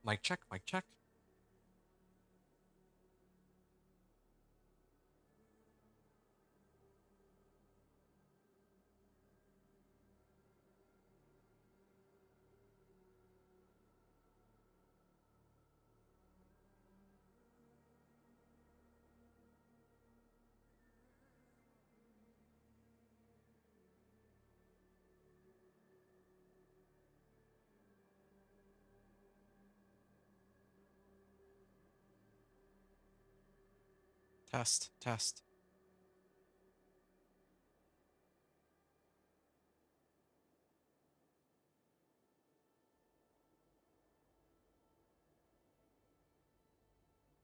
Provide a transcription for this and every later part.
Mic check, mic check. Test, test.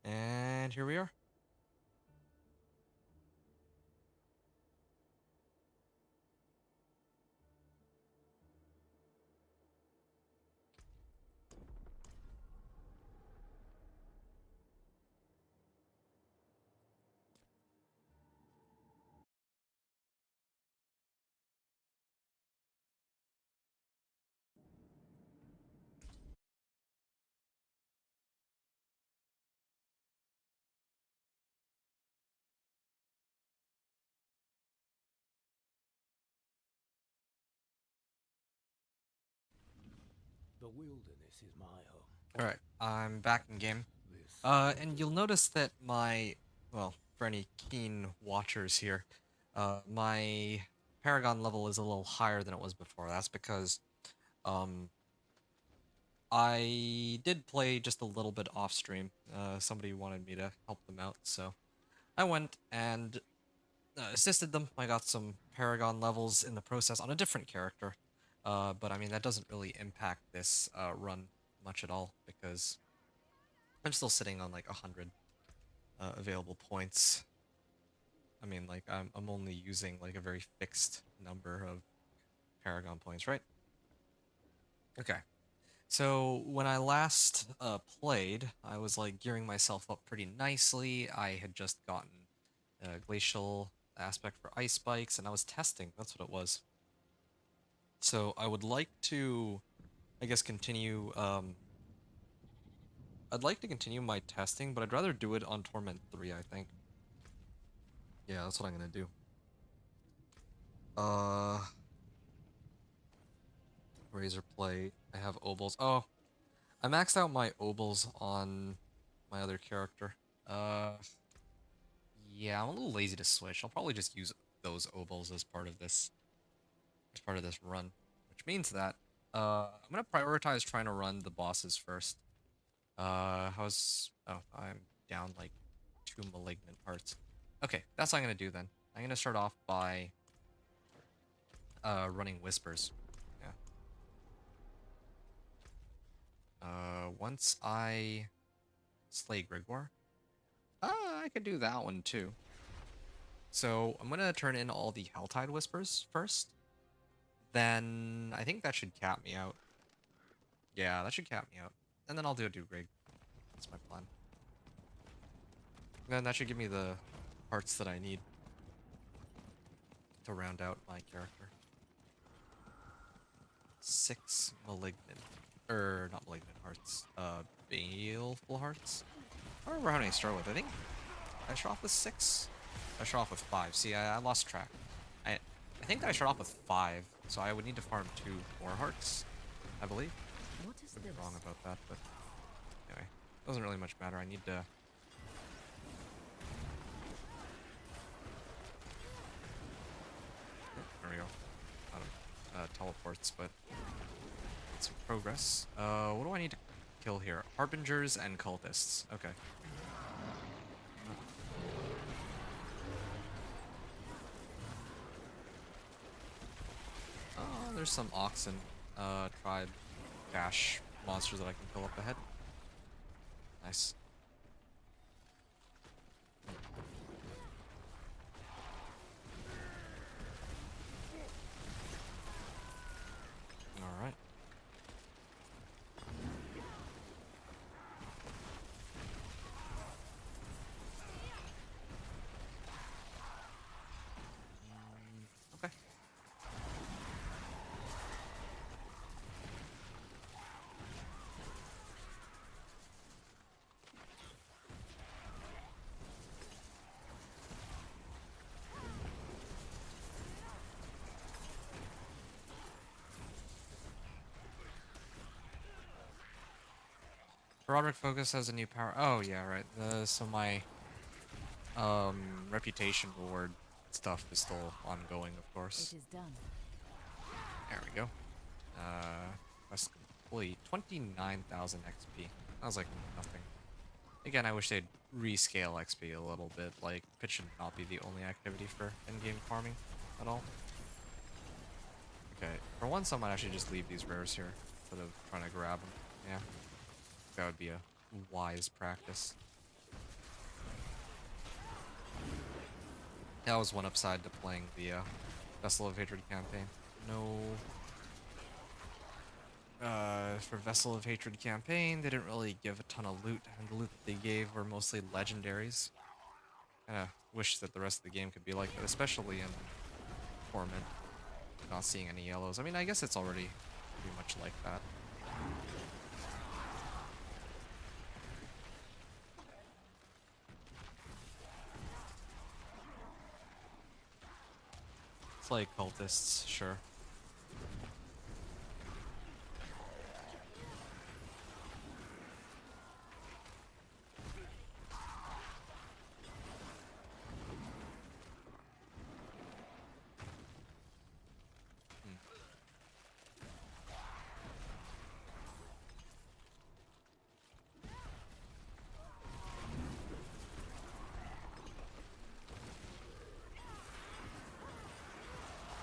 And here we are. The wilderness is my home. Alright, I'm back in game. This And you'll notice that well, for any keen watchers here, my Paragon level is a little higher than it was before. That's because, um, I did play just a little bit off stream. Somebody wanted me to help them out, so I went and assisted them. I got some Paragon levels in the process on a different character. But I mean, that doesn't really impact this run much at all because I'm still sitting on like 100 available points. I mean, like, I'm only using like a very fixed number of Paragon points, right? Okay. So when I last played, I was like gearing myself up pretty nicely. I had just gotten glacial aspect for ice spikes, and I was testing. That's what it was. So I would like to, I guess, continue. I'd like to continue my testing, but I'd rather do it on Torment 3, I think. Yeah, that's what I'm gonna do. Uh, Razor Plate. I have Obols. Oh, I maxed out my Obols on my other character. Yeah, I'm a little lazy to switch. I'll probably just use those Obols as part of this run, which means that I'm gonna prioritize trying to run the bosses first. Oh, I'm down like 2 malignant hearts. Okay, that's what I'm gonna do then. I'm gonna start off by running whispers. Yeah. Once I slay Grigor, I could do that one too. So I'm gonna turn in all the Helltide whispers first. Then I think that should cap me out. Yeah, that should cap me out. And then I'll do a Grig. That's my plan. And then that should give me the parts that I need to round out my character. 6 malignant. Not malignant hearts. Baleful hearts? I don't remember how many I start with. I start off with 6? I start off with 5. See, I lost track. I think that I start off with 5, so I would need to farm 2 more hearts, I believe. What is Could be this? wrong about that, but anyway. Doesn't really much matter. I need to... Oh, there we go. Lot of teleports, but it's some progress. What do I need to kill here? Harbingers and cultists. Okay. There's some oxen, tribe, dash monsters that I can kill up ahead. Nice. Alright. Okay. Roderick Focus has a new power. Oh yeah, right. So my reputation reward stuff is still ongoing, of It course. is done. There we go. Quest complete. 29,000 XP. That was like nothing. Again, I wish they'd rescale XP a little bit. Like, it should not be the only activity for in-game farming at all. Okay, for once I might actually just leave these rares here instead of trying to grab them. Yeah, that would be a wise practice. That was one upside to playing the Vessel of Hatred campaign. No. For Vessel of Hatred campaign, they didn't really give a ton of loot, and the loot that they gave were mostly legendaries. Kinda wish that the rest of the game could be like that, especially in Torment. Not seeing any yellows. I mean, I guess it's already pretty much like that. It's like cultists, sure.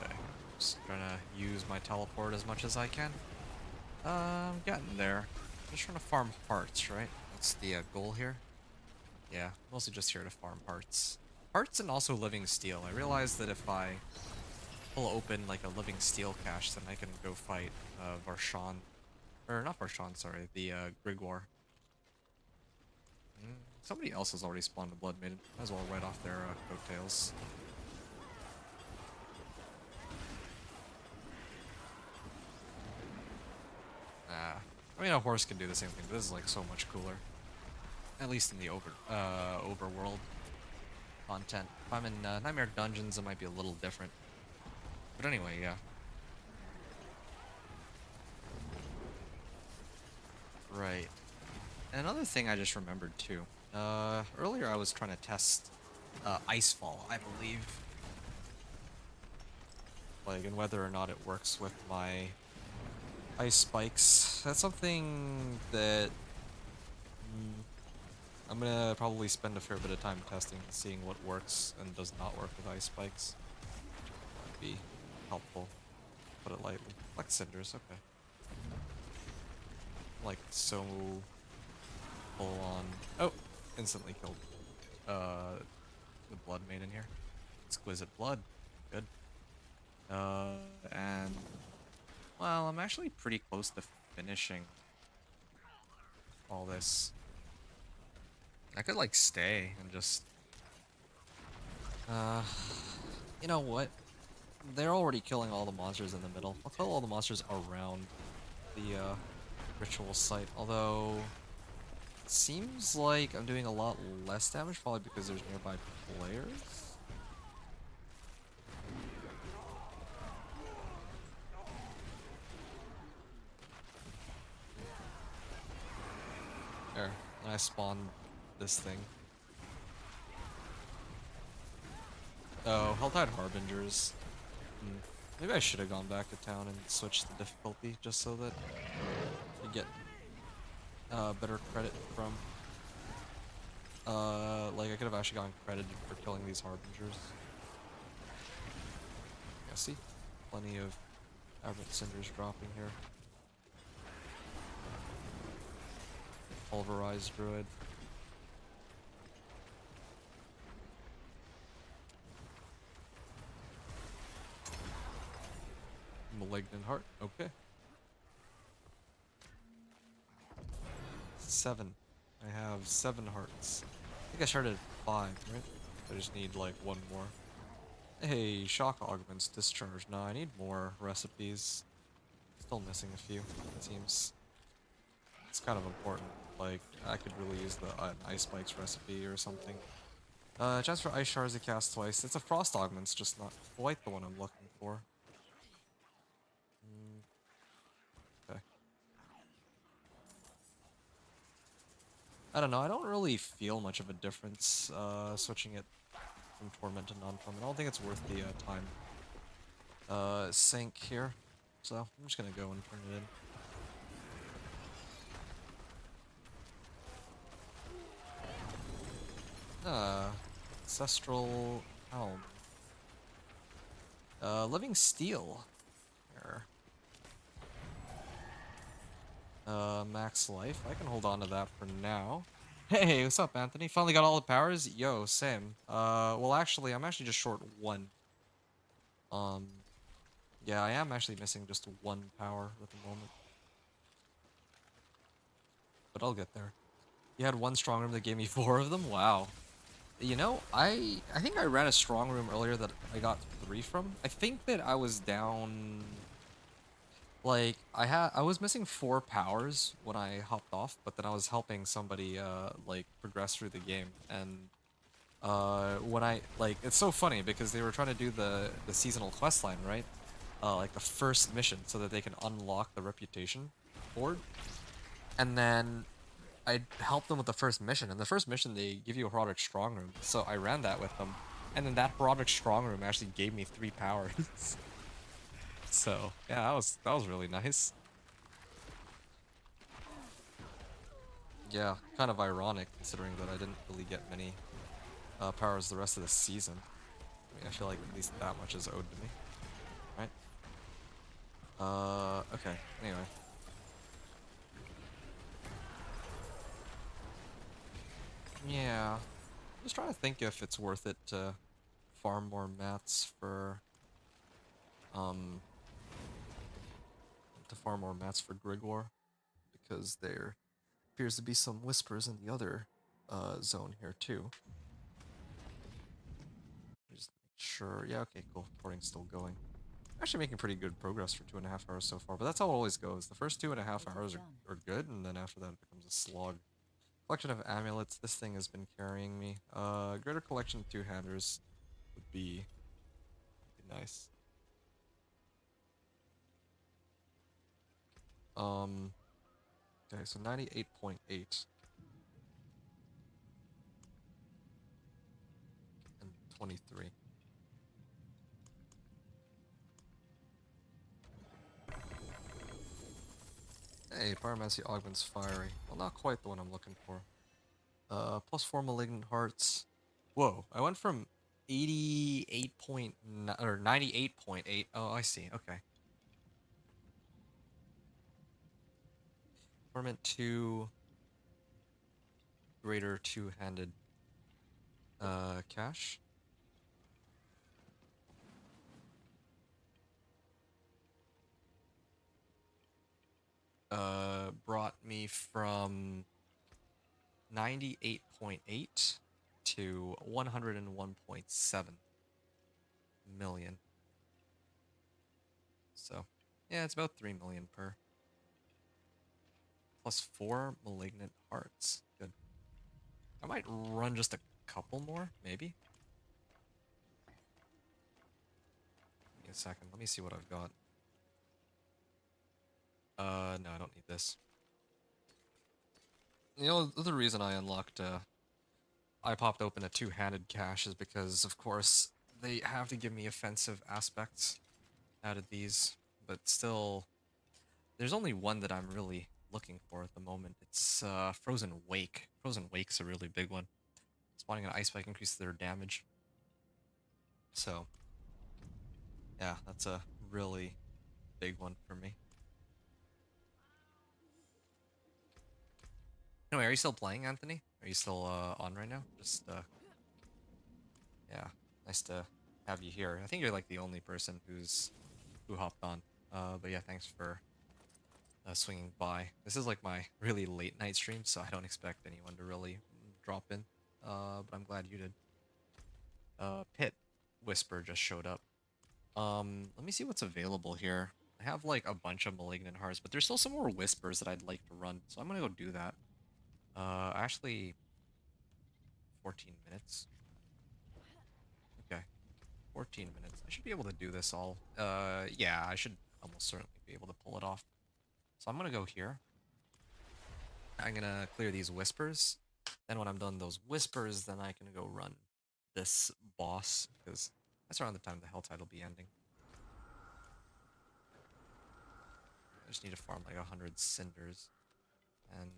Okay. Just trying to use my teleport as much as I can. I'm getting there. Just trying to farm hearts, right? That's the goal here. Yeah, mostly just here to farm hearts. Hearts and also living steel. I realized that if I pull open like a living steel cache, then I can go fight Varshan. Or not Varshan, sorry, the Grigor. Somebody else has already spawned a Blood Maiden. Might as well write off their coattails. I mean, a horse can do the same thing, but this is like so much cooler. At least in the overworld content. If I'm in Nightmare Dungeons, it might be a little different. But anyway, yeah. Right. And another thing I just remembered too. Earlier I was trying to test Icefall, I believe. Like, and whether or not it works with my ice spikes. That's something that I'm gonna probably spend a fair bit of time testing and seeing what works and does not work with ice spikes. That'd be helpful, put it lightly. Like cinders, okay. Like, so full on. Oh, instantly killed the blood maiden here. Exquisite blood. Good. And well, I'm actually pretty close to finishing all this. I could like stay and just you know what? They're already killing all the monsters in the middle. I'll kill all the monsters around the ritual site, although it seems like I'm doing a lot less damage, probably because there's nearby players. There, I spawned this thing. Oh, Helltide Harbingers. Maybe I should have gone back to town and switched the difficulty just so that you get better credit from. Like I could have actually gotten credited for killing these Harbingers. Yeah, see? Plenty of aberrant cinders dropping here. Pulverized Druid. Malignant Heart, okay. 7. I have 7 hearts. I think I started at 5, right? I just need like 1 more. Hey, shock augments discharge. No, I need more recipes. Still missing a few, it seems. It's kind of important. Like, I could really use the Ice Spikes recipe or something. Chance for Ice Shards to cast twice. It's a Frost Augment's just not quite the one I'm looking for. Okay. I don't know, I don't really feel much of a difference switching it from Torment to non-Torment. I don't think it's worth the time sink here. So I'm just gonna go and turn it in. Ancestral Helm. Living Steel. Here. Max life. I can hold on to that for now. Hey, what's up, Anthony? Finally got all the powers? Yo, same. Well, actually, I'm actually just short one. Um, yeah, I am actually missing just one power at the moment. But I'll get there. You had one strong room that gave me 4 of them? Wow. You know, I think I ran a strong room earlier that I got 3 from. I think that I was down... Like, I was missing 4 powers when I hopped off, but then I was helping somebody, like, progress through the game, and, when like, it's so funny, because they were trying to do the seasonal quest line, right? Like, the first mission, so that they can unlock the reputation board, and then I helped them with the first mission, and the first mission, they give you a heroic strong room, so I ran that with them, and then that heroic strong room actually gave me 3 powers. So, yeah, that was really nice. Yeah, kind of ironic considering that I didn't really get many powers the rest of the season. I mean, I feel like at least that much is owed to me, right? Okay, anyway. Yeah, just trying to think if it's worth it to farm more mats for, um, Grigor, because there appears to be some whispers in the other, zone here too. Just make sure, yeah, okay, cool, recording's still going. Actually making pretty good progress for 2.5 hours so far, but that's how it always goes. The first 2.5 hours are good, and then after that it becomes a slog. Collection of amulets, this thing has been carrying me. Greater collection of two-handers would be nice. Okay, so 98.8. And 23. Hey, Pyromancy augments fiery. Well, not quite the one I'm looking for. Plus 4 malignant hearts. Whoa, I went from 88.9 or 98.8. Oh, I see. Okay. Torment 2 greater two-handed cash. Brought me from 98.8 to 101.7 million. So, yeah, it's about 3 million per. Plus 4 malignant hearts. Good. I might run just a couple more, maybe. Give me a second. Let me see what I've got. No, I don't need this. You know, the reason I unlocked, I popped open a two-handed cache is because, of course, they have to give me offensive aspects out of these, but still, there's only one that I'm really looking for at the moment. It's, Frozen Wake. Frozen Wake's a really big one. Spawning an ice spike increases their damage. So, yeah, that's a really big one for me. Anyway, are you still playing, Anthony? Are you still on right now? Just yeah, nice to have you here. I think you're like the only person who hopped on. But yeah, thanks for swinging by. This is like my really late night stream, so I don't expect anyone to really drop in. But I'm glad you did. Pit Whisper just showed up. Let me see what's available here. I have like a bunch of Malignant Hearts, but there's still some more Whispers that I'd like to run, so I'm gonna go do that. Actually, 14 minutes. Okay, 14 minutes. I should be able to do this all. Yeah, I should almost certainly be able to pull it off. So I'm gonna go here. I'm gonna clear these whispers. Then when I'm done those whispers, then I can go run this boss, because that's around the time the Helltide will be ending. I just need to farm like 100 cinders and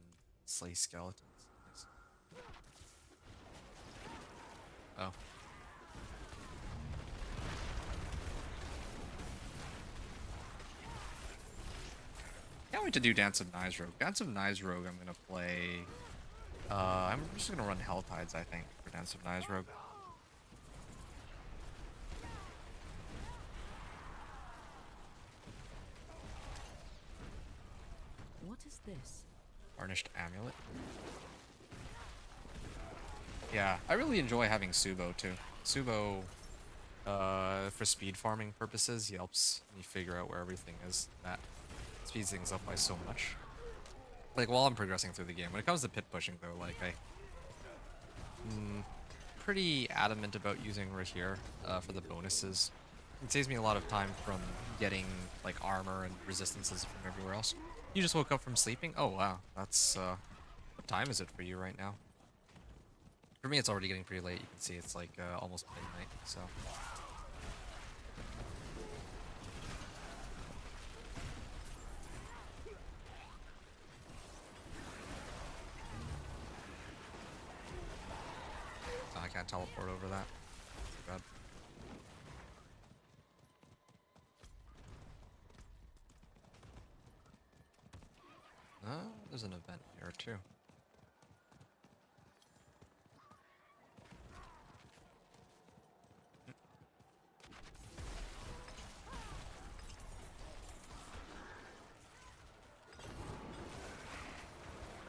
slay skeletons. Nice. Oh. Can't wait to do Dance of Rogue. Dance of Rogue I'm gonna play. I'm just gonna run Helltides, I think, for Dance of Rogue. What is this? Varnished Amulet. Yeah, I really enjoy having Subo too. Subo, for speed farming purposes, he helps me figure out where everything is. That speeds things up by so much. Like, while I'm progressing through the game. When it comes to pit pushing, though, like, I'm pretty adamant about using Rahir for the bonuses. It saves me a lot of time from getting, like, armor and resistances from everywhere else. You just woke up from sleeping? Oh, wow. That's, what time is it for you right now? For me, it's already getting pretty late. You can see it's, like, almost midnight, so... I can't teleport over that. Too bad. There's an event here too.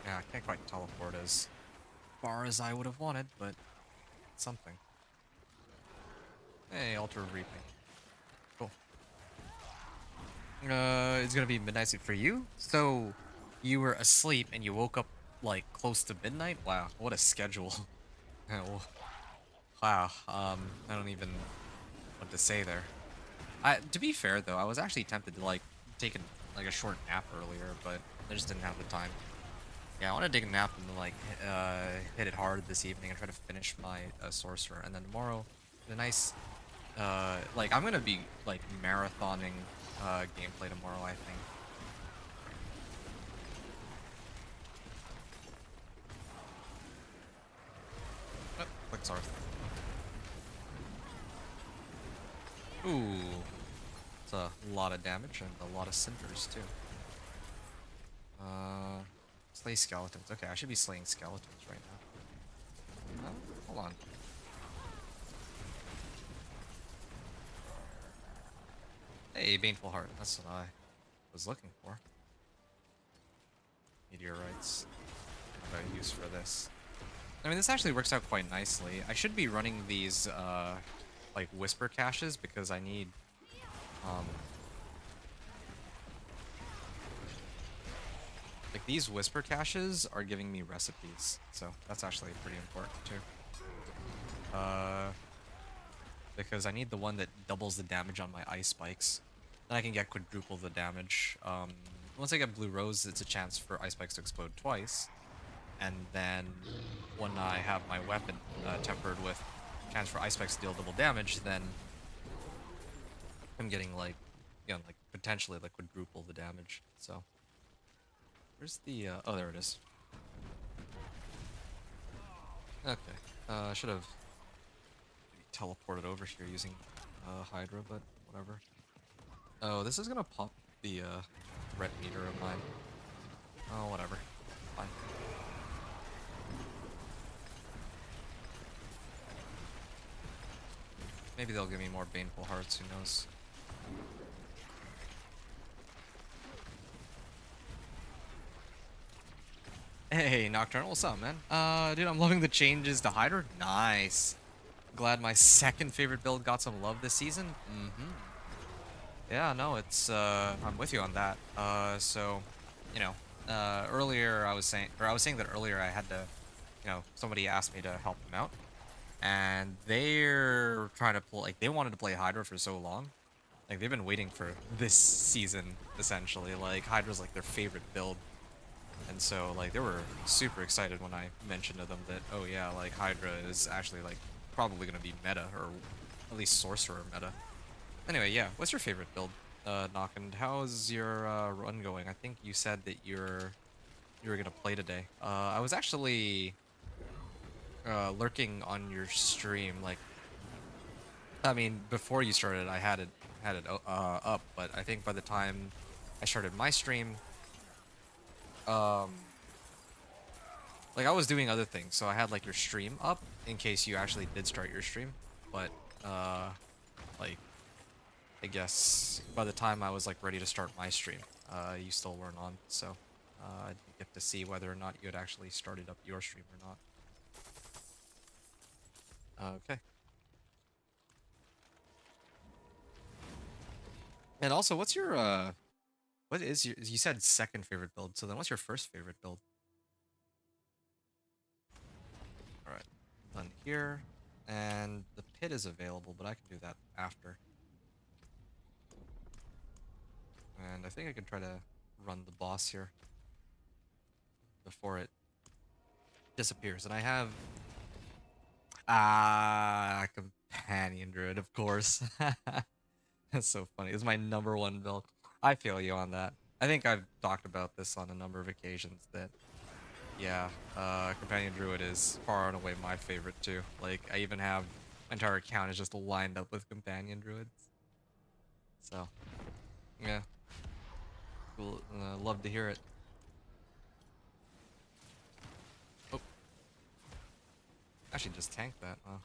Yeah, I can't quite teleport as far as I would have wanted, but something. Hey, Altar of Reaping. Cool. It's gonna be midnight sleep for you? So, you were asleep and you woke up, like, close to midnight? Wow, what a schedule. Wow, I don't even know what to say there. To be fair, though, I was actually tempted to, like, take a short nap earlier, but I just didn't have the time. Yeah, I want to take a nap and then, like, hit it hard this evening and try to finish my Sorcerer. And then tomorrow, a nice, like, I'm gonna be, like, marathoning gameplay tomorrow, I think. Oh, click Sarth. Ooh. It's a lot of damage and a lot of cinders, too. Slay skeletons. Okay, I should be slaying skeletons right now. Hold on. Hey, Baneful Heart. That's what I was looking for. Meteorites. What do I use for this? I mean, this actually works out quite nicely. I should be running these, like, Whisper caches because I need, like, these Whisper caches are giving me recipes, so that's actually pretty important, too. Because I need the one that doubles the damage on my ice spikes. Then I can get quadruple the damage. Once I get Blue Rose, it's a chance for ice spikes to explode twice. And then when I have my weapon tempered with chance for ice spikes to deal double damage, then I'm getting, like, you know, like, potentially, like, quadruple the damage. So, where's the, oh, there it is. Okay, I should have teleported over here using Hydra, but whatever. Oh, this is gonna pop the threat meter of mine. Oh, whatever. Fine. Maybe they'll give me more Baneful Hearts, who knows. Hey, Nocturnal, what's up, man? Dude, I'm loving the changes to Hydra. Nice. Glad my second favorite build got some love this season. Yeah, no, it's, I'm with you on that. So, you know, earlier I was saying that earlier I had to, you know, somebody asked me to help them out. And they're trying to play, like, they wanted to play Hydra for so long. Like, they've been waiting for this season, essentially. Like, Hydra's, like, their favorite build. And so like they were super excited when I mentioned to them that, oh yeah, like Hydra is actually like probably gonna be meta, or at least Sorcerer meta. Anyway, yeah, what's your favorite build, Knock, and how's your run going? I think you said that you were gonna play today. I was actually lurking on your stream. Like, I mean, before you started, I had it up, but I think by the time I started my stream, um, like I was doing other things, so I had like your stream up in case you actually did start your stream. But uh, like I guess by the time I was like ready to start my stream, you still weren't on, so I didn't get to see whether or not you had actually started up your stream or not. Okay. And also, what's your what is your, you said second favorite build, so then what's your first favorite build? All right, done here, and the pit is available, but I can do that after. And I think I can try to run the boss here before it disappears. And I have companion druid, of course. That's so funny. It's my number one build. I feel you on that. I think I've talked about this on a number of occasions that yeah, companion druid is far and away my favorite too. Like I even have my entire account is just lined up with companion druids. So yeah, cool. Love to hear it. Oh, actually just tanked that. Huh?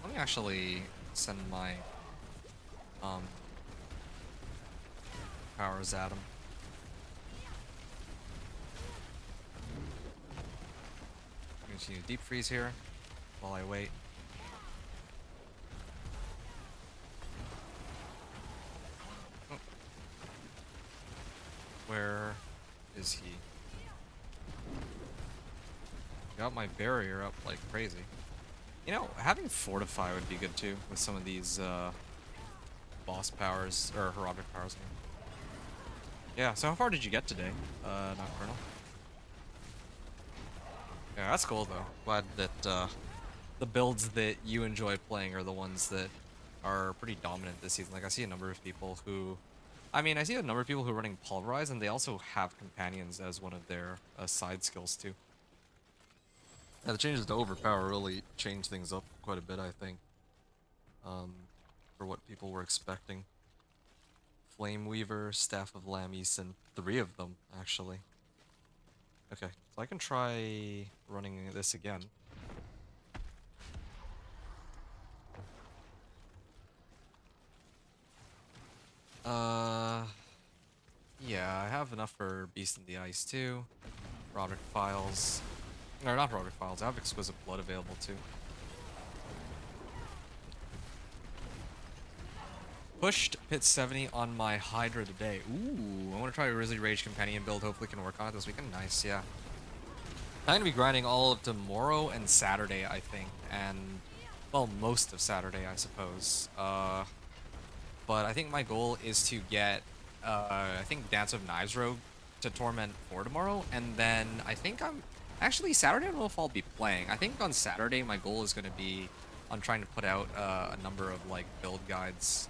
Let me actually send my um powers at him. I'm going to use deep freeze here while I wait. Oh. Where is he? Got my barrier up like crazy. You know, having Fortify would be good too with some of these boss powers or heraldic powers. Yeah, so how far did you get today, Nocturnal? Yeah, that's cool though. Glad that the builds that you enjoy playing are the ones that are pretty dominant this season. Like I see a number of people who, I mean, I see a number of people who are running Pulverize, and they also have companions as one of their side skills too. Yeah, the changes to Overpower really changed things up quite a bit, I think, for what people were expecting. Flame Weaver, Staff of Lamis, and 3 of them, actually. Okay, so I can try running this again. Yeah, I have enough for Beast in the Ice too. Roderick Files. Or not Roderick Files, I have Exquisite Blood available too. Pushed pit 70 on my Hydra today. Ooh, I want to try a Grizzly Rage Companion build. Hopefully can work on it this weekend. Nice, yeah. I'm going to be grinding all of tomorrow and Saturday, I think. And, well, most of Saturday, I suppose. But I think my goal is to get, I think Dance of Knives Rogue to Torment 4 tomorrow. And then I think actually, Saturday I don't know if I'll be playing. I think on Saturday my goal is going to be on trying to put out a number of, like, build guides.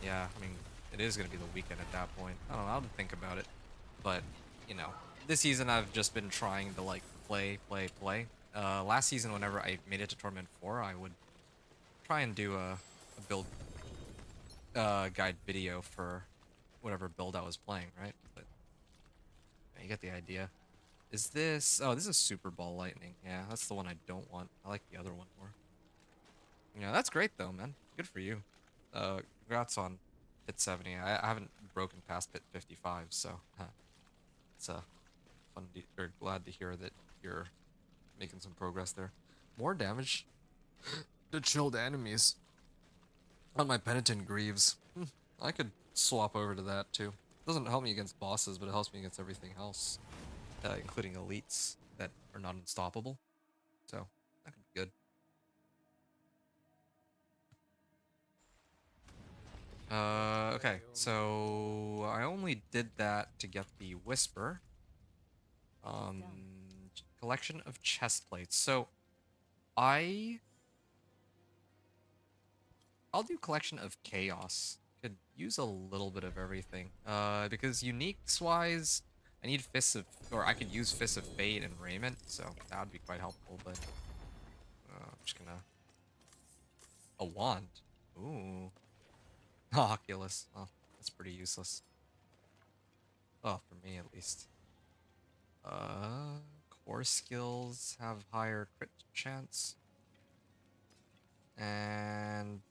Yeah, I mean, it is going to be the weekend at that point. I don't know, I'll think about it. But, you know, this season I've just been trying to, like, play. Last season, whenever I made it to Torment 4, I would try and do a build guide video for whatever build I was playing, right? But yeah, you get the idea. Is this... Oh, this is Super Ball Lightning. Yeah, that's the one I don't want. I like the other one more. Yeah, that's great, though, man. Good for you. Congrats on pit 70. I haven't broken past pit 55, so it's fun or glad to hear that you're making some progress there. More damage to chilled enemies on my Penitent Greaves. I could swap over to that too. Doesn't help me against bosses, but it helps me against everything else, including elites that are not unstoppable. So that could be good. Okay, so I only did that to get the Whisper. Um, collection of chest plates. So I I'll do collection of chaos. Could use a little bit of everything. Because uniques wise, I need fists of, or I could use fists of fate and raiment, so that would be quite helpful. But I'm just gonna a wand. Ooh, Oculus. Oh, that's pretty useless. Oh, for me at least. Uh, core skills have higher crit chance. And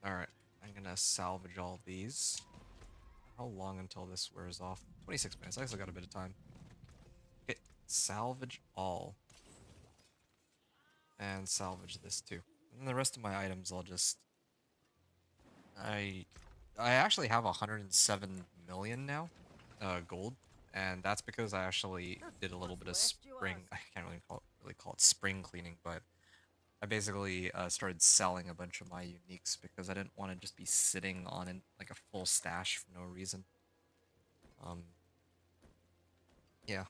alright, I'm gonna salvage all these. How long until this wears off? 26 minutes. I still got a bit of time. Okay, salvage all. And salvage this too. And the rest of my items I'll just I actually have 107 million now, gold, and that's because I actually did a little bit of spring. I can't really call it spring cleaning, but I basically started selling a bunch of my uniques because I didn't want to just be sitting on like a full stash for no reason. Um, yeah,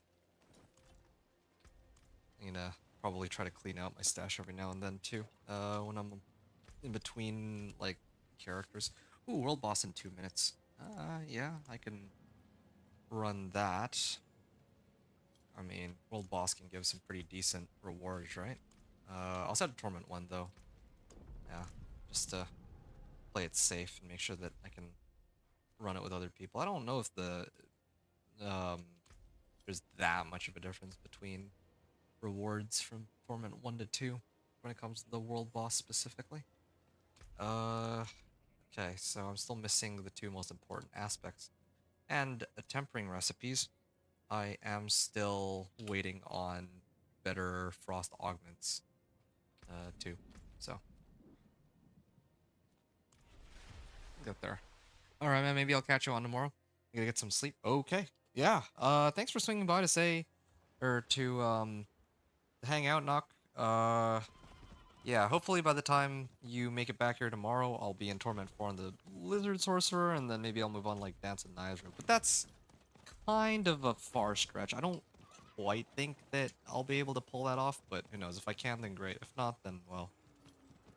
I'm gonna probably try to clean out my stash every now and then too. When I'm in between like characters. Ooh, world boss in 2 minutes. Yeah, I can run that. I mean, world boss can give some pretty decent rewards, right? I'll set a Torment one though. Yeah, just to play it safe and make sure that I can run it with other people. I don't know if um there's that much of a difference between rewards from Torment 1 to 2 when it comes to the world boss specifically. Okay, so I'm still missing the two most important aspects. And tempering recipes. I am still waiting on better frost augments, too. So, get there. All right, man. Maybe I'll catch you on tomorrow. I gotta get some sleep. Okay. Yeah. Thanks for swinging by to say, or to hang out, Knock. Yeah. Hopefully by the time you make it back here tomorrow, I'll be in Torment 4 on the Lizard Sorcerer, and then maybe I'll move on like Dance and Knives. But that's kind of a far stretch. I don't quite think that I'll be able to pull that off, but who knows? If I can, then great. If not, then, well,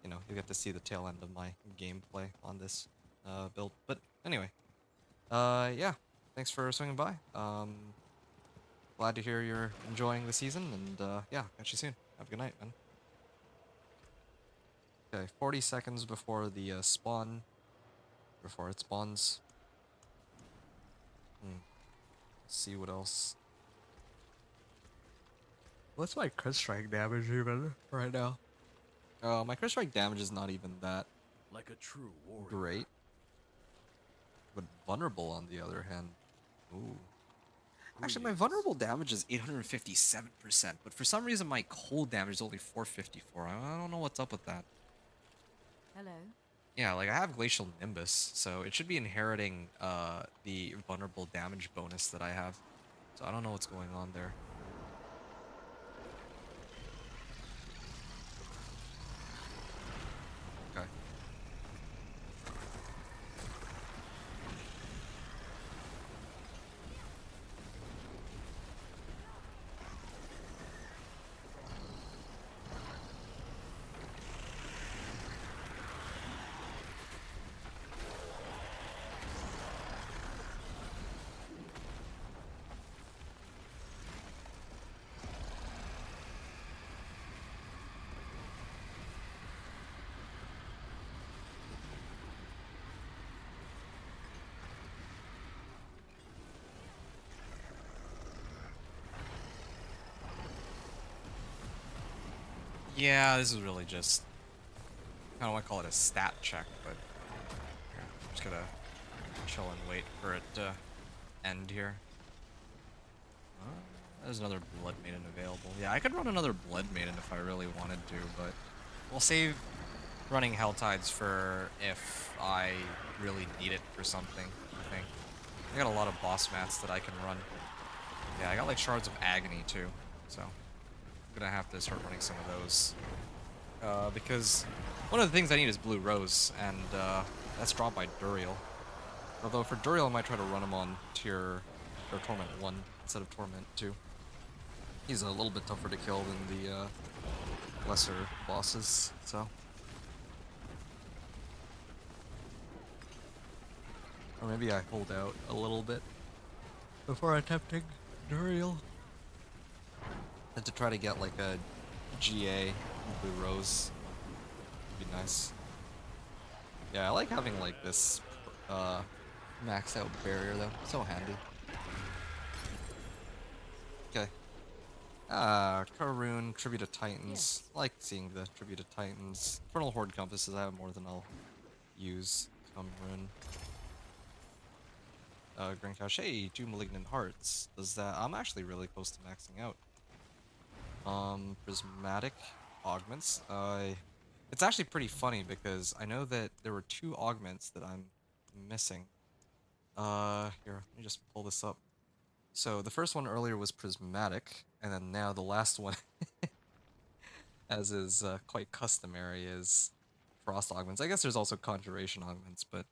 you know, you get to see the tail end of my gameplay on this build. But anyway, yeah, thanks for swinging by. Glad to hear you're enjoying the season, and yeah, catch you soon. Have a good night, man. Okay, 40 seconds before the spawn, before it spawns. Let's see what else. What's my crit strike damage even right now? My crit strike damage is not even that Like a true warrior. great. But vulnerable on the other hand. Ooh. Actually, my vulnerable damage is 857%, but for some reason my cold damage is only 454. I don't know what's up with that. Hello. Yeah, like I have Glacial Nimbus, so it should be inheriting the vulnerable damage bonus that I have. So I don't know what's going on there. Okay. Yeah, this is really just, I don't want to call it a stat check, but here, I'm just gonna chill and wait for it to end here. There's another Blood Maiden available. Yeah, I could run another Blood Maiden if I really wanted to, but we'll save running Helltides for if I really need it for something, I think. I got a lot of boss mats that I can run. Yeah, I got like Shards of Agony too, so I'm gonna have to start running some of those. Because One of the things I need is Blue Rose, and that's dropped by Duriel. Although for Duriel, I might try to run him on tier or Torment 1 instead of Torment 2. He's a little bit tougher to kill than the lesser bosses, so. Or maybe I hold out a little bit before attempting Duriel. And to try to get like a GA Blue Rose would be nice. Yeah, I like having like this maxed out barrier though. So handy. Okay. Karun, Tribute to Titans. Yes. I like seeing the Tribute to Titans. Infernal Horde Compasses, I have more than I'll use. Karun. Grand Cache, hey, 2 Malignant Hearts. Does that... I'm actually really close to maxing out. Prismatic Augments. It's actually pretty funny because I know that there were 2 augments that I'm missing. Here, let me just pull this up. So the first one earlier was Prismatic, and then now the last one, as is quite customary, is Frost Augments. I guess there's also Conjuration Augments, but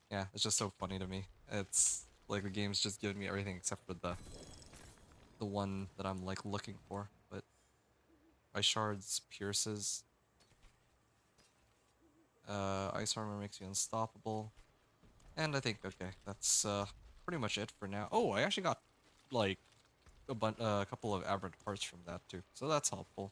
yeah, it's just so funny to me. It's like the game's just giving me everything except for the one that I'm like looking for. But Ice Shards pierces. Ice Armor makes you unstoppable. And I think, okay, that's pretty much it for now. Oh, I actually got like a couple of aberrant hearts from that too, so that's helpful.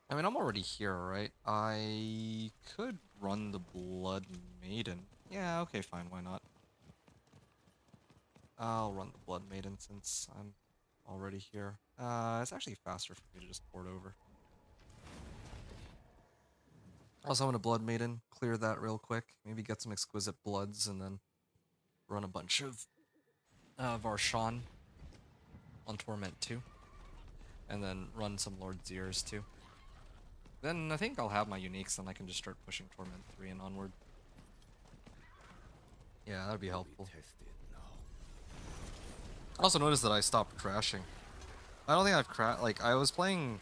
I mean, I'm already here, right? I could run the Blood Maiden. Yeah, okay, fine, why not? I'll run the Blood Maiden since I'm already here. It's actually faster for me to just port over. Also, I'm gonna Blood Maiden, clear that real quick, maybe get some Exquisite Bloods, and then run a bunch of Varshan on Torment 2. And then run some Lord Zeers too. Then I think I'll have my uniques and I can just start pushing Torment 3 and onward. Yeah, that'd be helpful. I also noticed that I stopped crashing. I don't think I've crashed. Like, I was playing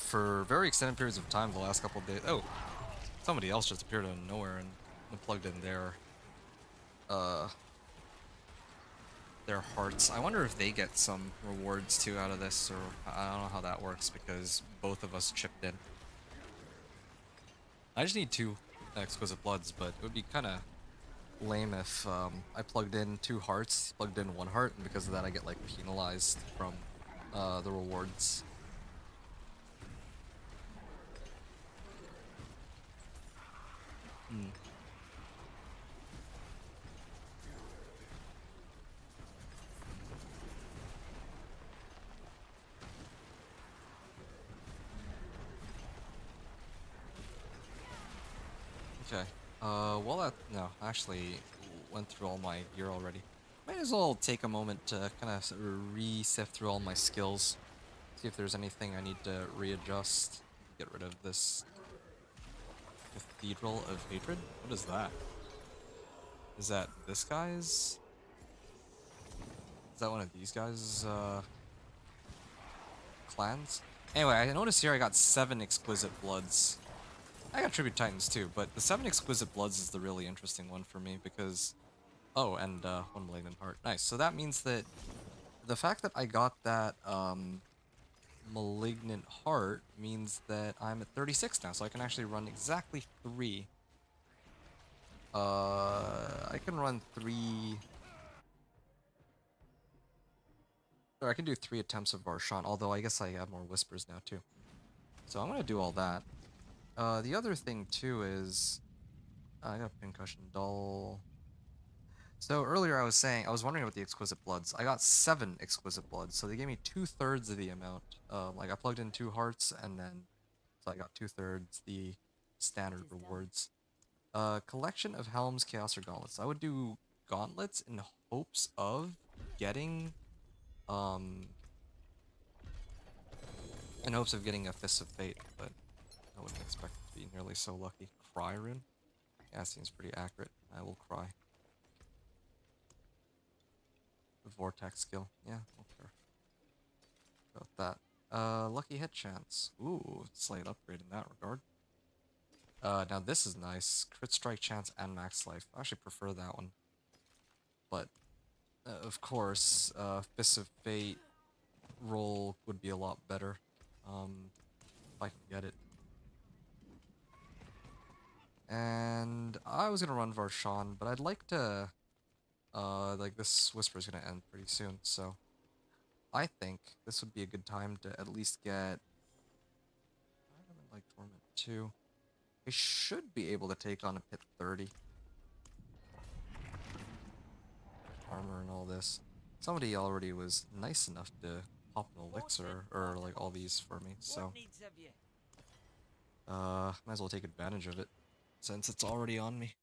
for very extended periods of time the last couple of days. Oh, somebody else just appeared out of nowhere and plugged in their hearts. I wonder if they get some rewards too out of this, or I don't know how that works because both of us chipped in. I just need 2 Exquisite Bloods, but it would be kind of lame if I plugged in 2 hearts, plugged in 1 heart, and because of that I get like penalized from the rewards. Okay. Well, no, actually went through all my gear already. Might as well take a moment to kind of re-sift through all my skills. See if there's anything I need to readjust. Get rid of this Cathedral of Hatred. What is that? Is that this guy's? Is that one of these guys' clans? Anyway, I noticed here I got 7 Exquisite Bloods. I got Tribute Titans too, but the 7 Exquisite Bloods is the really interesting one for me because... Oh, and 1 Malignant Heart. Nice. So that means that the fact that I got that Malignant Heart means that I'm at 36 now, so I can actually run exactly 3. I can run 3... Or I can do 3 attempts of Varshan, although I guess I have more Whispers now too. So I'm gonna do all that. The other thing too is... I got Pincushion Dull... So earlier I was wondering about the Exquisite Bloods. I got 7 Exquisite Bloods, so they gave me 2/3 of the amount. Like I plugged in 2 hearts, and then so I got 2/3 the standard rewards. Collection of Helms, Chaos, or Gauntlets. I would do Gauntlets in hopes of getting, a Fist of Fate, but I wouldn't expect it to be nearly so lucky. Cry Rune? Yeah, seems pretty accurate. I will cry. Vortex skill. Yeah, okay. About that. Lucky hit chance. Ooh, slight upgrade in that regard. Now this is nice. Crit strike chance and max life. I actually prefer that one. But, of course, Fist of Fate roll would be a lot better. If I can get it. And I was gonna run Varshan, but I'd like to, like this Whisper is gonna end pretty soon, so I think this would be a good time to at least get, I haven't like Torment 2. I should be able to take on a Pit 30. Armor and all this. Somebody already was nice enough to pop an elixir, or like all these for me, so might as well take advantage of it, since it's already on me.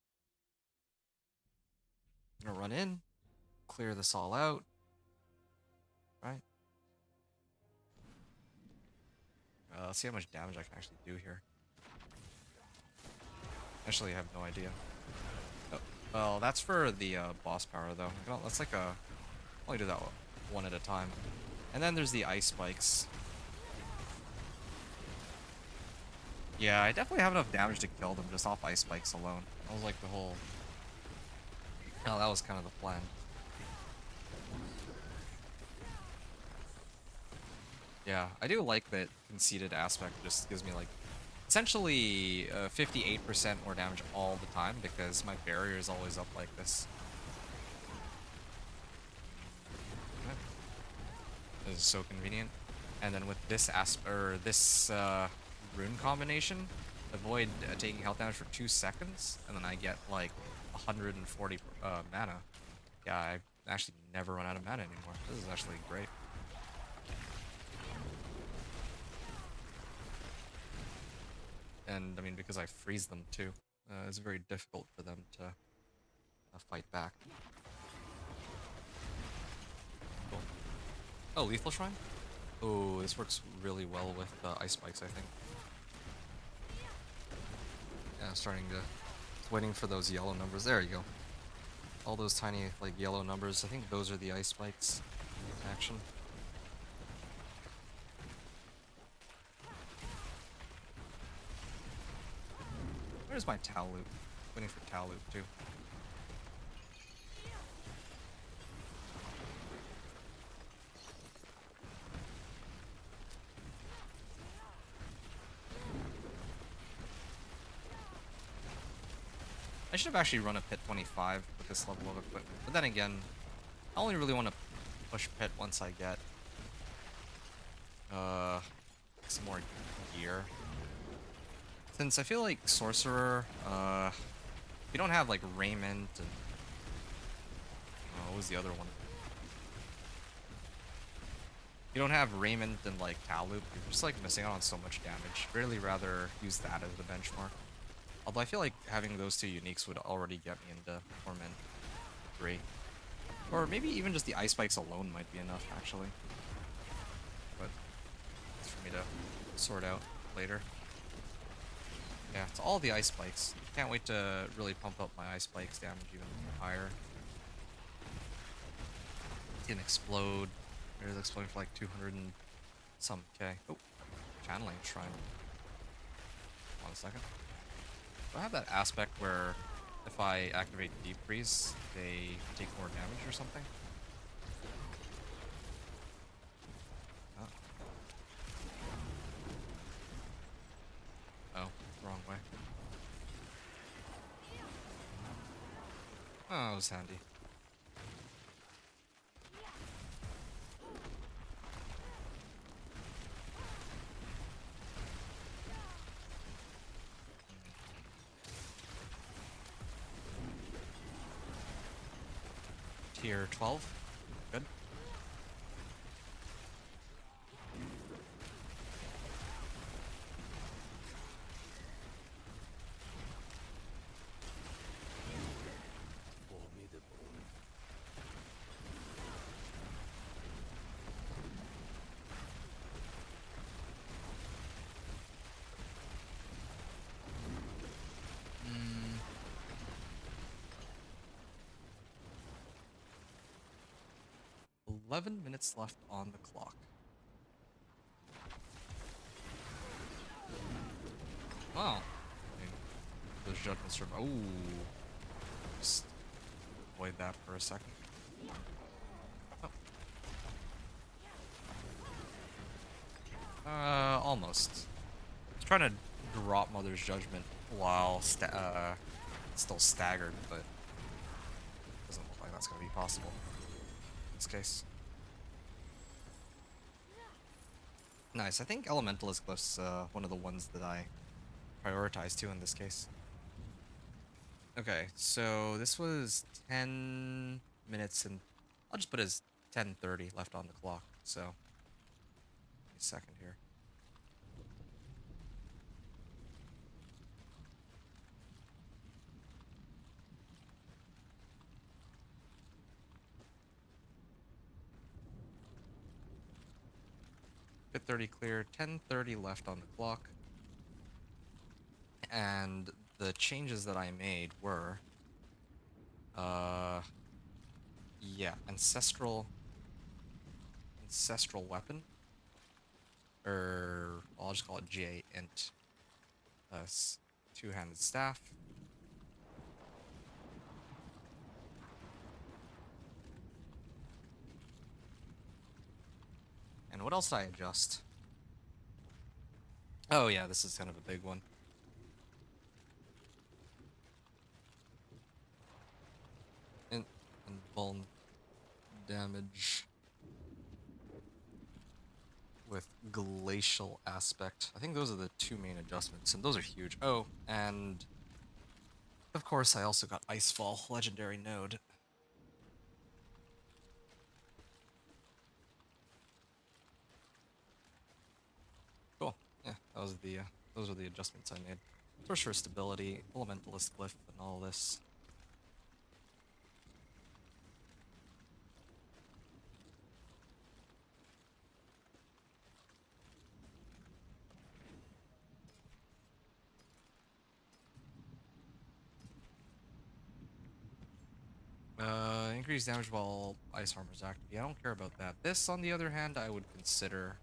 I'm gonna run in, clear this all out, right? Let's see how much damage I can actually do here. Actually, I have no idea. Oh, well, that's for the boss power, though. That's like a... I'll only do that one at a time. And then there's the ice spikes. Yeah, I definitely have enough damage to kill them just off ice spikes alone. That was like the whole... Oh, that was kind of the plan. Yeah, I do like that conceited aspect. Just gives me like essentially 58% more damage all the time because my barrier is always up like this. This is so convenient. And then with this rune combination, avoid taking health damage for 2 seconds, and then I get like 140 mana. Yeah, I actually never run out of mana anymore. This is actually great. And I mean, because I freeze them too, it's very difficult for them to fight back. Cool. Oh, Lethal Shrine? Oh, this works really well with ice spikes, I think. Yeah, starting to... waiting for those yellow numbers. There you go. All those tiny, like, yellow numbers. I think those are the ice spikes in action. Where's my Tau loop? Waiting for Tau loop, too. I should have actually run a Pit 25 with this level of equipment. But then again, I only really want to push Pit once I get some more gear. Since I feel like Sorcerer, if you don't have like Raiment and what was the other one? If you don't have Raiment and like Tau loop, you're just like missing out on so much damage. Really rather use that as the benchmark. Although I feel like having those two uniques would already get me into Torment 3. Or maybe even just the ice spikes alone might be enough, actually. But it's for me to sort out later. Yeah, it's all the ice spikes. Can't wait to really pump up my ice spikes damage even higher. See him explode. There's exploding for like 200 and some K. Oh, channeling shrine. Hold on a second. Do I have that aspect where if I activate Deep Freeze, they take more damage or something? Oh. Oh, wrong way. Oh, it was handy. Tier 12. Good. Formidable. Mm. 11 minutes left on the clock. Judgment Serve. Oh, just avoid that for a second. Oh. Almost. I was trying to drop Mother's Judgment while still staggered, but doesn't look like that's going to be possible in this case. Nice. I think Elementalist Glyph's one of the ones that I prioritize too in this case. Okay, so this was 10 minutes and I'll just put as 10:30 left on the clock. So, a second here. Bit 30 clear, 10:30 left on the clock. And the changes that I made were, yeah, ancestral weapon, or I'll just call it GA int, two-handed staff. And what else did I adjust? Oh yeah, this is kind of a big one. And vuln damage with glacial aspect. I think those are the two main adjustments, and those are huge. Oh, and of course I also got Icefall, legendary node. Cool. Yeah, those are the adjustments I made. Sorcerer stability, elementalist glyph, and all this. Increased damage while ice armor is active. Yeah, I don't care about that. This, on the other hand, I would consider.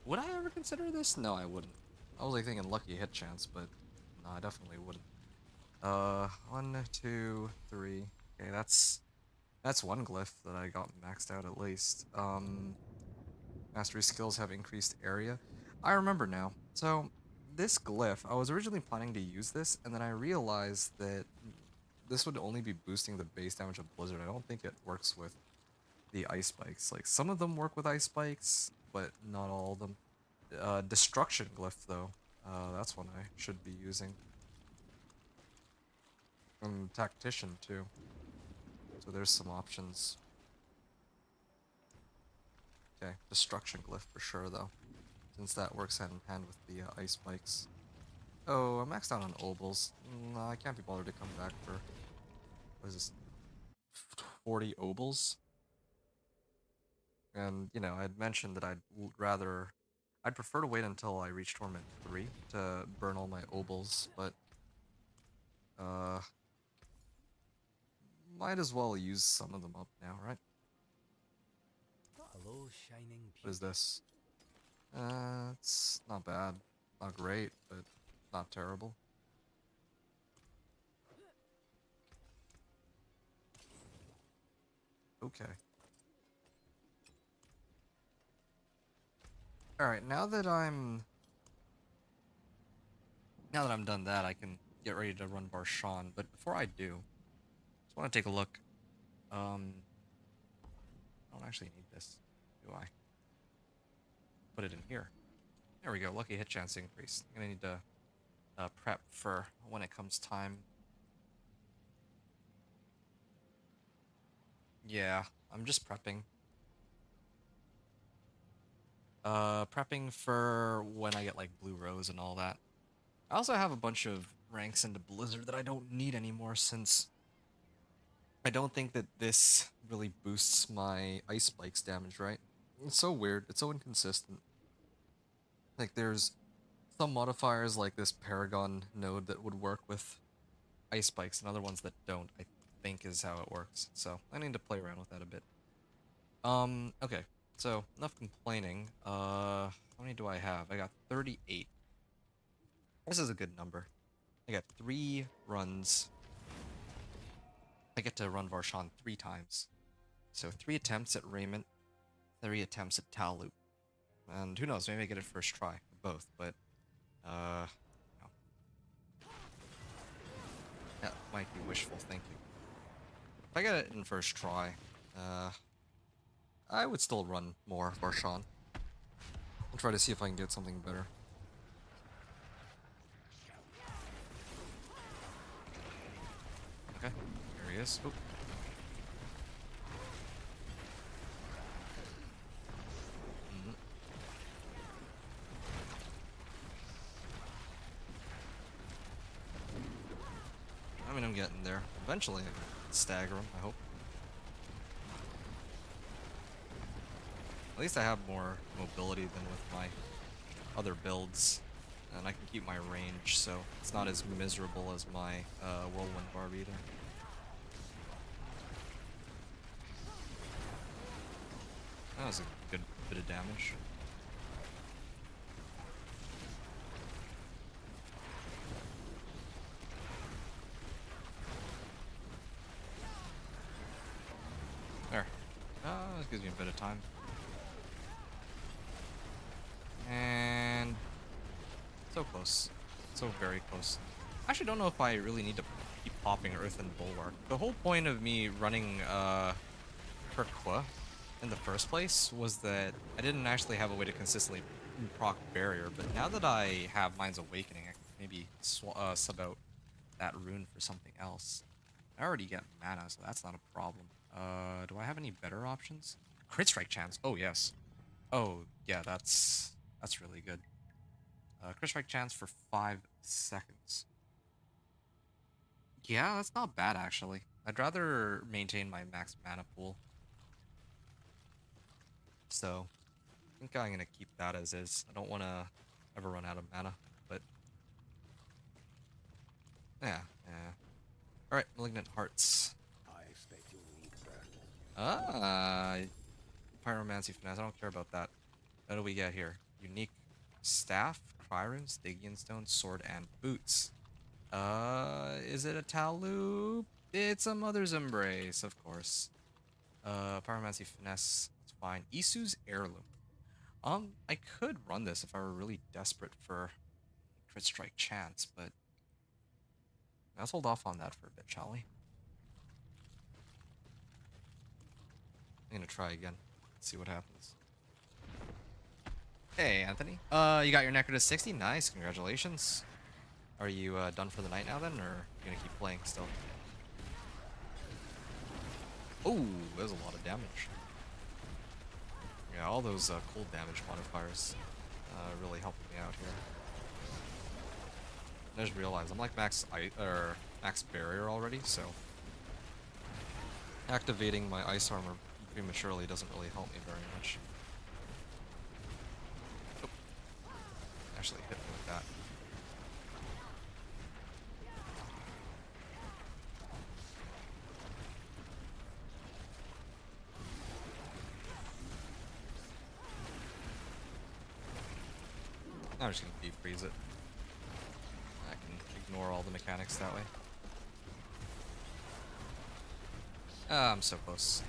Would I ever consider this? No, I wouldn't. I was like thinking lucky hit chance, but no, I definitely wouldn't. 1, 2, 3. Okay, that's one glyph that I got maxed out at least. Mastery skills have increased area. I remember now. So this glyph, I was originally planning to use this, and then I realized that this would only be boosting the base damage of Blizzard. I don't think it works with the ice spikes. Like, some of them work with ice spikes, but not all of them. Destruction glyph, though. That's one I should be using. And Tactician, too. So there's some options. Okay, Destruction glyph for sure, though. Since that works hand in hand with the ice spikes. Oh, I'm maxed out on obols. No, I can't be bothered to come back for... What is this? 40 obols? And, you know, I'd mentioned that I'd prefer to wait until I reach Torment 3 to burn all my obols, but, might as well use some of them up now, right? Hello, shining What is this? It's not bad. Not great, but not terrible. Okay. Alright, now that I'm done that, I can get ready to run Barshan, but before I do, just want to take a look. I don't actually need this, do I? Put it in here. There we go, lucky hit chance increase. I'm gonna need to prep for when it comes time. Yeah, I'm just prepping. Prepping for when I get like Blue Rose and all that. I also have a bunch of ranks into Blizzard that I don't need anymore since I don't think that this really boosts my Ice Spikes damage, right? It's so weird. It's so inconsistent. Like, there's some modifiers like this Paragon node that would work with Ice Spikes and other ones that don't, I think is how it works. So, I need to play around with that a bit. Okay. So, enough complaining. How many do I have? I got 38. This is a good number. I get 3 runs. I get to run Varshan 3 times. So 3 attempts at Raiment, 3 attempts at Tal. And who knows, maybe I get it first try, both, but, no. That might be wishful thinking. If I get it in first try, I would still run more Varshan. I'll try to see if I can get something better. Okay, here he is. Oop. I mean, I'm getting there. Eventually, I can stagger him, I hope. At least I have more mobility than with my other builds. And I can keep my range, so it's not as miserable as my Whirlwind Barb either. That was a good bit of damage. There. This gives me a bit of time. And so close. So very close. I actually don't know if I really need to keep popping Earthen Bulwark. The whole point of me running Turquoise in the first place was that I didn't actually have a way to consistently proc Barrier, but now that I have Mind's Awakening, I can maybe sub out that rune for something else. I already get mana, so that's not a problem. Do I have any better options? Crit Strike chance. Oh, yes. Oh, yeah, that's really good. Crit Strike chance for 5 seconds. Yeah, that's not bad, actually. I'd rather maintain my max mana pool. So, I think I'm going to keep that as is. I don't want to ever run out of mana, but... yeah. Alright, Malignant Hearts. I expect you'll need battle. Ah, Pyromancy Finesse. I don't care about that. What do we get here? Unique Staff, Cryrune, Stygian Stone, Sword, and Boots. Is it a Talu? It's a Mother's Embrace, of course. Pyromancy Finesse. It's fine. Isu's Heirloom. I could run this if I were really desperate for Crit Strike chance, but let's hold off on that for a bit, shall we? I'm gonna try again. See what happens. Hey, Anthony. You got your Necro to 60? Nice, congratulations. Are you done for the night now then, or are you gonna keep playing still? Oh, there's a lot of damage. Yeah, all those cold damage modifiers really helped me out here. I just realized I'm like max barrier already, so activating my ice armor prematurely doesn't really help me very much. Oh. Actually hit me with that. I'm just gonna deep freeze it. I can ignore all the mechanics that way. I'm so close.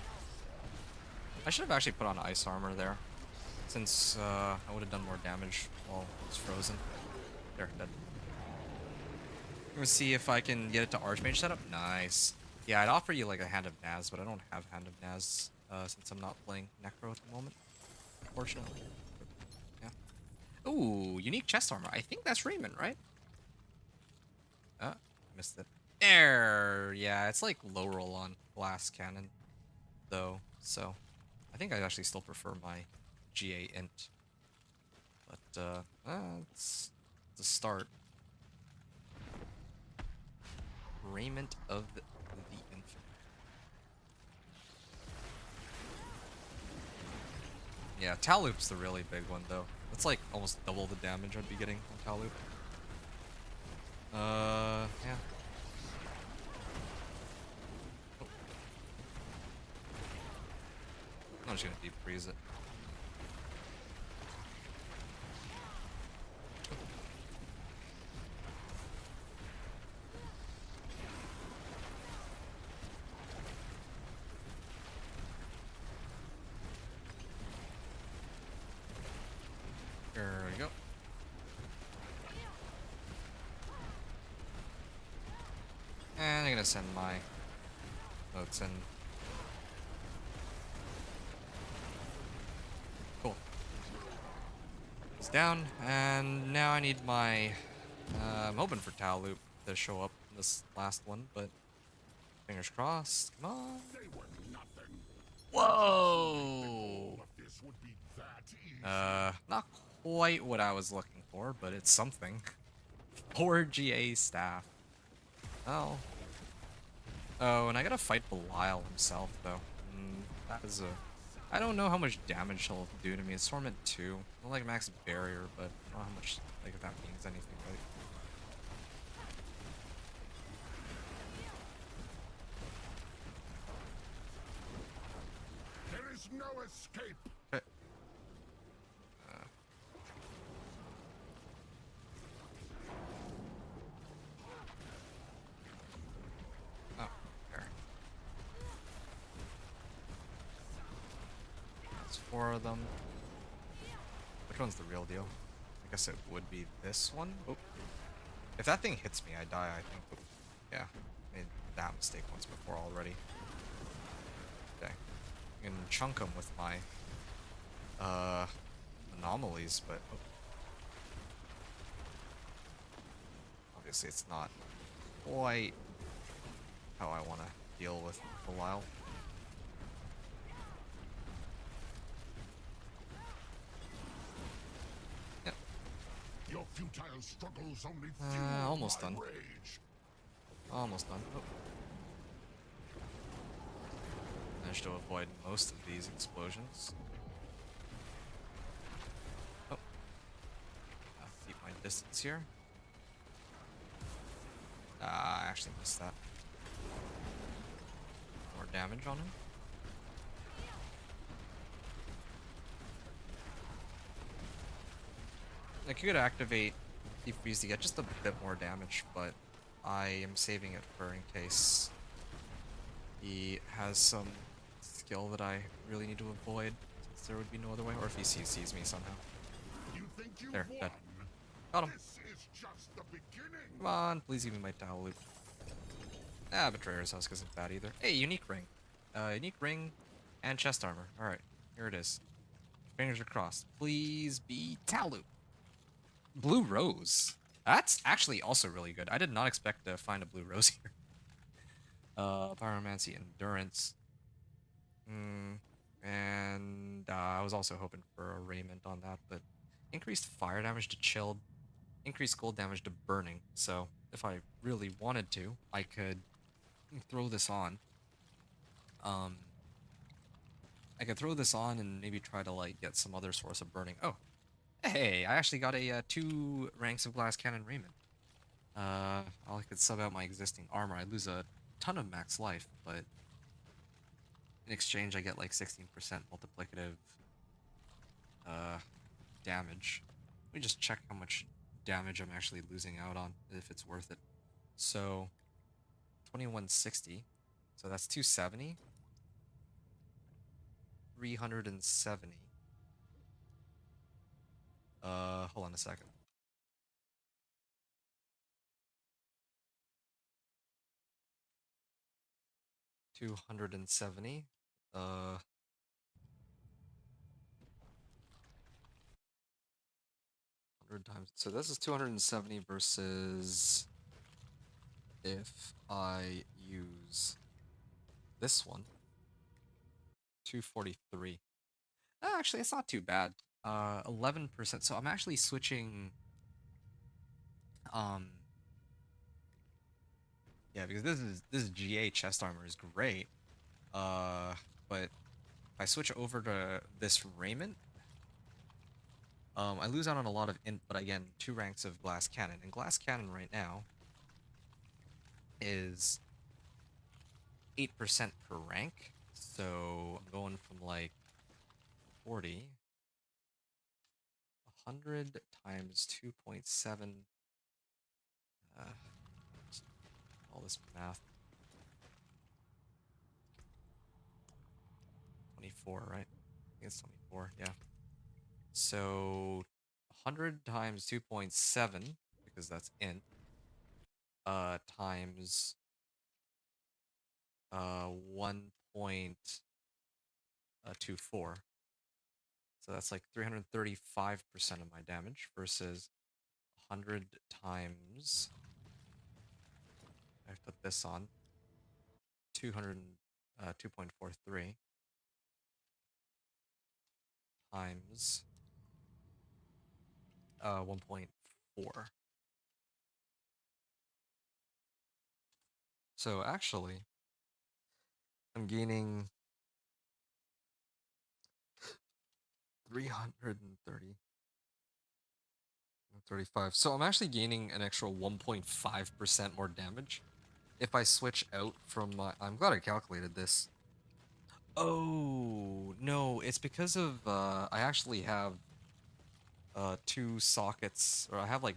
I should have actually put on ice armor there, since I would have done more damage while it was frozen. There, dead. Let me see if I can get it to Archmage setup. Nice. Yeah, I'd offer you like a Hand of Naz, but I don't have Hand of Naz since I'm not playing Necro at the moment, unfortunately. Yeah. Ooh, unique chest armor. I think that's Raymond, right? Missed it. There. Yeah, it's like low roll on glass cannon, though. So, I think I actually still prefer my GA int. But it's a start. Raiment of the Infinite. Yeah, Taloop's the really big one, though. That's like almost double the damage I'd be getting on Taloop. Yeah. Oh. I'm just gonna deep freeze it. There we go. And I'm gonna send my notes in. Cool. It's down, and now I need my. I'm hoping for Tau Loop to show up in this last one, but fingers crossed. Come on. They were nothing. Whoa. All of this would be that easy. Not quite what I was looking for, but it's something. 4 GA staff. Oh. Oh, and I gotta fight Belial himself, though. That is a... I don't know how much damage he'll do to me. It's Torment 2. I like max barrier, but I don't know how much, like, if that means anything, right? There is no escape. Okay. Oh, there. There's 4 of them. Which one's the real deal? I guess it would be this one. Oh. If that thing hits me, I die, I think. Oh. Yeah. I made that mistake once before already. Okay. I can chunk them with my anomalies, but oh. Obviously it's not quite how I want to deal with Belial. Yep. Your futile struggles only fuel Almost my done. rage. Almost done. Oh. Managed to avoid most of these explosions. Oh. Keep my distance here. I actually missed that. More damage on him. I could activate Deep Freeze to get just a bit more damage, but I am saving it for in case he has some skill that I really need to avoid, since there would be no other way, or if he sees me somehow. You think you There, won? dead. Got him. This is just the beginning. Come on, please give me my Tau Loop. Ah, Betrayer's Husk isn't bad either. Hey, unique ring. Unique ring and chest armor. Alright, here it is. Fingers are crossed. Please be Tau Loop. Blue Rose. That's actually also really good. I did not expect to find a Blue Rose here. Pyromancy Endurance. And I was also hoping for a Raiment on that, but increased fire damage to chilled, increased cold damage to burning. So if I really wanted to, I could throw this on. I could throw this on and maybe try to like get some other source of burning. Oh, hey, I actually got a 2 ranks of glass cannon Raiment. I could sub out my existing armor. I lose a ton of max life, but in exchange I get like 16% multiplicative damage. Let me just check how much damage I'm actually losing out on, if it's worth it. So 2160. So that's 270. 370. Hold on a second. 270. 100 times. So this is 270 versus if I use this one. 243. Actually, it's not too bad. 11%. So I'm actually switching. Yeah, because this GA chest armor is great. But if I switch over to this Raiment, I lose out on a lot of int, but again, 2 ranks of glass cannon. And glass cannon right now is 8% per rank. So I'm going from like 40. 100 times 2.7. All this math. 24, right? I think it's 24, yeah. So 100 times 2.7, because that's int, times 1.24. So that's like 335% of my damage versus 100 times, I put this on, 2.43 times 1.4. So actually, I'm gaining 330, 35. So I'm actually gaining an extra 1.5% more damage if I switch out from my... I'm glad I calculated this. Oh, no, it's because of, I actually have, two sockets, or I have, like,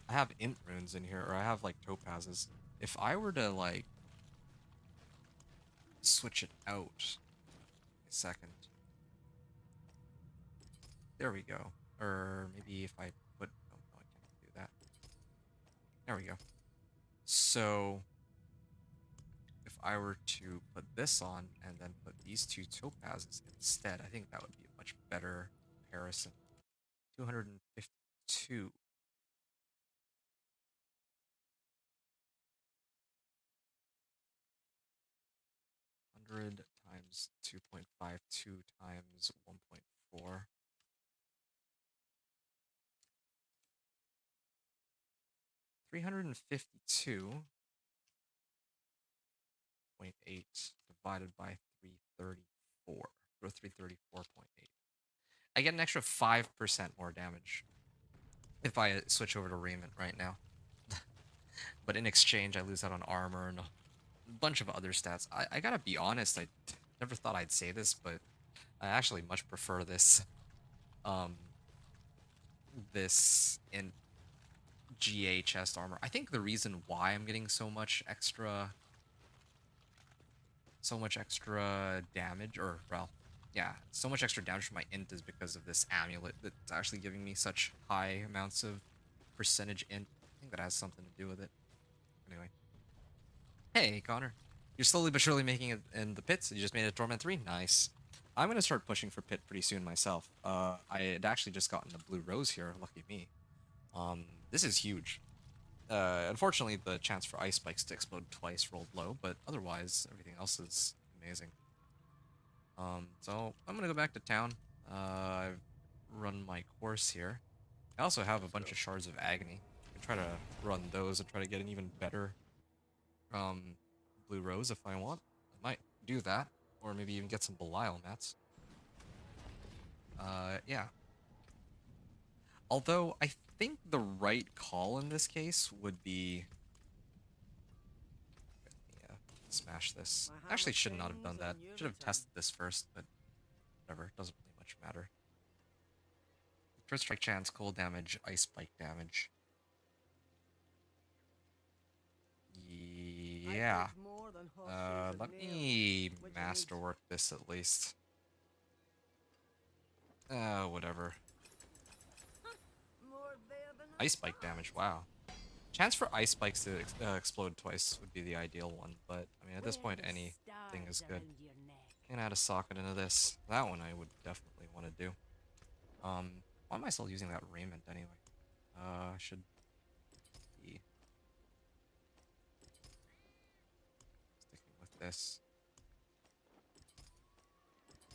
I have int runes in here, or I have, like, topazes. If I were to, like, switch it out, a second. There we go. Or maybe if I put, oh, no, I can't do that. There we go. So, if I were to put this on and then put these two topazes instead, I think that would be a much better comparison. 252. 100 times 2.52 times 1.4. 352.8 divided by 334, or 334.8. I get an extra 5% more damage if I switch over to raiment right now. But in exchange, I lose out on armor and a bunch of other stats. I gotta be honest, I never thought I'd say this, but I actually much prefer this, um, this in GA chest armor. I think the reason why I'm getting so much extra damage, or, well, yeah, so much extra damage from my int is because of this amulet that's actually giving me such high amounts of percentage int. I think that has something to do with it. Anyway. Hey, Connor. You're slowly but surely making it in the pits. You just made it Torment 3? Nice. I'm gonna start pushing for pit pretty soon myself. I had actually just gotten a blue rose here, lucky me. This is huge. Unfortunately, the chance for ice spikes to explode twice rolled low, but otherwise, everything else is amazing. So I'm gonna go back to town. I've run my course here. I also have a bunch of shards of agony. I can try to run those and try to get an even better, blue rose if I want. I might do that, or maybe even get some Belial mats. Yeah. Although, I think the right call in this case would be... Yeah, smash this. Actually, should not have done that. Should have tested this first, but whatever. Doesn't really much matter. Crit strike chance, cold damage, ice spike damage. Yeah. Let me masterwork this at least. Whatever. Ice spike damage, wow. Chance for ice spikes to explode twice would be the ideal one, but I mean at this point anything is good. I'm gonna add a socket into this. That one I would definitely want to do. Why am I still using that raiment anyway? I should be sticking with this.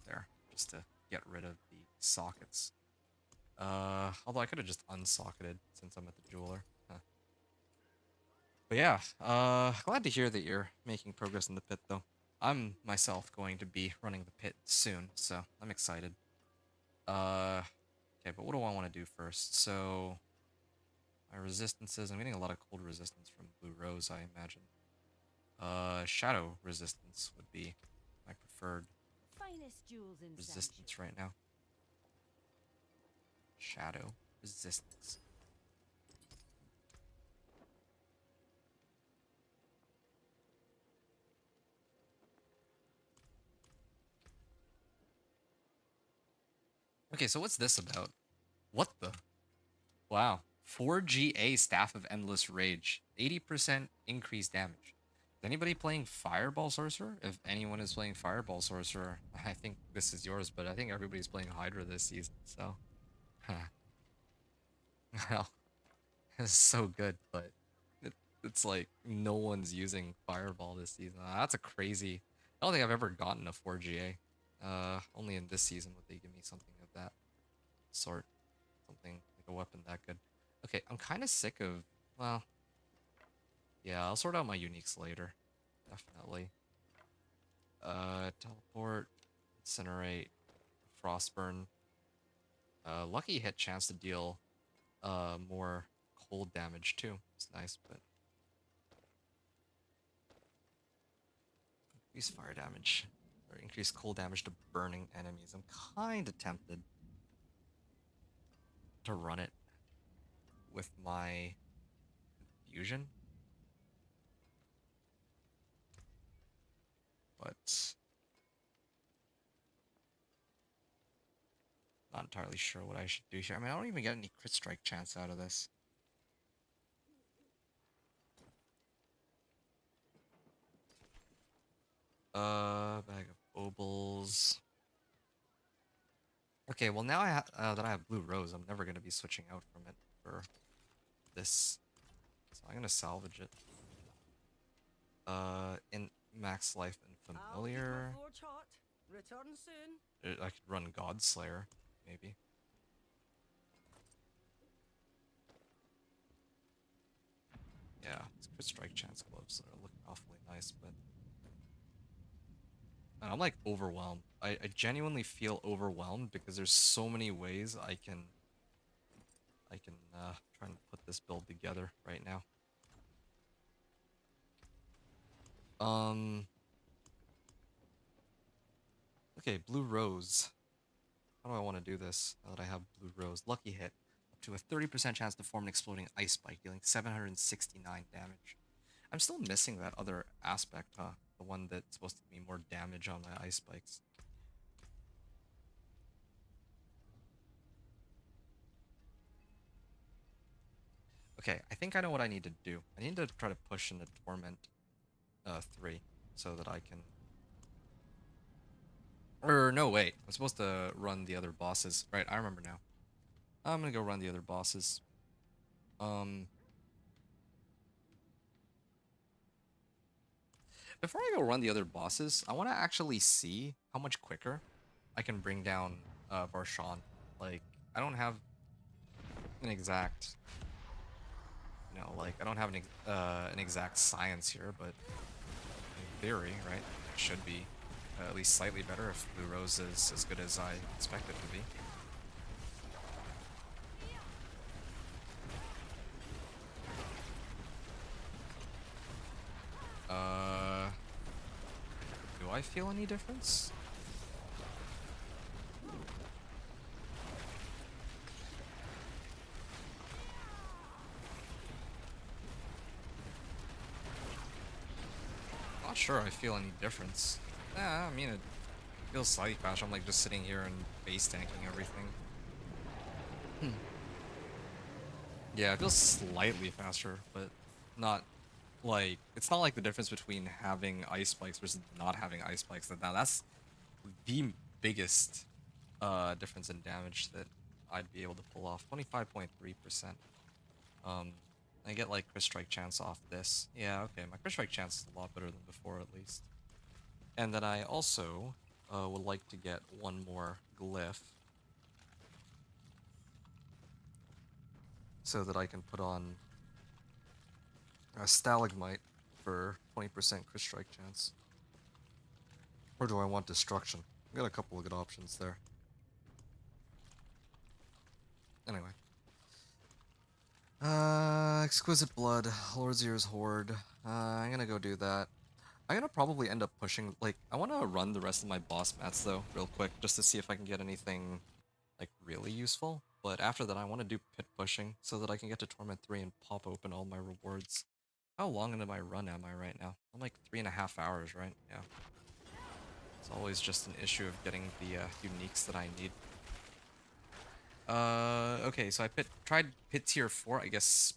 There, just to get rid of the sockets. Although I could have just unsocketed since I'm at the jeweler. Huh. But yeah, glad to hear that you're making progress in the pit, though. I'm myself going to be running the pit soon, so I'm excited. Okay, but what do I want to do first? So, my resistances, I'm getting a lot of cold resistance from Blue Rose, I imagine. Shadow resistance would be my preferred resistance right now. Shadow resistance. Okay, so what's this about? What the? Wow. 4GA Staff of Endless Rage. 80% increased damage. Is anybody playing Fireball Sorcerer? If anyone is playing Fireball Sorcerer, I think this is yours, but I think everybody's playing Hydra this season, so. Huh. Well, it's so good, but it's like no one's using Fireball this season. That's a crazy. I don't think I've ever gotten a 4GA. Only in this season would they give me something of that sort. Something like a weapon that good. Okay, I'm kind of sick of. Well, yeah, I'll sort out my uniques later. Definitely. Teleport, Incinerate, Frostburn. Lucky hit chance to deal more cold damage too. It's nice, but increase fire damage or increase cold damage to burning enemies. I'm kind of tempted to run it with my fusion, but not entirely sure what I should do here. I mean, I don't even get any crit strike chance out of this. Bag of obols. Okay, well now that I have blue rose, I'm never gonna be switching out from it for this, so I'm gonna salvage it. In max life and familiar. Return soon. I could run Godslayer, maybe. Yeah, these crit strike chance gloves are looking awfully nice, but man, I'm like overwhelmed. I genuinely feel overwhelmed because there's so many ways I can try and put this build together right now. Okay, blue rose. How do I want to do this now that I have blue rose? Lucky hit. Up to a 30% chance to form an exploding ice spike, dealing 769 damage. I'm still missing that other aspect, huh? The one that's supposed to be more damage on my ice spikes. Okay, I think I know what I need to do. I need to try to push into Torment 3 so that I can... Or no, wait. I'm supposed to run the other bosses. Right, I remember now. I'm gonna go run the other bosses. Before I go run the other bosses, I want to actually see how much quicker I can bring down Varshan. Like, I don't have an exact... You know, like, I don't have an exact science here, but in theory, right, it should be at least slightly better if Blue Rose is as good as I expect it to be. Do I feel any difference? Not sure I feel any difference. Yeah, I mean, it feels slightly faster. I'm like just sitting here and base tanking everything. Yeah, it feels slightly faster, but not like, it's not like the difference between having ice spikes versus not having ice spikes. Now that's the biggest difference in damage that I'd be able to pull off. 25.3%. I get like crit strike chance off this. Yeah, okay, my crit strike chance is a lot better than before at least. And then I also would like to get one more glyph so that I can put on a stalagmite for 20% crit strike chance. Or do I want destruction? I've got a couple of good options there. Anyway. Exquisite Blood, Lord's Ears Horde. I'm gonna go do that. I'm gonna probably end up pushing, like, I want to run the rest of my boss mats though, real quick, just to see if I can get anything, like, really useful. But after that, I want to do pit pushing so that I can get to Torment 3 and pop open all my rewards. How long into my run am I right now? I'm like 3.5 hours, right? Yeah. It's always just an issue of getting the uniques that I need. Okay, so I tried pit tier 4, I guess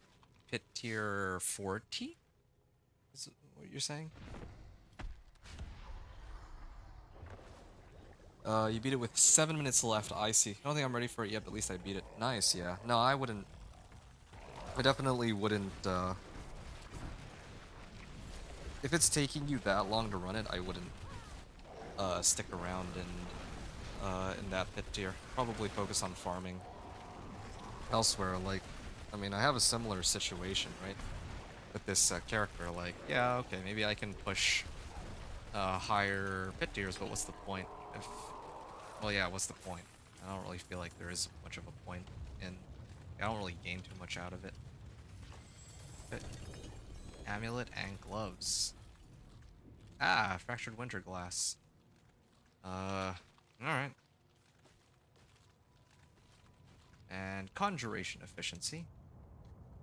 pit tier 40? Is what you're saying? You beat it with 7 minutes left, I see. I don't think I'm ready for it yet, but at least I beat it. Nice, yeah. No, I wouldn't... I definitely wouldn't, if it's taking you that long to run it, I wouldn't, stick around in that pit tier. Probably focus on farming elsewhere, like... I mean, I have a similar situation, right? With this, character, like, yeah, okay, maybe I can push, higher pit tiers, but what's the point? If... Well, yeah, what's the point? I don't really feel like there is much of a point, and I don't really gain too much out of it. But amulet and gloves. Ah, fractured winter glass. Alright. And conjuration efficiency.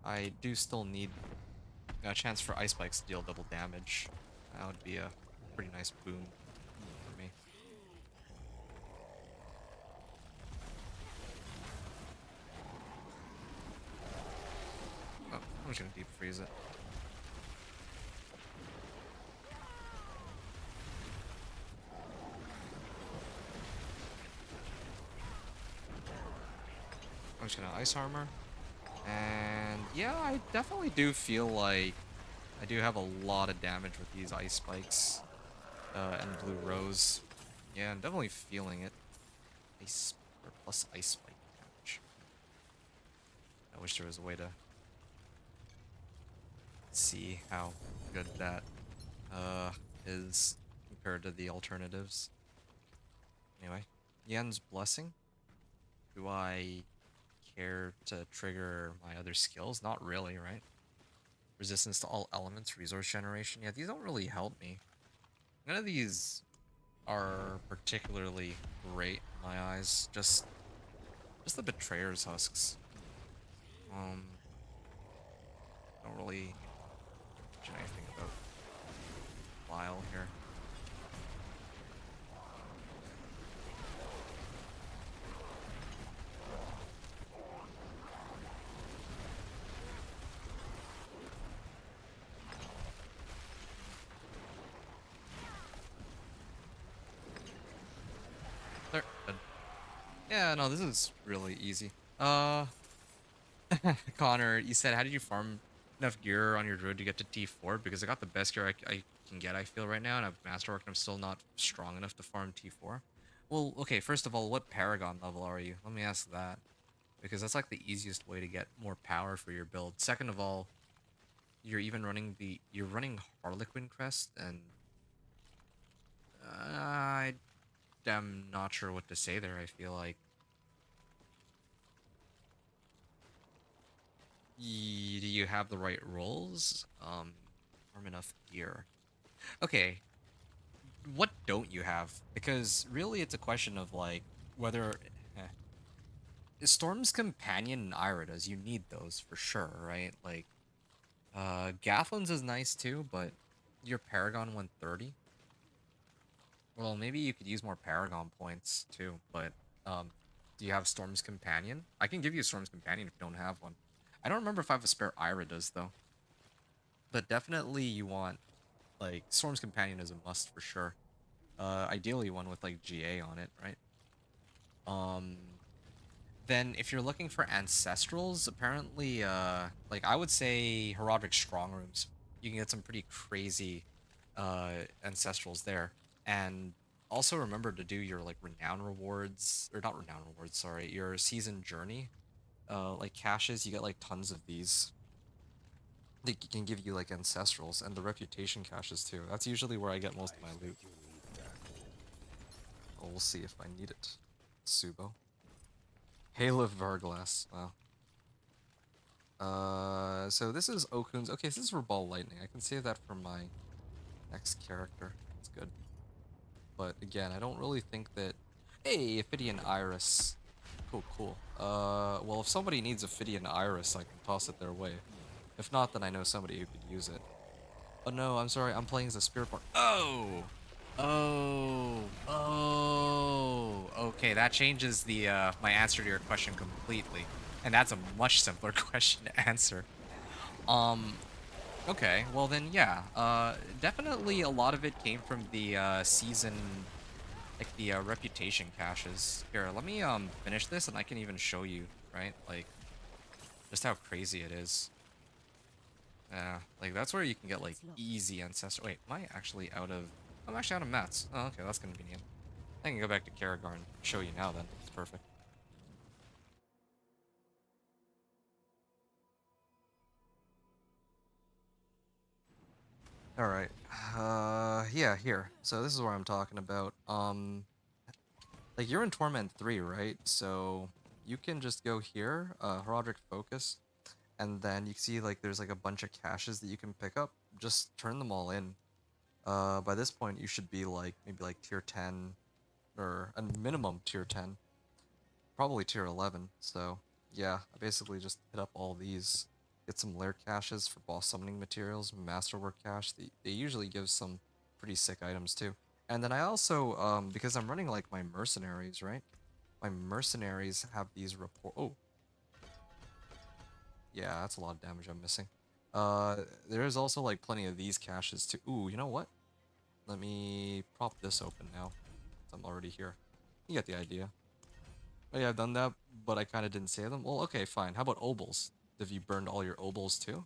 I do still need a chance for ice spikes to deal double damage. That would be a pretty nice boon for me. Oh, I'm just gonna deep freeze it. I'm just gonna ice armor. And yeah, I definitely do feel like I do have a lot of damage with these ice spikes and blue rose. Yeah, I'm definitely feeling it. Ice or plus ice spike damage. I wish there was a way to see how good that is compared to the alternatives. Anyway, Yen's blessing. Do I care to trigger my other skills? Not really, right? Resistance to all elements, resource generation. Yeah, these don't really help me. None of these are particularly great in my eyes. Just the Betrayer's husks. Don't really mention anything about Lyle here. There. Good. Yeah, no, this is really easy. Connor, you said, how did you farm enough gear on your druid to get to T4? Because I got the best gear I can get, I feel, right now, and I've masterworked, and I'm still not strong enough to farm T4. Well, okay, first of all, what Paragon level are you? Let me ask that. Because that's like the easiest way to get more power for your build. Second of all, you're running Harlequin Crest, and I am not sure what to say there, I feel like. Do you have the right rolls? Farm enough gear. Okay, what don't you have? Because really it's a question of like whether Storm's Companion and Iridas, you need those for sure, right? Like Gathlin's is nice too, but your Paragon 130. Well, maybe you could use more Paragon points too, but do you have Storm's Companion? I can give you a Storm's Companion if you don't have one. I don't remember if I have a spare Iridas though. But definitely you want, like, Storm's Companion is a must for sure. Ideally one with, like, GA on it, right? Then if you're looking for Ancestrals, apparently, like, I would say Herodic Strong Rooms. You can get some pretty crazy, Ancestrals there. And also remember to do your, like, Renown rewards, or not Renown rewards, sorry, your Season Journey. Like, caches, you get, like, tons of these. They can give you like ancestrals and the reputation caches too. That's usually where I get most of my loot. Oh, we'll see if I need it. Subo. Hail of Varglass. Wow. So this is Okun's. Okay, so this is for Ball Lightning. I can save that for my next character. That's good. But again, I don't really think that... Hey, Ophidian Iris. Cool, cool. Well, if somebody needs Ophidian Iris, I can toss it their way. If not, then I know somebody who could use it. Oh no, I'm sorry, I'm playing as a Spirit Born. Oh! Oh, okay. That changes the my answer to your question completely, and that's a much simpler question to answer. Um, okay, well then, yeah. Definitely a lot of it came from the season, like the reputation caches. Here, let me finish this, and I can even show you, right? Like just how crazy it is. Yeah, like that's where you can get like It's locked. easy ancestor. Wait, am I actually out of? I'm actually out of mats. Oh, okay, that's convenient. I can go back to Karagor and show you now then. It's perfect. All right. Yeah, here. So this is what I'm talking about. Like you're in Torment 3, right? So you can just go here, Heraldric Focus, and then you can see like there's like a bunch of caches that you can pick up. Just turn them all in. By this point you should be like maybe like tier 10 or a minimum tier 10, probably tier 11. So yeah, I basically just hit up all these, get some lair caches for boss summoning materials, masterwork cache. They usually give some pretty sick items too. And then I also, because I'm running like my mercenaries, right? My mercenaries have these report. Oh, yeah, that's a lot of damage I'm missing. There's also like plenty of these caches too. Ooh, you know what? Let me prop this open now. I'm already here. You get the idea. Oh yeah, I've done that, but I kind of didn't save them. Well, okay, fine. How about obols? Have you burned all your obols too?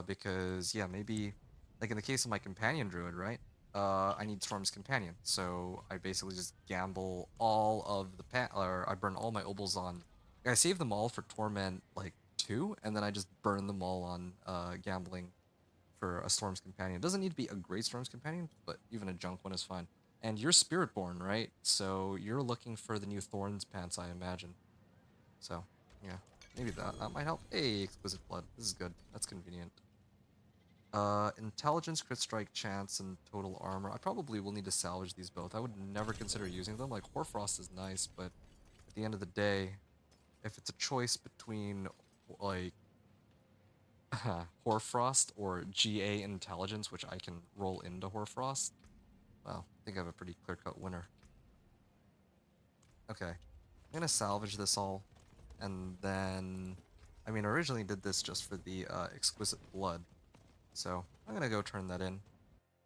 Because yeah, maybe like in the case of my companion druid, right? I need Storm's companion, so I basically just gamble all of the or I burn all my obols on. I save them all for Torment like 2, and then I just burn them all on gambling for a Storm's Companion. It doesn't need to be a great Storm's Companion, but even a junk one is fine. And you're Spiritborn, right? So you're looking for the new Thorns pants, I imagine. So, yeah. Maybe that might help. Hey, Exquisite Blood. This is good. That's convenient. Intelligence, Crit Strike, Chance, and Total Armor. I probably will need to salvage these both. I would never consider using them. Like, Hoarfrost is nice, but at the end of the day, if it's a choice between, like, Hoarfrost or GA Intelligence, which I can roll into Hoarfrost, well, I think I have a pretty clear-cut winner. Okay, I'm gonna salvage this all, and then, I mean, I originally did this just for the Exquisite Blood, so I'm gonna go turn that in.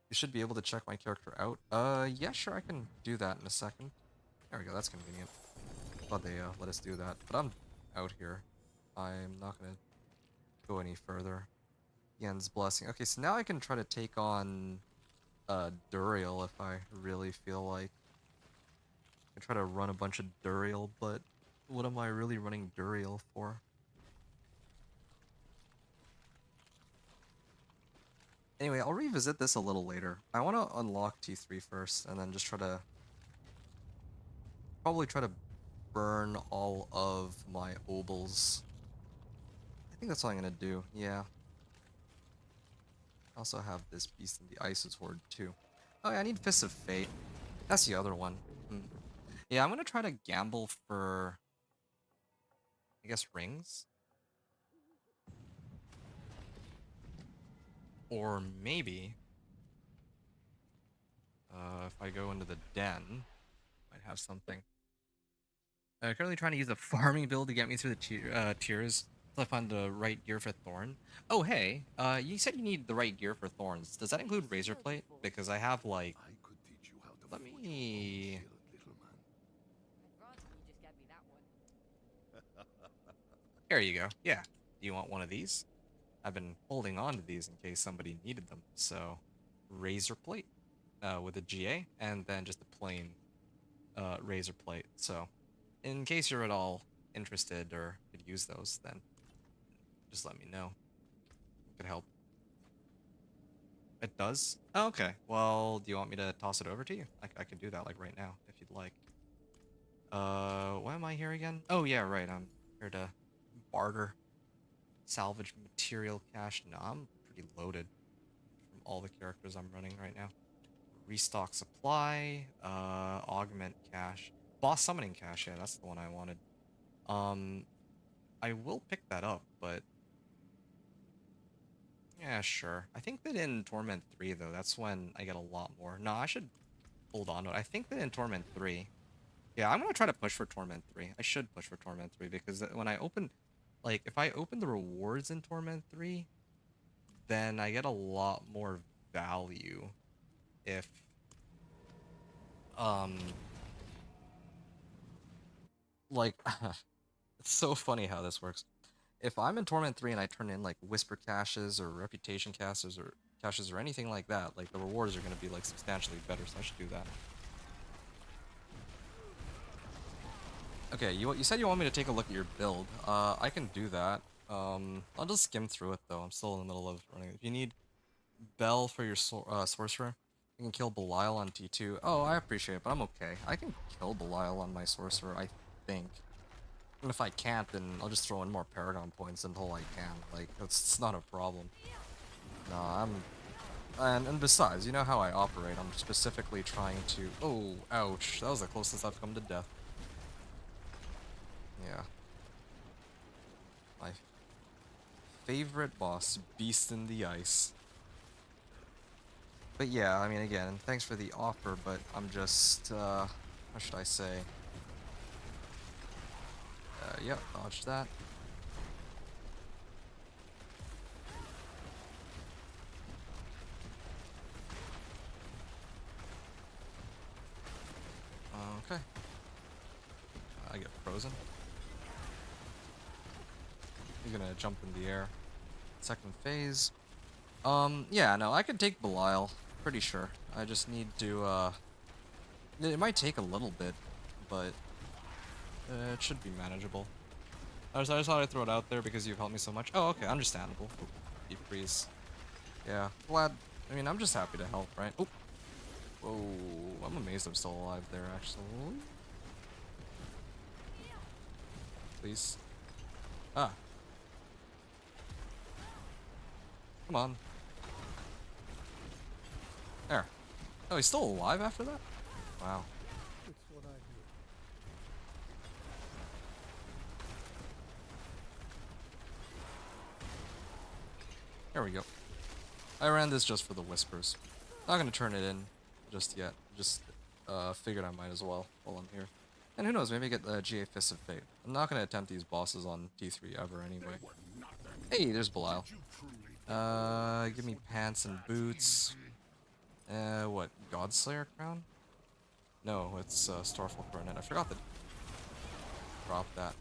You should be able to check my character out. Yeah, sure, I can do that in a second. There we go, that's convenient. Glad they let us do that, but I'm out here. I'm not gonna go any further. Yen's Blessing. Okay, so now I can try to take on Duriel if I really feel like. I try to run a bunch of Duriel, but what am I really running Duriel for? Anyway, I'll revisit this a little later. I want to unlock T3 first, and then just probably try to burn all of my obols. I think that's all I'm gonna do, yeah. I also have this Beast in the Ice's Horde too. Oh yeah, I need Fists of Fate. That's the other one. Yeah, I'm gonna try to gamble for, I guess, rings? Or maybe, if I go into the den, might have something. Currently trying to use a farming build to get me through the tiers until I find the right gear for Thorn. Oh, hey, you said you need the right gear for Thorns. Does that include Razor Plate? Because I have, like, I could teach you how to let forge me... your own shield, little man. I'd rather you just get me that one. Here you go. Yeah. Do you want one of these? I've been holding on to these in case somebody needed them. So, Razor Plate with a GA, and then just a plain Razor Plate. So, in case you're at all interested or could use those, then just let me know. It could help. It does? Oh, okay. Well, do you want me to toss it over to you? I could do that, like, right now, if you'd like. Why am I here again? Oh, yeah, right. I'm here to barter. Salvage material cache. No, I'm pretty loaded from all the characters I'm running right now. Restock supply, augment cache. Boss summoning cache, yeah, that's the one I wanted. I will pick that up, but yeah, sure. I think that in Torment 3 though, that's when I get a lot more. No, I should hold on to it. I think that in Torment 3, yeah, I'm gonna try to push for Torment 3. I should push for Torment 3 because when I open, like, if I open the rewards in Torment 3, then I get a lot more value if, um, like, it's so funny how this works. If I'm in Torment 3 and I turn in, like, Whisper caches or Reputation caches or anything like that, like, the rewards are gonna be, like, substantially better, so I should do that. Okay, you said you want me to take a look at your build. I can do that. I'll just skim through it though. I'm still in the middle of running. If you need Bell for your Sorcerer, you can kill Belial on T2. Oh, I appreciate it, but I'm okay. I can kill Belial on my Sorcerer, I think. And if I can't, then I'll just throw in more Paragon points until I can. Like, it's not a problem. No, and besides, you know how I operate. I'm specifically trying to... Oh, ouch. That was the closest I've come to death. Yeah. My favorite boss, Beast in the Ice. But yeah, I mean, again, thanks for the offer, but I'm just, how should I say? Yep, dodge that. Okay. I get frozen. You're gonna jump in the air. Second phase. Yeah, no, I can take Belial. Pretty sure. I just need to, it might take a little bit, but it should be manageable. I just thought I'd throw it out there because you've helped me so much. Oh, okay, understandable. Deep freeze. Yeah, glad. I mean, I'm just happy to help, right? Oh. Whoa, I'm amazed I'm still alive there, actually. Please. Ah. Come on. There. Oh, he's still alive after that? Wow. It's what I hear. There we go. I ran this just for the whispers. Not gonna turn it in just yet. Just figured I might as well while I'm here. And who knows, maybe get the GA Fist of Fate. I'm not gonna attempt these bosses on T3 ever anyway. Hey, there's Belial. Give me pants and boots. What? Godslayer crown? No, it's Starfall Coronet. I forgot to drop that.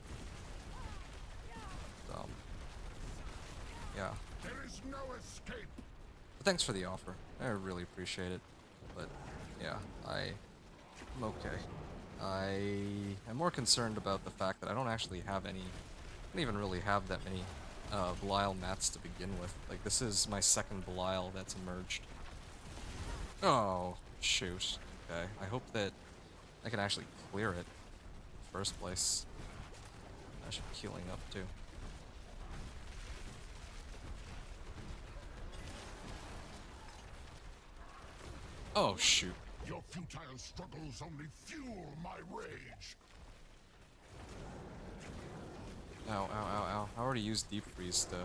Yeah. There is no escape. But thanks for the offer. I really appreciate it. But yeah, I'm okay. I am more concerned about the fact that I don't actually have any. I don't even really have that many Belial mats to begin with. Like, this is my second Belial that's emerged. Oh, shoot. Okay, I hope that I can actually clear it in the first place. I should be healing up too. Oh, shoot. Your futile struggles only fuel my rage. Ow, ow, ow, ow. I already used Deep Freeze to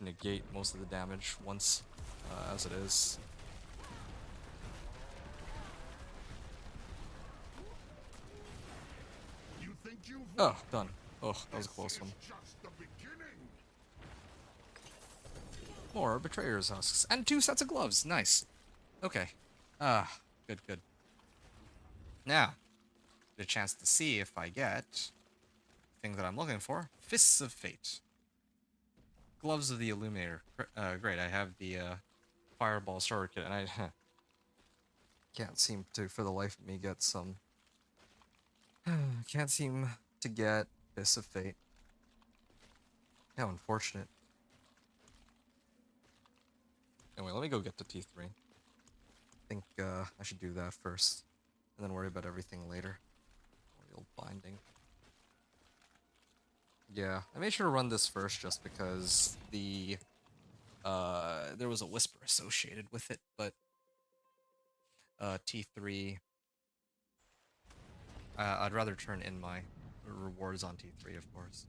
negate most of the damage once, as it is. You think you've Oh, done. Oh, that was a close one. just the beginning. More Betrayer's Husks. And 2 sets of gloves. Nice. Okay. Ah, good, good. Now, get a chance to see if I get the thing that I'm looking for. Fists of Fate. Gloves of the Illuminator. Great, I have the Fireball Starter Kit, and I can't seem to, for the life of me, get some... can't seem to get Fists of Fate. How unfortunate. Anyway, let me go get to T3. I think I should do that first, and then worry about everything later. Real binding. Yeah, I made sure to run this first just because the there was a whisper associated with it, but T3 I'd rather turn in my rewards on T3, of course.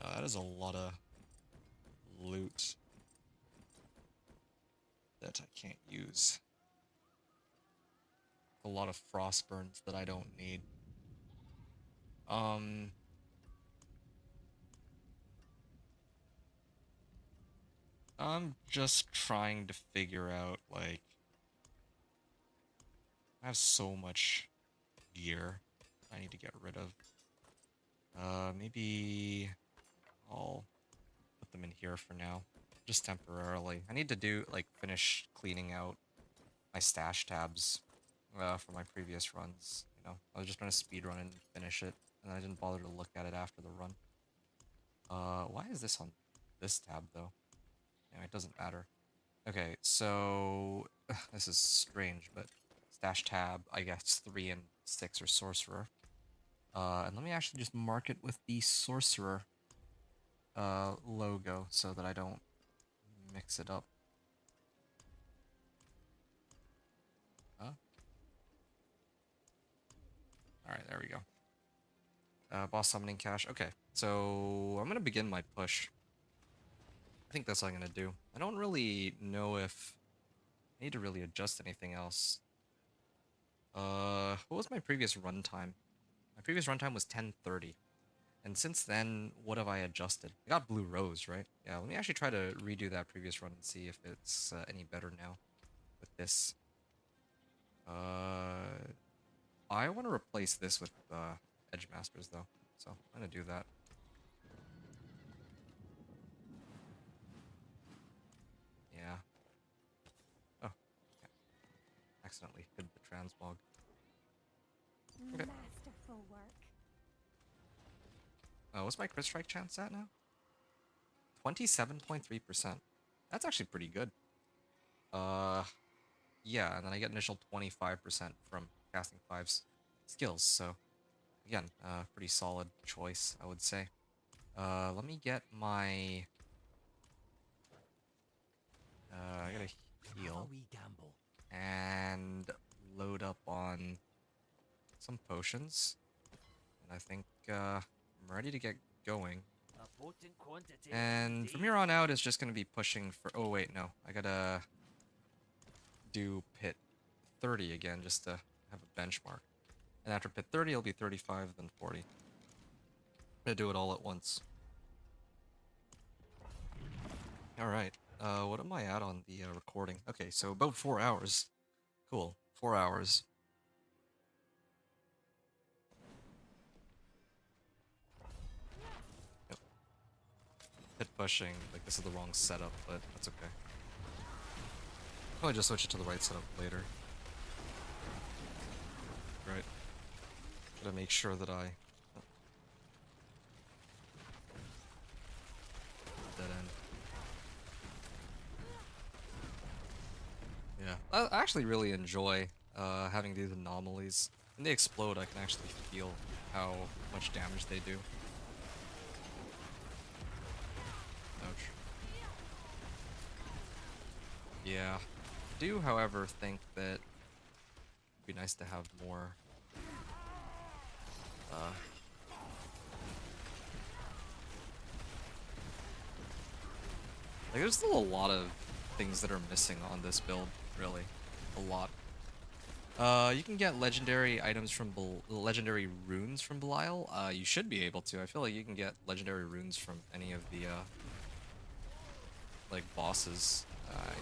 That is a lot loot that I can't use. A lot of frost burns that I don't need. I'm just trying to figure out, like, I have so much gear I need to get rid of. Maybe I'll put them in here for now, just temporarily. I need to do, like, finish cleaning out my stash tabs for my previous runs. You know, I was just gonna speed run and finish it, and I didn't bother to look at it after the run. Why is this on this tab though? Yeah, it doesn't matter. Okay, so this is strange, but stash tab, I guess 3 and 6 are Sorcerer. And let me actually just mark it with the Sorcerer logo so that I don't mix it up. Huh? Alright, there we go. Boss summoning cache. Okay, so I'm gonna begin my push. I think that's what I'm gonna do. I don't really know if I need to really adjust anything else. What was my previous runtime? My previous runtime was 10:30. And since then, what have I adjusted? I got Blue Rose, right? Yeah, let me actually try to redo that previous run and see if it's any better now with this. I want to replace this with Edge Masters though, so I'm gonna do that. Yeah. Oh, okay. Accidentally hid the transmog. Okay. Masterful work. What's my crit strike chance at now? 27.3%. That's actually pretty good. Yeah, and then I get initial 25% from casting 5's skills, so again, pretty solid choice, I would say. Let me get my... I gotta heal we gamble. and load up on some potions, and I think I'm ready to get going. A potent quantity. And from here on out, it's just gonna be pushing for... Oh wait, no, I gotta do pit 30 again just to have a benchmark. And after pit 30, it'll be 35, then 40. I'm gonna do it all at once. Alright, what am I at on the recording? Okay, so about 4 hours. Cool, 4 hours. Yep. Pit pushing, like this is the wrong setup, but that's okay. Probably just switch it to the right setup later. Right. Gotta make sure that I... Oh. Dead end. Yeah, I actually really enjoy having these anomalies. When they explode, I can actually feel how much damage they do. Ouch. Yeah. I do, however, think that it'd be nice to have more like, there's still a lot of things that are missing on this build, really. A lot. You can get legendary items from legendary runes from Belial. You should be able to. I feel like you can get legendary runes from any of the like bosses. I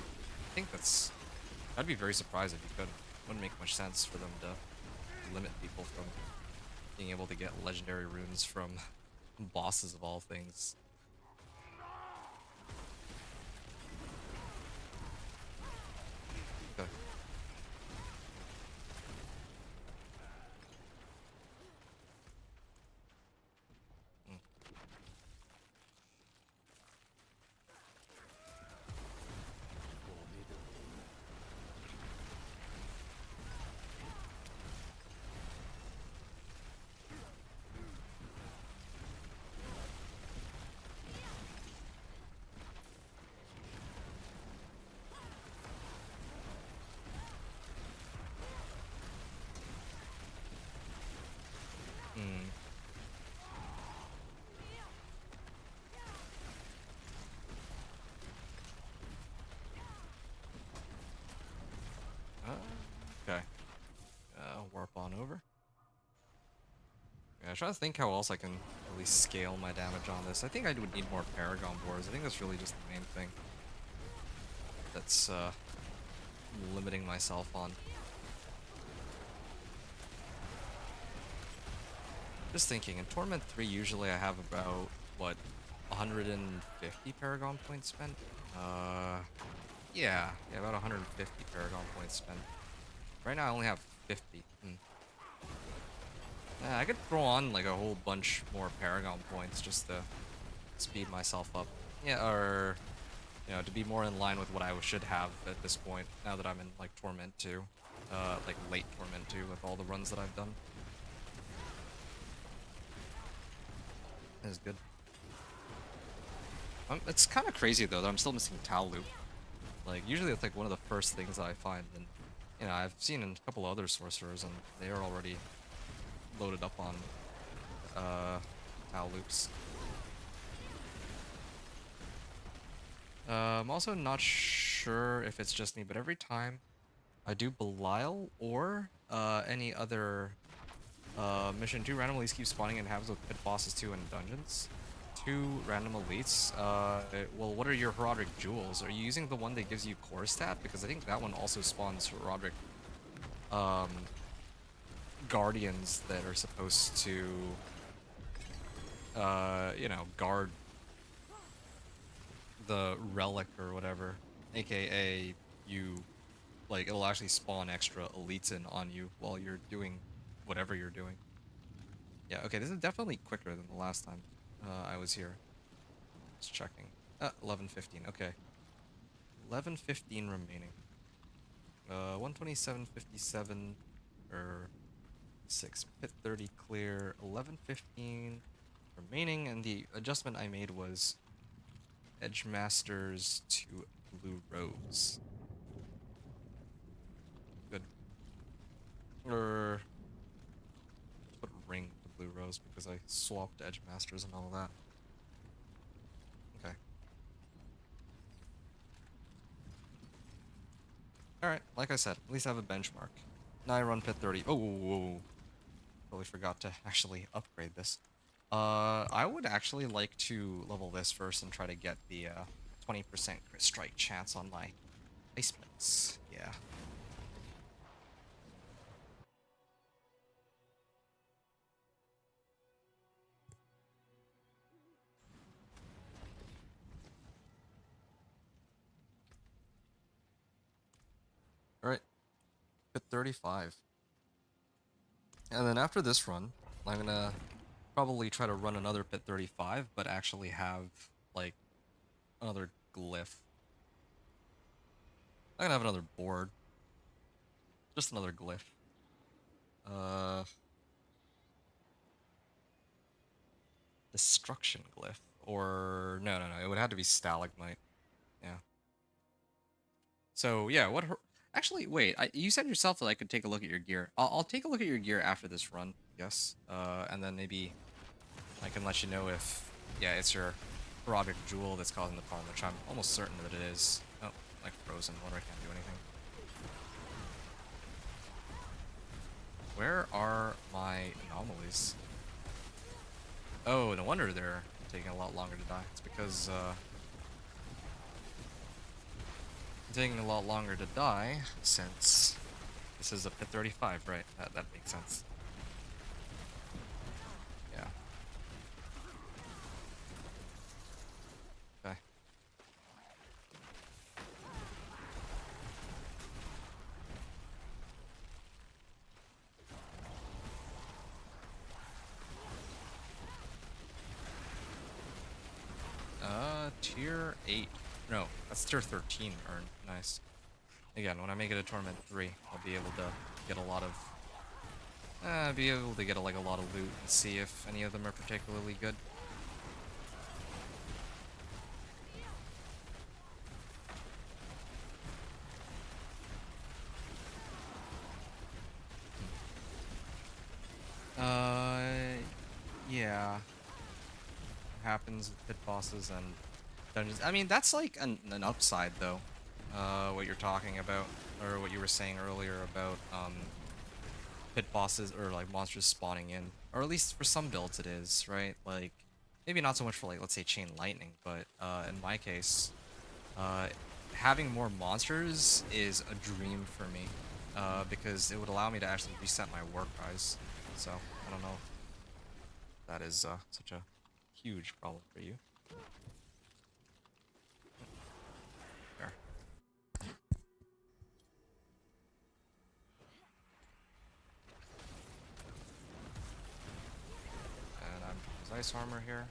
think that's... I'd be very surprised if you couldn't. Wouldn't make much sense for them to limit people from being able to get legendary runes from bosses of all things. Okay. warp on over. Yeah, I'm trying to think how else I can really scale my damage on this. I think I would need more Paragon boards. I think that's really just the main thing that's limiting myself on. Just thinking, in Torment 3 usually I have about, what, 150 Paragon points spent? Yeah, about 150 Paragon points spent. Right now I only have 50. Yeah, I could throw on like a whole bunch more Paragon points just to speed myself up. Yeah, or, you know, to be more in line with what I should have at this point, now that I'm in, like, Torment 2. Like, late Torment 2 with all the runs that I've done. That is good. It's kind of crazy, though, that I'm still missing Tau Loop. Like, usually it's, like, one of the first things that I find, and, you know, I've seen in a couple other Sorcerers, and they are already loaded up on, Tau Loops. I'm also not sure if it's just me, but every time I do Belial or any other mission, 2 random elites keep spawning in halves with pit bosses 2 in dungeons. 2 random elites. Well, what are your Herodic Jewels? Are you using the one that gives you core stat? Because I think that one also spawns Herodic guardians that are supposed to, you know, guard the relic or whatever, aka you, like, it'll actually spawn extra elites in on you while you're doing whatever you're doing. Yeah, okay, this is definitely quicker than the last time I was here. Just checking. 11:15, okay. 11:15 remaining. 127.57 or 6 pit 30 clear. 11:15 remaining, and the adjustment I made was Edge Masters to Blue Rose. Good. Or put Ring to Blue Rose because I swapped Edge Masters and all that. Okay. Alright, like I said, at least I have a benchmark. Now I run pit 30. Oh, whoa, whoa. Totally forgot to actually upgrade this. I would actually like to level this first and try to get the 20% crit strike chance on my ice plates. Yeah. Alright. Pit 35. And then after this run, I'm gonna probably try to run another pit 35, but actually have, like, another glyph. I'm gonna have another board. Just another glyph. Destruction glyph. Or, no, it would have to be stalagmite. Yeah. So, yeah, actually, wait, you said yourself that I could take a look at your gear. I'll take a look at your gear after this run, yes. And then maybe I can let you know if, yeah, it's your Herodic Jewel that's causing the problem, which I'm almost certain that it is. Oh, like frozen. Wonder I can't do anything. Where are my anomalies? Oh, no wonder they're taking a lot longer to die. It's because, taking a lot longer to die since this is a pit 35, right? That makes sense. Yeah. Okay. Tier 8. No, that's tier 13 earned. Nice. Again, when I make it a Torment 3, I'll be able to get a lot of... like a lot of loot and see if any of them are particularly good. Yeah. Happens with pit bosses and dungeons. I mean, that's like an upside, though. What you're talking about, or what you were saying earlier about, pit bosses or like monsters spawning in, or at least for some builds it is, right? Like maybe not so much for like let's say chain lightning, but in my case, uh, having more monsters is a dream for me, because it would allow me to actually reset my war prize. So I don't know if that is such a huge problem for you. There. And I'm there's ice armor here.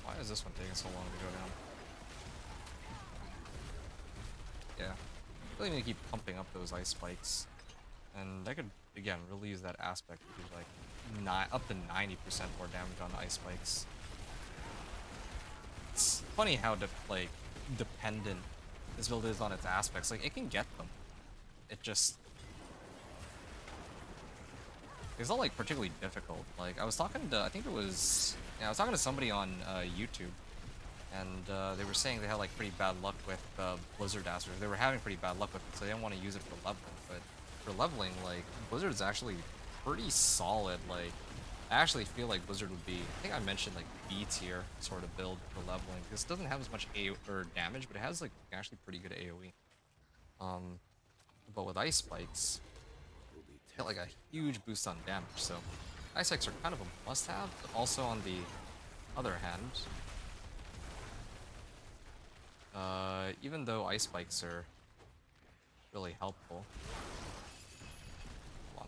Why is this one taking so long to go down? Yeah. Really need to keep pumping up those ice spikes. And I could, again, really use that aspect to do like up to 90% more damage on ice spikes. It's funny how like dependent this build is on its aspects. Like it can get them. It just it's not like particularly difficult. Like I was talking to I think it was yeah, I was talking to somebody on YouTube, and they were saying they had like pretty bad luck with Blizzard aspects. They were having pretty bad luck with it, so they didn't want to use it for leveling. But for leveling, like Blizzard's actually pretty solid. Like I actually feel like Blizzard would be, I think I mentioned like B tier sort of build for leveling, because it doesn't have as much or damage, but it has like actually pretty good AoE. But with ice spikes, get like a huge boost on damage. So ice spikes are kind of a must-have, but also on the other hand, even though ice spikes are really helpful. Hold on.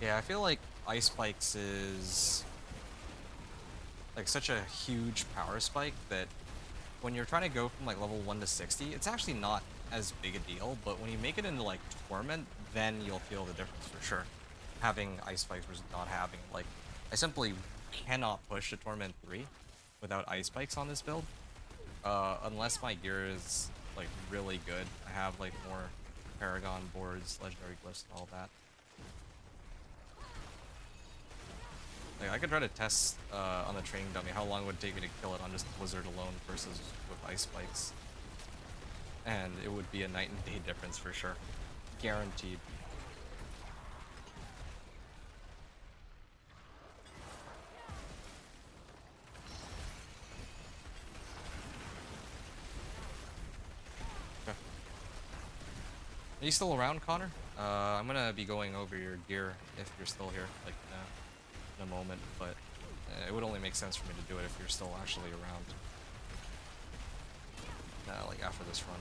Yeah, I feel like ice spikes is like such a huge power spike that when you're trying to go from like level 1 to 60, it's actually not as big a deal, but when you make it into like Torment, then you'll feel the difference for sure. Having ice spikes versus not having it. Like, I simply cannot push to Torment 3 without ice spikes on this build. Unless my gear is like really good. I have like more Paragon boards, legendary glyphs, and all that. Like, I could try to test on the training dummy how long it would take me to kill it on just Blizzard alone versus with ice spikes. And it would be a night and day difference for sure. Guaranteed. Okay. Are you still around, Connor? I'm gonna be going over your gear if you're still here, like in a moment, but it would only make sense for me to do it if you're still actually around. Like after this run.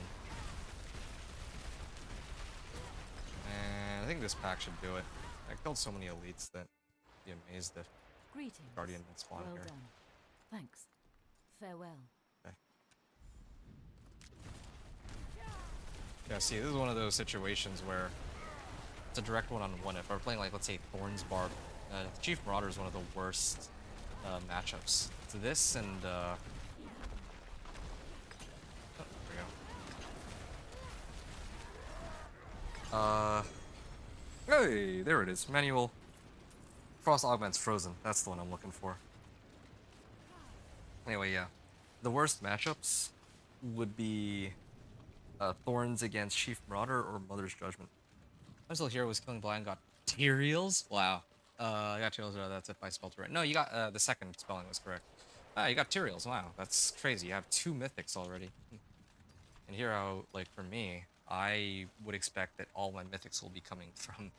And I think this pack should do it. I killed so many elites that I'd be amazed if Greetings. Guardian didn't spawn Well here. done. Thanks. Farewell. Okay. Yeah, see, this is one of those situations where it's a direct one-on-one. If we're playing, like, let's say, Thorn's Barb, Chief Marauder is one of the worst matchups. It's this and, oh, there we go. Hey, there it is. Manual. Frost Augment's Frozen. That's the one I'm looking for. Anyway, yeah. The worst matchups would be Thorns against Chief Marauder or Mother's Judgment. I'm still here, was killing blind, got Tyraels? Wow. I got Tyraels, that's if I spelled it right. No, you got, the second spelling was correct. Ah, you got Tyraels, wow, that's crazy. You have 2 mythics already. And here, like, for me, I would expect that all my mythics will be coming from,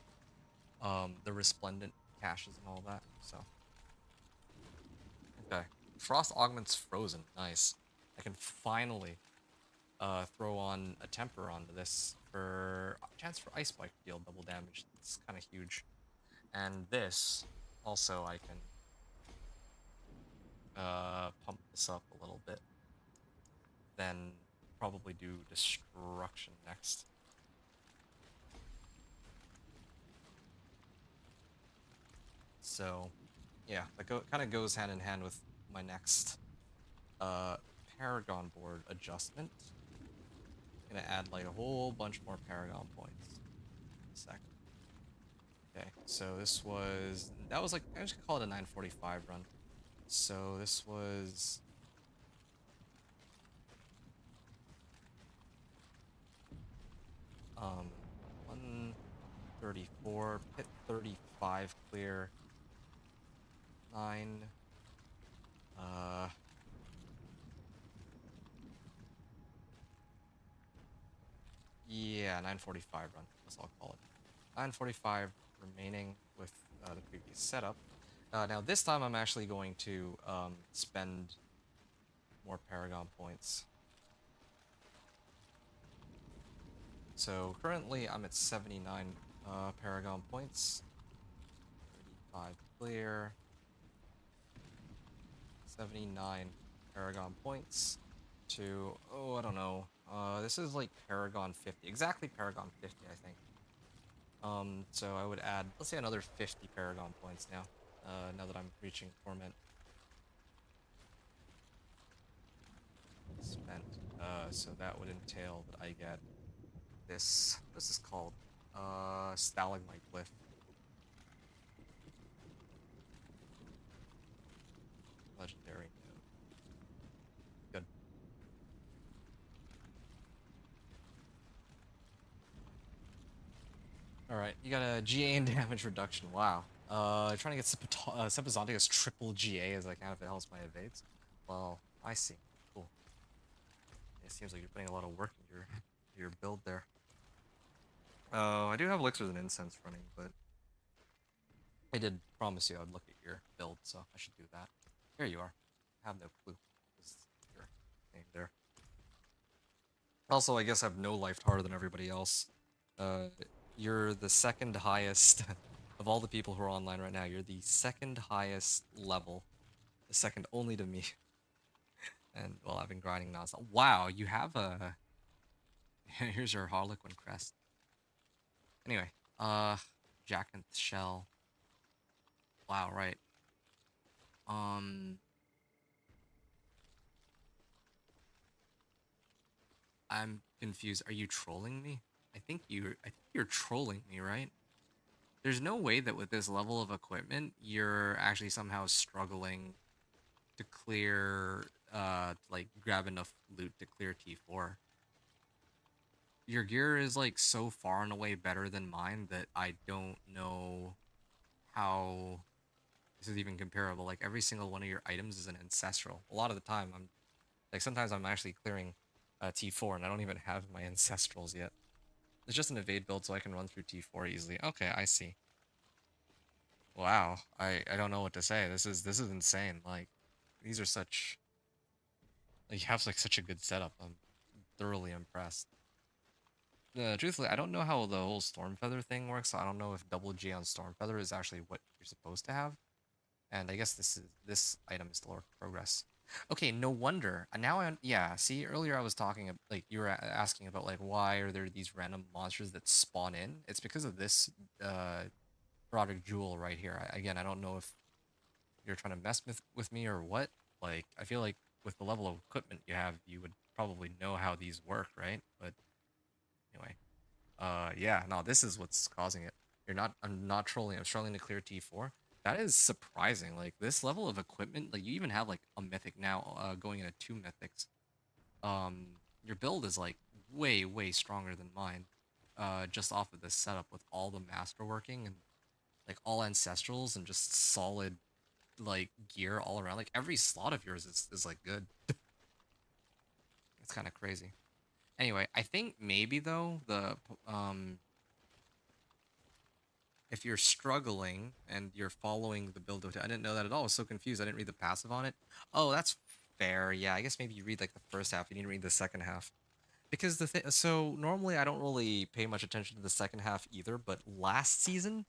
the Resplendent caches and all that, so. Okay. Frost Augment's Frozen, nice. I can finally throw on a temper onto this for a chance for ice spike to deal double damage. It's kind of huge. And this also I can pump this up a little bit. Then probably do destruction next. So yeah, that kind of goes hand in hand with my next Paragon board adjustment. Gonna add like a whole bunch more Paragon points. Sec. Okay, so that was like, I just call it a 945 run. So this was um 134, pit 35 clear, 9 yeah, 945 run. That's what I'll call it. 945 remaining with the previous setup. Now this time I'm actually going to spend more Paragon points. So currently I'm at 79 Paragon points. 35 clear. 79 Paragon points to, oh, I don't know. This is like Paragon 50. Exactly Paragon 50, I think. So I would add, let's say another 50 Paragon points now. Now that I'm reaching Torment. Spent. So that would entail that I get this. This is called Stalagmite Glyph. Legendary node. Good. Alright, you got a GA and damage reduction. Wow. Trying to get Sepizonticus triple GA as I can if it helps my evades. Well, I see. Cool. It seems like you're putting a lot of work into your build there. I do have elixirs and incense running, but I did promise you I would look at your build, so I should do that. Here you are. I have no clue. Is your name there? Also, I guess I have no life harder than everybody else. You're the second highest of all the people who are online right now. You're the second highest level, the second only to me. And well, I've been grinding nonstop. Wow, you have a. Here's your Harlequin crest. Anyway, Jacinth shell. Wow, right. I'm confused. Are you trolling me? I think you're trolling me, right? There's no way that with this level of equipment, you're actually somehow struggling to clear, like grab enough loot to clear T4. Your gear is like so far and away better than mine that I don't know how this is even comparable. Like every single one of your items is an ancestral. A lot of the time, sometimes I'm actually clearing T4 and I don't even have my ancestrals yet. It's just an evade build so I can run through T4 easily. Okay, I see. Wow, I don't know what to say. This is insane. Like, these are such. Like, you have like such a good setup. I'm thoroughly impressed. Truthfully, I don't know how the whole Stormfeather thing works. So I don't know if double G on Stormfeather is actually what you're supposed to have. And I guess this item is the Lord of Progress. Okay, no wonder. Now yeah. See, earlier I was talking like you were asking about like why are there these random monsters that spawn in? It's because of this Broderick Jewel right here. Again, I don't know if you're trying to mess with me or what. Like, I feel like with the level of equipment you have, you would probably know how these work, right? But anyway, yeah, no, this is what's causing it. I'm not trolling. I'm struggling to clear T4. That is surprising. Like this level of equipment, like you even have like a mythic now, going into 2 mythics. Your build is like way stronger than mine. Just off of this setup with all the masterworking and like all ancestrals and just solid like gear all around. Like every slot of yours is like good. It's kind of crazy. Anyway, I think maybe though if you're struggling and you're following the build, I didn't know that at all. I was so confused. I didn't read the passive on it. Oh, that's fair. Yeah, I guess maybe you read like the first half. You need to read the second half. Because so normally I don't really pay much attention to the second half either, but last season,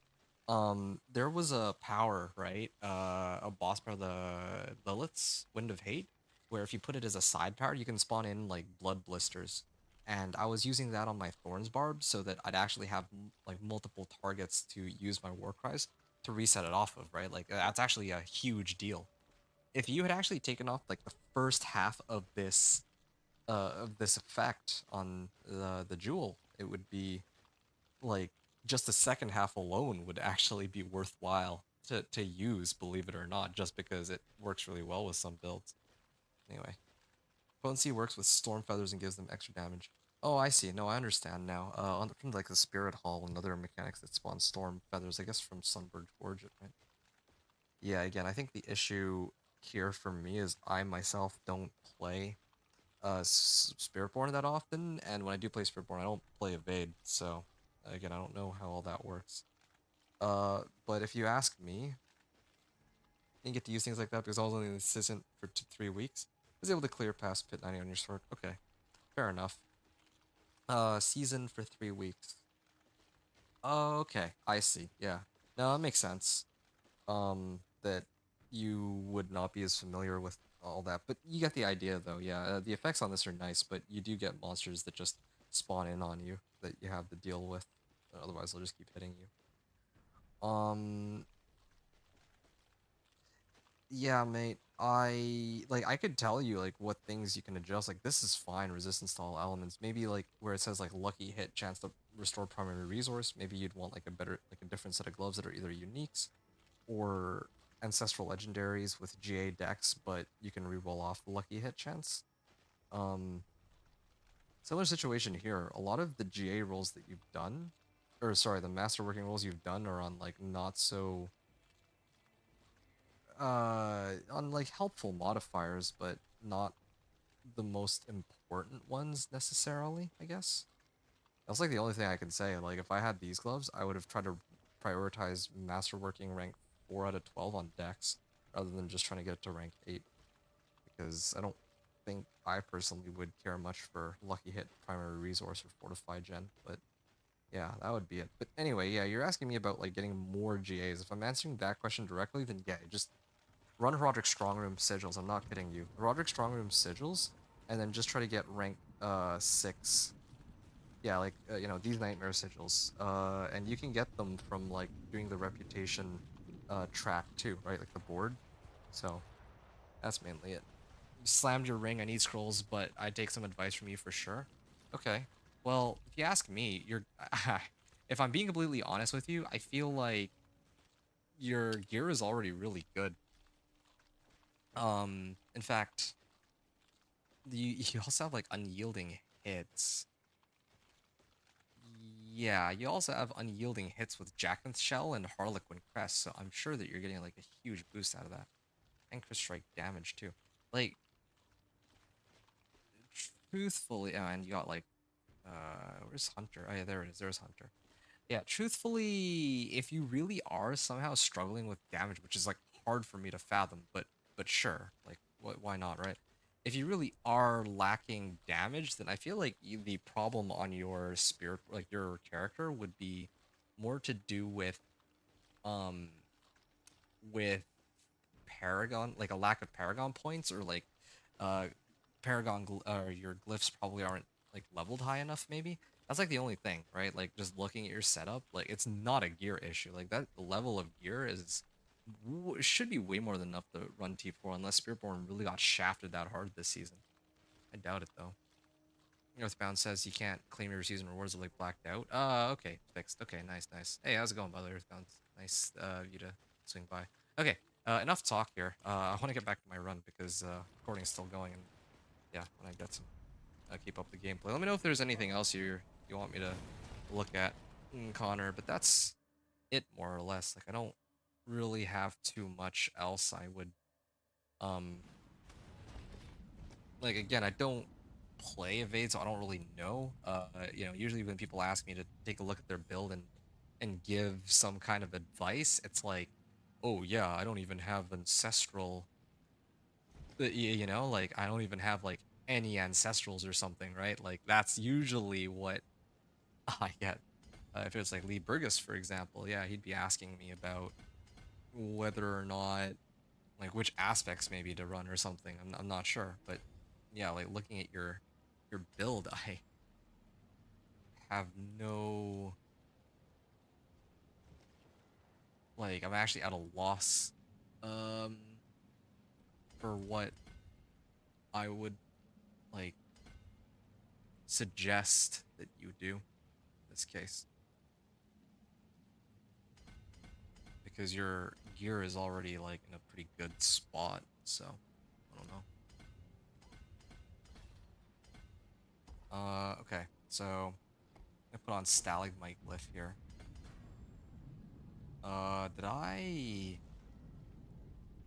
there was a power, right? A boss power, the Lilith's Wind of Hate, where if you put it as a side power, you can spawn in like blood blisters. And I was using that on my Thorns Barb so that I'd actually have like multiple targets to use my war cries to reset it off of, right? Like that's actually a huge deal. if you had actually taken off like the first half of this effect on the jewel, it would be like just the second half alone would actually be worthwhile to use, believe it or not, just because it works really well with some builds. Anyway, potency works with storm feathers and gives them extra damage. Oh, I see. No, I understand now. From like the Spirit Hall and other mechanics that spawn storm feathers, I guess from Sunbird Forge, right? Yeah, again, I think the issue here for me is I myself don't play Spiritborn that often, and when I do play Spiritborn, I don't play Evade, so again, I don't know how all that works. But if you ask me, you get to use things like that because I was only an assistant for 3 weeks. I was able to clear past Pit 90 on your sword. Okay, fair enough. Season for 3 weeks. Okay, I see. Yeah, no, that makes sense. That you would not be as familiar with all that, but you get the idea though. Yeah, the effects on this are nice, but you do get monsters that just spawn in on you that you have to deal with. Otherwise, they'll just keep hitting you. Yeah, mate. I could tell you like what things you can adjust. Like this is fine, resistance to all elements. Maybe like where it says like lucky hit, chance to restore primary resource. Maybe you'd want like a different set of gloves that are either uniques or ancestral legendaries with GA decks, but you can reroll off the lucky hit chance. Um, Similar situation here. A lot of the GA rolls that you've done, or sorry, the masterworking rolls you've done are on like not so on like helpful modifiers, but not the most important ones necessarily, I guess. That's like the only thing I can say. Like if I had these gloves, I would have tried to prioritize masterworking rank 4 out of 12 on decks rather than just trying to get it to rank 8 because I don't think I personally would care much for lucky hit primary resource or fortify gen, but yeah, that would be it. But anyway, yeah, you're asking me about like getting more GAs. If I'm answering that question directly, then yeah, just run Roderick Strongroom sigils. I'm not kidding you. Roderick Strongroom sigils, and then just try to get rank 6. Yeah, like these nightmare sigils. And you can get them from like doing the reputation track too, right? Like the board. So that's mainly it. You slammed your ring. I need scrolls, but I'd take some advice from you for sure. Okay. Well, if you ask me, you're if I'm being completely honest with you, I feel like your gear is already really good. In fact, you also have like unyielding hits. Yeah, you also have unyielding hits with Jackinth Shell and Harlequin Crest, so I'm sure that you're getting like a huge boost out of that. And Chris Strike damage too. Like, truthfully, oh, and you got like, where's Hunter? Oh yeah, there it is. There's Hunter. Yeah, truthfully, if you really are somehow struggling with damage, which is like hard for me to fathom, but sure, like why not, right? If you really are lacking damage, then I feel like the problem on your spirit, like your character, would be more to do um with Paragon, like a lack of Paragon points, or like uh or your glyphs probably aren't like leveled high enough, maybe. That's like the only thing, right? Like just looking at your setup, like it's not a gear issue. Like that level of gear is should be way more than enough to run T4 unless Spiritborn really got shafted that hard this season. I doubt it though. Earthbound says you can't claim your season rewards are like blacked out. Okay, fixed. Okay, nice, nice. Hey, how's it going, by the way, Earthbound? Nice of you to swing by. Okay, enough talk here. I want to get back to my run because recording's still going, and yeah, when I get some, keep up the gameplay. Let me know if there's anything else you want me to look at, Connor. But that's it more or less. Like I don't really have too much else I would um like again, I don't play Evade, so I don't really know. Usually when people ask me to take a look at their build and give some kind of advice, it's like, oh yeah, I don't even have ancestral. Like I don't even have like any ancestrals or something, right? Like that's usually what I get. If it was like Lee Burgess, for example, yeah, he'd be asking me about whether or not like which aspects maybe to run or something. I'm not sure, but yeah, like looking at your build, I have no like I'm actually at a loss. Um for what I would like suggest that you do in this case. Because your gear is already like in a pretty good spot, so I don't know. Okay, so I put on stalagmite glyph here. Did I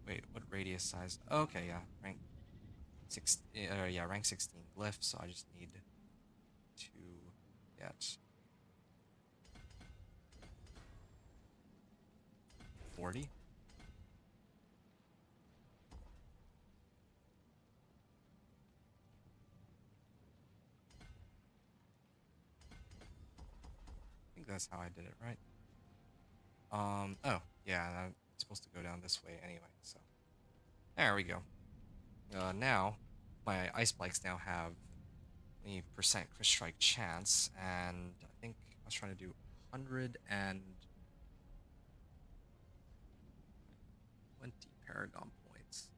wait? What radius size? Okay, yeah, rank 6. Yeah, rank 16 glyph. So I just need to get 40. I think that's how I did it, right? Oh, yeah, I'm supposed to go down this way anyway, so. There we go. Now, my ice spikes now have 20% crit strike chance, and I think I was trying to do 120 Paragon points.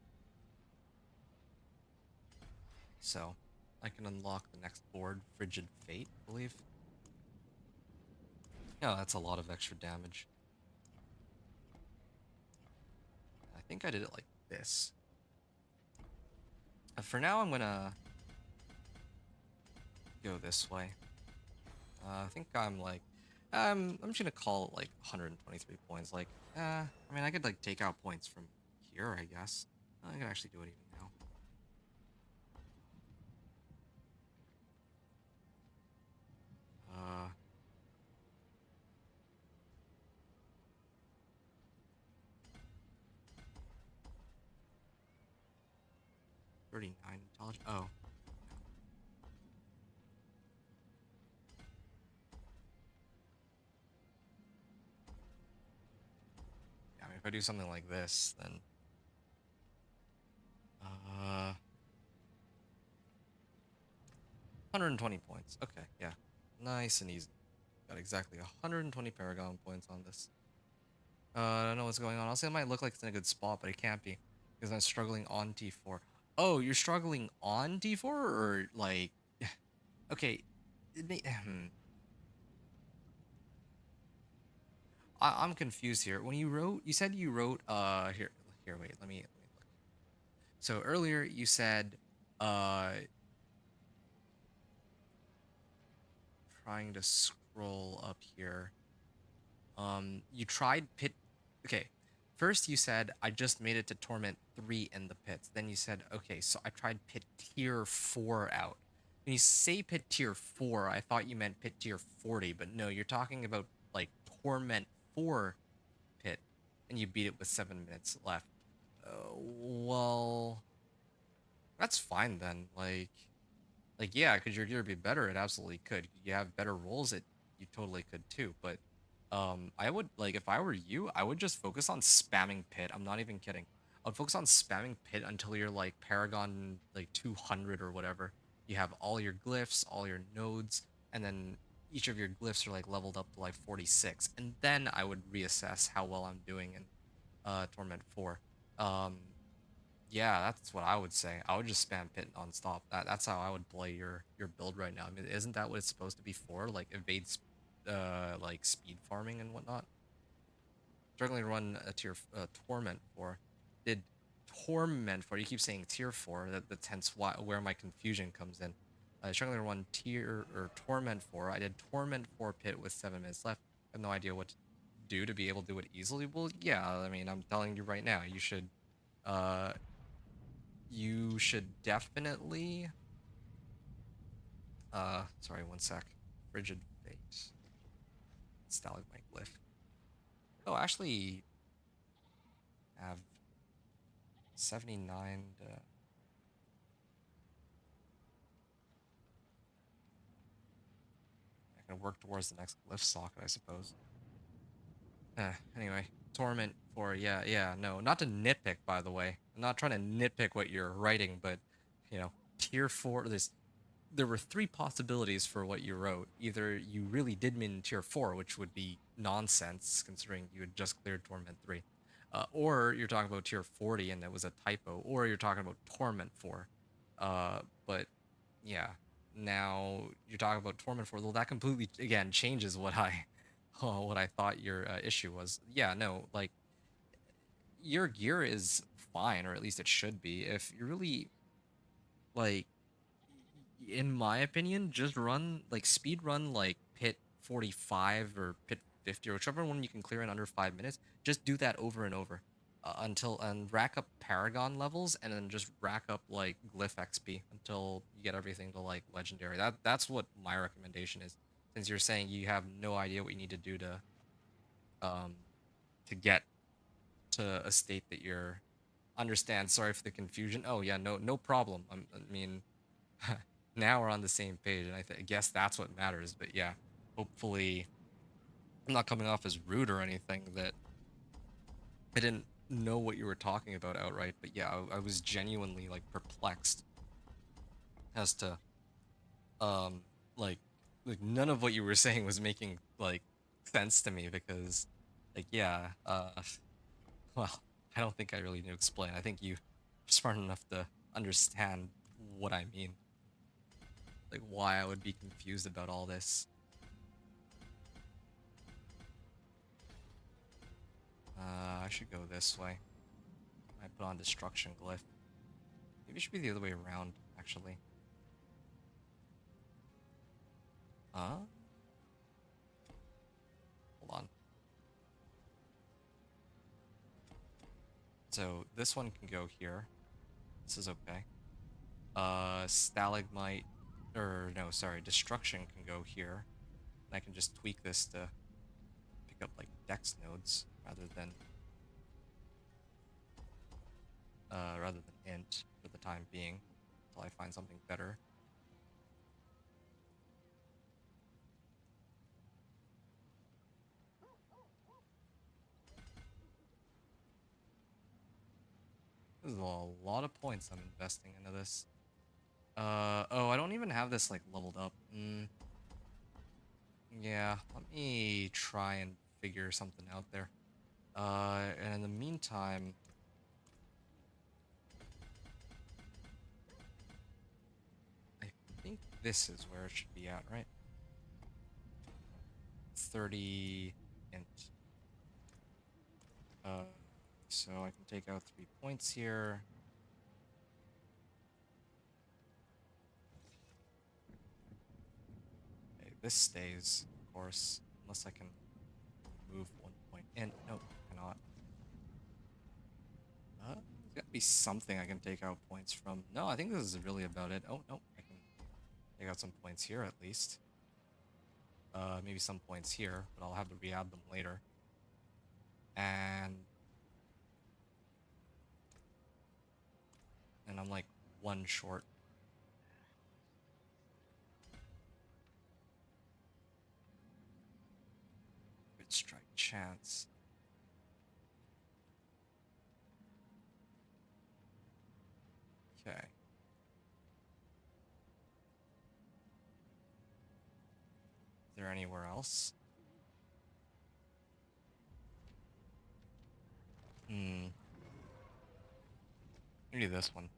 So, I can unlock the next board, Frigid Fate, I believe. Yeah, that's a lot of extra damage. I think I did it like this. For now, I'm gonna go this way. I think I'm like, I'm just gonna call it like 123 points. Like, I mean, I could like take out points from here, I guess. I can actually do it even now. Uh, 39 intelligence. Oh. Yeah, I mean, if I do something like this, then 120 points. Okay, yeah. Nice and easy. Got exactly 120 Paragon points on this. I don't know what's going on. Also, it might look like it's in a good spot, but it can't be. Because I'm struggling on T4. Oh, you're struggling on T4? Or, like... Okay. I'm confused here. When you wrote... You said you wrote... Here, wait. Let me look. So, earlier, you said... Trying to scroll up here. You tried pit. Okay, first you said I just made it to Torment 3 in the pits. Then you said, okay, so I tried pit tier 4 out. When you say pit tier 4, I thought you meant pit tier 40, but no, you're talking about like Torment 4 pit, and you beat it with 7 minutes left. Well, that's fine then. Like yeah, could your gear be better? It absolutely could. You have better rolls, you totally could too. But I would like if I were you, I would just focus on spamming pit. I'm not even kidding. I would focus on spamming pit until you're like Paragon like 200 or whatever. You have all your glyphs, all your nodes, and then each of your glyphs are like leveled up to like 46. And then I would reassess how well I'm doing in Torment 4. Um yeah, that's what I would say. I would just spam pit nonstop. That's how I would play your build right now. I mean, isn't that what it's supposed to be for? Like evade, like speed farming and whatnot. Struggling to run a tier Torment for. Did Torment for? You keep saying tier 4. That's hence where my confusion comes in. Struggling to run tier or Torment 4. I did Torment 4 pit with 7 minutes left. I have no idea what to do to be able to do it easily. Well, yeah. I mean, I'm telling you right now. You should definitely sorry, one sec. Frigid Fate. Stalagmite glyph. Oh, actually have 79 to... I can work towards the next glyph socket, I suppose. Anyway, Torment 4, yeah, no, not to nitpick, by the way. I'm not trying to nitpick what you're writing, but, you know, tier 4, there were 3 possibilities for what you wrote. Either you really did mean tier 4, which would be nonsense, considering you had just cleared Torment 3. Or you're talking about tier 40 and that was a typo, or you're talking about Torment 4. But yeah, now you're talking about Torment 4. Well, that completely again changes what I what I thought your issue was. Yeah, no, like your gear is fine, or at least it should be. If you really like, in my opinion, just run like speed run like pit 45 or pit 50 or whichever one you can clear in under 5 minutes. Just do that over and over until and rack up Paragon levels, and then just rack up like Glyph XP until you get everything to like legendary. That's what my recommendation is. Since you're saying you have no idea what you need to do um to get to a state that you're understand. Sorry for the confusion. Oh yeah, no problem. I mean, now we're on the same page, and I guess that's what matters. But yeah, hopefully I'm not coming off as rude or anything, that I didn't know what you were talking about outright. But yeah, I was genuinely like perplexed as to um like like none of what you were saying was making like sense to me, because like yeah, well, I don't think I really need to explain. I think you are smart enough to understand what I mean, like why I would be confused about all this. I should go this way. I put on destruction glyph. Maybe it should be the other way around, actually. Hold on. So this one can go here. This is okay. Stalagmite, or no, sorry, destruction can go here. And I can just tweak this to pick up like dex nodes rather than int for the time being, until I find something better. This is a lot of points I'm investing into this. Oh, I don't even have this like leveled up. Yeah, let me try and figure something out there. And in the meantime, I think this is where it should be at, right? 30 int. So I can take out 3 points here. Okay, this stays, of course, unless I can move 1 point in. Nope, cannot. There's gotta be something I can take out points from. No, I think this is really about it. Oh, no, I can take out some points here at least. Maybe some points here, but I'll have to re-add them later. And I'm like 1 short. Good strike chance. Okay. Is there anywhere else? Maybe this one.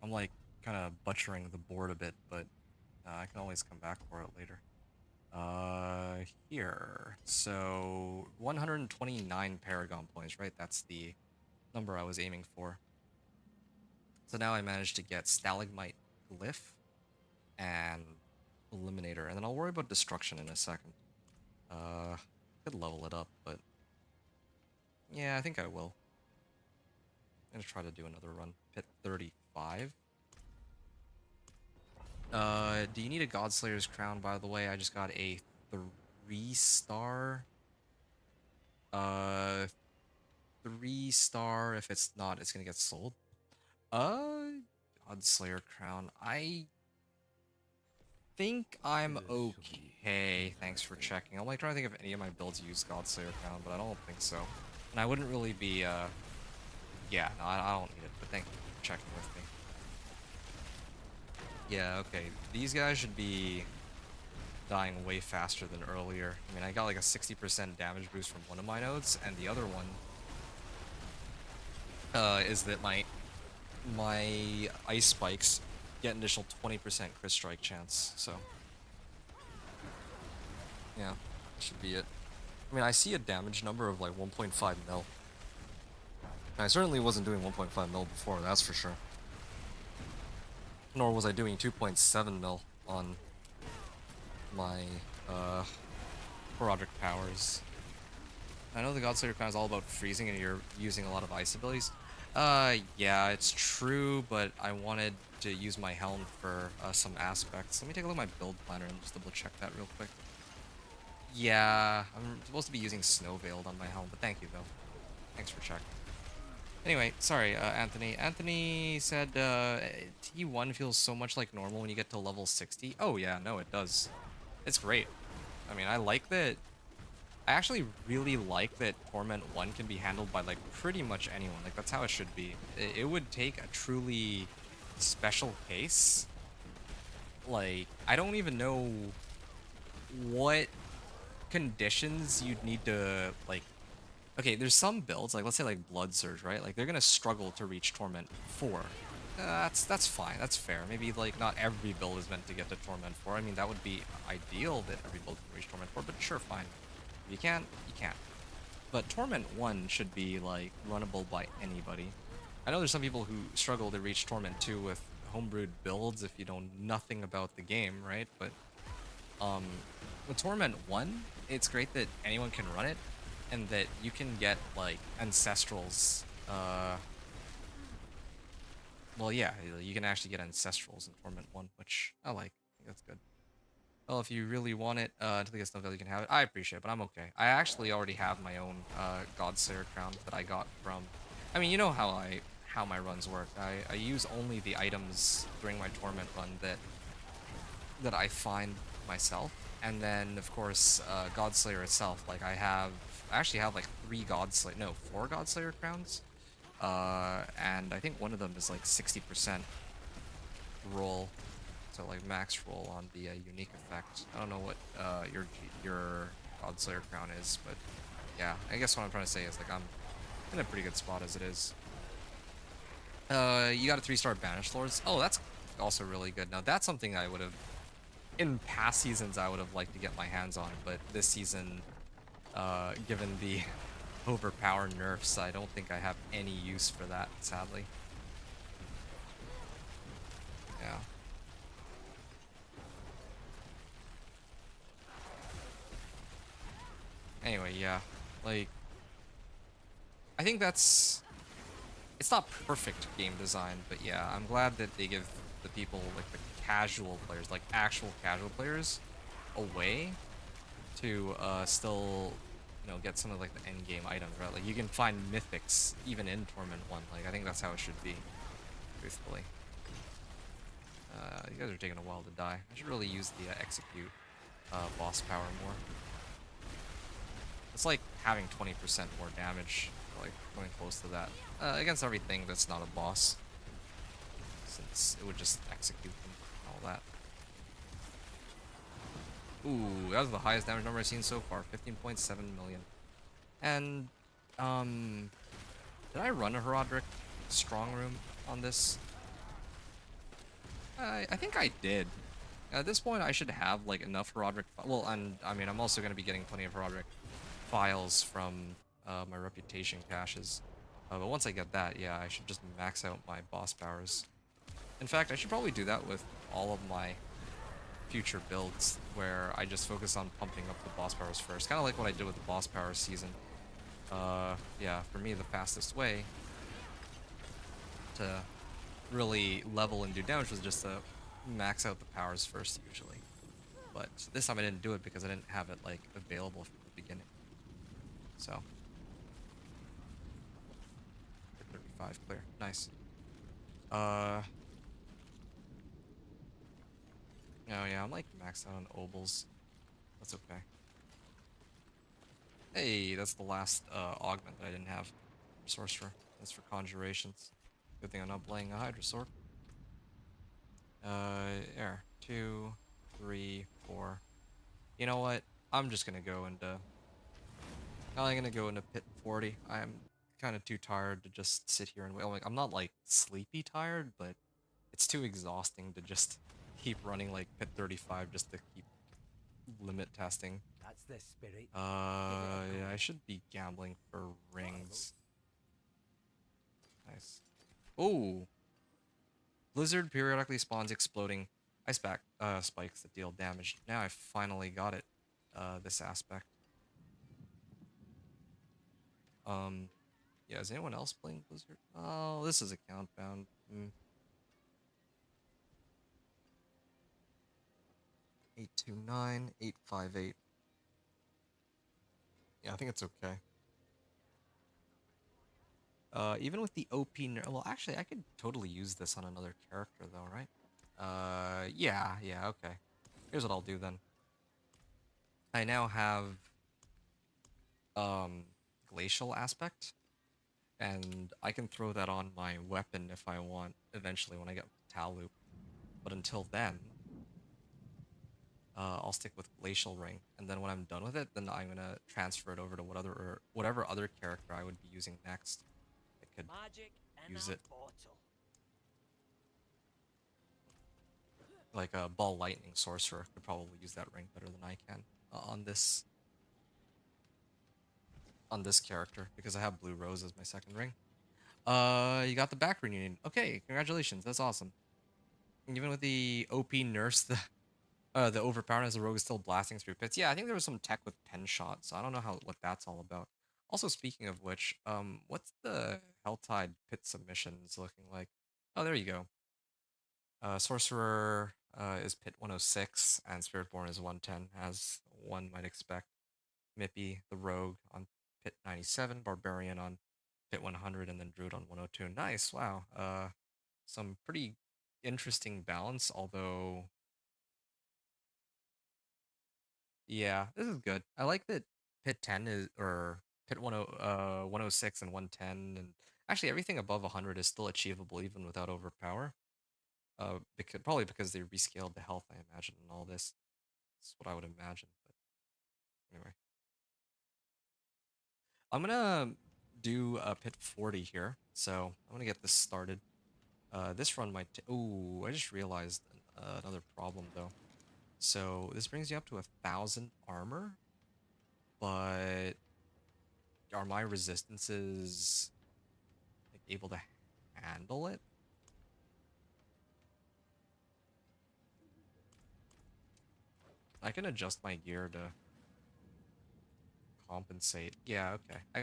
I'm like kind of butchering the board a bit, but I can always come back for it later. Here. So 129 Paragon points, right? That's the number I was aiming for. So now I managed to get Stalagmite Glyph and Eliminator, and then I'll worry about Destruction in a second. Could level it up, but yeah, I think I will. I'm gonna try to do another run. Pit 35. Do you need a Godslayer's crown, by the way? I just got a 3-star. 3-star. If it's not, it's gonna get sold. Godslayer crown. I think I'm okay. Thanks for checking. I'm like trying to think if any of my builds use Godslayer crown, but I don't think so. And I wouldn't really be, yeah, no, I don't need it, but thank you for checking with me. Yeah, okay. These guys should be dying way faster than earlier. I mean, I got like a 60% damage boost from one of my nodes, and the other one is that my ice spikes get an additional 20% crit strike chance. So yeah, that should be it. I mean, I see a damage number of like 1.5 mil. I certainly wasn't doing 1.5 mil before, that's for sure. Nor was I doing 2.7 mil on my Herodic powers. I know the Godslayer crown is all about freezing and you're using a lot of ice abilities. Yeah, it's true, but I wanted to use my helm for some aspects. Let me take a look at my build planner and just double check that real quick. Yeah, I'm supposed to be using Snow Veiled on my helm, but thank you though. Thanks for checking. Anyway, sorry, Anthony. Anthony said T1 feels so much like normal when you get to level 60. Oh yeah, no, it does. It's great. I mean, I like that. I actually really like that Torment 1 can be handled by like pretty much anyone. Like that's how it should be. It would take a truly special case. Like, I don't even know what conditions you'd need to like. Okay, there's some builds, like let's say like Blood Surge, right? Like they're gonna struggle to reach Torment 4. That's fine, that's fair. Maybe like not every build is meant to get to Torment 4. I mean that would be ideal that every build can reach Torment 4, but sure, fine. If you can't, you can't. But Torment 1 should be like runnable by anybody. I know there's some people who struggle to reach Torment 2 with homebrewed builds if you know nothing about the game, right? But with Torment 1, it's great that anyone can run it and that you can get like ancestrals. Well, yeah, you can actually get ancestrals in Torment 1, which I like. I think that's good. Well, if you really want it, until you get Snowveil, you can have it. I appreciate it, but I'm okay. I actually already have my own Godslayer crown that I got from. I mean, you know how my runs work. I use only the items during my Torment run that I find myself, and then of course Godslayer itself. Like I actually have like 4 Godslayer crowns, and I think one of them is like 60% roll. So like max roll on the unique effect. I don't know what your Godslayer crown is, but yeah, I guess what I'm trying to say is like I'm in a pretty good spot as it is. You got a 3-star Banished Lords. Oh, that's also really good. Now that's something I would have in past seasons I would have liked to get my hands on, but this season, given the overpower nerfs, I don't think I have any use for that, sadly. Yeah. Anyway, yeah, like, I think it's not perfect game design, but yeah, I'm glad that they give the people, like the casual players, like actual casual players, a way to still, you know, get some of like the end game items, right? Like you can find mythics even in Torment 1. Like I think that's how it should be, truthfully. You guys are taking a while to die. I should really use the execute boss power more. It's like having 20% more damage, like going close to that, against everything that's not a boss, since it would just execute them and all that. Ooh, that was the highest damage number I've seen so far, 15.7 million. And, did I run a Herodic Strong Room on this? I think I did. At this point, I should have, like, enough Herodic... Well, and, I mean, I'm also going to be getting plenty of Herodic files from my reputation caches. But once I get that, yeah, I should just max out my boss powers. In fact, I should probably do that with all of my future builds, where I just focus on pumping up the boss powers first. Kind of like what I did with the boss powers season. Yeah, for me, the fastest way to really level and do damage was just to max out the powers first, usually. But this time I didn't do it because I didn't have it, like, available from the beginning. So. 35 clear. Nice. Oh yeah, I'm like maxed out on obols. That's okay. Hey, that's the last augment that I didn't have for Sorcerer. That's for conjurations. Good thing I'm not playing a Hydra Sword. There. 2, 3, 4. You know what? I'm just gonna go into... I'm gonna go into Pit 40. I'm kind of too tired to just sit here and wait. Like, I'm not like sleepy tired, but it's too exhausting to just keep running like pit 35 just to keep limit testing. That's the spirit. Yeah, I should be gambling for rings. Nice. Oh, Blizzard periodically spawns exploding spikes that deal damage. Now I finally got it. This aspect. Yeah, is anyone else playing Blizzard? Oh, this is account bound. 829, 858. Yeah, I think it's okay. Even with the OP well, actually, I could totally use this on another character, though, right? Yeah, okay. Here's what I'll do, then. I now have, Glacial Aspect, and I can throw that on my weapon if I want, eventually, when I get Tal Loop. But until then, I'll stick with Glacial Ring, and then when I'm done with it, then I'm gonna transfer it over to whatever other character I would be using next. I could use it. Like a Ball Lightning Sorcerer could probably use that ring better than I can on this character because I have Blue Rose as my second ring. You got the back ring you need. Okay, congratulations, that's awesome. And even with the OP nurse, the overpowered as the rogue is still blasting through pits. Yeah, I think there was some tech with pen shot, so I don't know what that's all about. Also, speaking of which, what's the Helltide pit submissions looking like? Oh, there you go. Sorcerer is pit 106, and Spiritborn is 110, as one might expect. Mippy, the rogue, on pit 97, Barbarian on pit 100, and then Druid on 102. Nice, wow. Some pretty interesting balance, although... Yeah, this is good. I like that pit 10 is, or pit 106 and 110, and actually everything above 100 is still achievable even without overpower. Probably because they rescaled the health, I imagine, and all this. That's what I would imagine, but anyway. I'm gonna do a pit 40 here, so I'm gonna get this started. This run might ooh, I just realized another problem, though. So this brings you up to 1,000 armor, but are my resistances like able to handle it? I can adjust my gear to compensate. Yeah, okay. I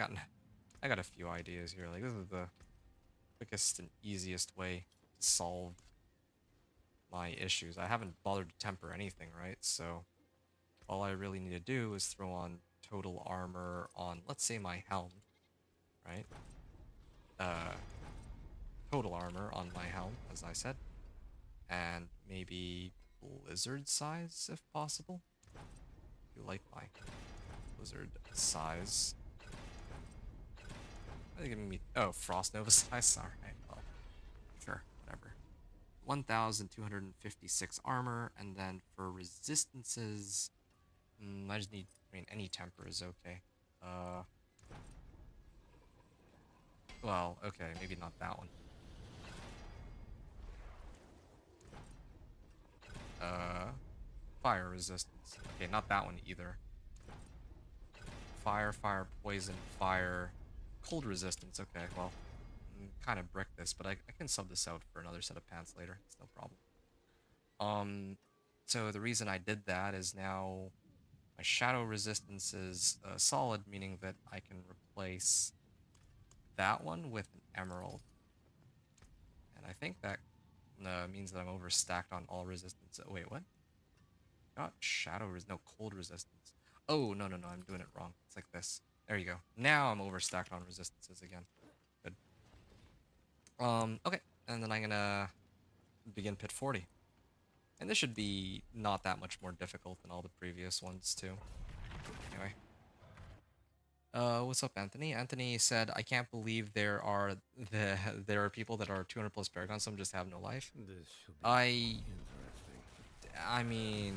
got a few ideas here. Like, this is the quickest and easiest way to solve my issues. I haven't bothered to temper anything, right? So all I really need to do is throw on total armor on, let's say, my helm, right? Total armor on my helm, as I said, and maybe blizzard size if possible. You like my blizzard size? Are they giving me Frost Nova size? Alright, well, sure, whatever. 1,256 armor, and then for resistances, I just need, any temper is okay. Well, okay, maybe not that one. Fire resistance. Okay, not that one either. Fire, poison, fire, cold resistance. Okay, well, kind of brick this, but I can sub this out for another set of pants later. It's no problem. So the reason I did that is now my shadow resistance is solid, meaning that I can replace that one with an emerald. And I think that means that I'm overstacked on all resistance. Wait, what? Not no, cold resistance. Oh, no, I'm doing it wrong. It's like this. There you go. Now I'm overstacked on resistances again. Good. Okay. And then I'm gonna begin pit 40. And this should be not that much more difficult than all the previous ones, too. Anyway. What's up, Anthony? Anthony said, I can't believe there are people that are 200 plus Paragons, some just have no life. This should be interesting. I mean...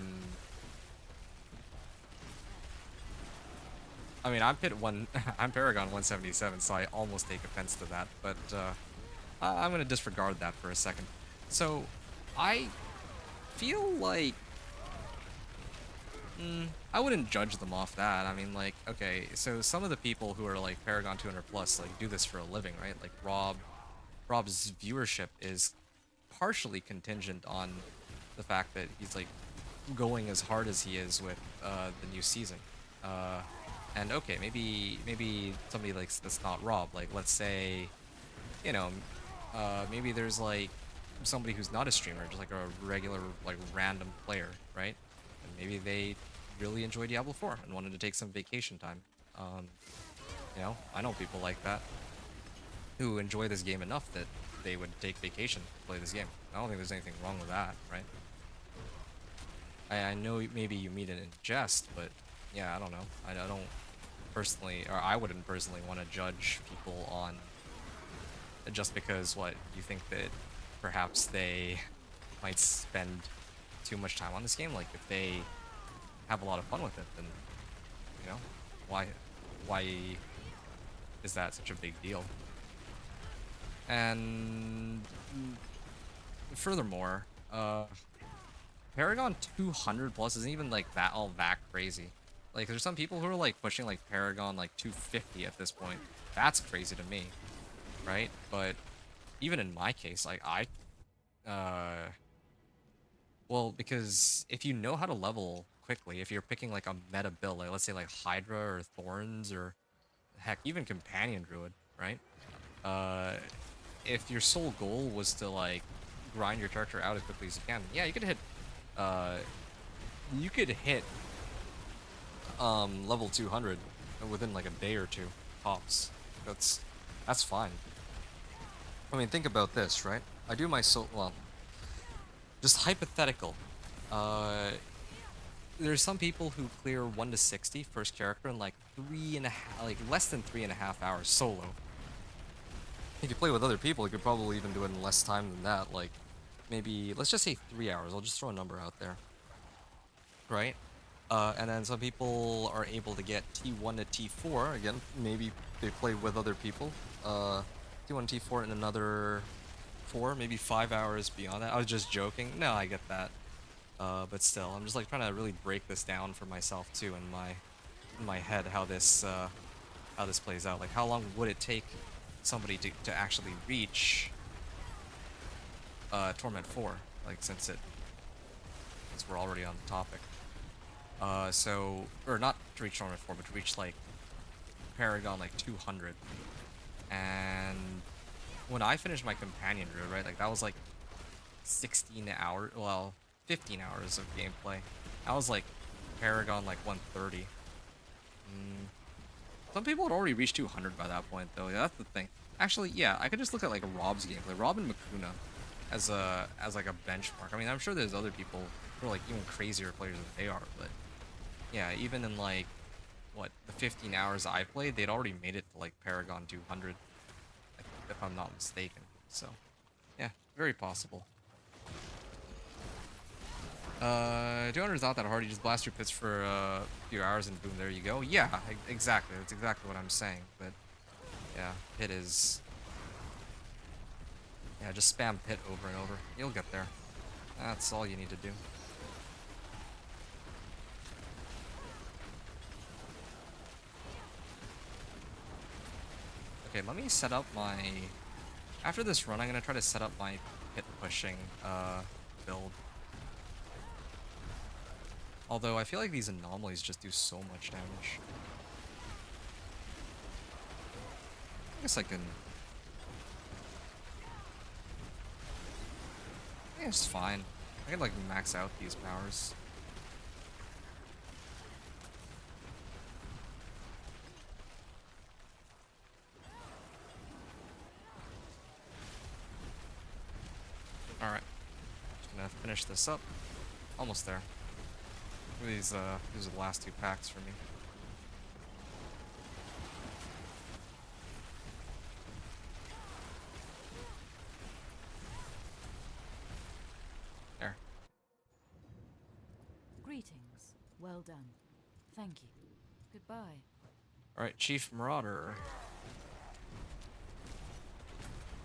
I mean, I'm Pit 1, I'm Paragon 177, so I almost take offense to that, but I'm gonna disregard that for a second. So, I feel like I wouldn't judge them off that. I mean, like, okay, so some of the people who are like Paragon 200 plus, like, do this for a living, right? Like Rob's viewership is partially contingent on the fact that he's like going as hard as he is with the new season. Uh, and okay, maybe somebody like that's not Rob. Like, let's say, you know, maybe there's like somebody who's not a streamer, just like a regular like random player, right? And maybe they really enjoy Diablo 4 and wanted to take some vacation time. Um, I know people like that who enjoy this game enough that they would take vacation to play this game. I don't think there's anything wrong with that, right? I know maybe you mean it in jest, but yeah, I don't know. I don't personally, or I wouldn't personally want to judge people on just because what you think that perhaps they might spend too much time on this game. Like if they have a lot of fun with it, then you know why is that such a big deal? And furthermore, Paragon 200 plus isn't even like that all that crazy. Like there's some people who are like pushing like Paragon like 250 at this point. That's crazy to me, right? But even in my case, like well, because if you know how to level quickly, if you're picking like a meta build, like let's say like Hydra or Thorns or heck, even Companion Druid, right? Uh, if your sole goal was to like grind your character out as quickly as you can, yeah, uh, you could hit level 200 within like a day or two tops. That's fine. I mean, think about this, right? I do my well, just hypothetical. Uh, there's some people who clear 1 to 60 first character in like 3.5, like less than 3.5 hours solo. If you play with other people, you could probably even do it in less time than that. Like maybe let's just say 3 hours. I'll just throw a number out there, right? And then some people are able to get T1 to T4. Again, maybe they play with other people. T1 T4 in another 4, maybe 5 hours beyond that. I was just joking. No, I get that. But still, I'm just like trying to really break this down for myself too in my head how this plays out. Like how long would it take somebody to actually reach Torment 4? Like since we're already on the topic. Or not to reach Torment 4, but to reach like Paragon like 200. And when I finished my companion druid, right, like that was like 16 hours, well, 15 hours of gameplay. I was like Paragon like 130. Some people had already reached 200 by that point, though. Yeah, that's the thing. Actually, yeah, I could just look at like Rob's gameplay, Rob and Makuna, as like a benchmark. I mean, I'm sure there's other people who are like even crazier players than they are, but yeah, even in like what the 15 hours I played, they'd already made it to like Paragon 200, if I'm not mistaken. So, yeah, very possible. 200 is not that hard. You just blast your pits for a few hours and boom, there you go. Yeah, exactly. That's exactly what I'm saying. But yeah, pit is. Yeah, just spam pit over and over. You'll get there. That's all you need to do. Okay, let me set up my. After this run, I'm gonna try to set up my pit pushing build. Although I feel like these anomalies just do so much damage. I guess I can. I think it's fine. I can like max out these powers. Alright. Just gonna finish this up. Almost there. These are the last 2 packs for me. There. Greetings. Well done. Thank you. Goodbye. Alright, Chief Marauder.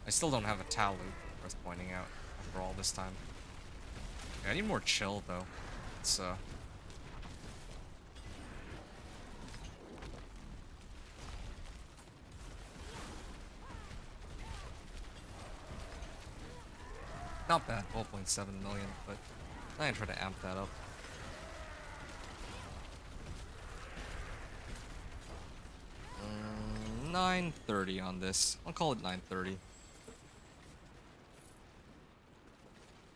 I still don't have a Talu, worth pointing out, after all this time. Yeah, I need more chill, though. It's, not bad, 12.7 million, but I ain't try to amp that up. 930 on this. I'll call it 930.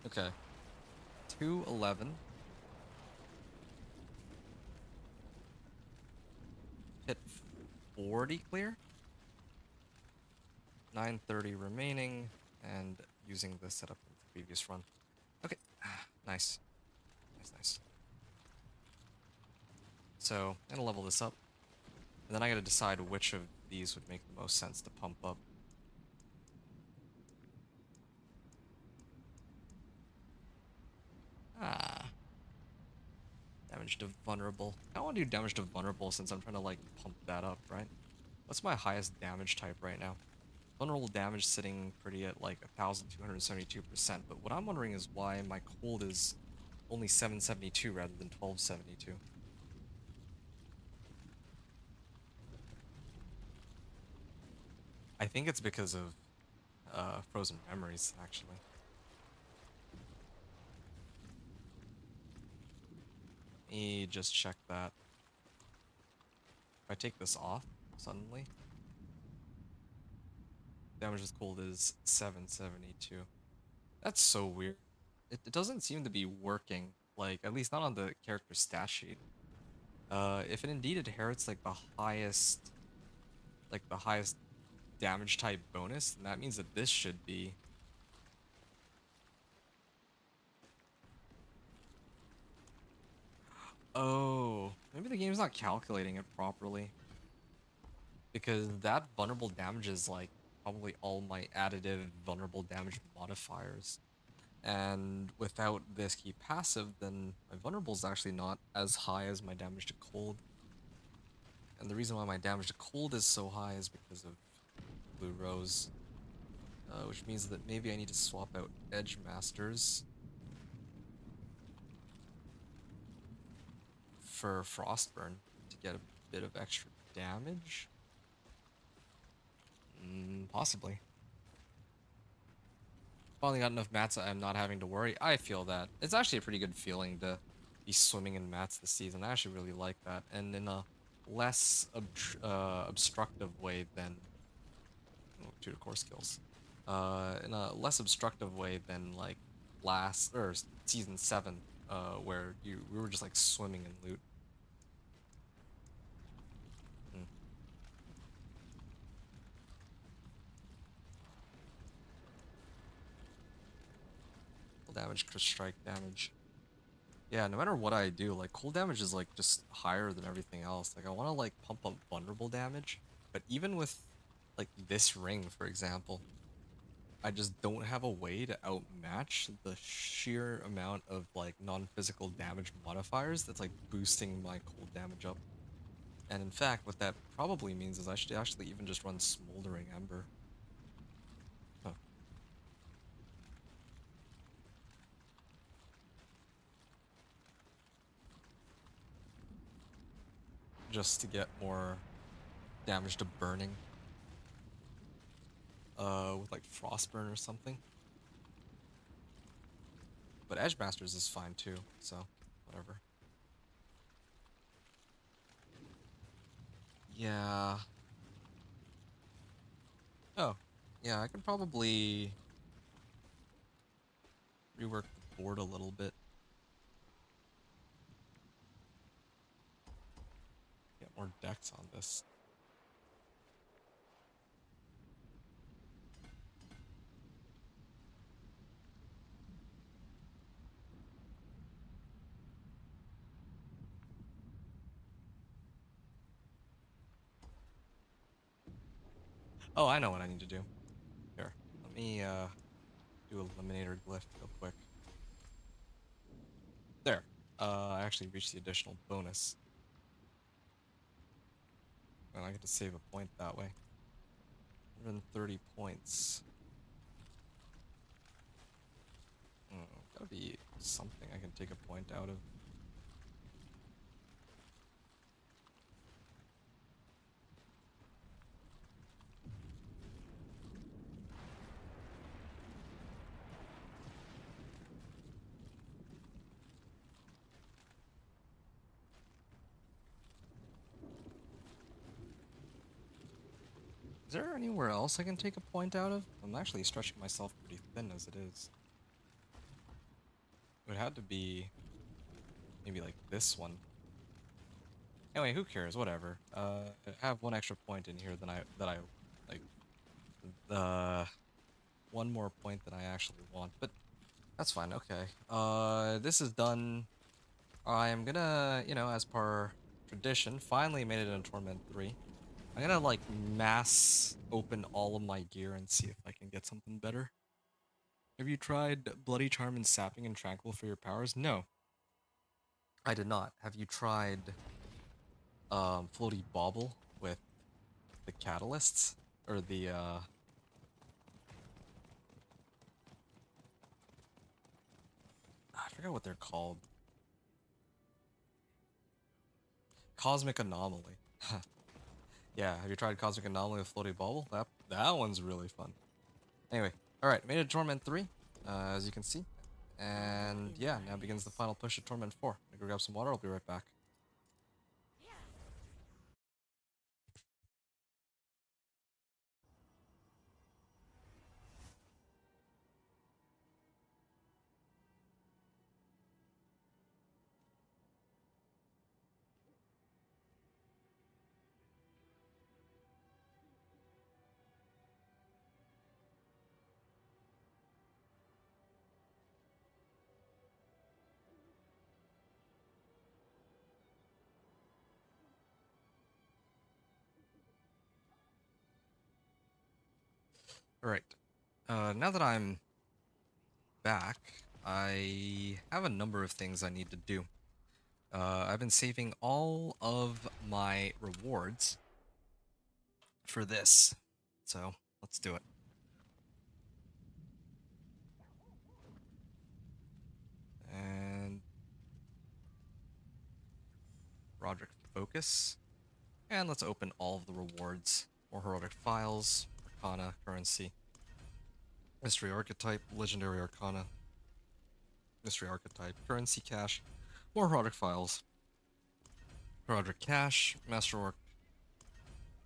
Okay. 211. Hit 40 clear. 930 remaining, and using the setup from the previous run. Okay, nice. Nice. So, I'm gonna level this up. And then I gotta decide which of these would make the most sense to pump up. Damage to vulnerable. I want to do damage to vulnerable since I'm trying to, like, pump that up, right? What's my highest damage type right now? Vulnerable damage sitting pretty at, like, 1,272%, but what I'm wondering is why my cold is only 772 rather than 1272. I think it's because of frozen memories, actually. Let me just check that. If I take this off suddenly, damage with cold is 772. That's so weird. It doesn't seem to be working, like, at least not on the character stat sheet. If it indeed inherits, like, the highest damage type bonus, then that means that this should be... Oh, maybe the game's not calculating it properly. Because that vulnerable damage is, like, probably all my additive vulnerable damage modifiers. And without this key passive, then my vulnerable is actually not as high as my damage to cold. And the reason why my damage to cold is so high is because of Blue Rose. Which means that maybe I need to swap out Edge Masters for Frostburn to get a bit of extra damage. Possibly. Finally got enough mats that I'm not having to worry. I feel that. It's actually a pretty good feeling to be swimming in mats this season. I actually really like that. And in a less obstructive way than... Oh, 2 to core skills. In a less obstructive way than, like, season 7, where we were just, like, swimming in loot. Damage, crit strike damage. Yeah, no matter what I do, like, cold damage is, like, just higher than everything else. Like, I want to, like, pump up vulnerable damage, but even with, like, this ring, for example, I just don't have a way to outmatch the sheer amount of, like, non-physical damage modifiers that's, like, boosting my cold damage up. And in fact, what that probably means is I should actually even just run Smoldering Ember. Huh. Just to get more damage to burning. With, like, Frostburn or something. But Edge Masters is fine too, so whatever. Yeah. Oh, yeah, I could probably rework the board a little bit. Get more decks on this. Oh, I know what I need to do. Here, let me do Eliminator Glyph real quick. There. I actually reached the additional bonus. And I get to save a point that way. 130 points. Gotta be something I can take a point out of. Is there anywhere else I can take a point out of? I'm actually stretching myself pretty thin as it is. It would have to be maybe like this one. Anyway, who cares? Whatever. I have one extra point in here than I like. The one more point that I actually want, but that's fine. Okay. This is done. I'm gonna, as per tradition, finally made it in Torment 3. I'm gonna like mass open all of my gear and see if I can get something better. Have you tried Bloody Charm and Sapping and Tranquil for your powers? No, I did not. Have you tried Floaty Bauble with the catalysts? Or the I forgot what they're called. Cosmic Anomaly. Yeah, have you tried Cosmic Anomaly with Floaty Bauble? That one's really fun. Anyway, alright, made it to Torment 3, as you can see. And yeah, now begins the final push of Torment 4. I'm gonna go grab some water, I'll be right back. Alright, now that I'm back, I have a number of things I need to do. I've been saving all of my rewards for this, so let's do it. And Roderick Focus. And let's open all of the rewards. More Heraldic Files, Arcana, Currency, Mystery Archetype, Legendary Arcana, Mystery Archetype, Currency Cash, more Heraldic Files, Heraldic Cash, Masterwork,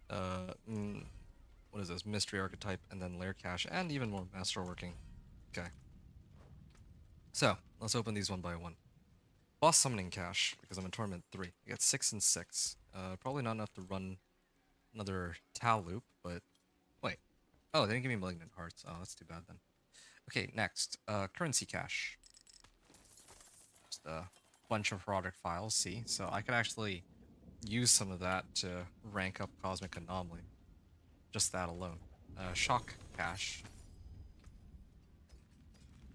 what is this? Mystery Archetype, and then Lair Cash, and even more Masterworking. Okay. So, let's open these one by one. Boss Summoning Cash, because I'm in Torment 3. I get 6 and 6. Probably not enough to run another Tal loop, but wait. Oh, they didn't give me Malignant Hearts. Oh, that's too bad then. Okay, next. Currency Cash. Just a bunch of Heraldic Files, see? So I could actually use some of that to rank up Cosmic Anomaly. Just that alone. Shock Cash.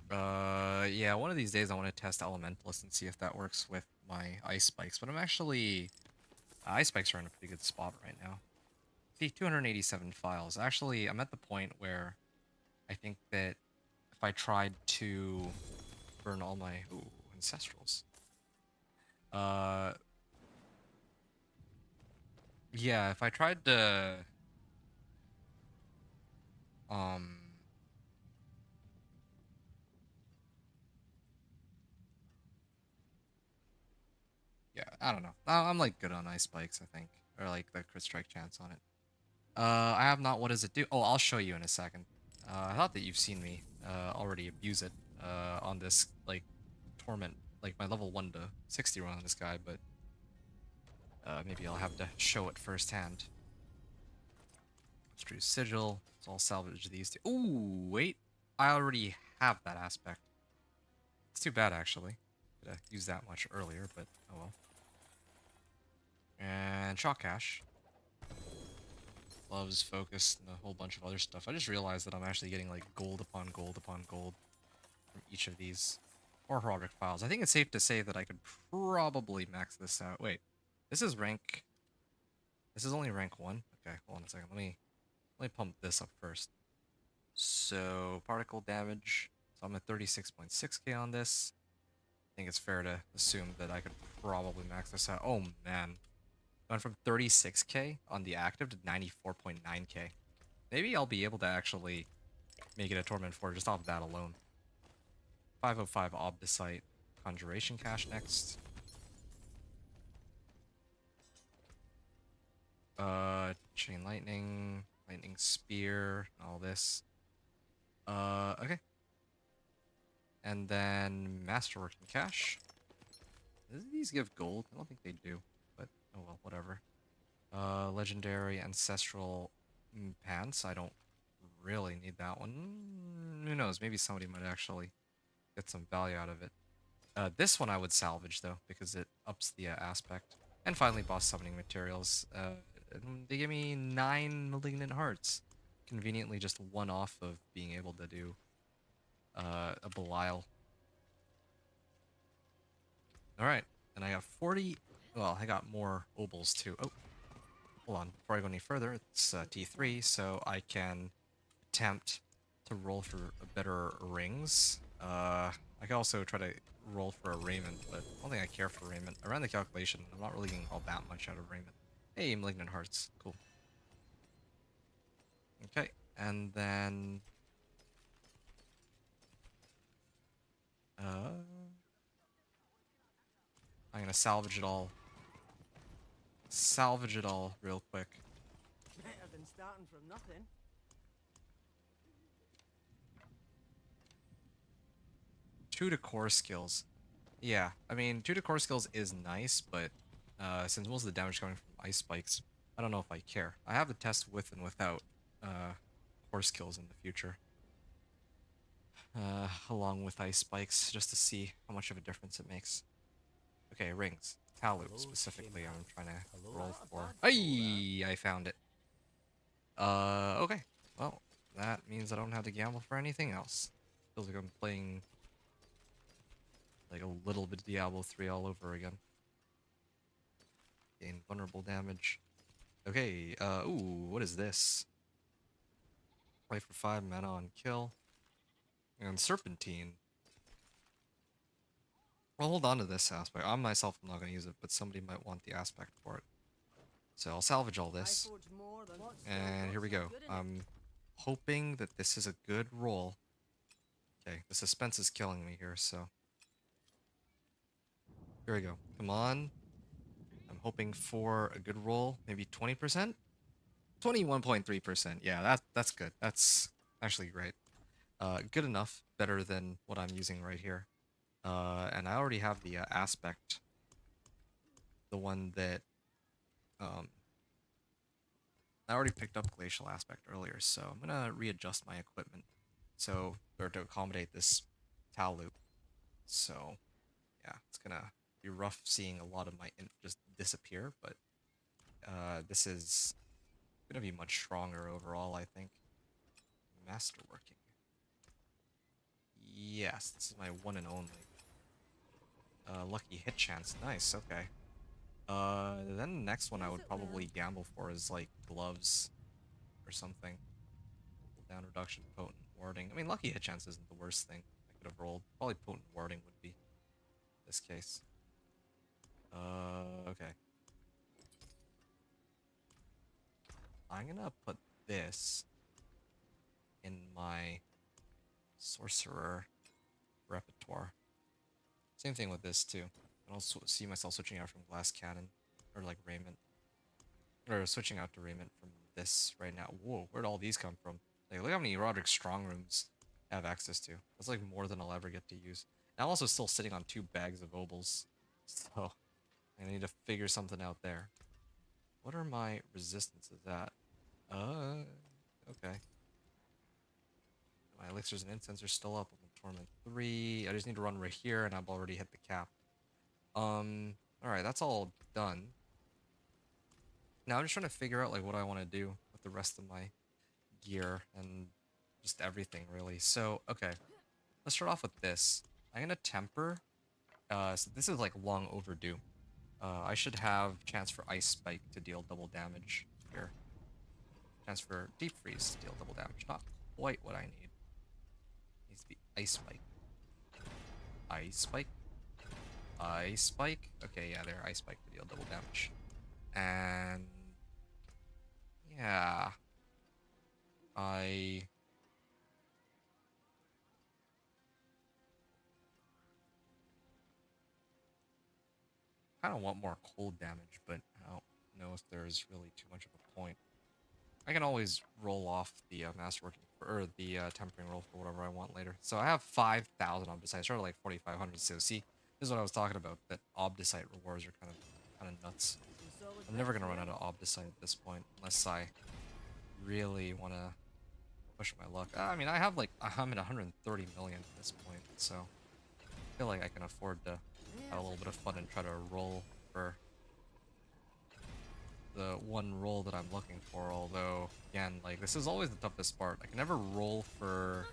Yeah, one of these days I want to test Elementalist and see if that works with my Ice Spikes, but I'm actually... Ice Spikes are in a pretty good spot right now. See, 287 files. Actually, I'm at the point where I think that if I tried to burn all my... Ooh, Ancestrals. Yeah, if I tried to... Yeah, I don't know. I'm like good on Ice Spikes, I think. Or like the crit strike chance on it. I have not. What does it do? Oh, I'll show you in a second. I thought that you've seen me already abuse it on this like Torment, like my level 1 to 60 run on this guy, but maybe I'll have to show it firsthand. Let's do Sigil. So I'll salvage these two. Ooh, wait. I already have that aspect. It's too bad, actually. Could have used that much earlier, but oh well. And Shock Cash. Loves Focus and a whole bunch of other stuff. I just realized that I'm actually getting like gold upon gold upon gold from each of these. Or Heraldic Files. I think it's safe to say that I could probably max this out. Wait, this is rank... This is only rank 1. Okay, hold on a second. Let me pump this up first. So particle damage. So I'm at 36.6k on this. I think it's fair to assume that I could probably max this out. Oh man. Went from 36k on the active to 94.9k. Maybe I'll be able to actually make it a Torment 4 just off that alone. 505 Obdicite Conjuration Cache next. Chain Lightning, Lightning Spear, all this. Okay. And then Masterworking Cache. Do these give gold? I don't think they do, but oh well, whatever. Legendary Ancestral Pants. I don't really need that one. Who knows? Maybe somebody might actually get some value out of it. This one I would salvage though, because it ups the aspect. And finally, boss summoning materials. They give me 9 malignant hearts. Conveniently, just one off of being able to do a Belial. Alright, and I got 40. Well, I got more obols too. Oh, hold on. Before I go any further, it's T3, so I can attempt to roll for better rings. I could also try to roll for a raiment, but I don't think I care for raiment. I ran the calculation. I'm not really getting all that much out of raiment. Hey, malignant hearts. Cool. Okay, and then I'm gonna salvage it all. Salvage it all real quick. Better than starting from nothing. 2 to core skills. Yeah, I mean, 2 to core skills is nice, but since most of the damage coming from ice spikes, I don't know if I care. I have to test with and without core skills in the future. Along with ice spikes, just to see how much of a difference it makes. Okay, rings. Talu specifically, I'm trying to roll for. Ay, I found it. Okay. Well, that means I don't have to gamble for anything else. Feels like I'm playing like a little bit of Diablo 3 all over again. Gain vulnerable damage. Okay, ooh, what is this? Play for 5 mana on kill. And Serpentine. I'll hold on to this aspect. I myself am not going to use it, but somebody might want the aspect for it. So I'll salvage all this. And here we go. I'm hoping that this is a good roll. Okay, the suspense is killing me here, so. Here we go. Come on. I'm hoping for a good roll. Maybe 20%? 21.3%. Yeah, that's good. That's actually great. Good enough. Better than what I'm using right here. And I already have the aspect. The one that I already picked up Glacial Aspect earlier, so I'm gonna readjust my equipment or to accommodate this Tal loop. So yeah, it's gonna be rough seeing a lot of my int just disappear, but this is gonna be much stronger overall, I think. Masterworking. Yes, this is my one and only. Lucky hit chance. Nice, okay. Then the next one I would probably gamble for is like gloves or something. Down reduction, potent warding. I mean, lucky hit chance isn't the worst thing I could have rolled. Probably potent warding would be this case. Okay. I'm gonna put this in my Sorcerer repertoire. Same thing with this too. I don't see myself switching out from Glass Cannon or like Raiment, or switching out to Raiment from this right now. Whoa, where'd all these come from? Like, look how many Roderick Strong Rooms I have access to. That's like more than I'll ever get to use. And I'm also still sitting on 2 bags of obols, so I need to figure something out there. What are my resistances at? Okay. My elixirs and incense are still up. I'm in Torment 3. I just need to run right here, and I've already hit the cap. Alright, that's all done. Now I'm just trying to figure out like what I want to do with the rest of my gear and just everything really. So, okay. Let's start off with this. I'm gonna temper. So this is like long overdue. I should have chance for Ice Spike to deal double damage here. Chance for Deep Freeze to deal double damage. Not quite what I need. Needs to be Ice Spike. Ice Spike. Ice Spike. Okay, yeah, there. Ice Spike to deal double damage. And yeah, I kind of want more cold damage, but I don't know if there's really too much of a point. I can always roll off the masterworking or the tempering roll for whatever I want later. So I have 5,000 Obdicite. I started like 4,500. So see, this is what I was talking about. That Obdicite rewards are kind of nuts. Some solid I'm never bits gonna run here. out of Obdicite at this point unless I really want to push my luck. I mean, I'm at 130 million at this point, so I feel like I can afford to have a little bit of fun and try to roll for the one roll that I'm looking for. Although, again, like this is always the toughest part. I can never roll for.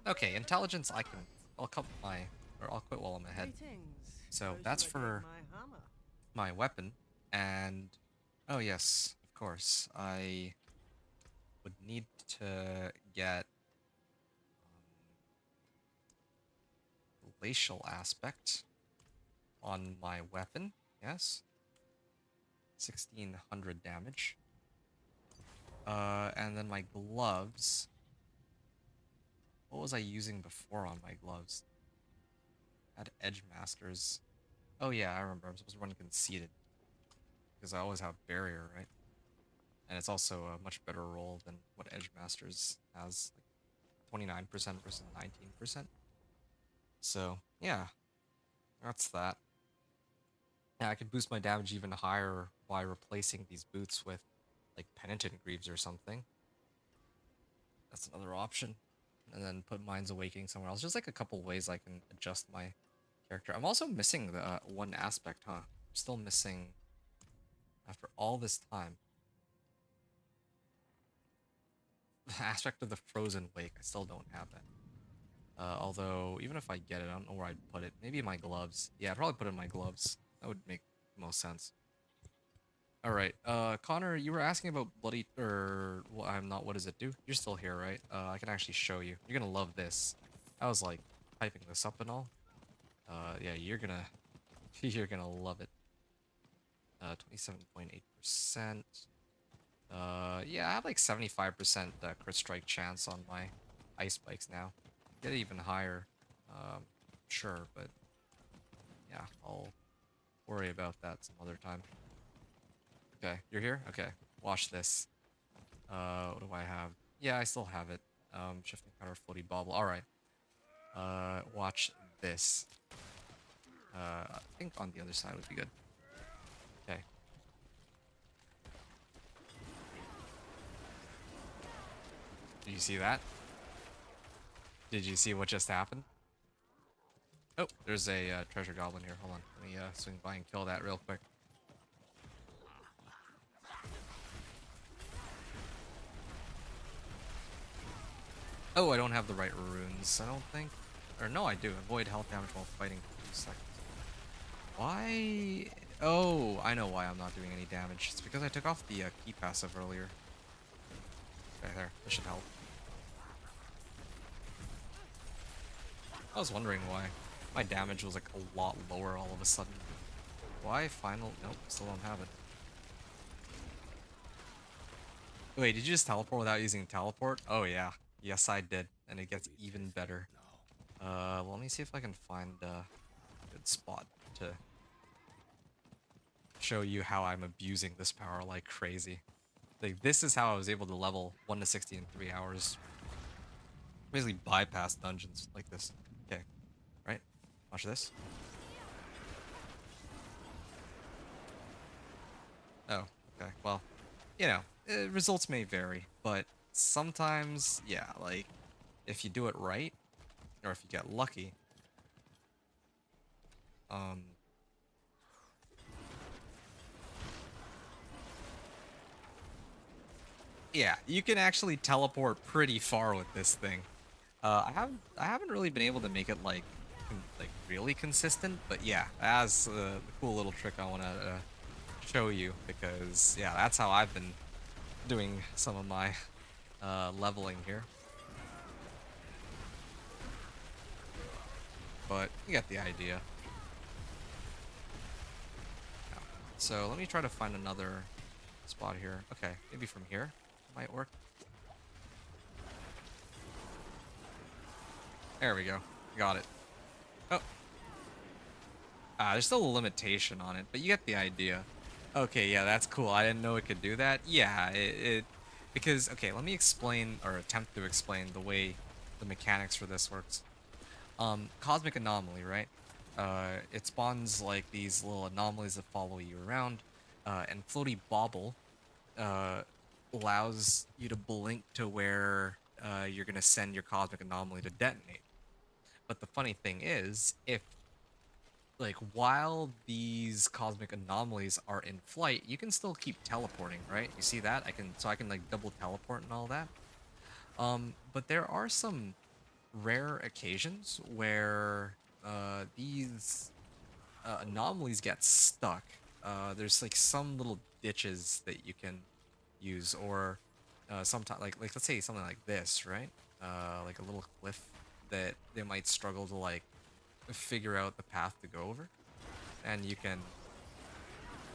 Okay, intelligence. I'll I'll quit while I'm ahead. Greetings. So How that's shall I for take my hammer? my weapon, and oh yes, of course, I would need to get glacial aspect on my weapon. Yes, 1,600 damage. And then my gloves. What was I using before on my gloves? I had Edge Masters. Oh yeah, I remember. I'm supposed to run conceited because I always have barrier, right? And it's also a much better roll than what Edge Masters has, like 29% versus 19%. So yeah, that's that. Yeah, I could boost my damage even higher by replacing these boots with like Penitent Greaves or something. That's another option. And then put Mind's Awakening somewhere else. Just like a couple ways I can adjust my character. I'm also missing the one aspect, huh? I'm still missing after all this time. The aspect of the Frozen Wake. I still don't have that. Although, even if I get it, I don't know where I'd put it. Maybe in my gloves. Yeah, I'd probably put it in my gloves. That would make the most sense. Alright, Connor, you were asking about Bloody... well, I'm not, what does it do? You're still here, right? I can actually show you. You're gonna love this. I was, like, typing this up and all. Yeah, you're gonna... You're gonna love it. 27.8%. Yeah, I have, like, 75% crit strike chance on my ice spikes now. Get it even higher. Sure, but... Yeah, I'll worry about that some other time. Okay, you're here? Okay, watch this. What do I have? Yeah, I still have it. Shifting counter, floaty bobble. Alright. Watch this. I think on the other side would be good. Okay. Did you see that? Did you see what just happened? Oh, there's a treasure goblin here. Hold on. Let me swing by and kill that real quick. Oh, I don't have the right runes, I don't think. Or no, I do. Avoid health damage while fighting for 2 seconds. Why? Oh, I know why I'm not doing any damage. It's because I took off the key passive earlier. Okay, there. This should help. I was wondering why my damage was like a lot lower all of a sudden. Why final? Nope, still don't have it. Wait, did you just teleport without using teleport? Oh yeah. Yes, I did. And it gets even better. Well, let me see if I can find a good spot to show you how I'm abusing this power like crazy. Like, this is how I was able to level 1 to 60 in 3 hours. Basically bypass dungeons like this. Okay, right? Watch this. Oh, okay. Well, you know, results may vary, but sometimes, yeah, like, if you do it right, or if you get lucky, yeah, you can actually teleport pretty far with this thing. I haven't really been able to make it like really consistent, but yeah, that's the cool little trick I want to show you because yeah, that's how I've been doing some of my leveling here. But you get the idea. Yeah. So let me try to find another spot here. Okay, maybe from here might work. There we go. Got it. Oh. There's still a limitation on it, but you get the idea. Okay, yeah, that's cool. I didn't know it could do that. Yeah, because, okay, let me explain, or attempt to explain the way the mechanics for this works. Cosmic anomaly, right? It spawns like these little anomalies that follow you around, and Floaty Bobble allows you to blink to where you're gonna send your cosmic anomaly to detonate. But the funny thing is, if like while these cosmic anomalies are in flight, you can still keep teleporting, right? You see that? I can like double teleport and all that. But there are some rare occasions where these anomalies get stuck. There's like some little ditches that you can use, or sometimes like let's say something like this, right? Like a little cliff that they might struggle to like figure out the path to go over, and you can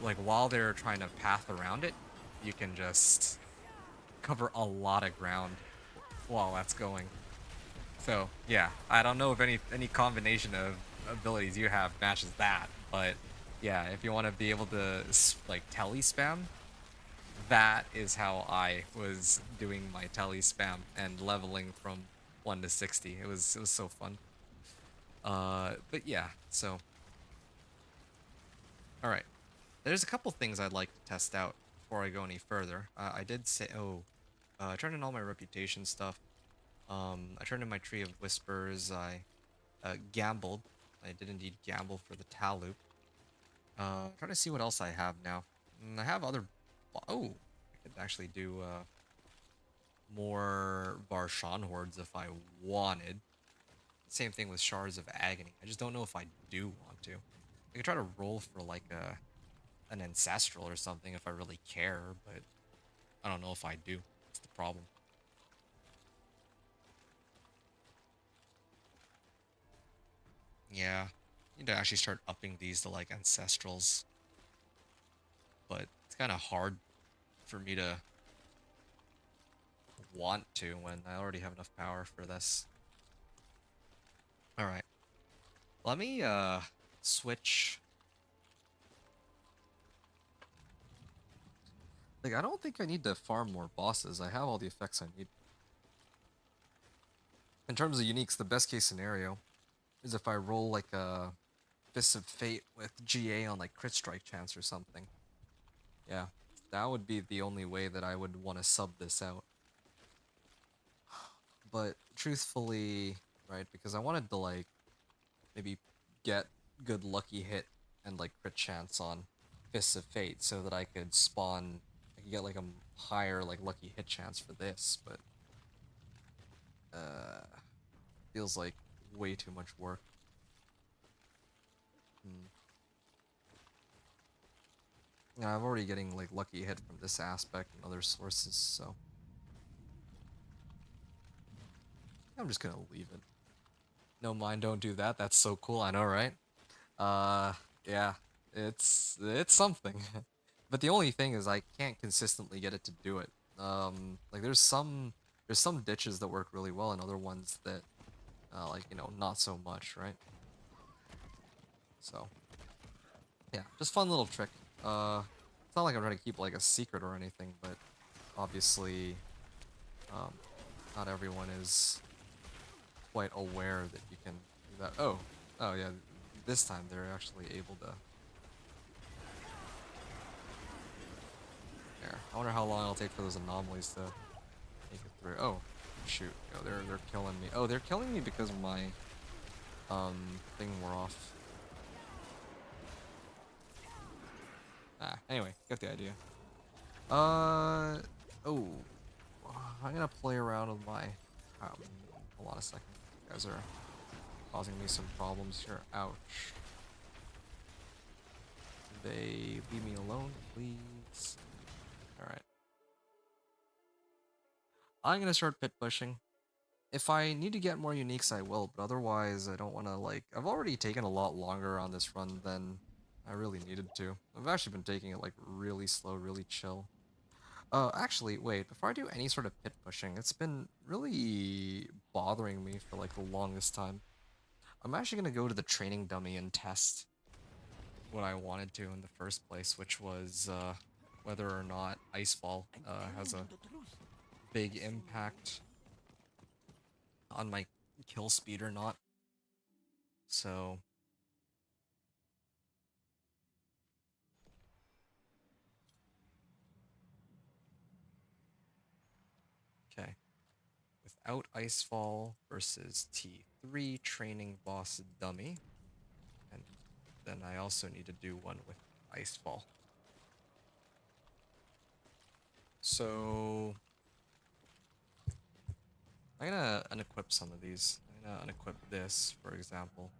like while they're trying to path around it, you can just cover a lot of ground while that's going. So yeah, I don't know if any combination of abilities you have matches that, but yeah, if you want to be able to like tele spam, that is how I was doing my tele spam and leveling from 1 to 60. It was so fun. But yeah, so all right. There's a couple things I'd like to test out before I go any further. I did say, I turned in all my reputation stuff. I turned in my Tree of Whispers. I gambled. I did indeed gamble for the Taloup. Trying to see what else I have now. I have other. Oh, I could actually do more Varshan hordes if I wanted. Same thing with Shards of Agony. I just don't know if I do want to. I could try to roll for like an ancestral or something if I really care, but I don't know if I do. That's the problem. Yeah, need to actually start upping these to like ancestrals, but it's kind of hard for me to want to when I already have enough power for this. All right, let me switch. Like, I don't think I need to farm more bosses. I have all the effects I need. In terms of uniques, the best case scenario is if I roll like a Fists of Fate with GA on like crit strike chance or something. Yeah, that would be the only way that I would want to sub this out. But truthfully, right, because I wanted to like maybe get good lucky hit and like crit chance on Fists of Fate so that I could spawn, I could get like a higher like lucky hit chance for this, but feels like way too much work. Yeah, I'm already getting like lucky hit from this aspect and other sources, so I'm just gonna leave it. No mind, don't do that. That's so cool. I know, right? Yeah, it's something. But the only thing is I can't consistently get it to do it. Like there's some ditches that work really well and other ones that like, you know, not so much, right? So yeah, just fun little trick. It's not like I'm trying to keep like a secret or anything, but obviously not everyone is quite aware that you can do that. Oh yeah, this time they're actually able to. There. I wonder how long it'll take for those anomalies to make it through. Oh, shoot. Yo, they're killing me. Oh, they're killing me because my thing wore off. Anyway, get the idea. Oh, I'm gonna play around with my. Hold on a second. You guys are causing me some problems here. Ouch. They leave me alone, please. Alright. I'm gonna start pit pushing. If I need to get more uniques, I will, but otherwise, I don't want to, like... I've already taken a lot longer on this run than I really needed to. I've actually been taking it, like, really slow, really chill. Actually, wait, before I do any sort of pit pushing, it's been really bothering me for, like, the longest time. I'm actually gonna go to the training dummy and test what I wanted to in the first place, which was, whether or not Icefall, has a big impact on my kill speed or not. So okay, without Icefall versus T3 training boss dummy, and then I also need to do one with Icefall. So I'm gonna unequip some of these. I'm gonna unequip this, for example.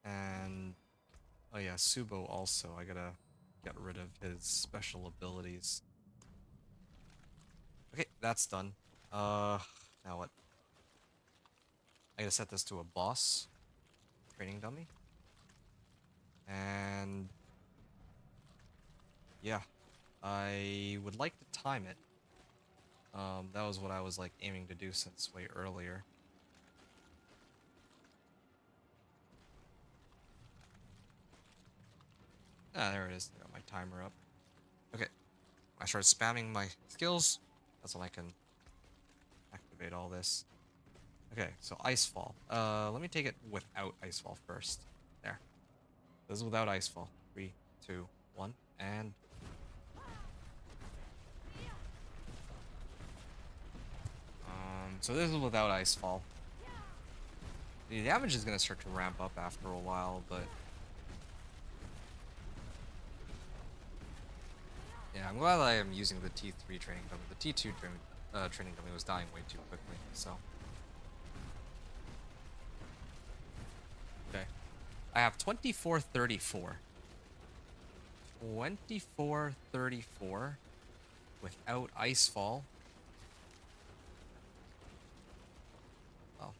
And oh yeah, Subo also. I gotta get rid of his special abilities. Okay, that's done. Now what? I gotta set this to a boss training dummy. And yeah, I would like to time it. That was what I was like aiming to do since way earlier. Ah, there it is. I got my timer up. Okay, I start spamming my skills. That's when I can activate all this. Okay, so Icefall. Let me take it without Icefall first. There. This is without Icefall. 3, 2, 1, and... so this is without Icefall. The damage is gonna start to ramp up after a while, but... yeah, I'm glad that I am using the T3 training dummy. The T2 training dummy was dying way too quickly, so... okay. I have 2434. 2434 without Icefall. Well,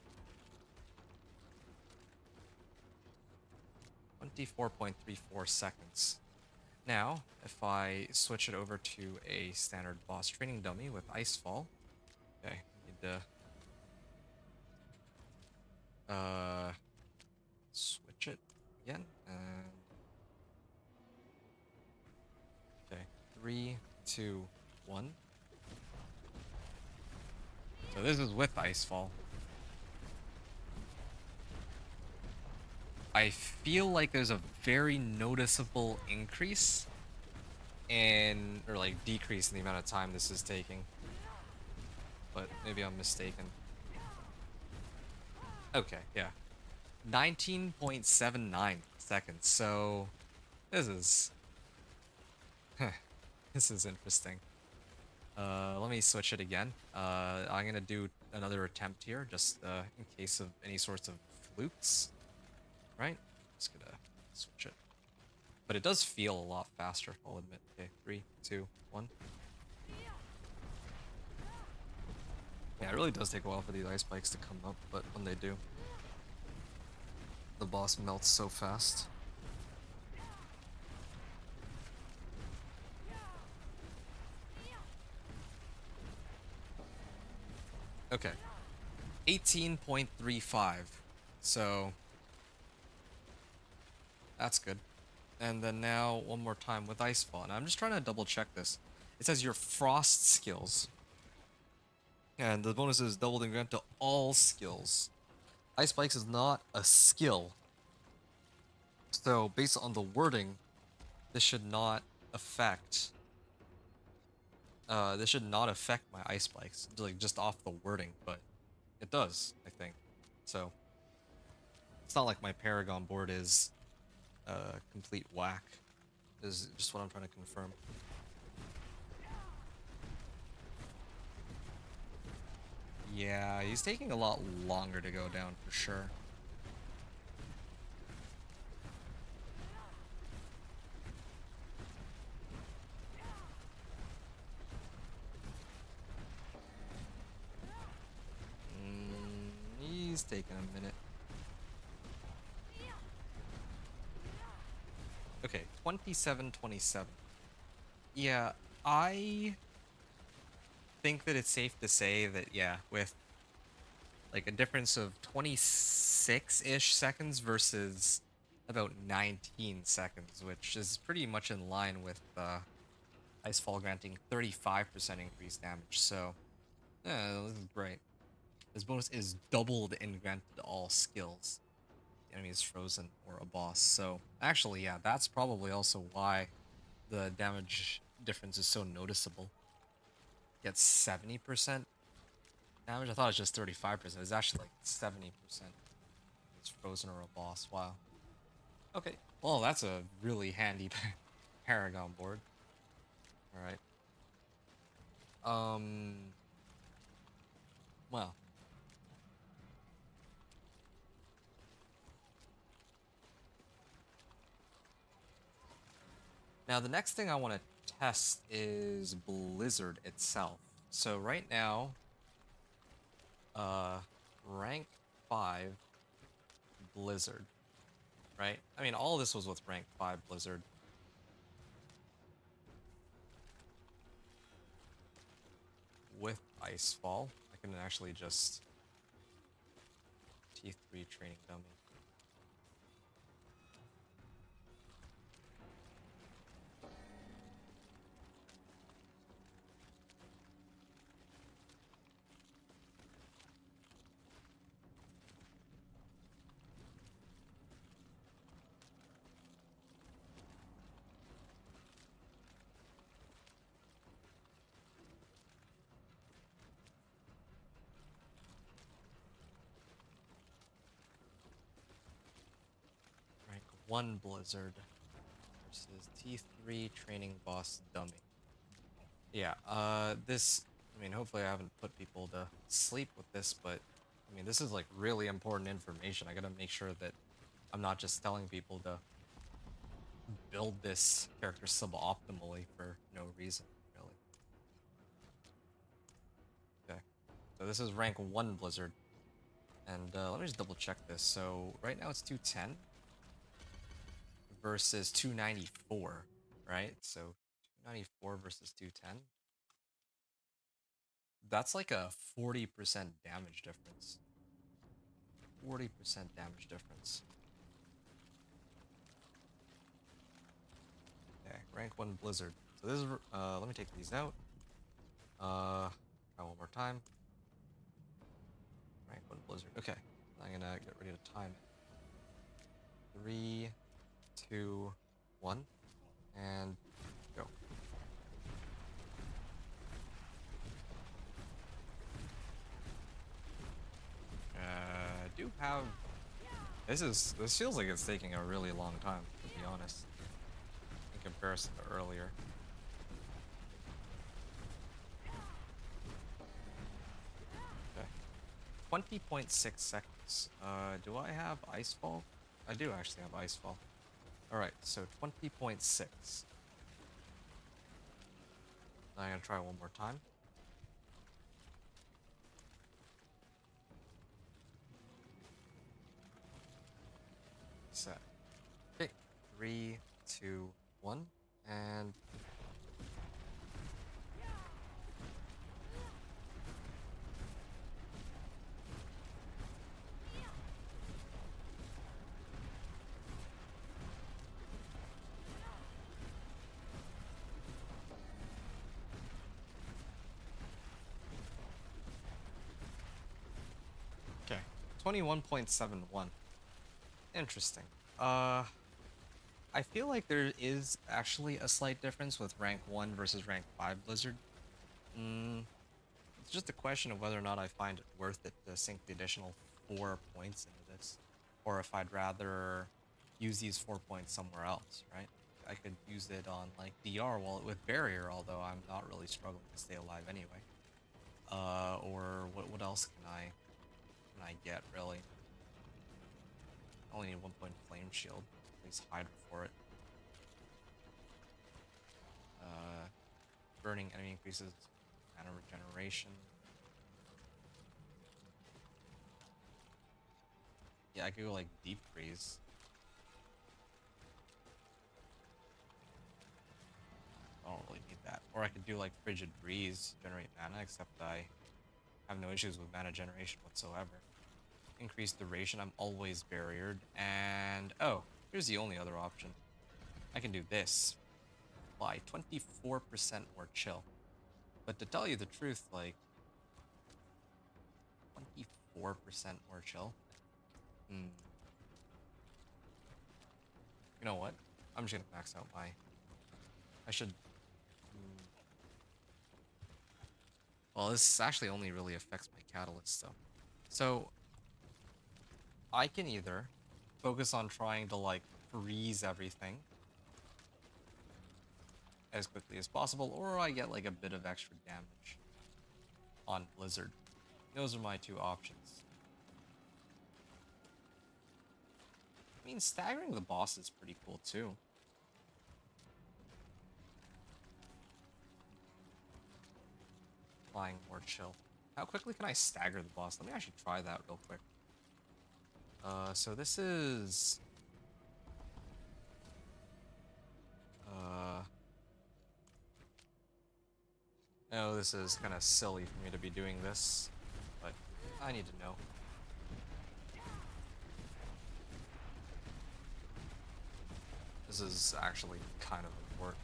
24.34 seconds. Now, if I switch it over to a standard boss training dummy with Icefall, okay, need to switch it again, and okay, 3, 2, 1. So this is with Icefall. I feel like there's a very noticeable increase in, or like decrease in the amount of time this is taking. But maybe I'm mistaken. Okay, yeah. 19.79 seconds, so this is... this is interesting. Let me switch it again. I'm gonna do another attempt here, just in case of any sorts of flukes. Right? Just gonna switch it. But it does feel a lot faster, I'll admit. Okay, 3, 2, 1. Yeah, it really does take a while for these ice spikes to come up, but when they do, the boss melts so fast. Okay. 18.35. So that's good. And then now, one more time with Icefall. And I'm just trying to double check this. It says your frost skills. And the bonus is doubled and grant to all skills. Ice Spikes is not a skill. So, based on the wording, this should not affect... this should not affect my Ice Spikes. Like, just off the wording, but it does, I think. So, it's not like my Paragon board is... complete whack, is just what I'm trying to confirm. Yeah, he's taking a lot longer to go down for sure. He's taking a minute. Okay, 27-27. Yeah, I think that it's safe to say that, yeah, with like a difference of 26-ish seconds versus about 19 seconds, which is pretty much in line with Icefall granting 35% increased damage. So, yeah, this is great. This bonus is doubled in granted all skills. The enemy is frozen or a boss. So, actually, yeah, that's probably also why the damage difference is so noticeable. Gets 70% damage. I thought it was just 35%. It's actually like 70%. It's frozen or a boss. Wow. Okay. Well, that's a really handy Paragon board. All right. Well. Now the next thing I want to test is Blizzard itself. So right now, rank 5 Blizzard, right? I mean, all this was with rank 5 Blizzard. With Icefall, I can actually just T3 training dummy. Rank 1 Blizzard versus T3 training boss dummy. Yeah, this, I mean, hopefully I haven't put people to sleep with this, but I mean, this is like really important information. I gotta make sure that I'm not just telling people to build this character suboptimally for no reason, really. Okay, so this is rank 1 Blizzard. And let me just double check this. So right now it's 210 versus 294, right? So 294 versus 210. That's like a 40% damage difference. 40% damage difference. Okay, rank 1 Blizzard. So this is, let me take these out. Try one more time. Rank 1 Blizzard. Okay, I'm gonna get ready to time it. 3, 2, 1, and go. I do have. This feels like it's taking a really long time, to be honest, in comparison to earlier. Okay, 20.6 seconds. Do I have Icefall? I do actually have Icefall. All right, so 20.6. I'm gonna try one more time. Set. Okay, 3, 2, 1, and okay, 21.71. Interesting. I feel like there is actually a slight difference with rank 1 versus rank 5 Blizzard. It's just a question of whether or not I find it worth it to sink the additional 4 points into this, or if I'd rather use these 4 points somewhere else, right? I could use it on like DR Wallet with Barrier, although I'm not really struggling to stay alive anyway. Or what else can I get really? I only need 1 point flame shield. At least Hydra for it. Burning enemy increases mana regeneration. Yeah, I could go like deep freeze. I don't really need that. Or I could do like frigid breeze, generate mana, except I have no issues with mana generation whatsoever. Increased duration, I'm always barriered. And oh, here's the only other option. I can do this. Apply 24% more chill. But to tell you the truth, like 24% more chill. You know what? I'm just gonna max out my. I should. Well, this actually only really affects my catalyst though. So I can either focus on trying to like freeze everything as quickly as possible, or I get like a bit of extra damage on Blizzard. Those are my two options. I mean, staggering the boss is pretty cool too. Applying more chill. How quickly can I stagger the boss? Let me actually try that real quick. So this is... Oh, this is kind of silly for me to be doing this, but I need to know. This is actually kind of important.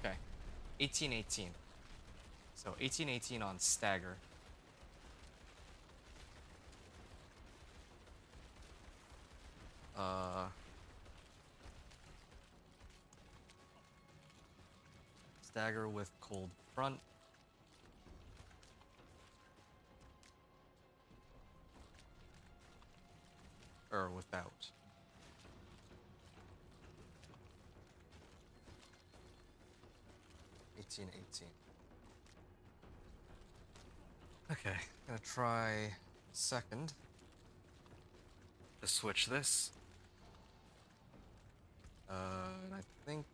Okay, 1818. So 1818 on stagger. Stagger with cold front. Or without. $18.18. Okay, gonna try second to switch this. And I think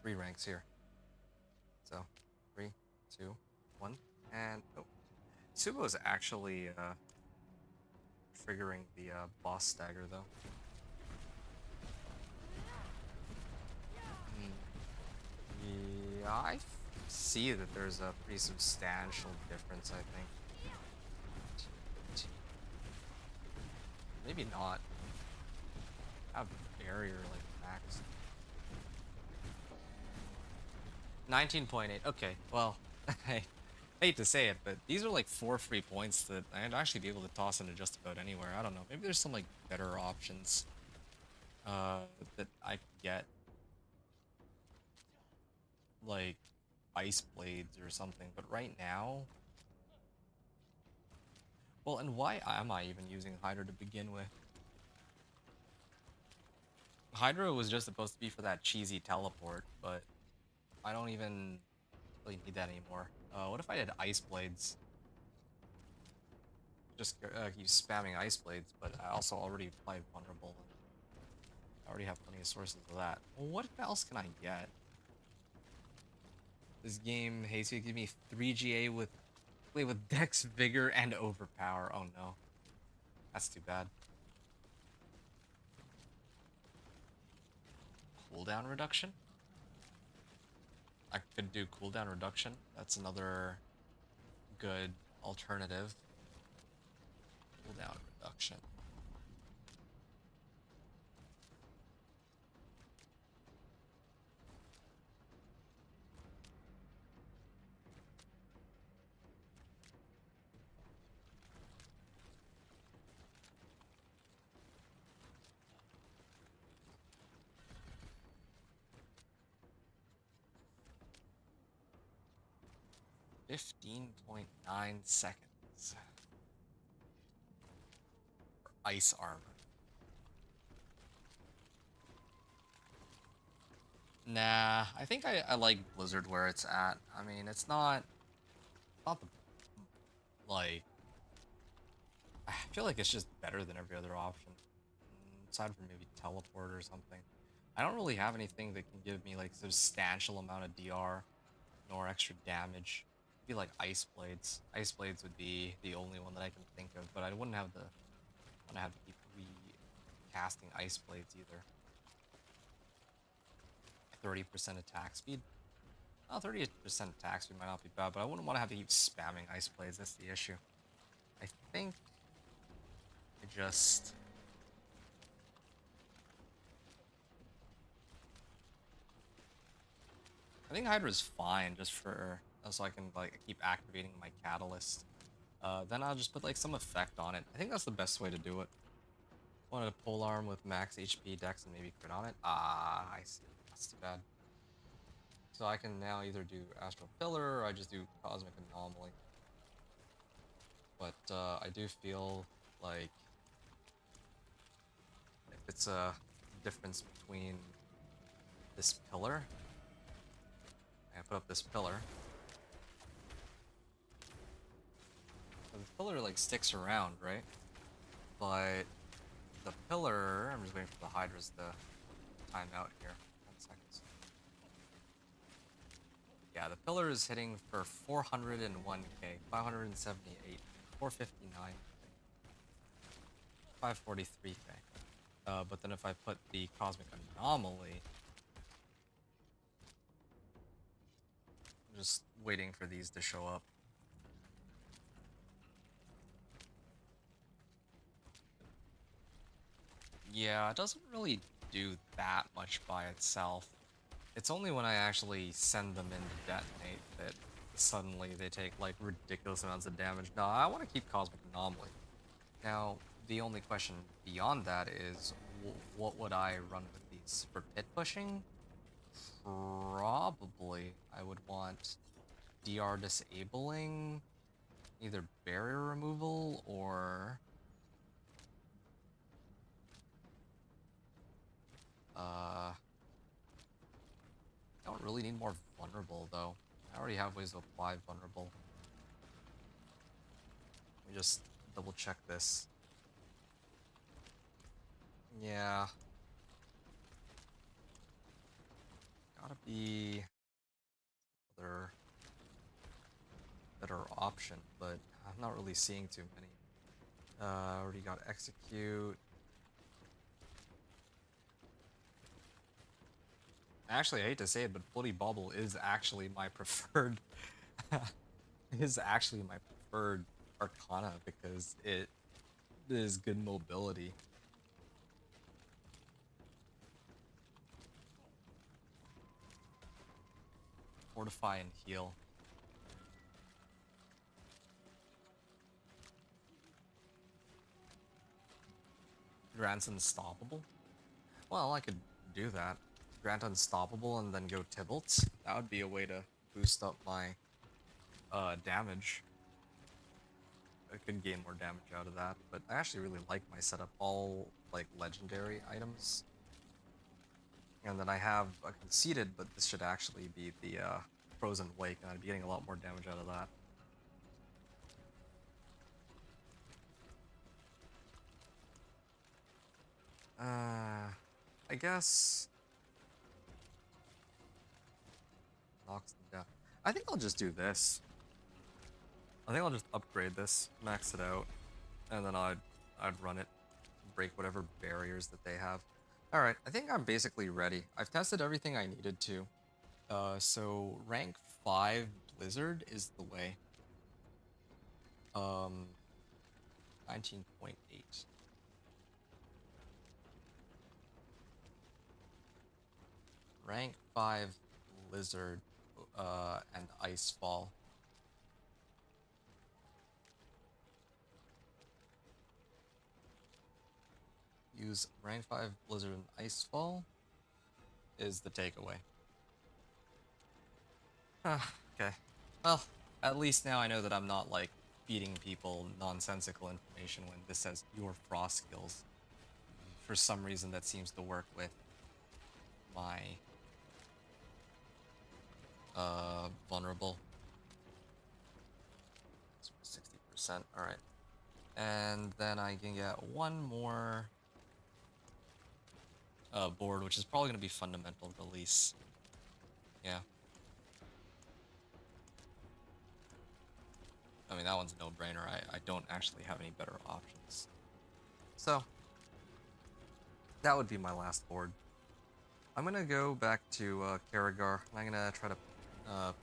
3 ranks here. So 3, 2, 1, and oh, Subo is actually triggering the boss stagger though. Yeah, I see that there's a pretty substantial difference, I think. Maybe not. Have barrier like max. 19.8. Okay, well, I hate to say it, but these are like 4 free points that I'd actually be able to toss into just about anywhere. I don't know. Maybe there's some like better options that I could get. Like ice blades or something, but right now, well, and why am I even using Hydra to begin with? Hydra was just supposed to be for that cheesy teleport, but I don't even really need that anymore. What if I did ice blades? Just keep spamming ice blades, but I also already apply vulnerable. I already have plenty of sources of that. Well, what else can I get? This game hates me. Give me 3 GA with Dex, Vigor, and Overpower. Oh no. That's too bad. Cooldown reduction? I could do cooldown reduction. That's another good alternative. Cooldown reduction. .9 seconds for ice armor. Nah, I think I like Blizzard where it's at. I mean, it's not the like. I feel like it's just better than every other option, aside from maybe teleport or something. I don't really have anything that can give me like substantial amount of DR nor extra damage. Be like ice blades. Ice blades would be the only one that I can think of, but I wouldn't have the want to have to keep casting ice blades either. 30% attack speed. Oh, 30% attack speed might not be bad, but I wouldn't want to have to keep spamming ice blades. That's the issue. I think I just I think Hydra's fine just for so I can like keep activating my catalyst. Then I'll just put like some effect on it. I think that's the best way to do it. Wanted a pole arm with max HP, dex, and maybe crit on it. Ah, I see. That's too bad. So I can now either do Astral Pillar or I just do Cosmic Anomaly. But I do feel like if it's a difference between this pillar, I put up this pillar. So the pillar like sticks around, right? But the pillar, I'm just waiting for the Hydras to time out here. 10 seconds. Yeah, the pillar is hitting for 401k, 578, 459, 543k. But then if I put the Cosmic Anomaly, I'm just waiting for these to show up. Yeah, it doesn't really do that much by itself. It's only when I actually send them in to detonate that suddenly they take like ridiculous amounts of damage. No, I want to keep Cosmic Anomaly. Now, the only question beyond that is, what would I run with these? For pit pushing? Probably I would want DR disabling, either barrier removal or I don't really need more vulnerable though. I already have ways to apply vulnerable. Let me just double check this. Yeah. Gotta be other better option, but I'm not really seeing too many. Already got execute. Actually, I hate to say it, but Bloody Bauble is actually my preferred is actually my preferred Arcana because it is good mobility. Fortify and heal. Grant's unstoppable? Well, I could do that. Grant unstoppable and then go Tybalt's. That would be a way to boost up my damage. I could gain more damage out of that, but I actually really like my setup. All like legendary items. And then I have a conceited, but this should actually be the frozen wake, and I'd be getting a lot more damage out of that. I guess knocks them down. I think I'll just do this. I think I'll just upgrade this, max it out, and then I'd run it, break whatever barriers that they have. All right, I think I'm basically ready. I've tested everything I needed to. So rank 5 Blizzard is the way. 19.8. Rank 5 Blizzard and Icefall. Use rank 5 Blizzard and Icefall is the takeaway. Okay. Well, at least now I know that I'm not like feeding people nonsensical information when this says your frost skills. For some reason that seems to work with my vulnerable. 60%. All right. And then I can get one more board, which is probably going to be fundamental release. Yeah. I mean, that one's a no-brainer. I don't actually have any better options. So, that would be my last board. I'm going to go back to Karagar, and I'm going to try to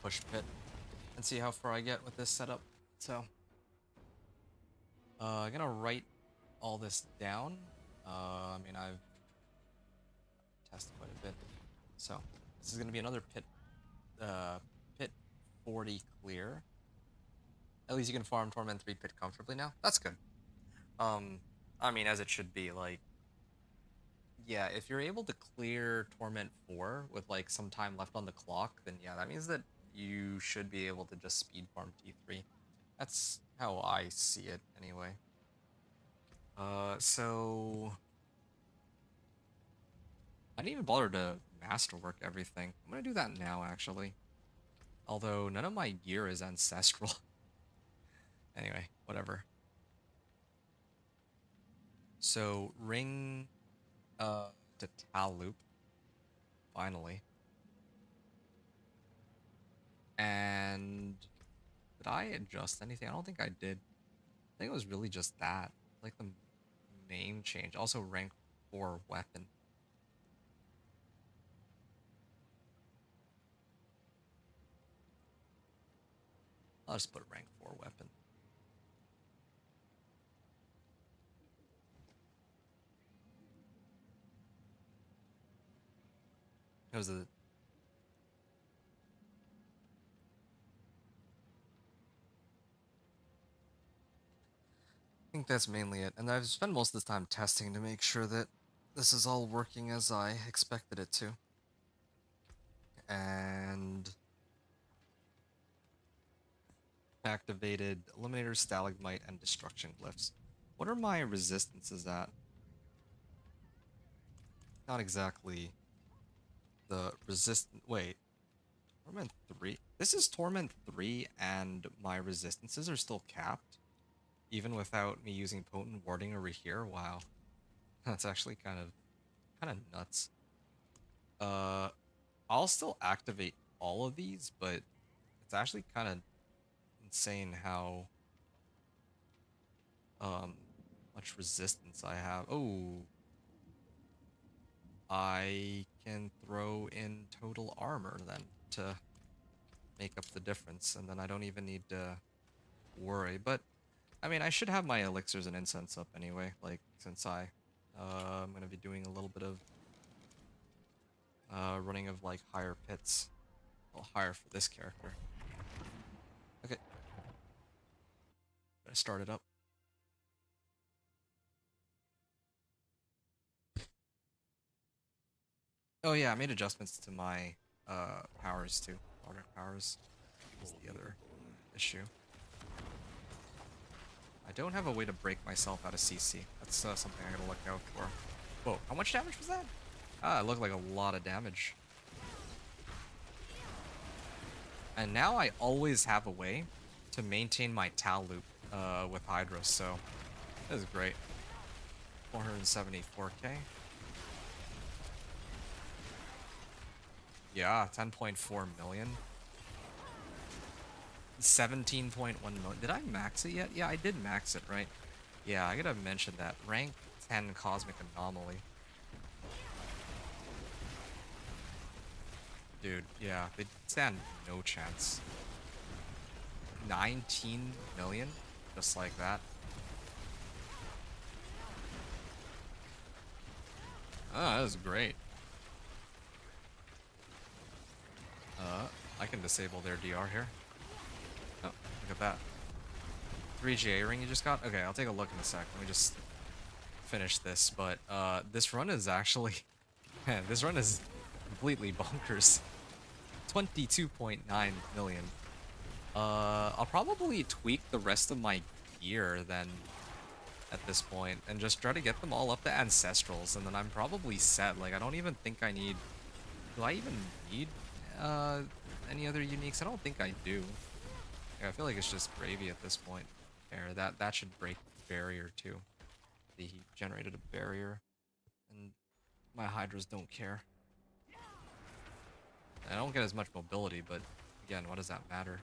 push Pit and see how far I get with this setup. So, I'm going to write all this down. I mean, I've tested quite a bit. So, this is going to be another Pit 40 clear. At least you can farm Torment 3 Pit comfortably now. That's good. I mean, as it should be. Like, yeah, if you're able to clear Torment 4 with, like, some time left on the clock, then yeah, that means that you should be able to just speed farm T3. That's how I see it, anyway. So... I didn't even bother to masterwork everything. I'm gonna do that now, actually. Although, none of my gear is ancestral. Anyway, whatever. So, ring to Tal loop. Finally. And did I adjust anything? I don't think I did. I think it was really just that. Like the main change. Also rank 4 weapon. I'll just put rank 4 weapon. It was a... I think that's mainly it. And I've spent most of this time testing to make sure that this is all working as I expected it to. And... activated Eliminator, Stalagmite, and Destruction Glyphs. What are my resistances at? Not exactly the resistant... Wait. Torment 3? This is Torment 3 and my resistances are still capped? Even without me using Potent Warding over here? Wow. That's actually kind of nuts. I'll still activate all of these, but it's actually kind of insane how much resistance I have. Oh, I can throw in total armor then to make up the difference, and then I don't even need to worry. But I mean, I should have my elixirs and incense up anyway, like, since I'm gonna be doing a little bit of running of like higher pits. Well, higher for this character. Okay. Gotta start it up. Oh yeah, I made adjustments to my powers too. Order powers is the other issue. I don't have a way to break myself out of CC. That's something I gotta look out for. Whoa, how much damage was that? Ah, it looked like a lot of damage. And now I always have a way to maintain my Tal loop with Hydra, so this is great. 474k. Yeah, 10.4 million. 17.1 million. Did I max it yet? Yeah, I did max it, right? Yeah, I gotta mention that. Rank 10 Cosmic Anomaly. Dude, yeah, they stand no chance. 19 million? Just like that. Oh, that was great. I can disable their DR here. Oh, look at that. 3 GA ring you just got? Okay, I'll take a look in a sec. Let me just finish this. But this run is actually... Man, this run is completely bonkers. 22.9 million. I'll probably tweak the rest of my gear then at this point and just try to get them all up to Ancestrals, and then I'm probably set. Like, I don't even think I need... Do I even need any other uniques? I don't think I do. Yeah, I feel like it's just gravy at this point. There, that should break the barrier too. He generated a barrier, and my hydras don't care. I don't get as much mobility, but again, what does that matter?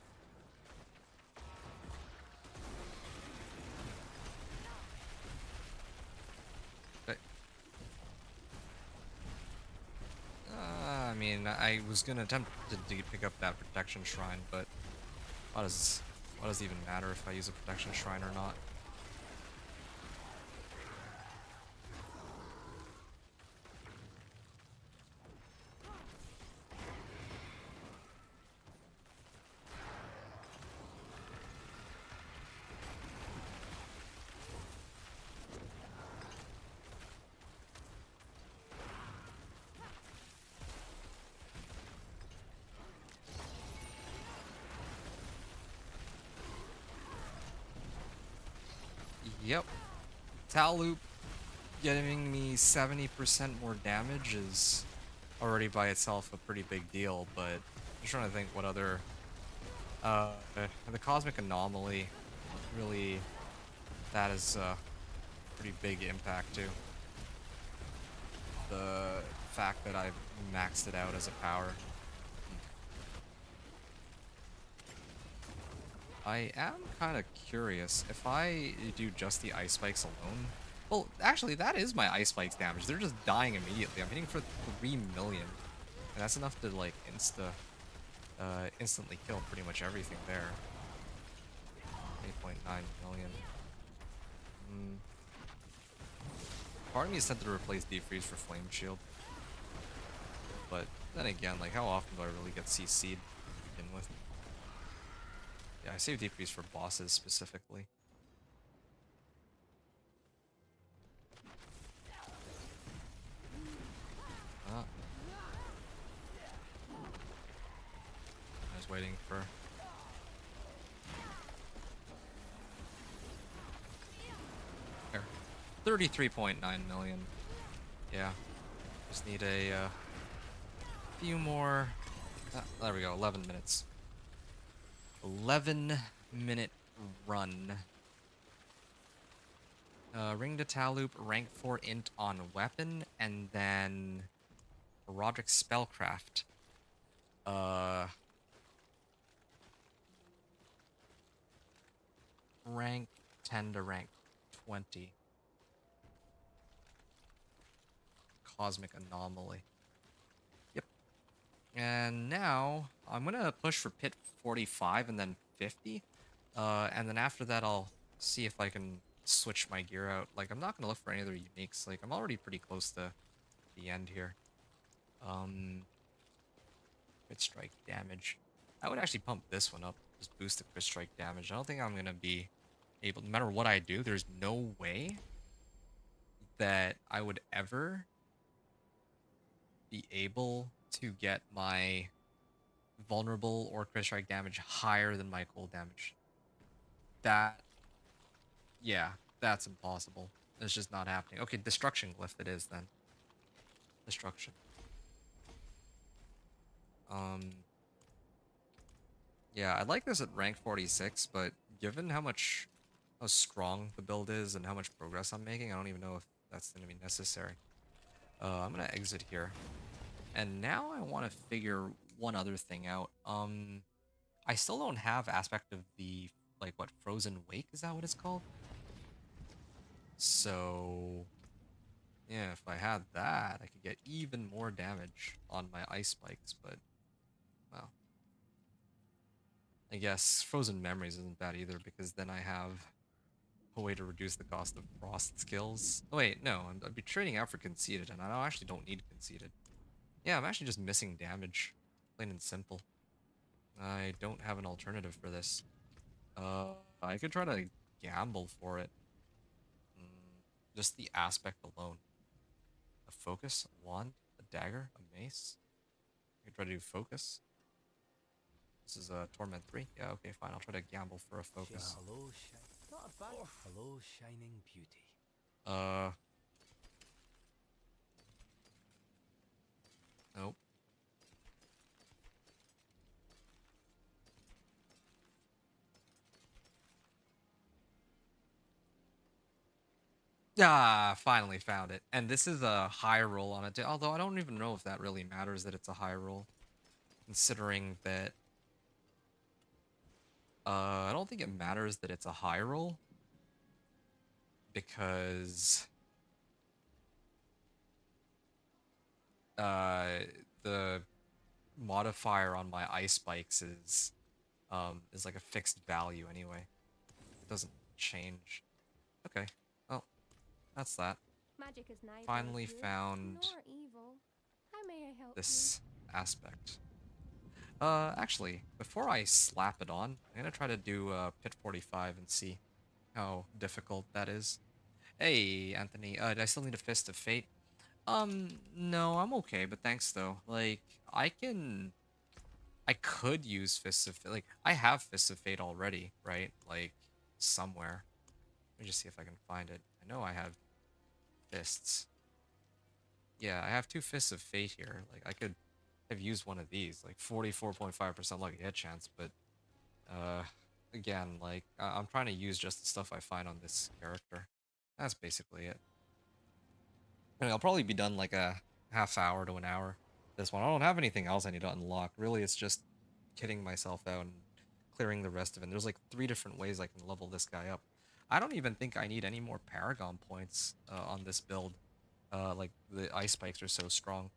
Okay. I mean, I was gonna attempt to pick up that protection shrine, but what does it even matter if I use a protection shrine or not? Yep. Tal loop getting me 70% more damage is already by itself a pretty big deal, but I'm just trying to think what other the cosmic anomaly really, that is a pretty big impact too. The fact that I've maxed it out as a power. I am kind of curious if I do just the ice spikes alone. Well, actually, that is my ice spikes damage. They're just dying immediately. I'm hitting for 3 million, and that's enough to like instantly kill pretty much everything there. 8.9 million. Part of me is tempted to replace defreeze for flame shield, but then again, like how often do I really get CC'd to begin with? Yeah, I save defreeze for bosses specifically. Ah. I was waiting for... There. 33.9 million. Yeah. Just need a few more... there we go, 11 minutes. 11-minute run. Ring to Taloop, rank 4 int on weapon, and then Roderick Spellcraft. Rank 10 to rank 20. Cosmic Anomaly. Yep. And now I'm gonna push for Pit 45 and then 50. And then after that I'll see if I can switch my gear out. Like, I'm not gonna look for any other uniques. Like, I'm already pretty close to the end here. Crit strike damage. I would actually pump this one up. Just boost the crit strike damage. I don't think I'm gonna be able, no matter what I do, there's no way that I would ever be able to get my vulnerable or crit strike damage higher than my cold damage. That, yeah, that's impossible. It's just not happening. Okay, destruction glyph it is then. Destruction. Yeah, I like this at rank 46, but given how strong the build is and how much progress I'm making, I don't even know if that's gonna be necessary. I'm gonna exit here. And now I want to figure one other thing out. I still don't have aspect of the, like, what, Frozen Wake? Is that what it's called? So, yeah, if I had that, I could get even more damage on my ice spikes, but, well. I guess Frozen Memories isn't bad either, because then I have a way to reduce the cost of Frost skills. Oh wait, no, I'd be trading out for Conceited, and I actually don't need Conceited. Yeah, I'm actually just missing damage, plain and simple. I don't have an alternative for this. I could try to gamble for it. Just the aspect alone. A focus, a wand, a dagger, a mace. I could try to do focus. This is a Torment 3. Yeah, okay, fine. I'll try to gamble for a focus. Not a bad. Hello, shining beauty. Nope. Ah, finally found it. And this is a high roll on it, although I don't even know if that really matters that it's a high roll, considering that I don't think it matters that it's a high roll because uh the modifier on my ice spikes is like a fixed value anyway. It doesn't change. Okay. Well, that's that. Magic is neither Finally good found nor evil. How may I help this aspect. Actually, before I slap it on, I'm gonna try to do Pit 45 and see how difficult that is. Hey, Anthony, do I still need a Fist of Fate? No, I'm okay, but thanks though. Like, I could use Fists of Fate. Like, I have Fists of Fate already, right? Like, somewhere. Let me just see if I can find it. I know I have fists. Yeah, I have two Fists of Fate here. Like, I could have used one of these. Like, 44.5% lucky hit chance, but, uh, again, like, I'm trying to use just the stuff I find on this character. That's basically it. And I'll probably be done like a half hour to an hour. This one. I don't have anything else I need to unlock. Really, it's just kitting myself out and clearing the rest of it. And there's like 3 different ways I can level this guy up. I don't even think I need any more Paragon points on this build. Like the ice spikes are so strong.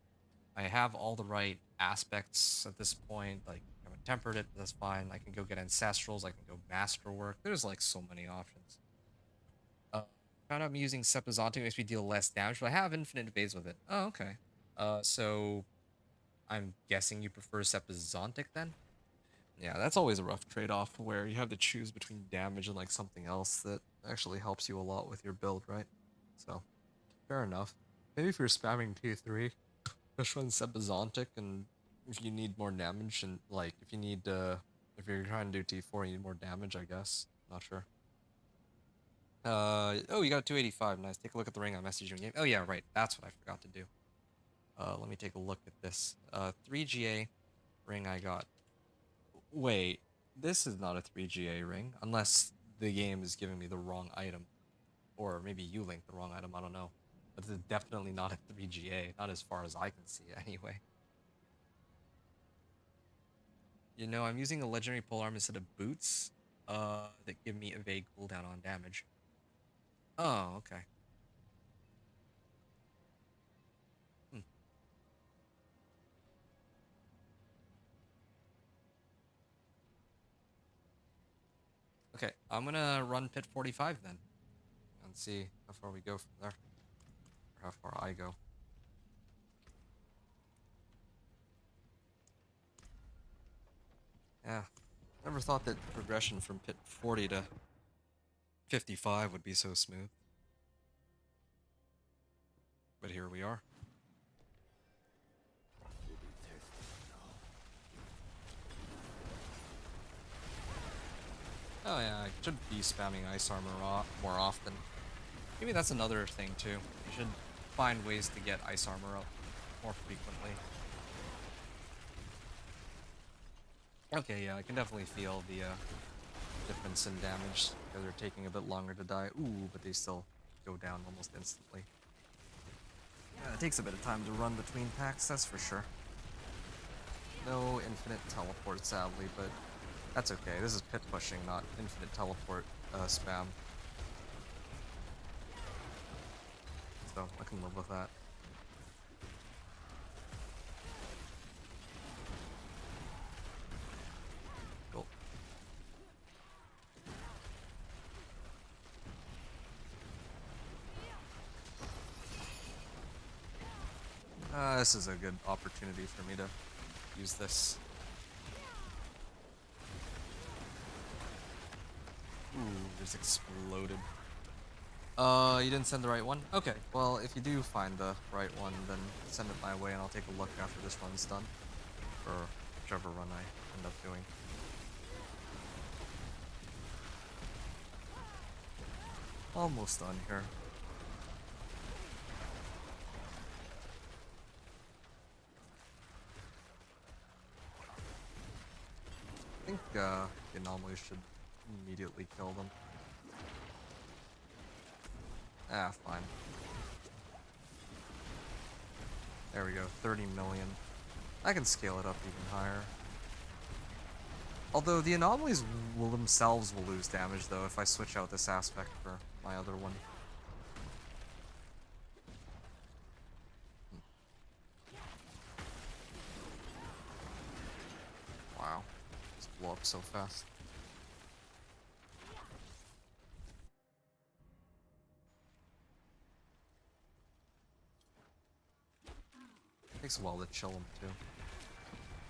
I have all the right aspects at this point. Like I haven't tempered it, that's fine. I can go get ancestrals. I can go masterwork. There's like so many options. Uh, Found out I'm using Sepizontic makes me deal less damage, but I have infinite evades with it. Oh, okay. So I'm guessing you prefer Sepizontic then? Yeah, that's always a rough trade-off where you have to choose between damage and like something else that actually helps you a lot with your build, right? So, fair enough. Maybe if you're spamming T3, just run Sepizontic, and if you need more damage and like if you need if you're trying to do T4 you need more damage, I guess. Not sure. Oh, you got 285. Nice. Take a look at the ring I messaged you in game. Oh yeah, right. That's what I forgot to do. Let me take a look at this. 3GA ring I got. Wait, this is not a 3GA ring, unless the game is giving me the wrong item. Or maybe you linked the wrong item, I don't know. But this is definitely not a 3GA, not as far as I can see anyway. You know, I'm using a legendary polearm instead of boots, that give me a vague cooldown on damage. Oh, okay. Hmm. Okay, I'm gonna run pit 45 then, and see how far we go from there, or how far I go. Yeah, never thought that progression from pit 40 to 55 would be so smooth. But here we are. Oh yeah, I should be spamming ice armor more often. Maybe that's another thing too. You should find ways to get ice armor up more frequently. Okay, yeah, I can definitely feel the difference in damage because they're taking a bit longer to die. Ooh, but they still go down almost instantly. Yeah, it takes a bit of time to run between packs, that's for sure. No infinite teleport, sadly, but that's okay. This is pit pushing, not infinite teleport spam. So I can live with that. Cool. This is a good opportunity for me to use this. Ooh, just exploded. You didn't send the right one? Okay, well, if you do find the right one, then send it my way and I'll take a look after this run's done. Or whichever run I end up doing. Almost done here. I think the anomalies should immediately kill them. Ah, fine. There we go, 30 million. I can scale it up even higher. Although the anomalies will themselves will lose damage though if I switch out this aspect for my other one. Wow. Just blow up so fast. Takes a while to chill them too.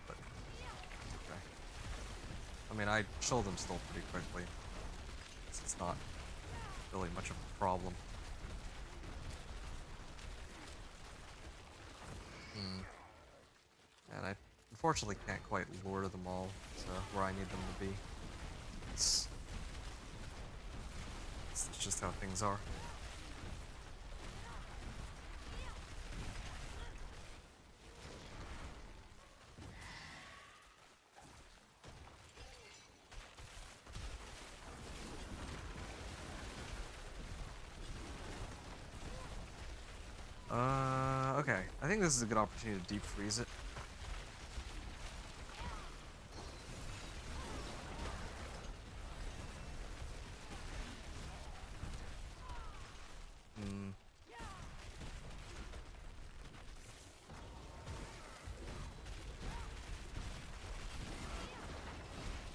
But okay. I mean, I chill them still pretty quickly. It's not really much of a problem. And I unfortunately can't quite lure them all to where I need them to be. It's just how things are. Okay. I think this is a good opportunity to deep freeze it. Hmm.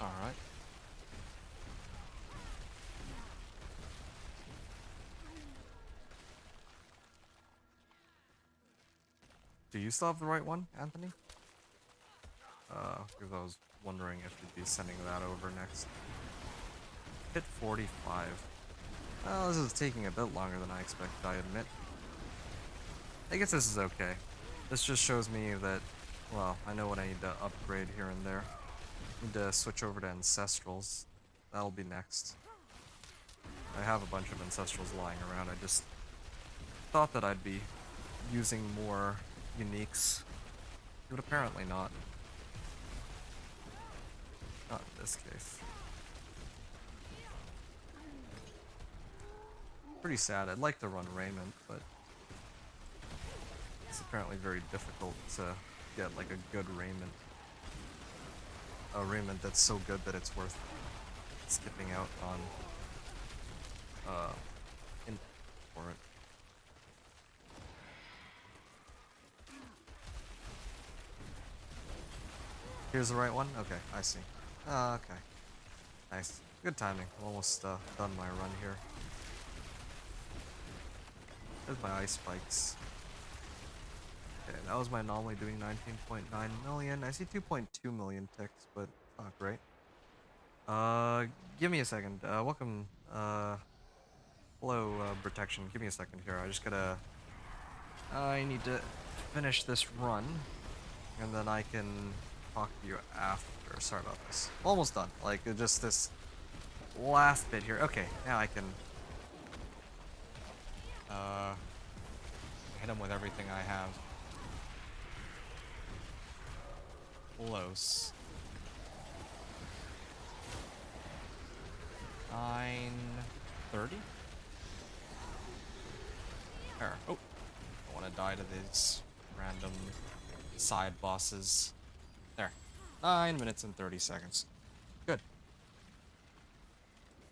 Alright. Do you still have the right one, Anthony? Because I was wondering if you'd be sending that over next. Hit 45. Well, this is taking a bit longer than I expected, I admit. I guess this is okay. This just shows me that, well, I know what I need to upgrade here and there. Need to switch over to Ancestrals. That'll be next. I have a bunch of Ancestrals lying around. I just thought that I'd be using more uniques, but apparently not. Not in this case. Pretty sad. I'd like to run Raiment, but it's apparently very difficult to get like a good Raiment. A Raiment that's so good that it's worth skipping out on in for it. Here's the right one? Okay, I see. Okay. Nice. Good timing. I'm almost done my run here. There's my ice spikes. Okay, that was my anomaly doing 19.9 million. I see 2.2 million ticks, but not great. Give me a second. Welcome. Hello, Protection. Give me a second here. I need to finish this run, and then I can talk to you after. Sorry about this. Almost done. Like, just this last bit here. Okay, now I can hit him with everything I have. Close. 930? There. Oh. I want to die to these random side bosses. There. 9 minutes and 30 seconds. Good.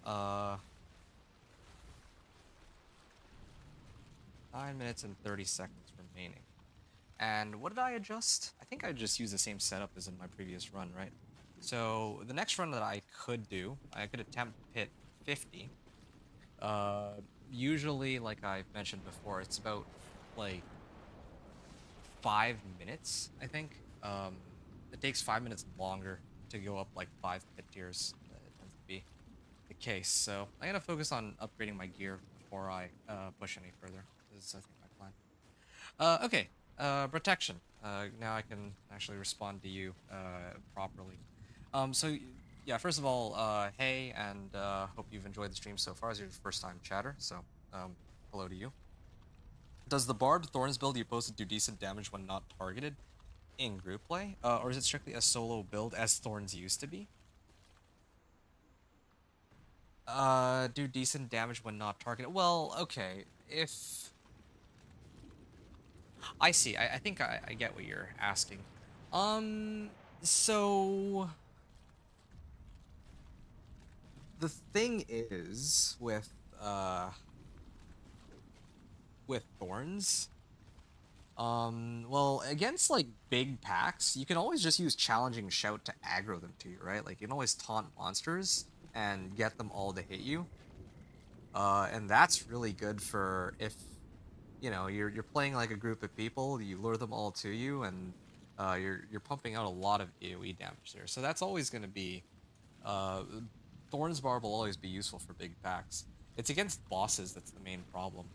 9 minutes and 30 seconds remaining. And what did I adjust? I think I just used the same setup as in my previous run, right? So the next run that I could do, I could attempt to hit 50. Usually, like I mentioned before, it's about like 5 minutes, I think. It takes 5 minutes longer to go up like 5 pit tiers. It tends to be the case. So I gotta focus on upgrading my gear before I push any further. This is, I think, my plan. Okay. Protection. Now I can actually respond to you properly. So yeah, first of all, hey, and hope you've enjoyed the stream so far as your first time chatter. So hello to you. Does the Bard Thorns build you posted do decent damage when not targeted in group play, or is it strictly a solo build as Thorns used to be? Do decent damage when not targeted. Well, okay. if I see, I think I get what you're asking. So the thing is with thorns, well, against like big packs, you can always just use challenging shout to aggro them to you, right? Like you can always taunt monsters and get them all to hit you. And that's really good for if you're playing like a group of people, you lure them all to you, and you're pumping out a lot of AoE damage there. So that's always going to be uh, Thorn's Barb will always be useful for big packs. It's against bosses that's the main problem.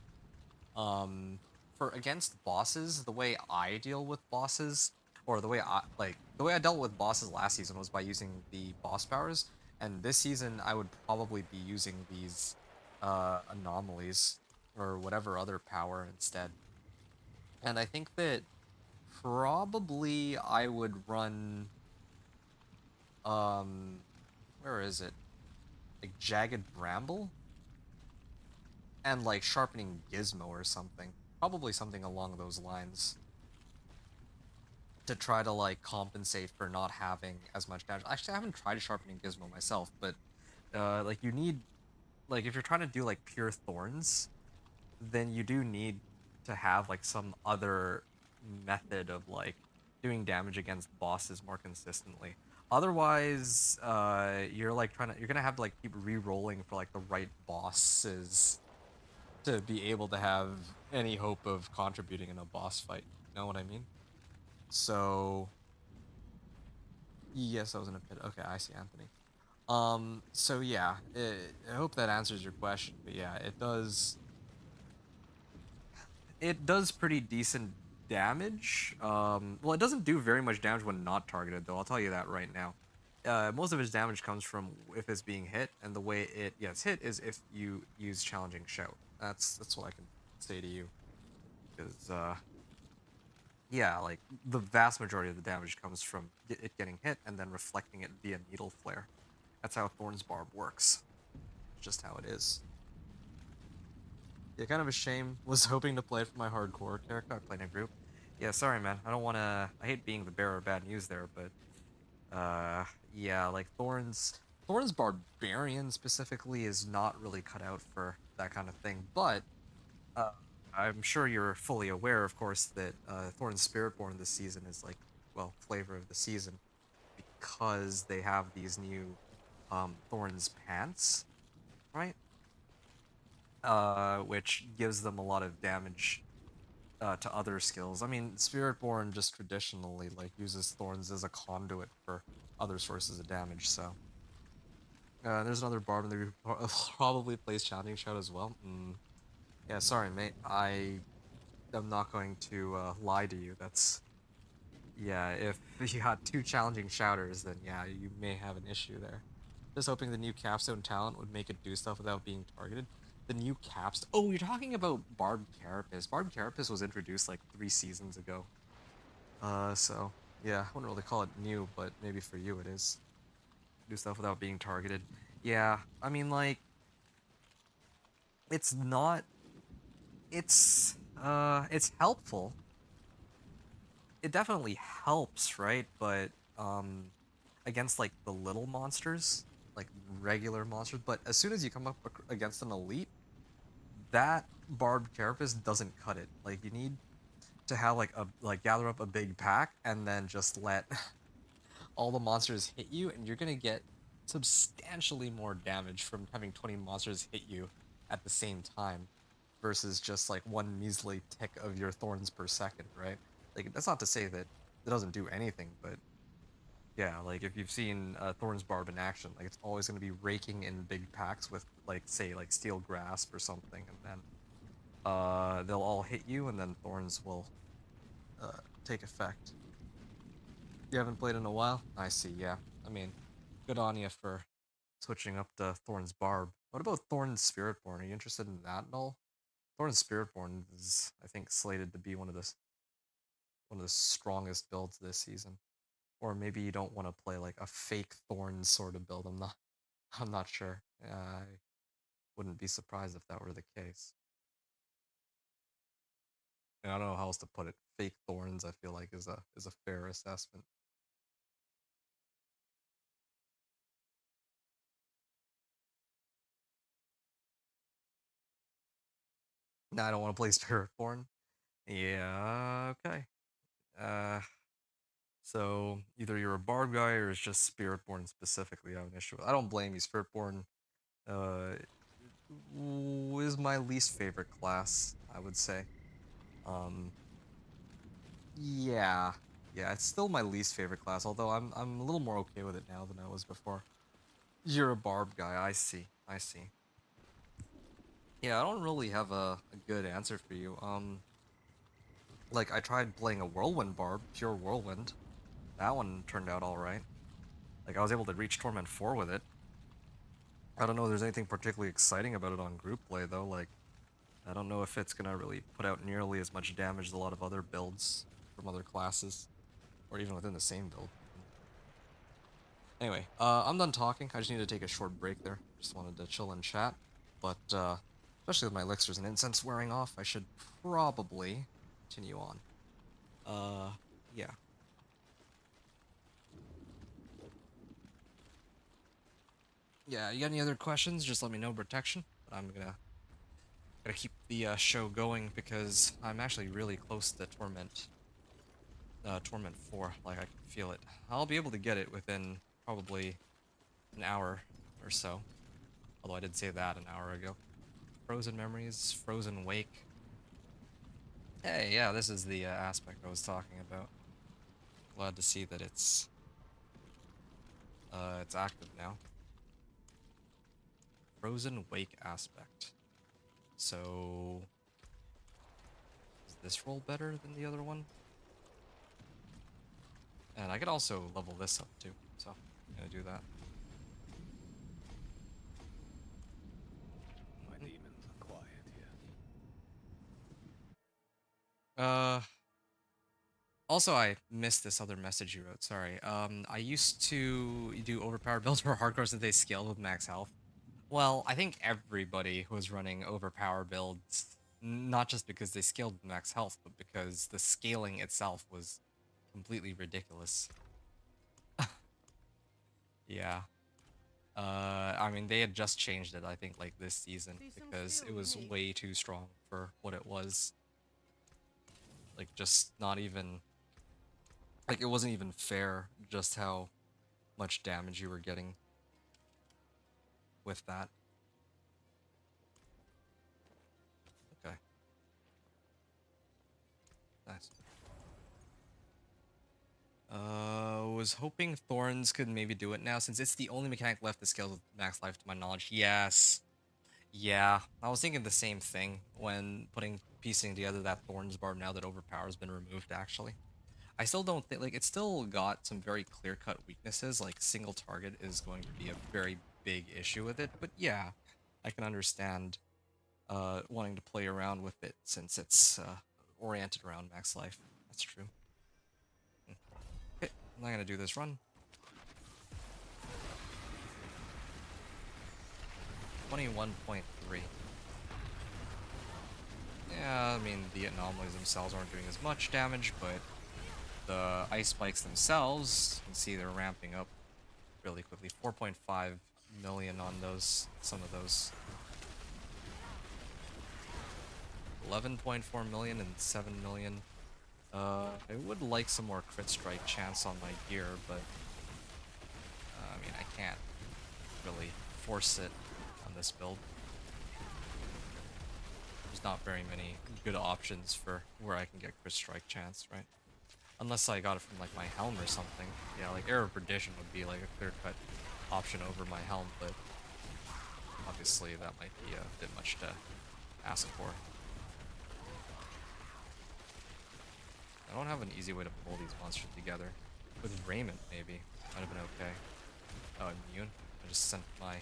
For against bosses, the way I deal with bosses, or the way I dealt with bosses last season was by using the boss powers, and this season I would probably be using these anomalies or whatever other power instead. And I think that probably I would run um where is it? Like Jagged Bramble and like Sharpening Gizmo or something. Probably something along those lines to try to like compensate for not having as much damage. Actually, I haven't tried Sharpening Gizmo myself, but like you need like if you're trying to do like pure thorns, then you do need to have like some other method of like doing damage against bosses more consistently. Otherwise, you're gonna have to like keep re-rolling for like the right bosses to be able to have any hope of contributing in a boss fight. You know what I mean? So yes, I was in a pit. Okay, I see, Anthony. So yeah, I hope that answers your question. But yeah, it does pretty decent damage. Well, it doesn't do very much damage when not targeted, though. I'll tell you that right now. Most of its damage comes from if it's being hit, and the way it gets hit is if you use challenging shout. That's what I can say to you, because yeah, like the vast majority of the damage comes from it getting hit and then reflecting it via needle flare. That's how Thorn's Barb works. It's just how it is. Yeah, kind of a shame. Was hoping to play it for my hardcore character. I played in a group. Yeah, sorry, man. I don't want to. I hate being the bearer of bad news there, but yeah, like Thorn's Barbarian specifically is not really cut out for that kind of thing. But uh, I'm sure you're fully aware, of course, that Thorn's Spiritborn this season is like, well, flavor of the season because they have these new Thorn's pants, right? Which gives them a lot of damage to other skills. I mean, Spiritborn just traditionally like uses thorns as a conduit for other sources of damage. So there's another barb in there who probably plays Challenging Shout as well. Yeah, sorry, mate. I am not going to lie to you. That's yeah. If you got two challenging shouters, then yeah, you may have an issue there. Just hoping the new capstone talent would make it do stuff without being targeted. The new capstone. Oh, you're talking about Barb Carapace. Barb Carapace was introduced like 3 seasons ago. So yeah, I wouldn't really call it new, but maybe for you it is. Do stuff without being targeted. Yeah, I mean like it's not. It's helpful. It definitely helps, right? But against like the little monsters, like regular monsters. But as soon as you come up against an elite, that barbed carapace doesn't cut it. Like you need to have like gather up a big pack and then just let all the monsters hit you, and you're gonna get substantially more damage from having 20 monsters hit you at the same time versus just like one measly tick of your thorns per second, right? Like that's not to say that it doesn't do anything, but yeah, like if you've seen Thorn's Barb in action, like it's always going to be raking in big packs with like say like Steel Grasp or something, and then they'll all hit you, and then Thorns will take effect. You haven't played in a while? I see, yeah. I mean, good on you for switching up to Thorn's Barb. What about Thorn's Spiritborn? Are you interested in that at all? Thorn's Spiritborn is, I think, slated to be one of the strongest builds this season. Or maybe you don't want to play like a fake Thorn sort of build. I'm not sure. I wouldn't be surprised if that were the case. And I don't know how else to put it. Fake thorns, I feel like, is a fair assessment. Now I don't want to play Spiritborn. Yeah, okay. Uh, so either you're a barb guy or it's just Spiritborn specifically I have an issue with. I don't blame you. Spiritborn uh, is my least favorite class, I would say. Um, yeah, yeah, it's still my least favorite class. Although I'm a little more okay with it now than I was before. You're a barb guy. I see. I see. Yeah, I don't really have a good answer for you. Like I tried playing a whirlwind barb, pure whirlwind. That one turned out all right. Like I was able to reach Torment 4 with it. I don't know if there's anything particularly exciting about it on group play though. Like I don't know if it's gonna really put out nearly as much damage as a lot of other builds from other classes, or even within the same build. Anyway, I'm done talking. I just need to take a short break there. Just wanted to chill and chat. But especially with my elixirs and incense wearing off, I should probably continue on. Yeah. Yeah, you got any other questions? Just let me know, protection. But I'm gonna keep the show going because I'm actually really close to Torment. Torment 4, like I can feel it. I'll be able to get it within probably an hour or so. Although I did say that an hour ago. Frozen Memories, Frozen Wake. Hey, yeah, this is the aspect I was talking about. Glad to see that it's active now. Frozen Wake aspect. So is this roll better than the other one? And I could also level this up too, so I'm gonna do that. My demons are quiet here. Also, I missed this other message you wrote. Sorry. I used to do overpowered builds for hardcore since they scaled with max health. Well, I think everybody was running overpower builds, not just because they scaled with max health, but because the scaling itself was completely ridiculous. Yeah. I mean, they had just changed it, I think, like this season, See some because steel it was you need? way too strong for what it was. Like, just not even, like, it wasn't even fair just how much damage you were getting with that. Okay. Nice. Was hoping Thorns could maybe do it now, since it's the only mechanic left that scales with max life to my knowledge. Yes. Yeah, I was thinking the same thing when piecing together that Thorns barb now that Overpower's been removed, actually. I still don't think, like, it's still got some very clear-cut weaknesses, like single target is going to be a very big issue with it, but yeah, I can understand wanting to play around with it since it's oriented around max life. That's true. Okay, I'm not gonna do this run. 21.3. Yeah, I mean, the anomalies themselves aren't doing as much damage, but the ice spikes themselves, you can see they're ramping up really quickly. 4.5 million on those, some of those. 11.4 million and 7 million. I would like some more crit strike chance on my gear, but I mean, I can't really force it on this build. There's not very many good options for where I can get crit strike chance, right? Unless I got it from like my helm or something. Yeah, like Air of Perdition would be like a clear-cut option over my helm, but obviously that might be a bit much to ask for. I don't have an easy way to pull these monsters together. With Raiment, maybe. Might have been okay. Oh, immune? I just sent my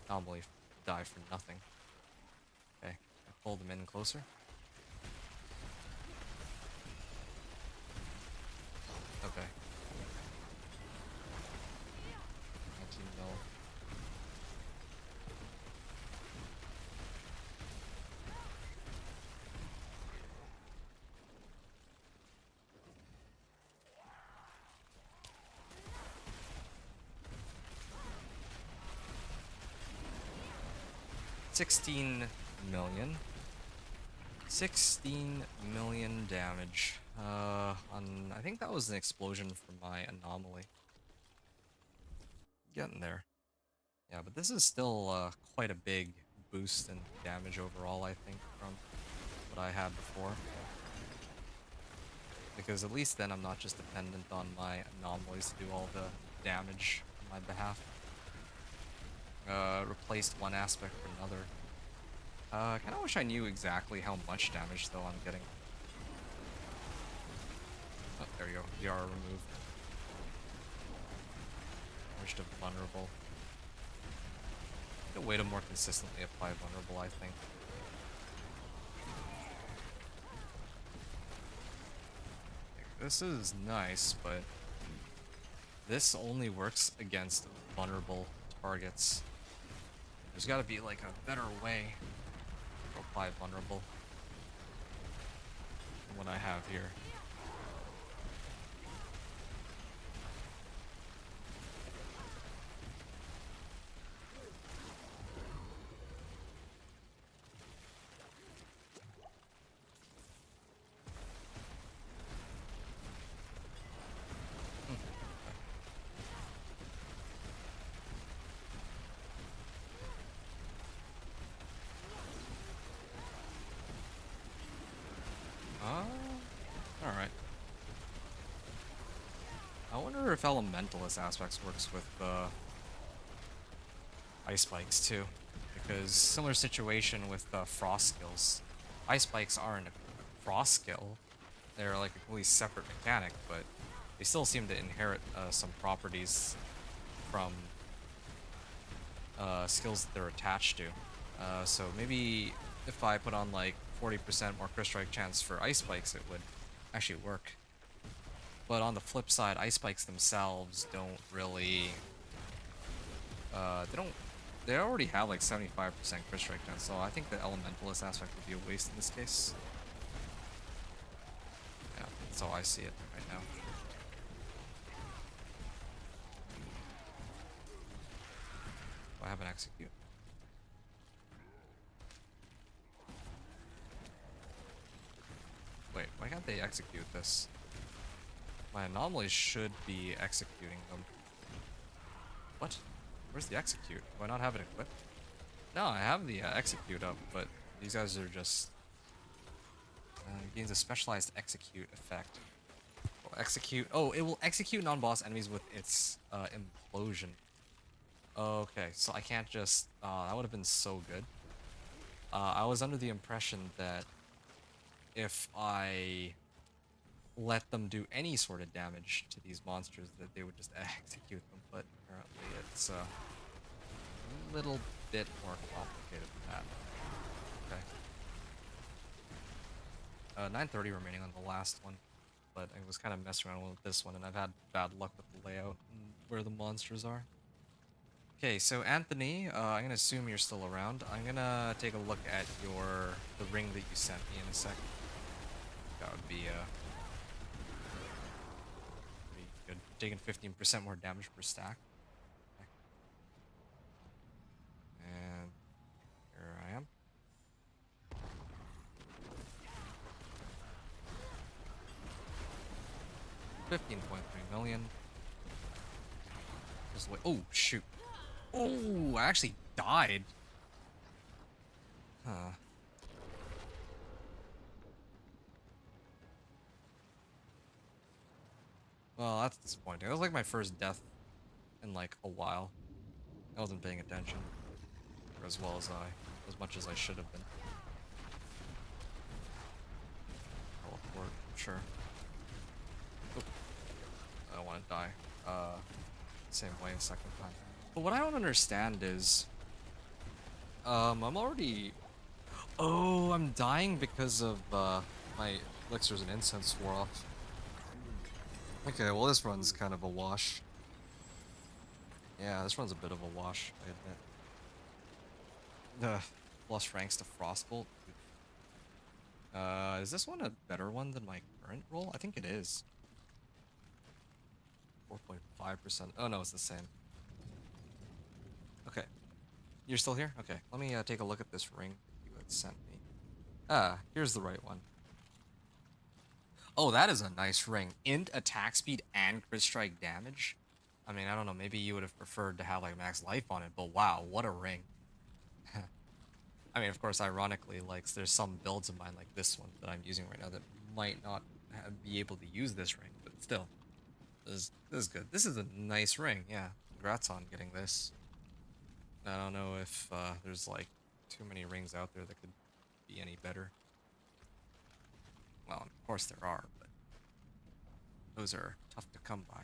anomaly die for nothing. Okay, I pull them in closer. Okay. 19 mil. 16 million. 16 million damage. On I think that was an explosion from my anomaly. Getting there. Yeah, but this is still quite a big boost in damage overall, I think, from what I had before. Because at least then I'm not just dependent on my anomalies to do all the damage on my behalf. Replaced one aspect for another. I kinda wish I knew exactly how much damage, though, I'm getting. Oh, there you go. VR removed. Damage to vulnerable. A way to more consistently apply vulnerable, I think. This is nice, but this only works against vulnerable targets. There's gotta be like a better way to apply vulnerable than what I have here. Alright. I wonder if Elementalist aspects works with Ice Spikes too. Because similar situation with Frost skills. Ice Spikes aren't a Frost skill. They're like a completely separate mechanic, but they still seem to inherit some properties from skills that they're attached to. So maybe if I put on like 40% more crit strike chance for Ice Spikes, it would actually work. But on the flip side, Ice Spikes themselves don't really... They already have like 75% crit strike chance, so I think the Elementalist aspect would be a waste in this case. Yeah, that's how I see it right now. Do I have an execute? Wait, why can't they execute this? My anomalies should be executing them. What? Where's the execute? Do I not have it equipped? No, I have the execute up, but these guys are just... gains a specialized execute effect. Will execute... Oh, it will execute non-boss enemies with its implosion. Okay, so I can't just... that would have been so good. I was under the impression that if I let them do any sort of damage to these monsters, that they would just execute them, but apparently it's a little bit more complicated than that. Okay. 930 remaining on the last one, but I was kind of messing around with this one, and I've had bad luck with the layout and where the monsters are. Okay, so Anthony, I'm gonna assume you're still around. I'm gonna take a look at the ring that you sent me in a sec. That would be pretty good. Taking 15% more damage per stack. Okay. And here I am. $15.3 million. Just wait. Oh shoot! Oh, I actually died. Huh. Well, that's disappointing. That was like my first death in like a while. I wasn't paying attention as well as much as I should have been. Teleport, sure. Oop. I don't want to die. Same way a second time. But what I don't understand is, I'm already. Oh, I'm dying because of my elixirs and incense wore off. Okay, well this run's kind of a wash. Yeah, this run's a bit of a wash, I admit. Lost ranks to Frostbolt. Is this one a better one than my current roll? I think it is. 4.5%. Oh no, it's the same. Okay. You're still here? Okay, let me take a look at this ring you had sent me. Ah, here's the right one. Oh, that is a nice ring. Int attack speed and crit strike damage. I mean, I don't know, maybe you would have preferred to have like max life on it, but wow, what a ring. I mean, of course, ironically, like there's some builds of mine like this one that I'm using right now that might not be able to use this ring, but still, this is good. This is a nice ring, yeah. Congrats on getting this. I don't know if there's like too many rings out there that could be any better. Well, of course there are, but those are tough to come by,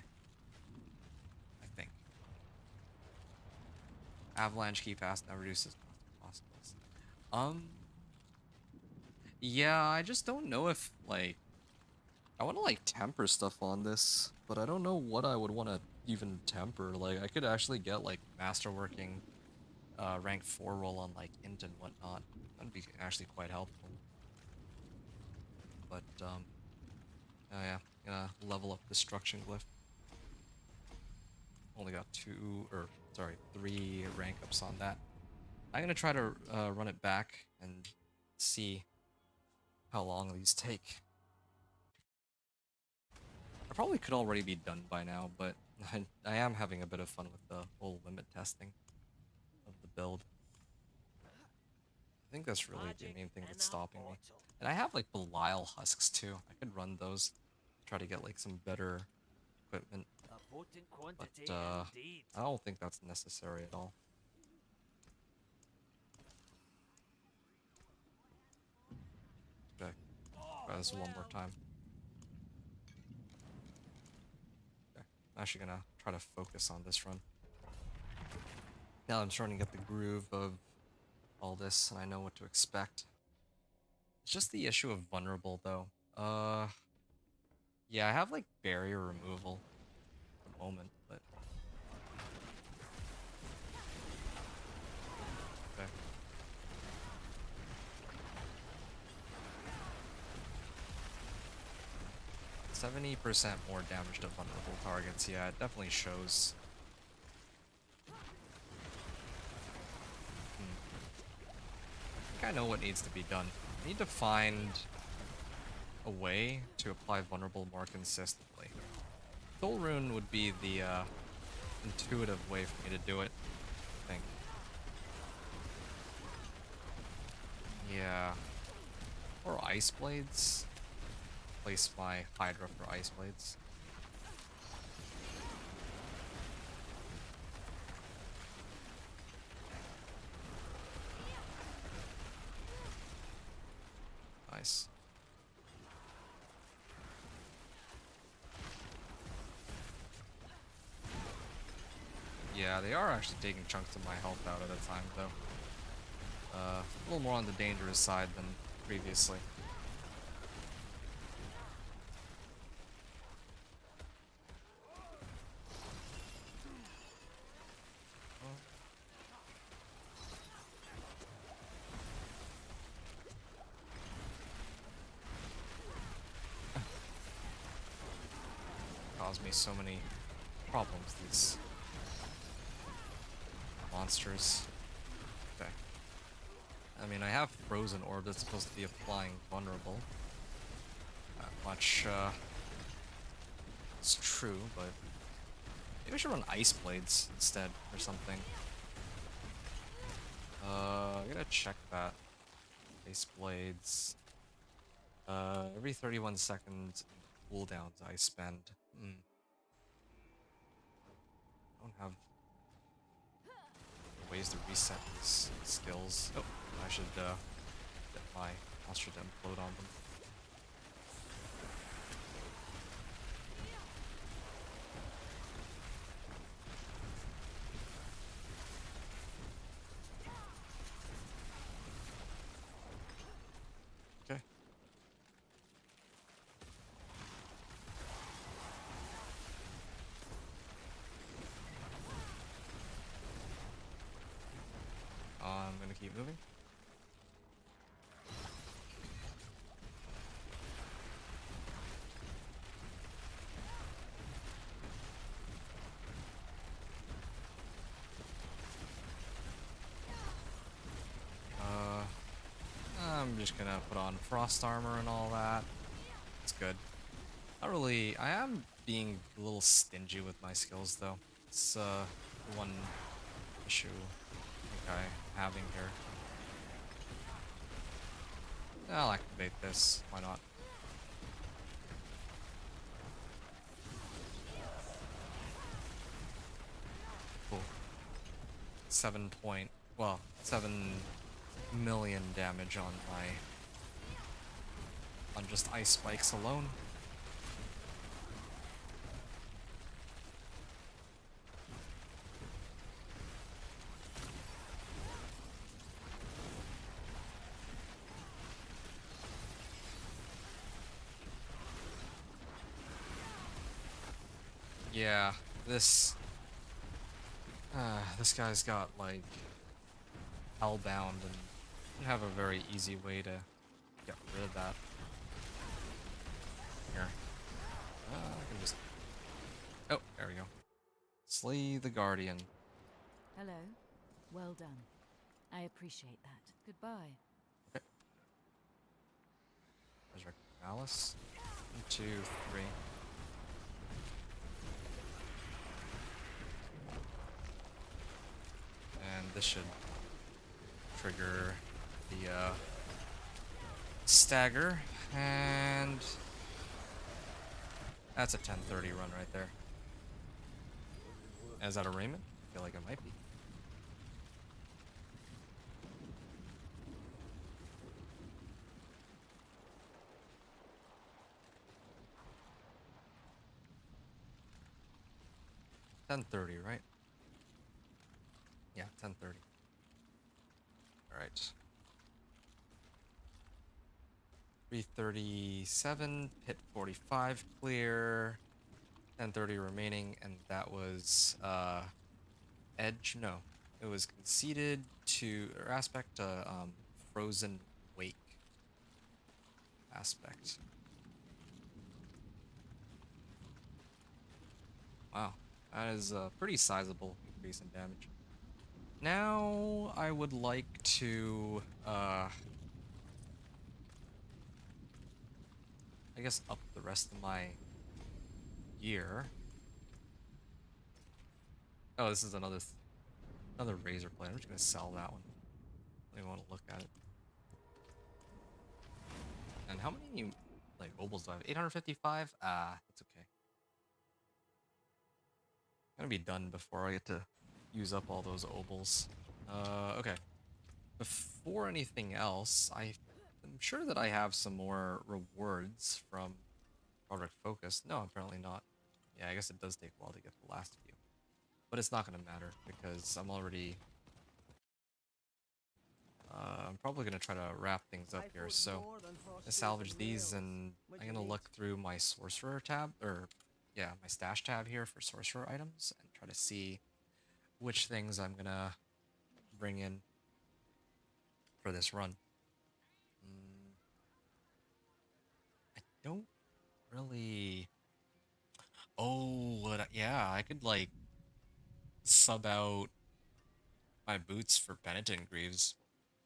I think. Avalanche key pass now reduces cost of possibles. Yeah, I just don't know if like I want to like temper stuff on this, but I don't know what I would want to even temper. Like I could actually get like masterworking rank 4 roll on like int and whatnot. That'd be actually quite helpful. But oh yeah, gonna level up destruction glyph. Only got 3 rank ups on that. I'm gonna try to run it back and see how long these take. I probably could already be done by now, but I am having a bit of fun with the whole limit testing of the build. I think that's really the main thing that's stopping me. And I have like Belial husks too. I could run those, try to get like some better equipment. But I don't think that's necessary at all. Okay, try this one more time. Okay, I'm actually gonna try to focus on this run. Now I'm starting to get the groove of all this, and I know what to expect. It's just the issue of vulnerable, though. Yeah, I have like barrier removal at the moment, but okay. 70% more damage to vulnerable targets. Yeah, it definitely shows. I think I know what needs to be done. I need to find a way to apply vulnerable more consistently. Soul Rune would be the intuitive way for me to do it, I think. Yeah. Or Ice Blades. Place my Hydra for Ice Blades. Nice. Yeah, they are actually taking chunks of my health out at a time, though. A little more on the dangerous side than previously. Caused me so many problems, these monsters. Okay. I mean, I have Frozen Orb that's supposed to be applying Vulnerable. Not much, it's true, but maybe I should run Ice Blades instead, or something. I gotta check that. Ice Blades. Every 31 seconds cooldowns I spend. I don't have ways to reset these skills. Oh, I should get my monster to implode on them. Okay. I'm gonna keep moving. just gonna put on frost armor and all that. It's good. Not really. I am being a little stingy with my skills though. It's one issue I think I'm having here. I'll activate this. Why not? Cool. 7 million damage on just ice spikes alone. Yeah, this guy's got like hellbound and you have a very easy way to get rid of that. Here. I can just... Oh, there we go. Slay the Guardian. Hello. Well done. I appreciate that. Goodbye. Okay. Resurrect Malice. 1, 2, 3. And this should trigger the stagger, and that's a 10:30 run right there. Is that a Raymond? I feel like it might be. $10:30, right? Yeah, 10:30. All right. 337, hit 45 clear, 10:30 remaining, and that was edge. No, it was conceded to or aspect frozen wake aspect. Wow, that is a pretty sizable increase in damage. Now I would like to I guess up the rest of my gear. Oh, this is another razor blade. I'm just gonna sell that one. I don't even want to look at it. And how many like obols do I have? 855? Ah, that's okay. Gonna be done before I get to use up all those obols. Okay. Before anything else, I'm sure that I have some more rewards from Project Focus. No, apparently not. Yeah, I guess it does take a while to get the last few. But it's not gonna matter because I'm already... I'm probably gonna try to wrap things up here, so I salvage these and I'm gonna look through my Sorcerer tab, or yeah, my stash tab here for Sorcerer items and try to see which things I'm gonna bring in for this run. I don't really... Oh, yeah, I could like sub out my boots for Penitent Greaves,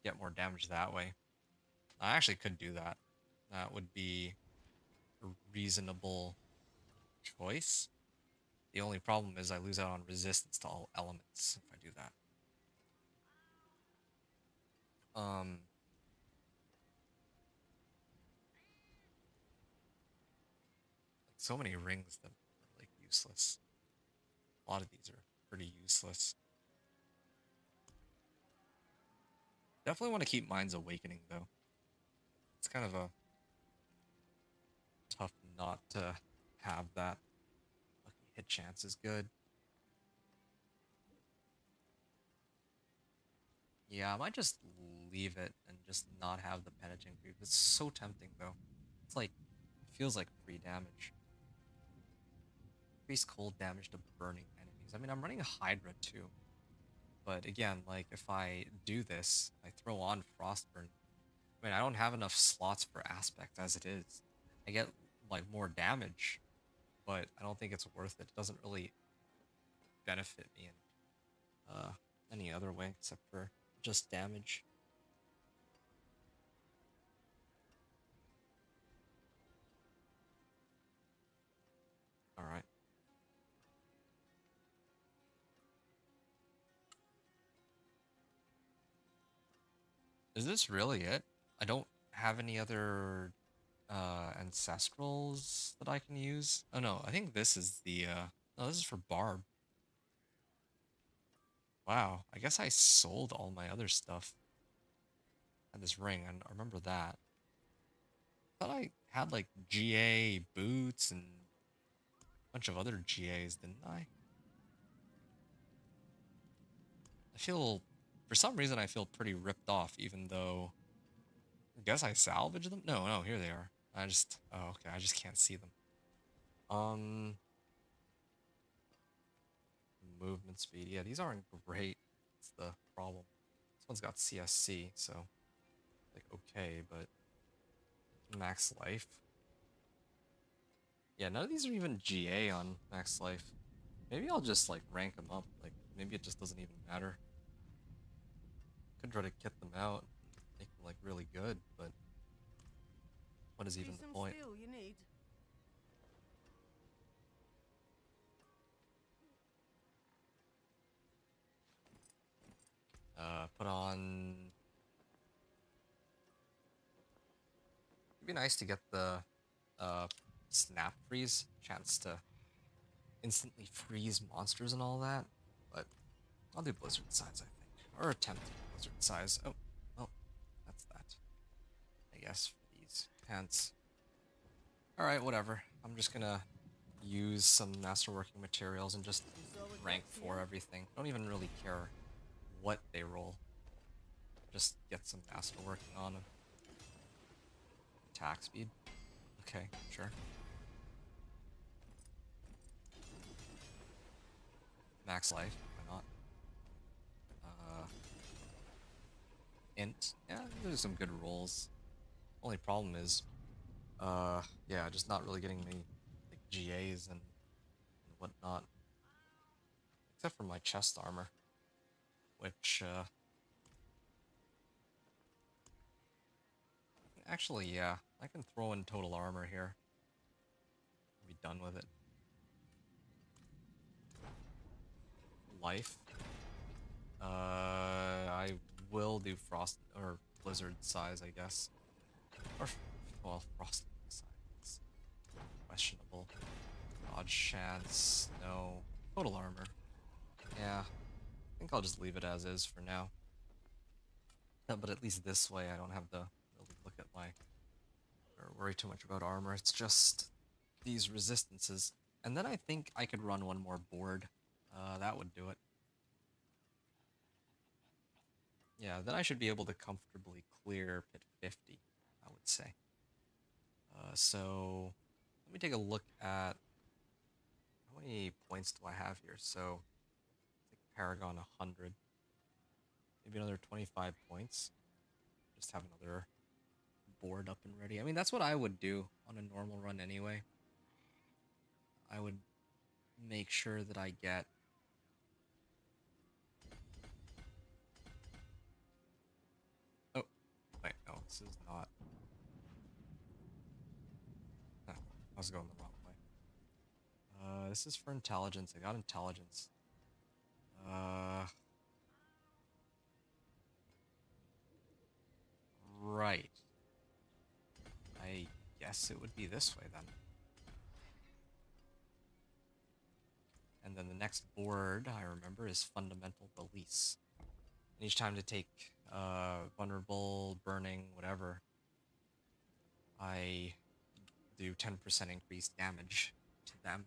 get more damage that way. I actually could do that. That would be a reasonable choice. The only problem is I lose out on resistance to all elements if I do that. So many rings that are like useless. A lot of these are pretty useless. Definitely want to keep Mind's Awakening though. It's kind of a tough not to have that. Lucky hit chance is good. Yeah, I might just leave it and just not have the Penitent Greaves. It's so tempting though. It's like, it feels like free damage. Increase cold damage to burning enemies. I mean, I'm running a Hydra too. But again, like, if I do this, I throw on Frostburn. I mean, I don't have enough slots for Aspect as it is. I get, like, more damage, but I don't think it's worth it. It doesn't really benefit me in any other way except for just damage. All right. Is this really it? I don't have any other ancestrals that I can use. Oh no, I think this is the no, this is for Barb. Wow, I guess I sold all my other stuff. I had this ring, and I remember that. I thought I had like GA boots and a bunch of other GAs, didn't I? I feel, for some reason, I feel pretty ripped off, even though I guess I salvaged them. No, no, here they are. Oh, okay, I just can't see them. Um, movement speed. Yeah, these aren't great. That's the problem. This one's got CSC, so like okay, but max life. Yeah, none of these are even GA on max life. Maybe I'll just like rank them up. Like maybe it just doesn't even matter. Could try to kit them out, make them like really good, but what is even Be the some point? steel you need. Put on. It'd be nice to get the snap freeze chance to instantly freeze monsters and all that, but I'll do blizzard size, I think, or attempt blizzard size. Oh, well, that's that. I guess for these pants. All right, whatever. I'm just gonna use some masterworking materials and just You saw what rank gets for you? everything. I don't even really care what they roll. Just get some masterworking on them. Attack speed. Okay, sure. Max life. Why not? Uh, int. Yeah, those are some good rolls. Only problem is, yeah, just not really getting any like GAs and whatnot, except for my chest armor, which actually, yeah, I can throw in total armor here. Be done with it. Life. I will do frost or blizzard size, I guess, or well, frost size. Questionable. Dodge chance. No. Total armor. Yeah, I think I'll just leave it as is for now. But at least this way I don't have to really look at my or worry too much about armor. It's just these resistances. And then I think I could run one more board. That would do it. Yeah, then I should be able to comfortably clear pit 50, I would say. So let me take a look at how many points do I have here. So I think Paragon 100, maybe another 25 points. Just have another board up and ready. I mean, that's what I would do on a normal run anyway. I would make sure that I get oh wait, no, this is not. Huh, I was going the wrong way. This is for intelligence. I got intelligence. Uh, right. I guess it would be this way then. And then the next board I remember is fundamental release. And each time to take vulnerable, burning, whatever, I do 10% increased damage to them.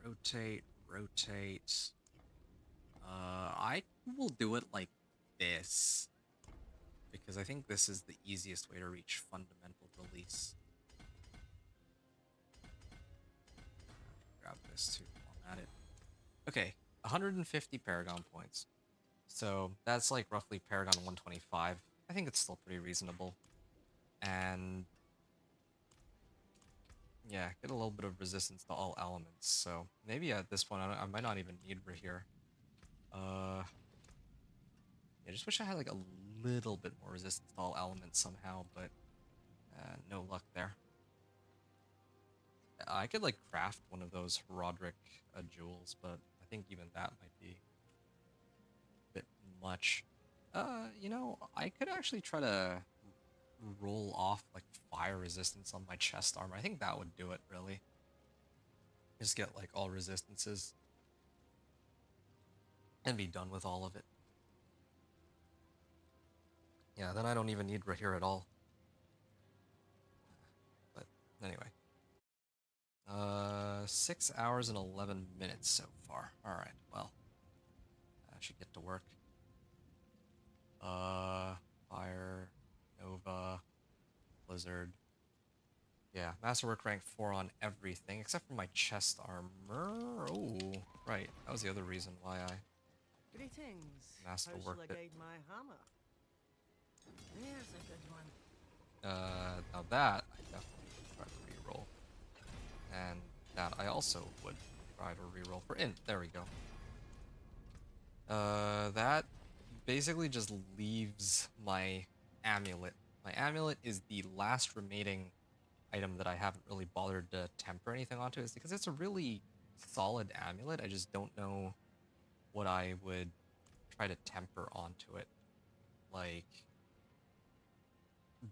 Rotate, rotate. I will do it like this because I think this is the easiest way to reach fundamental release. Grab this too while I'm at it. Okay, 150 Paragon points. So that's like roughly Paragon 125. I think it's still pretty reasonable. And yeah, get a little bit of resistance to all elements. So maybe at this point I might not even need Rahir. I just wish I had like a little bit more resistance to all elements somehow, but no luck there. I could like craft one of those Roderick jewels, but I think even that might be a bit much. You know, I could actually try to roll off like fire resistance on my chest armor. I think that would do it, really. Just get like all resistances and be done with all of it. Yeah, then I don't even need Rahir at all. But anyway. 6 hours and 11 minutes so far. Alright, well. I should get to work. Fire, Nova, Blizzard. Yeah, Masterwork rank 4 on everything, except for my chest armor. Oh, right. That was the other reason why I Greetings. Masterworked How shall I it. guide my hammer? There's a good one. Now that I definitely would try to reroll. And that I also would try to reroll for int. There we go. That basically just leaves my amulet. My amulet is the last remaining item that I haven't really bothered to temper anything onto. Is because it's a really solid amulet. I just don't know what I would try to temper onto it. Like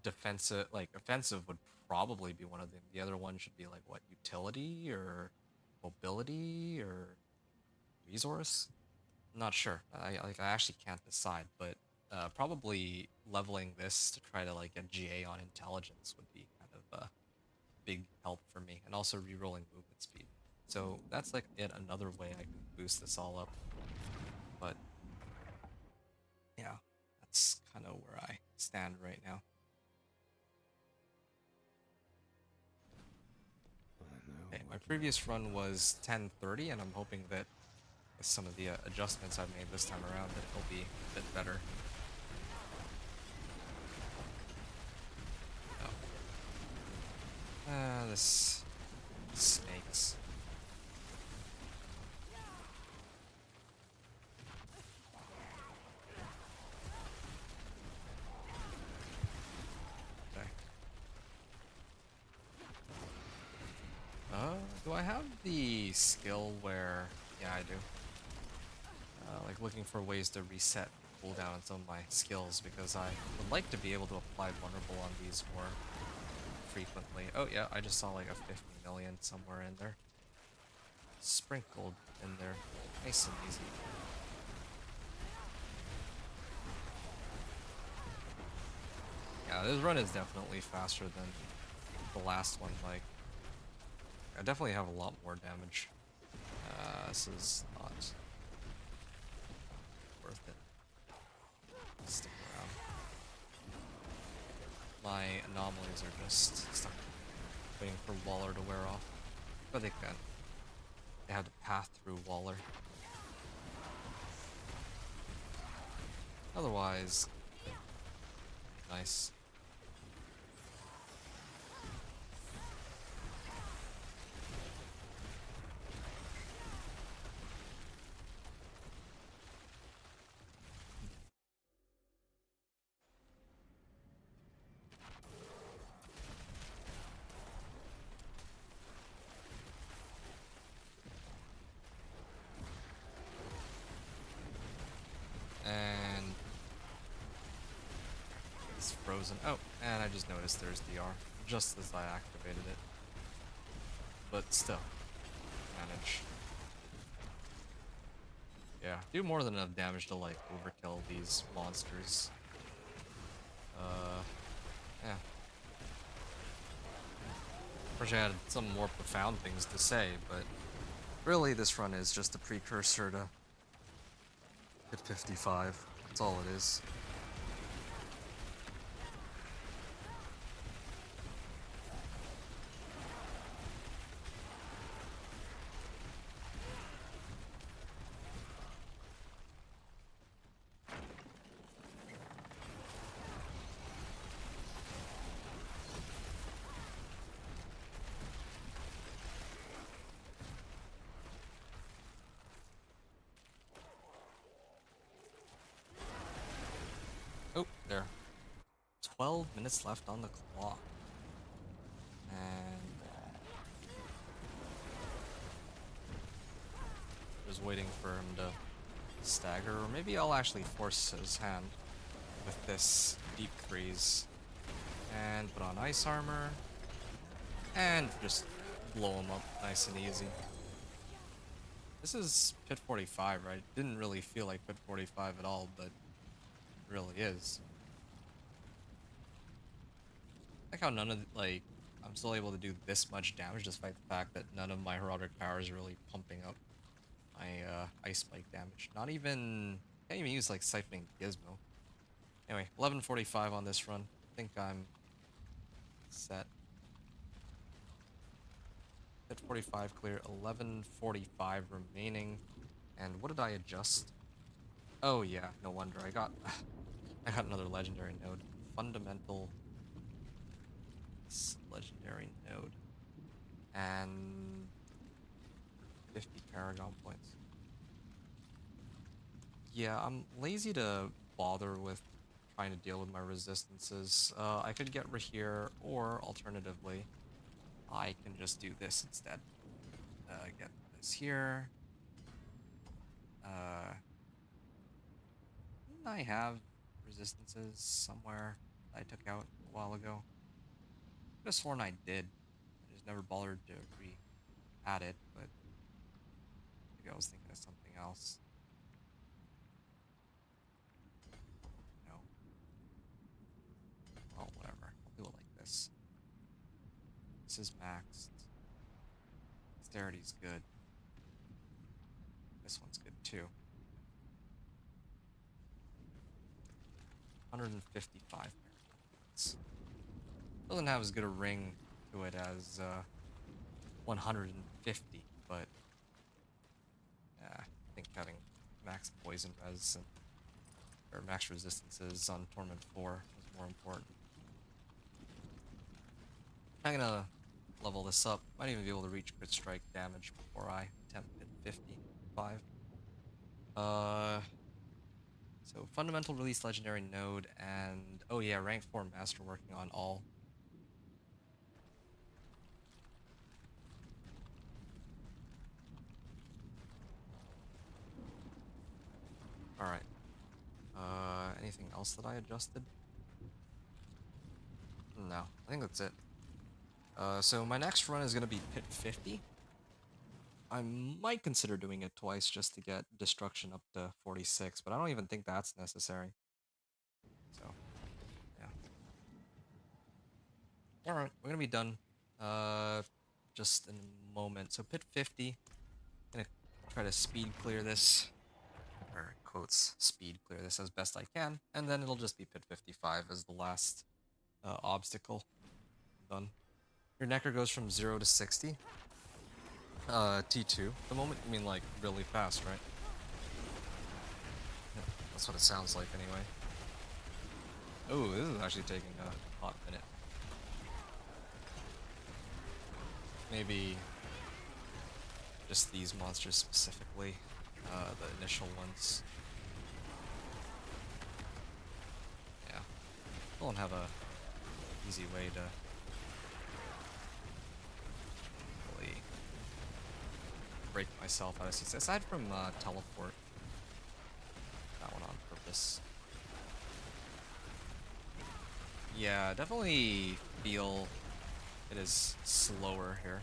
defensive, like offensive would probably be one of them. The other one should be like what, utility or mobility or resource? I'm not sure. I actually can't decide, but probably leveling this to try to like get GA on intelligence would be kind of a big help for me, and also rerolling movement speed. So that's like yet another way I can boost this all up. But yeah, that's kind of where I stand right now. Okay, my previous run was 10:30, and I'm hoping that with some of the adjustments I've made this time around, that it'll be a bit better. Oh. This snakes. Okay. Do I have the skill where... Yeah, I do. Like looking for ways to reset cooldown on some of my skills, because I would like to be able to apply vulnerable on these more frequently. Oh yeah, I just saw like a 50 million somewhere in there. Sprinkled in there. Nice and easy. Yeah, this run is definitely faster than the last one. Like, I definitely have a lot more damage. This is not worth it. Stick around. My anomalies are just stuck waiting for Waller to wear off. But they can. They had to path through Waller. Otherwise, nice. And it's frozen. Oh, and I just noticed there's DR just as I activated it. But still, manage. Yeah, do more than enough damage to like overkill these monsters. Yeah. Wish I had some more profound things to say, but really this run is just a precursor to hit 55. That's all it is. Oh, there. 12 minutes left on the clock. And was waiting for him to stagger, or maybe I'll actually force his hand with this deep freeze and put on ice armor and just blow him up nice and easy. This is Pit 45, right? Didn't really feel like Pit 45 at all, but it really is. Like how none of like I'm still able to do this much damage despite the fact that none of my heraldic powers are really pumping up my ice spike damage. Not even can't even use like siphoning gizmo. Anyway, 11:45 on this run. I think I'm set. Hit 45 clear, 11:45 remaining. And what did I adjust? Oh yeah, no wonder I got I got another legendary node. Fundamental legendary node. And 50 Paragon points. Yeah, I'm lazy to bother with trying to deal with my resistances. I could get Rahir, or alternatively, I can just do this instead. Get this here. Didn't I have resistances somewhere that I took out a while ago? I could have sworn I did. I just never bothered to re-add it, but maybe I was thinking of something else. No. Well, whatever. I'll do it like this. This is maxed. Dexterity's good. This one's good too. 155 paragon points. Doesn't have as good a ring to it as 150, but I think having max poison res and or max resistances on Torment 4 is more important. I'm gonna level this up. Might even be able to reach crit strike damage before I attempt at 55. So fundamental release legendary node and oh yeah, rank 4 master working on all. Alright. Anything else that I adjusted? No, I think that's it. So my next run is gonna be Pit 50. I might consider doing it twice just to get destruction up to 46, but I don't even think that's necessary. So, yeah. Alright, we're gonna be done. Just in a moment. So Pit 50. Gonna try to speed clear this. Or quotes, speed clear this as best I can. And then it'll just be Pit 55 as the last obstacle. Done. Your necker goes from 0 to 60. T2. The moment you mean like really fast, right? Yeah, that's what it sounds like anyway. Oh, this is actually taking a hot minute. Maybe just these monsters specifically, the initial ones. Yeah, I don't have a easy way to really break myself out of seats, aside from teleport. That one on purpose. Yeah, definitely feel it is slower here.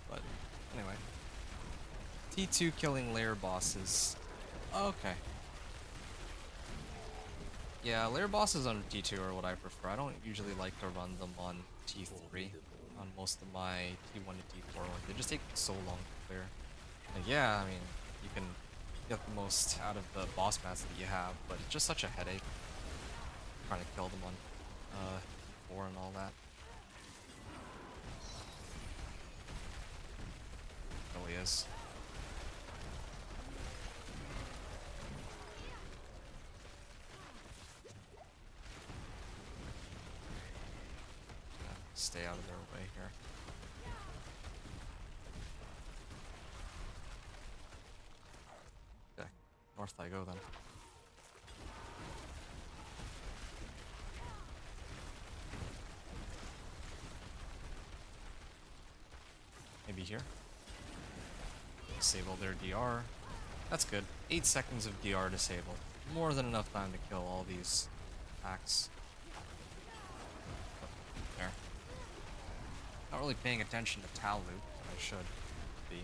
But anyway, T2 killing lair bosses. Okay. Yeah, lair bosses on T2 are what I prefer. I don't usually like to run them on T3 on most of my T1 to T4 ones. They just take so long to clear. Like, yeah, I mean, you can get the most out of the boss mats that you have, but it's just such a headache trying to kill them on T4 and all that. It really is. Stay out of their way here. Okay, north I go then. here. Disable their DR. That's good. 8 seconds of DR disabled. More than enough time to kill all these attacks. There. Not really paying attention to Tal loot, but I should be.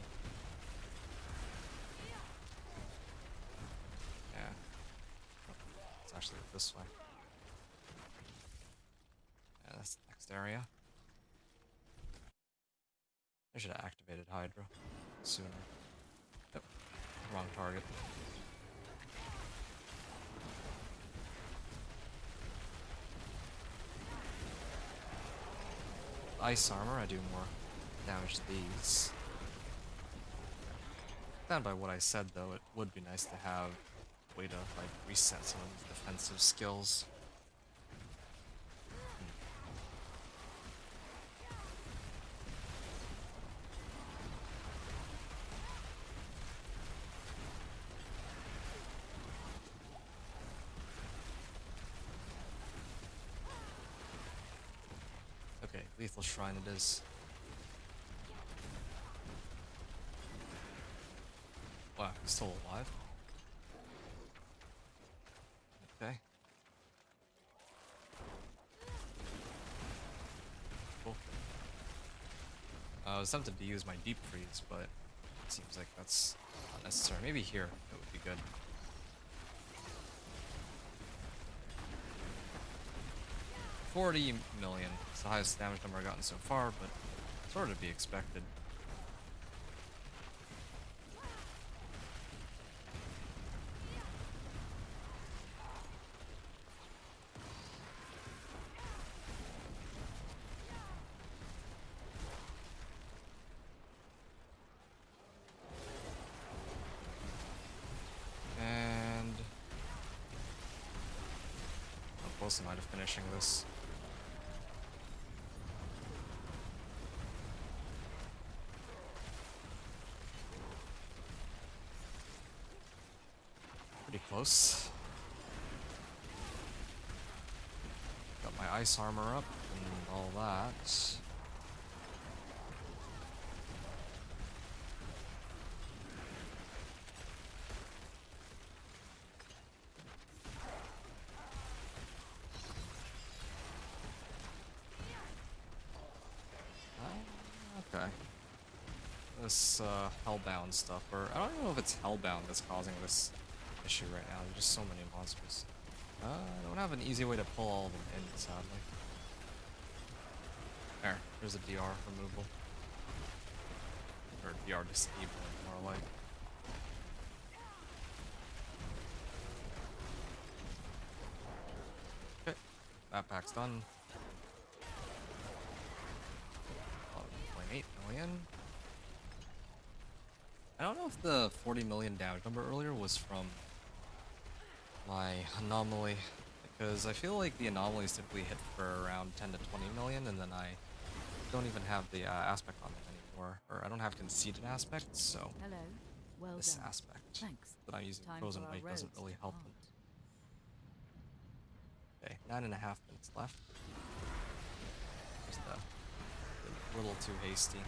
Yeah. Let's actually go this way. Yeah, that's the next area. I should have activated Hydra sooner. Yep. Wrong target. Ice armor, I do more damage to these. Stand by what I said though, it would be nice to have a way to like reset some of these defensive skills. Okay, lethal shrine it is. Wow, he's still alive. Okay. Cool. I was tempted to use my deep freeze, but it seems like that's not necessary. Maybe here it would be good. $40 million. It's the highest damage number I've gotten so far, but sort of to be expected. And how close am I to finishing this? Pretty close. Got my ice armor up and all that. Okay. This Hellbound stuff, or I don't know if it's Hellbound that's causing this issue right now. There's just so many monsters. I don't have an easy way to pull all of them in, sadly. There's a DR removal. Or DR disabling, more like. Okay, that pack's done. 11.8 million. I don't know if the 40 million damage number earlier was from my anomaly, because I feel like the anomalies typically hit for around 10 to 20 million, and then I don't even have the aspect on them anymore, or I don't have conceded aspects, so Hello. Well this done. aspect Thanks. that I'm using Time frozen for our weight doesn't roads really to help part. them. Okay, 9.5 minutes left. Just a little too hasty.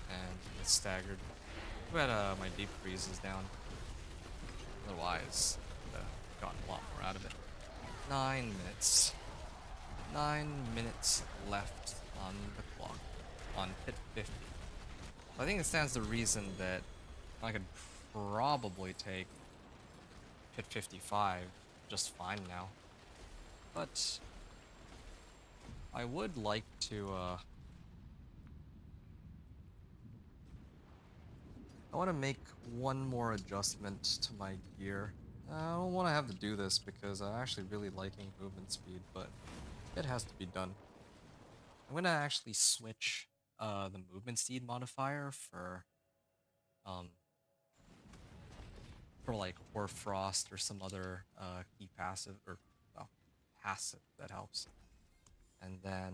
And it's staggered. Too bad my deep freeze is down. Otherwise, I'd have gotten a lot more out of it. 9 minutes. 9 minutes left on the clock. On pit 50. I think it stands to reason that I could probably take pit 55 just fine now. But I would like to I want to make one more adjustment to my gear. I don't want to have to do this because I'm actually really liking movement speed, but it has to be done. I'm gonna actually switch the movement speed modifier for like Hoarfrost or some other key passive, or well, passive that helps. And then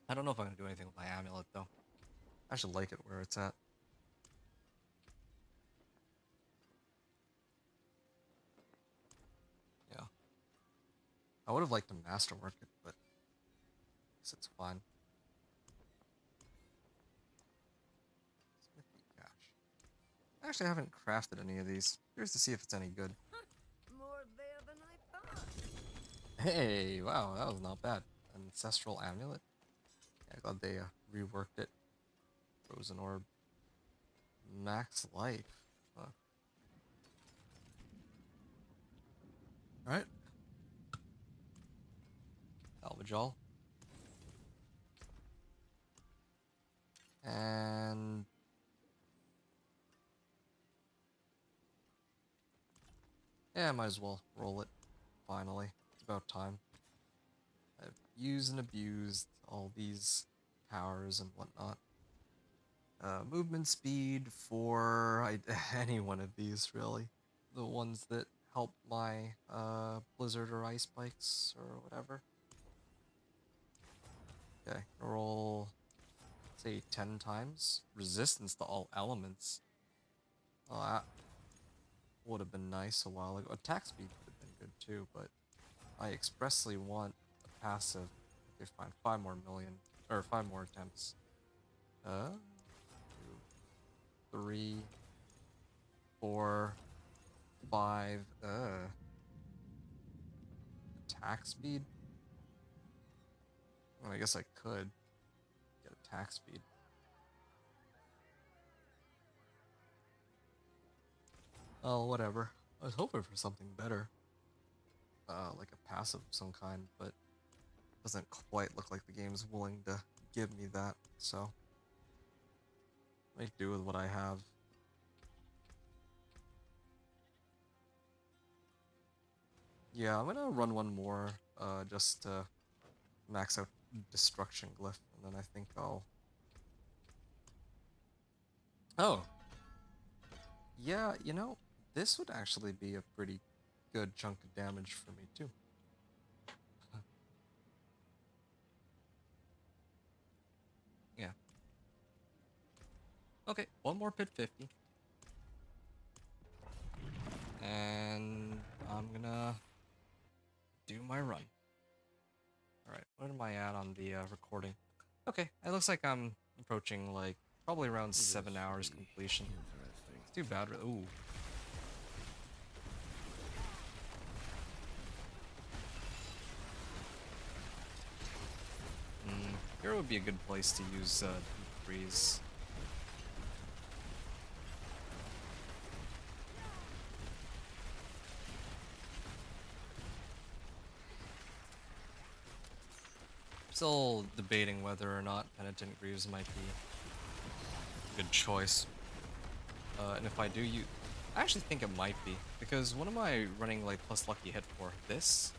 I don't know if I'm gonna do anything with my amulet though. I should like it where it's at. Yeah. I would have liked to masterwork it, but I guess it's fine. Smithy cache. Actually, I haven't crafted any of these. Curious to see if it's any good. More there than I thought. Hey, wow, that was not bad. Ancestral amulet. Yeah, glad they reworked it. Frozen orb. Max life. Huh. Alright. Salvage all. And yeah, I might as well roll it. Finally. It's about time. I've used and abused all these powers and whatnot. Movement speed for any one of these, really. The ones that help my blizzard or ice spikes or whatever. Okay, roll, say 10 times. Resistance to all elements. Oh, that would have been nice a while ago. Attack speed would have been good too, but I expressly want a passive. Okay, fine. 5 more million, or 5 more attempts. 2, 3, 4, 5. Attack speed? Well, I guess I could get attack speed. Oh, whatever. I was hoping for something better. Like a passive of some kind, but doesn't quite look like the game's willing to give me that, so make do with what I have. Yeah, I'm gonna run one more, just to max out Destruction Glyph, and then I think I'll... Oh! Yeah, you know, this would actually be a pretty good chunk of damage for me, too. Yeah. Okay, one more pit 50. And I'm gonna do my run. Alright, what am I at on the recording? Okay, it looks like I'm approaching, like, probably around 7 hours completion. Interesting. It's too bad, really. Ooh. Here would be a good place to use Deep Freeze. Still debating whether or not Penitent Greaves might be a good choice. And if I do, I actually think it might be, because what am I running like plus lucky hit for? This?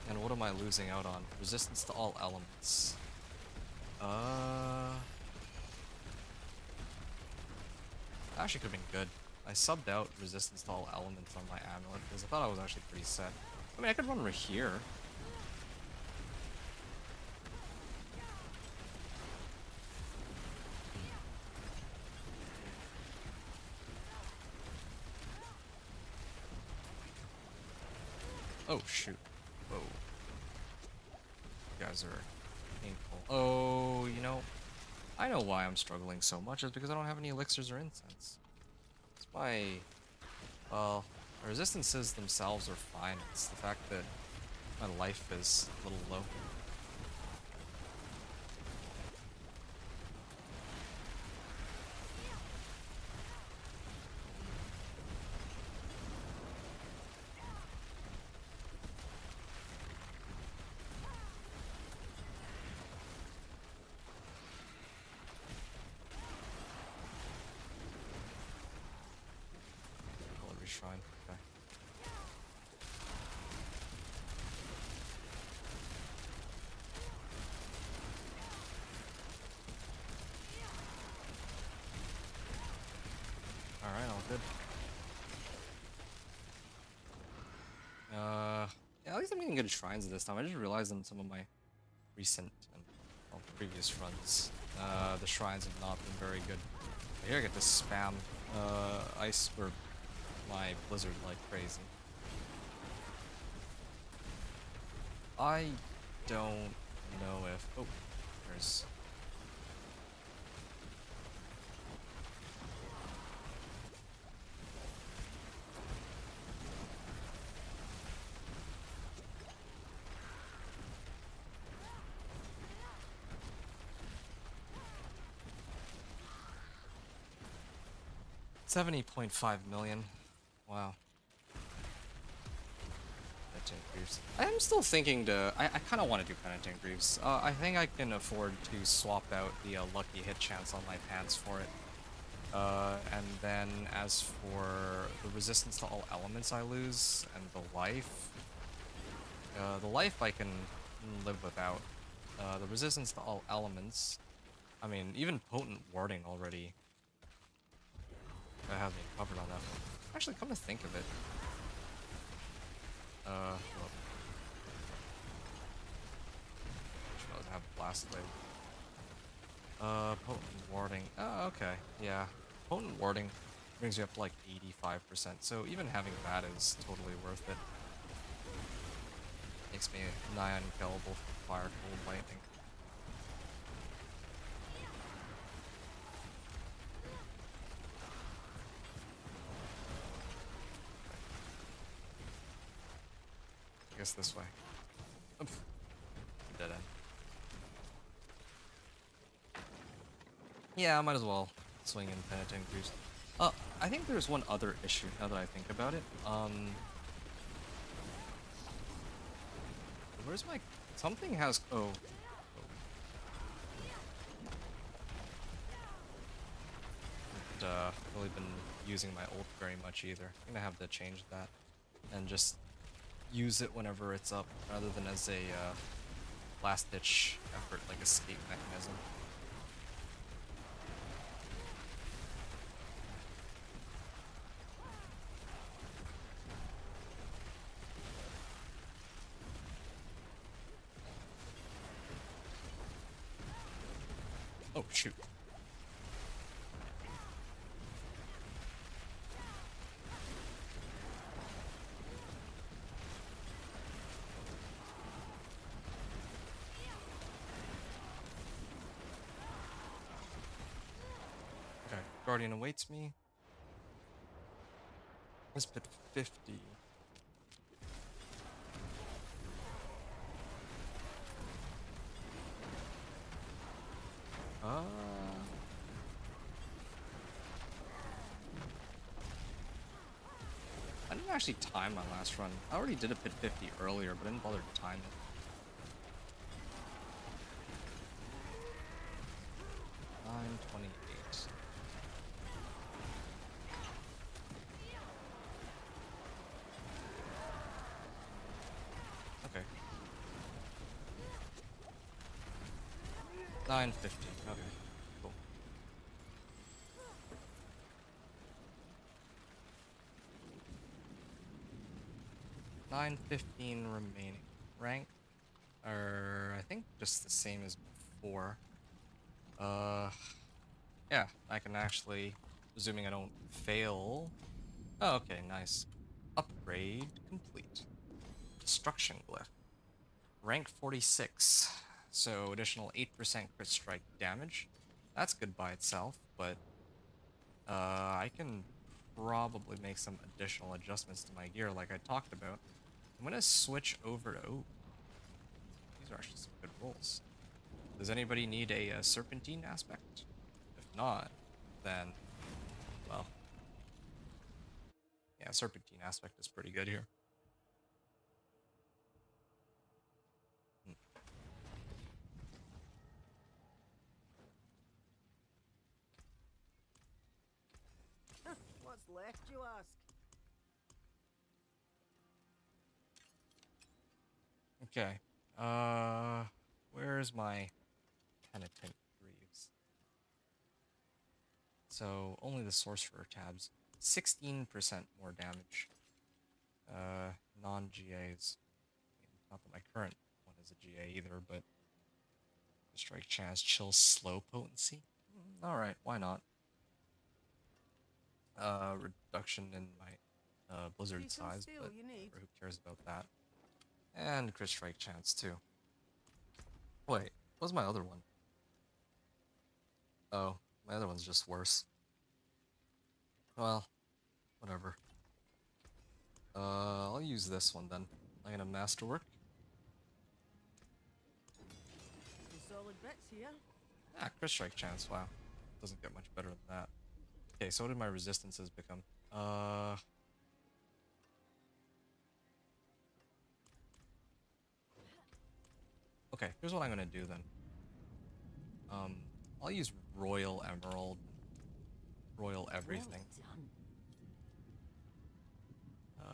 And what am I losing out on? Resistance to all elements. Actually could have been good. I subbed out resistance to all elements on my amulet because I thought I was actually pretty set. I mean, I could run right here. Oh, shoot. Whoa. You guys are painful. Oh, you know, I know why I'm struggling so much. It's because I don't have any elixirs or incense. It's my... Well, my resistances themselves are fine. It's the fact that my life is a little low. Holy Shrine. Okay. Alright, all good. Yeah, at least I'm getting good shrines this time. I just realized in some of my recent and well, previous runs, the shrines have not been very good. Here I get to spam ice or my blizzard like crazy. I don't know if... Oh, there's... $70.5 million. Wow. Penitent Greaves. I am still thinking to... I kind of want to do Penitent Greaves. I think I can afford to swap out the lucky hit chance on my pants for it. And then as for the resistance to all elements I lose, and the life I can live without. The resistance to all elements, I mean, even potent warding already has me covered on that. Actually, come to think of it, well, should I have Blast Wave. Potent warding. Oh, okay, yeah. Potent warding brings you up to like 85%, so even having that is totally worth it. Makes me nigh unkillable from fire, cold, lightning. I guess this way. Oops. Dead end. Yeah, I might as well swing in Penitent Greaves. I think there's one other issue now that I think about it. Where's my... Something has... Oh. Haven't really been using my ult very much either. I'm gonna have to change that. And just use it whenever it's up, rather than as a last-ditch effort, like escape mechanism. Oh, shoot. Okay, Guardian awaits me. Let's put 50. I didn't actually time my last run. I already did a pit 50 earlier, but I didn't bother to time it. 9:28. Okay. 9:50. Okay. Cool. $9.15 remaining. Rank, I think just the same as before. Yeah, I can actually, assuming I don't fail. Oh, okay, nice. Upgrade complete. Destruction Glyph. Rank 46. So additional 8% crit strike damage. That's good by itself, but I can probably make some additional adjustments to my gear like I talked about. I'm gonna switch over to... Oh, these are actually some good rolls. Does anybody need a serpentine aspect? If not, then, well, yeah, serpentine aspect is pretty good here. What's left, you ask? Okay. Where's my Penitent Greaves? So only the Sorcerer tabs. 16% more damage. Non-GAs. Not that my current one is a GA either, but strike chance, chill, slow potency. All right, why not? Reduction in my blizzard Decent size, steel but you need. who cares about that? And crit strike chance too. Wait, what was my other one? Oh, my other one's just worse. Well, whatever. I'll use this one then. I'm gonna masterwork. Some solid bits here. Ah, crit strike chance, wow. Doesn't get much better than that. Okay, so what did my resistances become? Okay, here's what I'm gonna do then. I'll use Royal Emerald. Royal everything. Well done.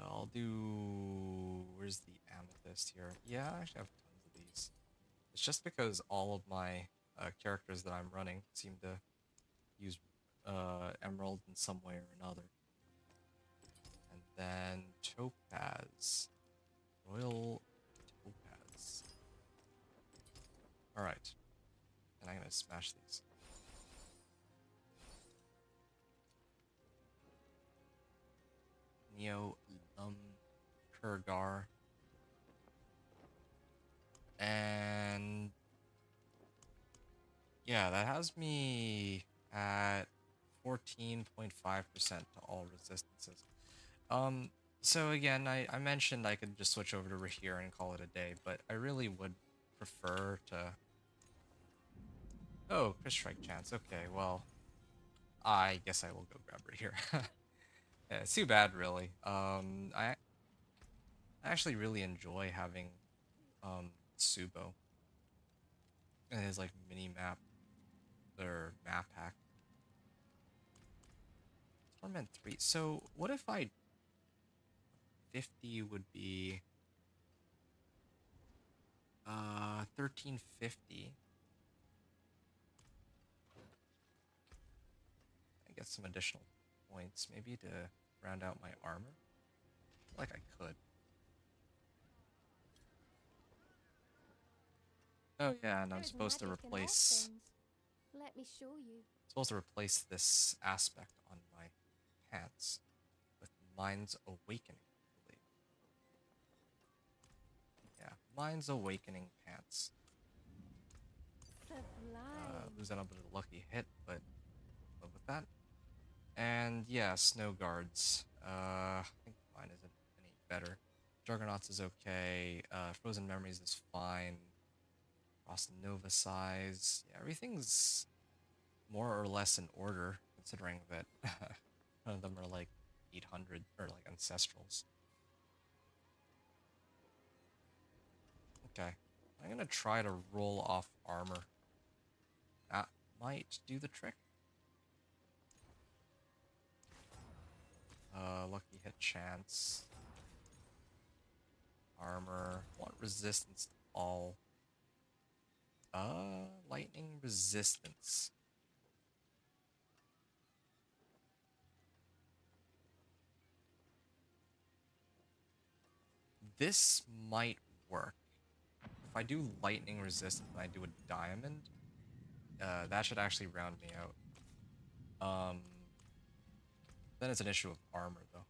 I'll do... Where's the amethyst here? Yeah, I actually have tons of these. It's just because all of my characters that I'm running seem to use emerald in some way or another. And then topaz. Royal topaz. Alright. And I'm gonna smash these. Neo Kurgar. And yeah, that has me at 14.5% to all resistances. So again, I mentioned I could just switch over to Rahir and call it a day, but I really would prefer to... Oh, crit strike chance. Okay, well, I guess I will go grab Rahir. Yeah, it's too bad, really. I actually really enjoy having Subo and his like mini map or map hack. Torment 3. So what if I 50 would be 1350. I get some additional points maybe to round out my armor. Like I could. Oh yeah, and I'm There's supposed to magic in all replace things. Let me show you. this aspect on my pants with Mind's Awakening, I believe. Yeah, Mind's Awakening pants. Sublime. Losing a bit of a lucky hit, but live with that. And yeah, Snow Guards. I think mine isn't any better. Juggernauts is okay. Frozen Memories is fine. Frost Nova size. Yeah, everything's more or less in order, considering that none of them are like 800 or like ancestrals. Okay, I'm gonna try to roll off armor. That might do the trick. Lucky hit chance. Armor. Want resistance to all. Lightning resistance. This might work. If I do lightning resistance and I do a diamond, that should actually round me out. Then it's an issue of armor, though.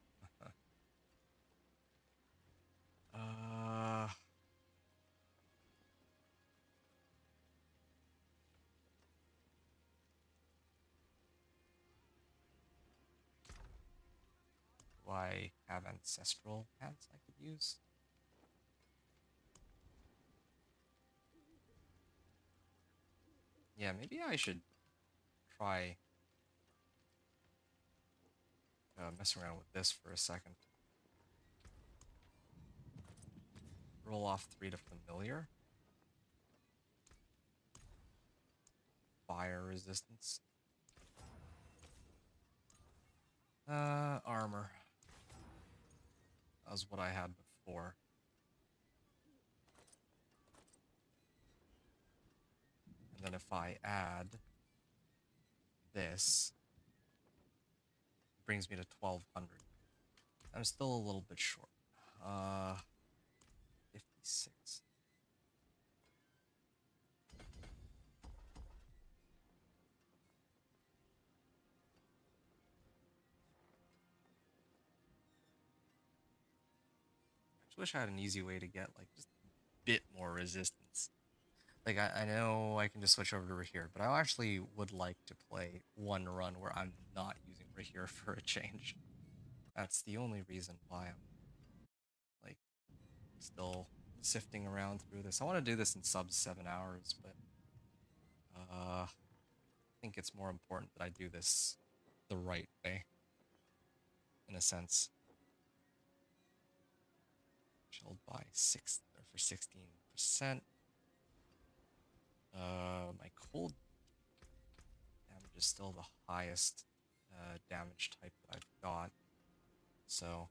uh... Do I have ancestral pants I could use? Yeah, maybe I should try messing around with this for a second. Roll off 3 to familiar. Fire resistance. Armor. That was what I had before. And then if I add this, it brings me to 1200. I'm still a little bit short. 56. Just wish I had an easy way to get like just a bit more resistance. Like I know I can just switch over to Rahir, but I actually would like to play one run where I'm not using Rahir for a change. That's the only reason why I'm like still sifting around through this. I want to do this in sub 7 hours, but I think it's more important that I do this the right way, in a sense. Chilled by 6 or for 16%. My cold damage is still the highest damage type that I've got, so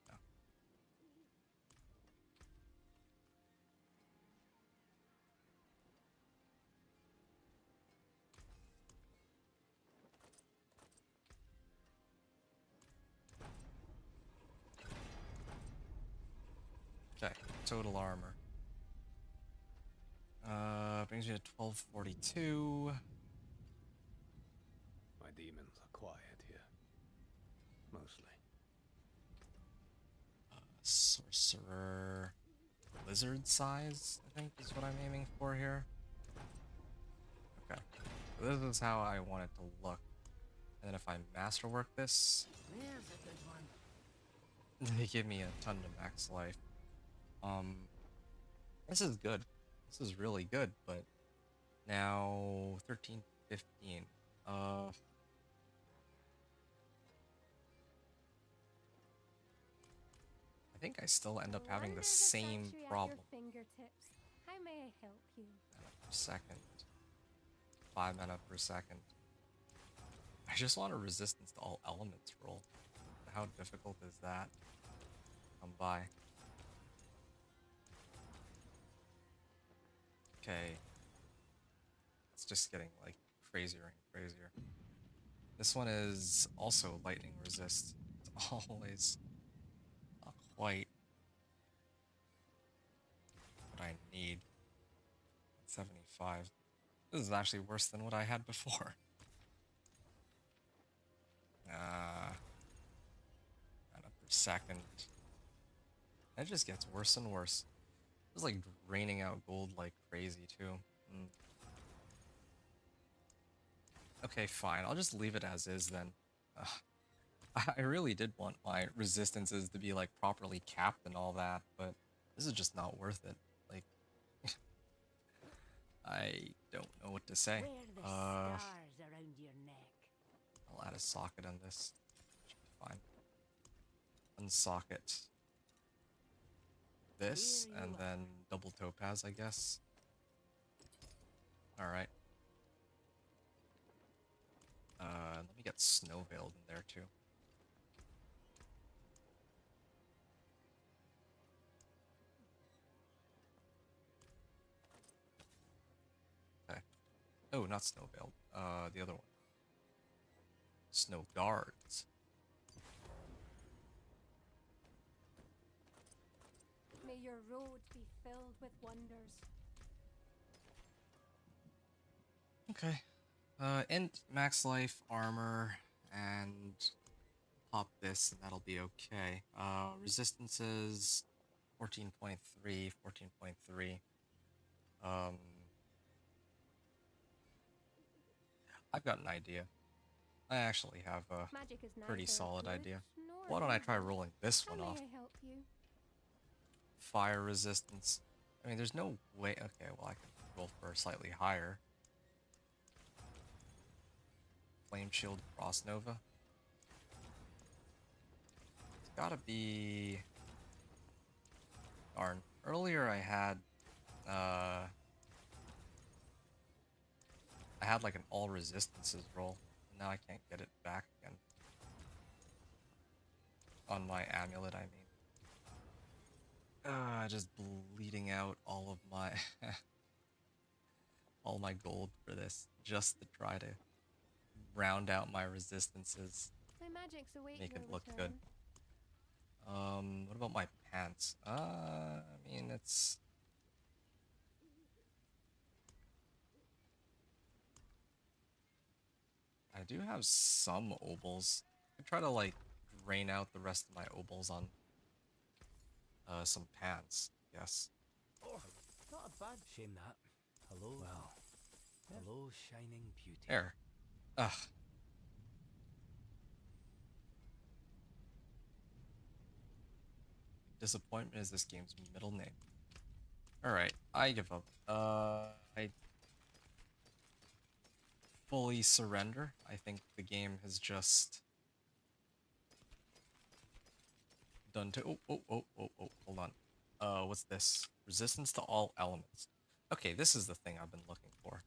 yeah. Okay, total armor. Brings me to 1242. My demons are quiet here. Mostly. Sorcerer lizard size, I think, is what I'm aiming for here. Okay, so this is how I want it to look. And then if I masterwork this, There's a good one. they give me a ton of max life. This is good. This is really good, but now 13, 15. I think I still end up having the Wonders of same sanctuary at problem. your fingertips. How may I help you? Mana per second. 5 mana per second. I just want a resistance to all elements roll. How difficult is that? Come by. Okay. It's just getting like crazier and crazier. This one is also lightning resist. It's always not quite what I need. 75. This is actually worse than what I had before. Mana per second. It just gets worse and worse. It's like draining out gold like crazy too. Okay, fine. I'll just leave it as is then. I really did want my resistances to be like properly capped and all that, but this is just not worth it. Like, I don't know what to say. Wear the stars around your neck. I'll add a socket on this. Should be fine. Unsocket this, Here you and then double topaz, I guess. Alright. Let me get snow veiled in there too. Okay. Oh, not snow veiled. The other one. Snow guards. May your road be filled with wonders. Okay. Int max life, armor, and pop this, and that'll be okay. Resistances 14.3, 14.3. I've got an idea. I actually have a Magic is pretty neither solid good idea. nor Why don't I try evil. rolling this How one may off? I help you? Fire resistance. I mean, there's no way. Okay, well, I can roll for slightly higher. Flame Shield Frost Nova. It's gotta be. Darn. Earlier I had like an all resistances roll. Now I can't get it back again. On my amulet, I mean. Just bleeding out all of my all my gold for this, just to try to round out my resistances, My magics await make your it look return. good. What about my pants? I mean, it's... I do have some obols. I could try to like drain out the rest of my obols on some pans. Yes. Oh, not a bad shame that. Hello. Well, hello, shining beauty. There. Ugh. Disappointment is this game's middle name. Alright, I give up. I fully surrender. I think the game has just done to— oh, hold on. What's this? Resistance to all elements. Okay, this is the thing I've been looking for.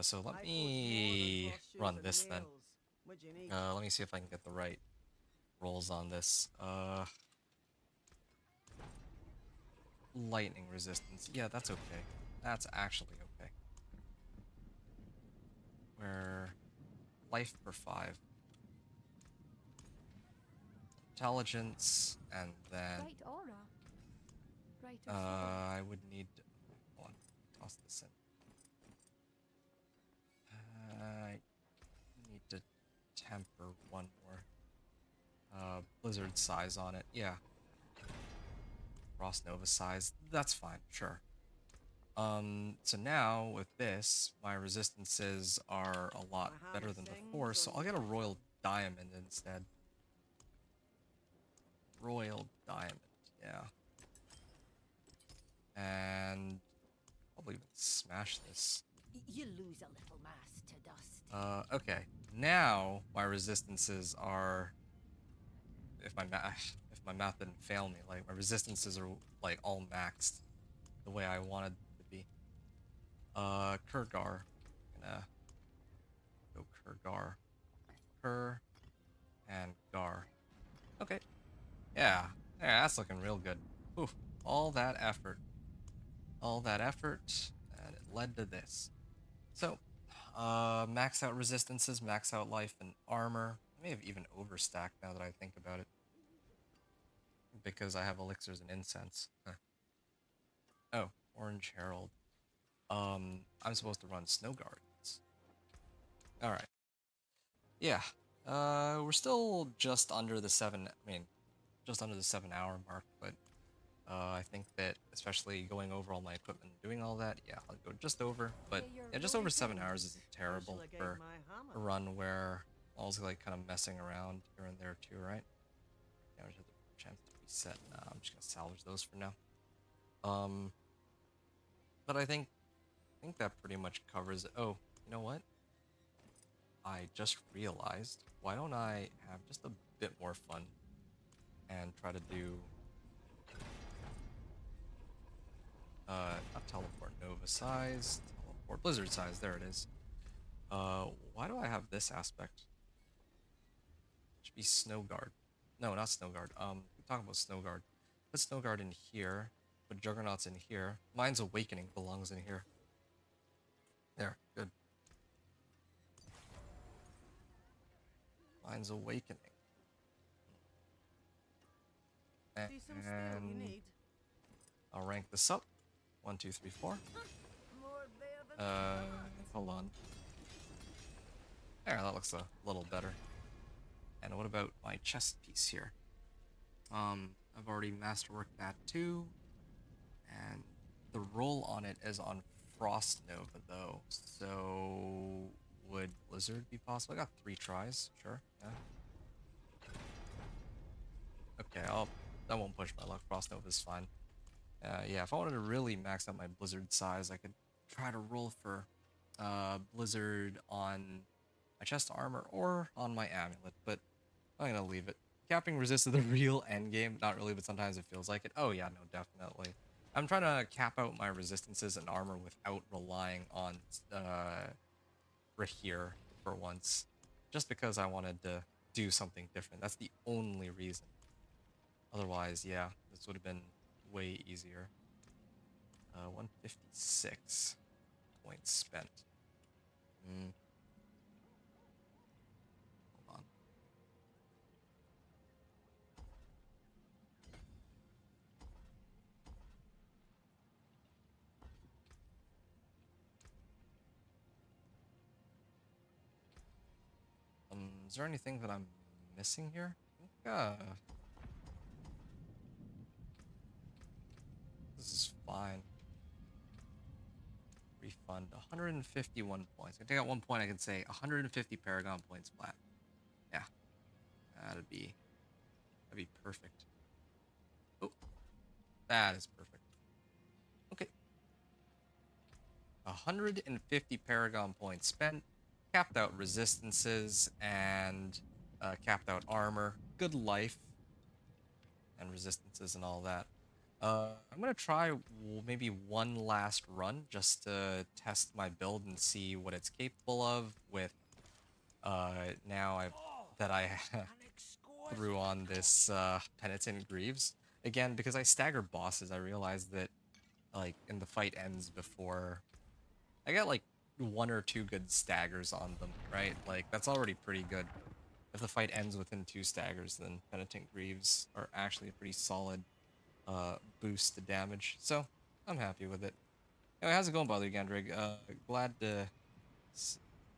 So let me run this then. Let me see if I can get the right rolls on this. Lightning resistance. Yeah, that's okay. That's actually okay. Where life per 5. Intelligence, and then Right aura. Right or shadow. I would need to— hold on, toss this in. I need to temper one more. Blizzard size on it. Yeah. Frost Nova size. That's fine, sure. So now with this, my resistances are a lot better than before, so I'll get a Royal Diamond instead. Royal Diamond, yeah. And probably even smash this. You lose a little mass to dust. Okay. Now my resistances are— if my math didn't fail me, like my resistances are like all maxed the way I wanted to be. Kurgar. Gonna go Kurgar. Kur and Gar. Okay. Yeah. Yeah, that's looking real good. Oof. All that effort. All that effort, and it led to this. So, max out resistances, max out life and armor. I may have even overstacked now that I think about it. Because I have elixirs and incense. Huh. Oh, Orange Herald. I'm supposed to run Snow Guardians. Alright. Yeah. We're still just under the 7-hour mark, but I think that, especially going over all my equipment and doing all that, yeah, I'll go just over. But yeah, just over 7 hours isn't terrible for a run where I was like kind of messing around here and there too, right? Yeah, we have the chance to reset. Nah, I'm just gonna salvage those for now. But I think that pretty much covers it. Oh, you know what? I just realized, why don't I have just a bit more fun and try to do not teleport, Nova size, teleport, Blizzard size, there it is. Why do I have this aspect? It should be Snow Guard. No, not Snow Guard. We're talking about Snow Guard. Put Snow Guard in here, put Juggernauts in here. Mind's Awakening belongs in here. There, good. Mind's Awakening. And I'll rank this up. 1, 2, 3, 4. Hold on. There, that looks a little better. And what about my chest piece here? I've already masterworked that too. And the roll on it is on Frost Nova though. So would Blizzard be possible? I got 3 tries, sure, yeah. Okay, that won't push my luck. Frost Nova is fine. Yeah, if I wanted to really max out my Blizzard size, I could try to roll for Blizzard on my chest armor or on my amulet, but I'm gonna leave it. Capping resist is the real end game. Not really, but sometimes it feels like it. Oh yeah, no, definitely. I'm trying to cap out my resistances and armor without relying on Rahir for once, just because I wanted to do something different. That's the only reason. Otherwise, yeah, this would have been way easier. 156 points spent. Hold on. Is there anything that I'm missing here? I think, this is fine. Refund 151 points. I take out 1 point, I can say 150 Paragon points flat. Yeah, that'd be perfect. Oh, that is perfect. Okay. 150 Paragon points spent, capped out resistances, and capped out armor. Good life, and resistances and all that. I'm gonna try maybe one last run just to test my build and see what it's capable of with now I threw on this Penitent Greaves. Again, because I stagger bosses, I realized that like in the fight ends before I get like 1 or 2 good staggers on them, right? Like that's already pretty good. If the fight ends within 2 staggers, then Penitent Greaves are actually a pretty solid boost to damage. So I'm happy with it. Anyway, how's it going, by the way, Gandrig?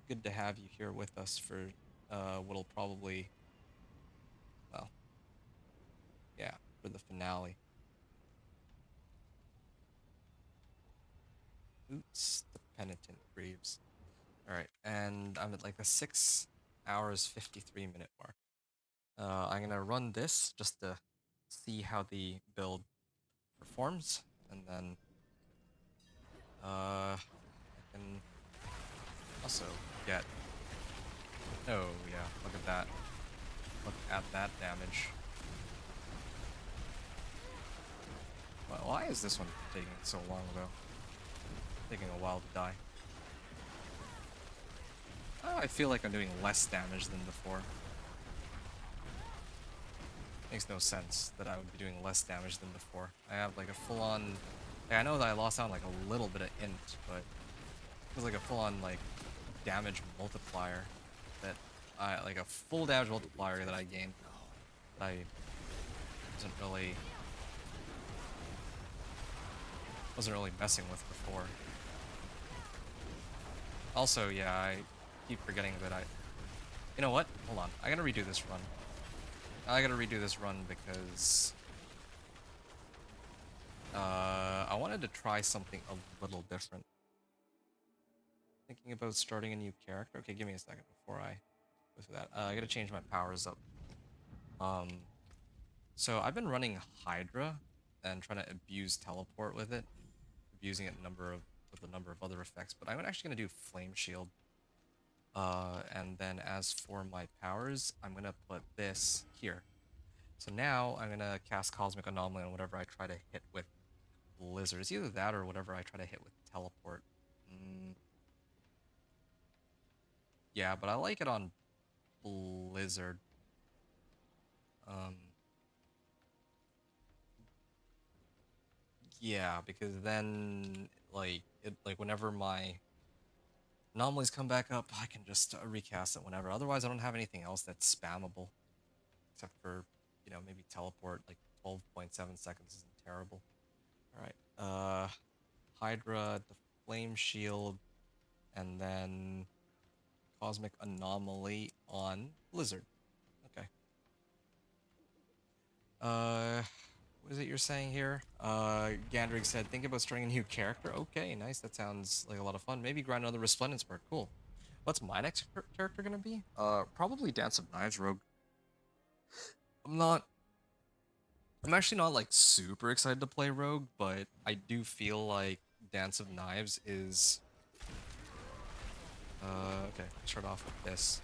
Good to have you here with us for what'll probably, well, yeah, for the finale. Oops, the Penitent Greaves. Alright, and I'm at like the 6 hours 53-minute mark. I'm gonna run this just to see how the build performs, and then I can also get... Oh yeah, look at that. Look at that damage. Why is this one taking so long though? Taking a while to die. Oh, I feel like I'm doing less damage than before. Makes no sense that I would be doing less damage than before. I have like a full-on... Like, I know that I lost out on like a little bit of int, but it was like a full-on like damage multiplier that like a full damage multiplier that I gained. That I wasn't really messing with before. Also, yeah, I keep forgetting that you know what? Hold on. I gotta redo this run. Because I wanted to try something a little different. Thinking about starting a new character. Okay, give me a second before I go through that. I gotta change my powers up. So I've been running Hydra and trying to abuse teleport with it, abusing it with a number of other effects. But I'm actually gonna do Flame Shield. And then as for my powers, I'm gonna put this here. So now I'm gonna cast Cosmic Anomaly on whatever I try to hit with Blizzard. It's either that or whatever I try to hit with Teleport. Yeah, but I like it on Blizzard. Yeah, because then like whenever my anomalies come back up, I can just recast it whenever. Otherwise, I don't have anything else that's spammable, except for, you know, maybe teleport. Like 12.7 seconds isn't terrible. All right, Hydra, the Flame Shield, and then Cosmic Anomaly on Blizzard. Okay. What is it you're saying here? Gandrig said, think about starting a new character. Okay, nice. That sounds like a lot of fun. Maybe grind another Resplendent Spark. Cool. What's my next character gonna be? Probably Dance of Knives Rogue. I'm actually not like super excited to play Rogue, but I do feel like Dance of Knives is... okay, let's start off with this.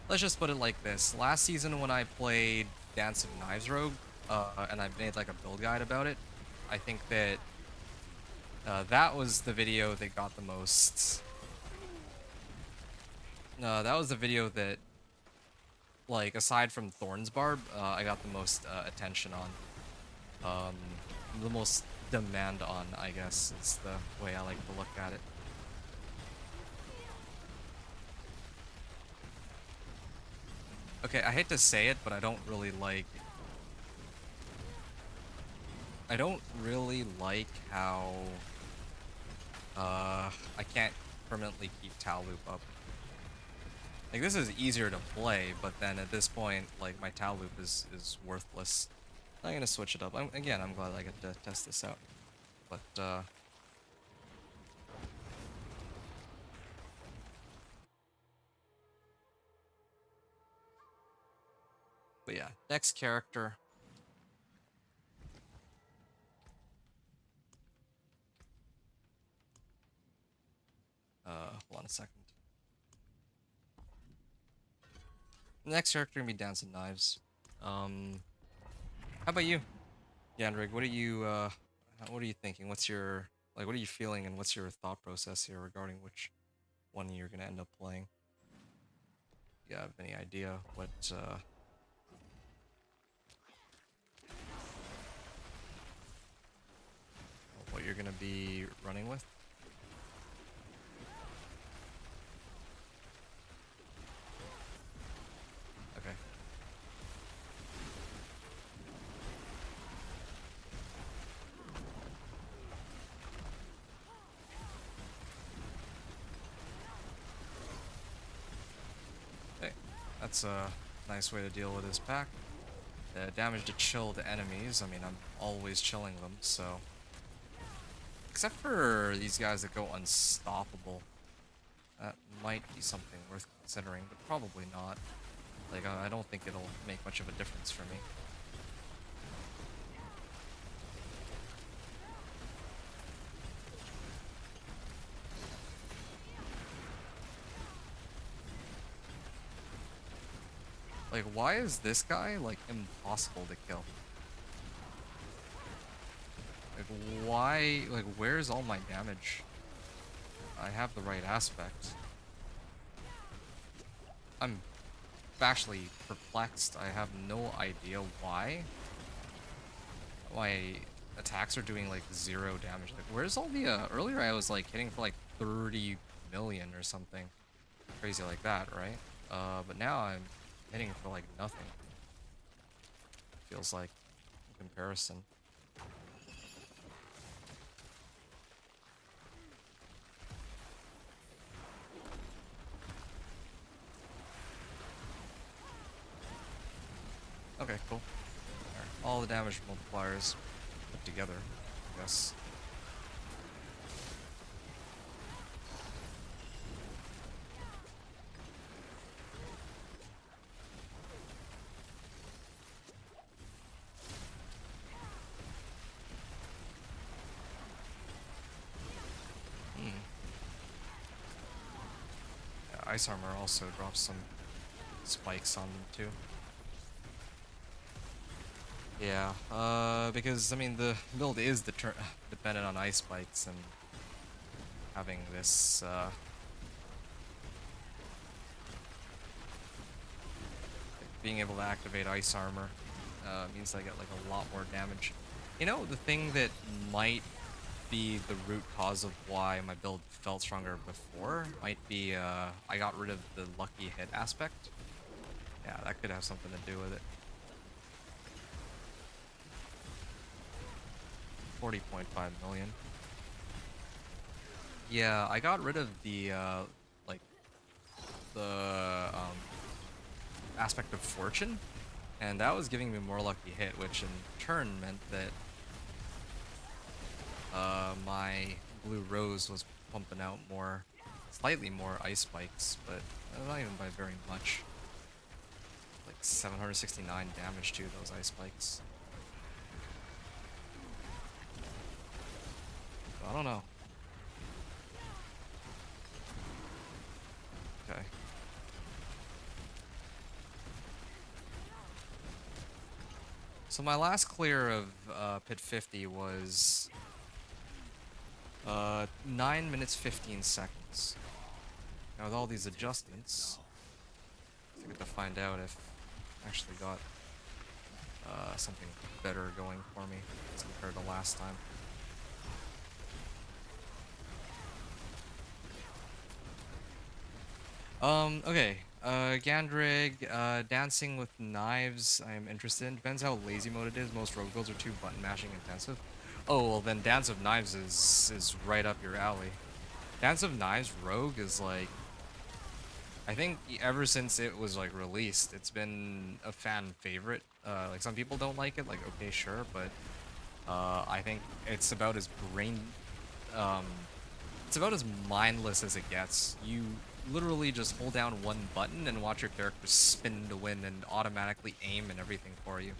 Let's just put it like this. Last season when I played Dance of Knives Rogue, and I made like a build guide about it, I think that that was the video that got the most... that was the video that, like, aside from Thorn's Barb, I got the most attention on. The most demand on, I guess, is the way I like to look at it. Okay, I hate to say it, but I don't really like how I can't permanently keep Tal Loop up. Like, this is easier to play, but then at this point, like, my Tau loop is worthless. I'm gonna switch it up. Again, I'm glad I get to test this out. But yeah, next character. Hold on a second. Next character gonna be Dancing Knives. How about you, Yandrig? What are you thinking? What's your, like, what are you feeling, and what's your thought process here regarding which one you're gonna end up playing? You have any idea what you're gonna be running with? Okay. Hey, that's a nice way to deal with this pack. Damage to chilled enemies. I mean, I'm always chilling them, so. Except for these guys that go unstoppable. That might be something worth considering, but probably not. Like, I don't think it'll make much of a difference for me. Like, why is this guy, like, impossible to kill? Like, why, like, where's all my damage? I have the right aspect. I'm actually perplexed. I have no idea why my attacks are doing, like, 0 damage. Like, where's all the, earlier I was, like, hitting for, like, 30 million or something. Crazy like that, right? But now I'm hitting for, like, nothing. Feels like, in comparison. Okay, cool. Alright, all the damage multipliers put together, I guess. Yeah, Ice Armor also drops some spikes on them too. Yeah, because, I mean, the build is dependent on ice spikes, and having this, being able to activate ice armor, means I get, like, a lot more damage. You know, the thing that might be the root cause of why my build felt stronger before might be, I got rid of the lucky hit aspect. Yeah, that could have something to do with it. 40.5 million. Yeah, I got rid of the, like, the, aspect of fortune, and that was giving me more lucky hit, which in turn meant that, my blue rose was pumping out slightly more ice spikes, but not even by very much. Like 769 damage to those ice spikes. I don't know. Okay. So my last clear of Pit 50 was 9 minutes 15 seconds. Now with all these adjustments, I get to find out if I actually got something better going for me as compared to last time. Okay. Gandrig, Dancing with Knives, I'm interested in. Depends how lazy mode it is. Most rogue builds are too button mashing intensive. Oh, well then Dance of Knives is right up your alley. Dance of Knives Rogue is like I think ever since it was like released, it's been a fan favorite. Like some people don't like it, like okay, sure, but I think it's about as um, it's about as mindless as it gets. You literally just hold down one button and watch your character spin to win and automatically aim and everything for you.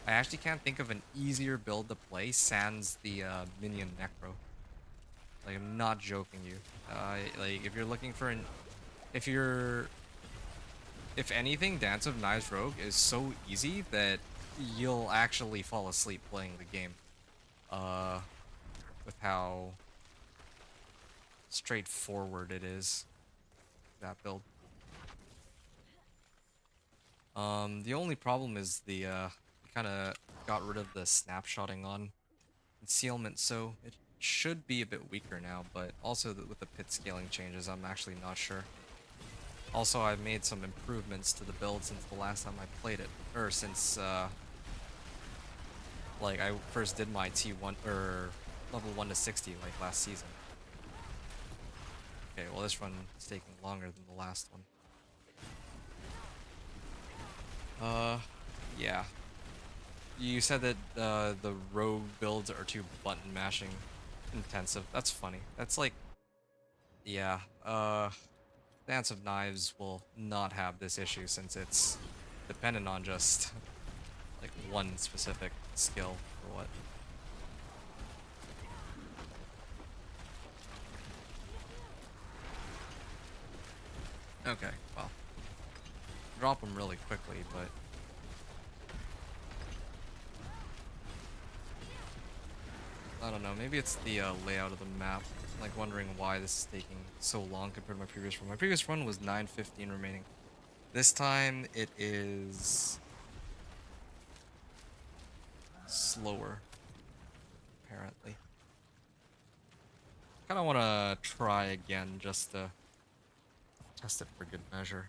I actually can't think of an easier build to play sans the minion necro. Like I'm not joking you. Like if you're looking for an, if you're, if anything, Dance of Knives Rogue is so easy that you'll actually fall asleep playing the game. Uh, with how straightforward it is, that build. The only problem is the kind of got rid of the snapshotting on concealment, so it should be a bit weaker now, but also with the pit scaling changes, I'm actually not sure. Also, I've made some improvements to the build since the last time I played it, or since like I first did my T1 or level 1 to 60 like last season. Okay, well this run is taking longer than the last one. Yeah. You said that the rogue builds are too button mashing intensive. That's funny. That's like, yeah. Dance of Knives will not have this issue since it's dependent on just like one specific skill or what. Okay, well, drop them really quickly, but I don't know. Maybe it's the layout of the map. I'm like wondering why this is taking so long compared to my previous run. My previous run was 9:15 remaining. This time it is slower, apparently. Kind of want to try again just to test it for good measure.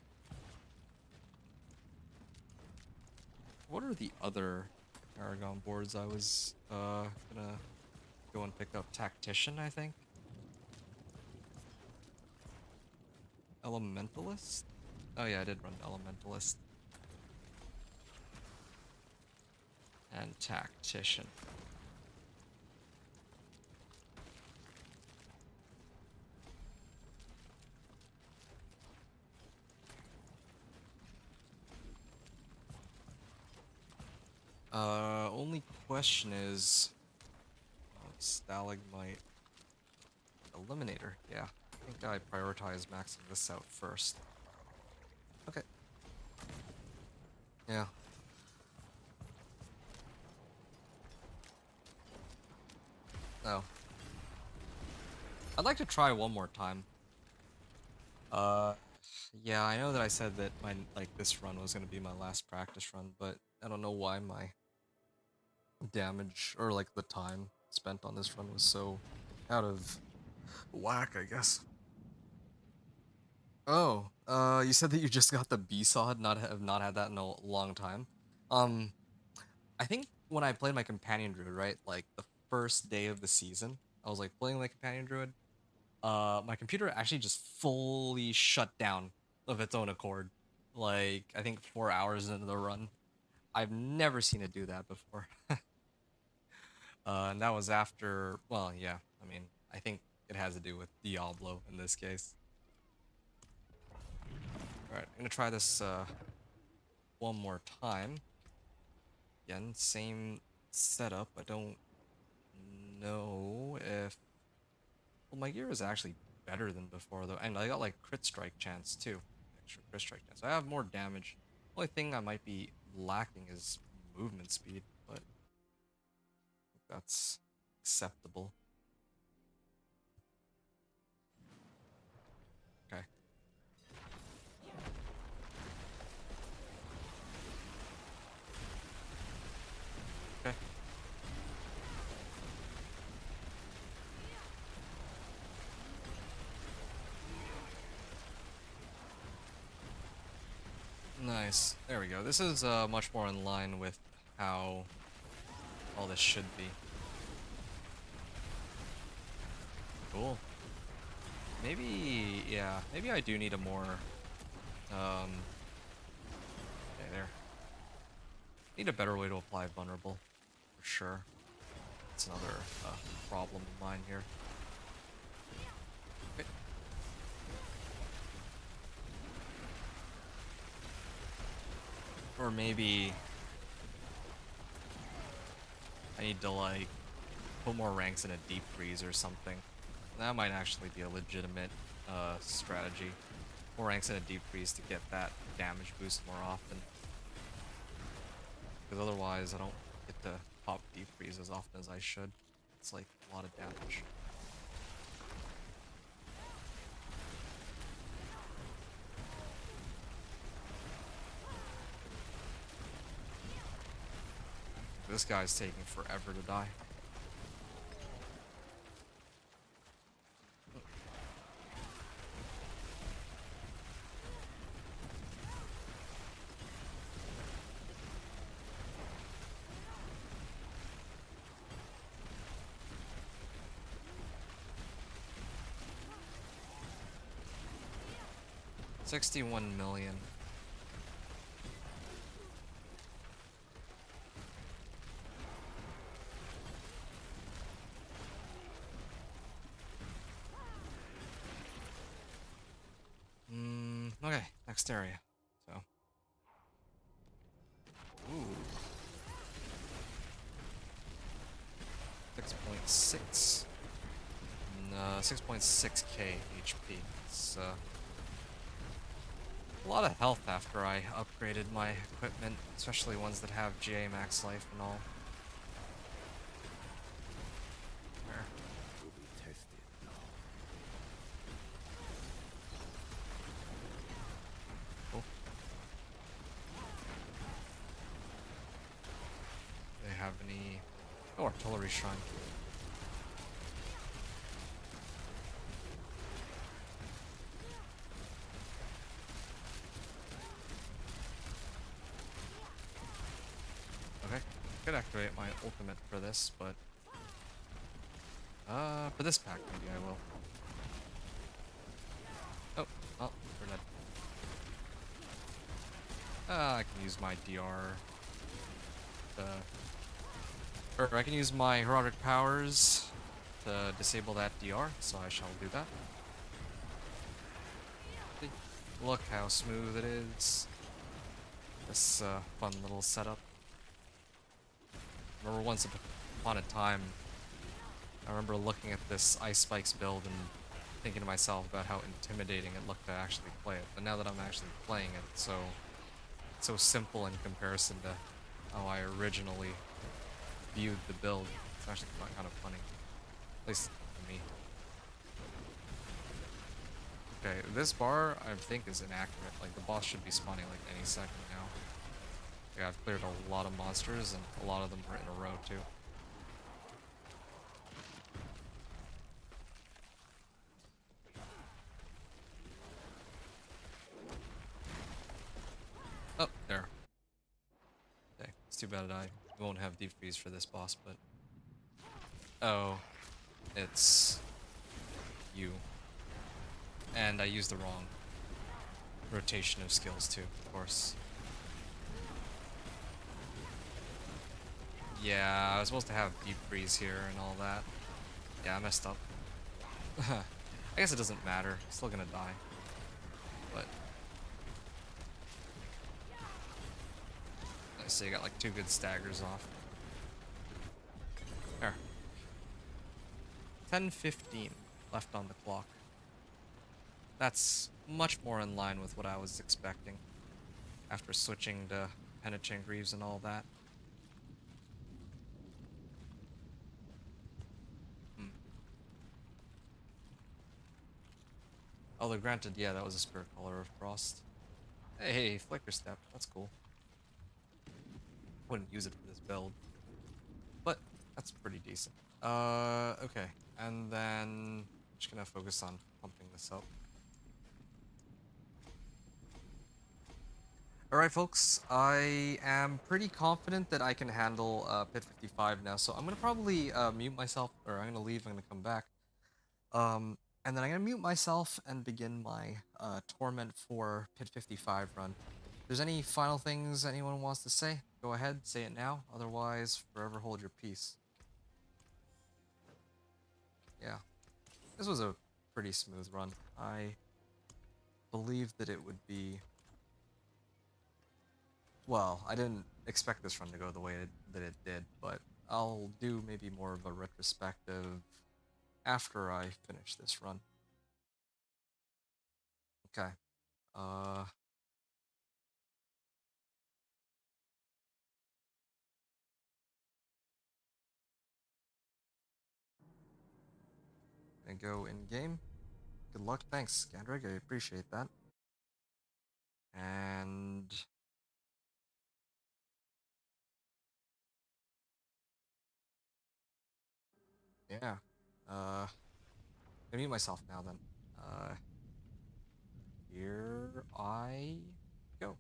What are the other Aragon boards I was gonna go and pick up? Tactician, I think. Elementalist? Oh yeah, I did run Elementalist. And Tactician. Only question is Stalagmite Eliminator. Yeah, I think I prioritize maxing this out first. Okay. Yeah. Oh. I'd like to try one more time. Yeah, I know that I said that my, like, this run was gonna be my last practice run, but I don't know why my damage, or like the time spent on this run was so out of whack, I guess. Oh, you said that you just got the B-Sod, have not had that in a long time. Um, I think when I played my Companion Druid, right, like the first day of the season, I was like playing my Companion Druid. My computer actually just fully shut down of its own accord. Like, I think 4 hours into the run. I've never seen it do that before. And that was after, well, yeah, I mean, I think it has to do with Diablo in this case. Alright, I'm gonna try this one more time. Again, same setup. I don't know if... Well, my gear is actually better than before, though. And I got, like, crit strike chance, too. Extra crit strike chance. I have more damage. Only thing I might be lacking is movement speed, but that's acceptable. Okay. Okay. Nice. There we go. This is much more in line with how all this should be. Cool. Maybe, yeah, maybe I do need a more Okay, there. Need a better way to apply vulnerable, for sure. That's another problem of mine here. Okay. Or maybe I need to like put more ranks in a deep freeze or something. That might actually be a legitimate strategy. More ranks in a deep freeze to get that damage boost more often. Because otherwise I don't get to pop deep freeze as often as I should. It's like a lot of damage. This guy's taking forever to die. $61 million. Okay, next area. So. Ooh. 6.6. 6.6k HP. It's a lot of health after I upgraded my equipment, especially ones that have GA max life and all. There. Will be tested now. Cool. Do they have any... Oh, artillery shrine. Okay, could activate my ultimate for this, but for this pack maybe I will. Oh, oh, we're dead. I can use my DR. Or I can use my heroic powers to disable that DR, so I shall do that. Look how smooth it is. This fun little setup. Remember once upon a time, I remember looking at this Ice Spikes build and thinking to myself about how intimidating it looked to actually play it. But now that I'm actually playing it, it's so simple in comparison to how I originally viewed the build. It's actually kind of funny, at least to me. Okay, this bar I think is inaccurate. Like the boss should be spawning like any second now. Yeah, I've cleared a lot of monsters and a lot of them were in a row too. Oh, there. Okay, it's too bad I won't have deep freeze for this boss, but... Oh, it's... you. And I used the wrong rotation of skills too, of course. Yeah, I was supposed to have deep freeze here and all that. Yeah, I messed up. I guess it doesn't matter. Still gonna die. But... I see, I got like 2 good staggers off. There. 10:15 left on the clock. That's much more in line with what I was expecting after switching to Penitent Greaves and all that. Although granted, yeah, that was a Spirit Color of Frost. Hey, Flicker Step, that's cool. Wouldn't use it for this build, but that's pretty decent. Okay, and then just gonna focus on pumping this up. Alright folks, I am pretty confident that I can handle Pit 55 now, so I'm gonna probably mute myself, or I'm gonna leave, I'm gonna come back. And then I'm gonna mute myself and begin my Torment 4 Pit 55 run. If there's any final things anyone wants to say, go ahead, say it now. Otherwise, forever hold your peace. Yeah, this was a pretty smooth run. I believed that it would be... Well, I didn't expect this run to go the way that it did, but I'll do maybe more of a retrospective after I finish this run. Okay. Gonna go in game. Good luck. Thanks, Gandrig. I appreciate that. And yeah. Gonna mute myself now then. Here I go.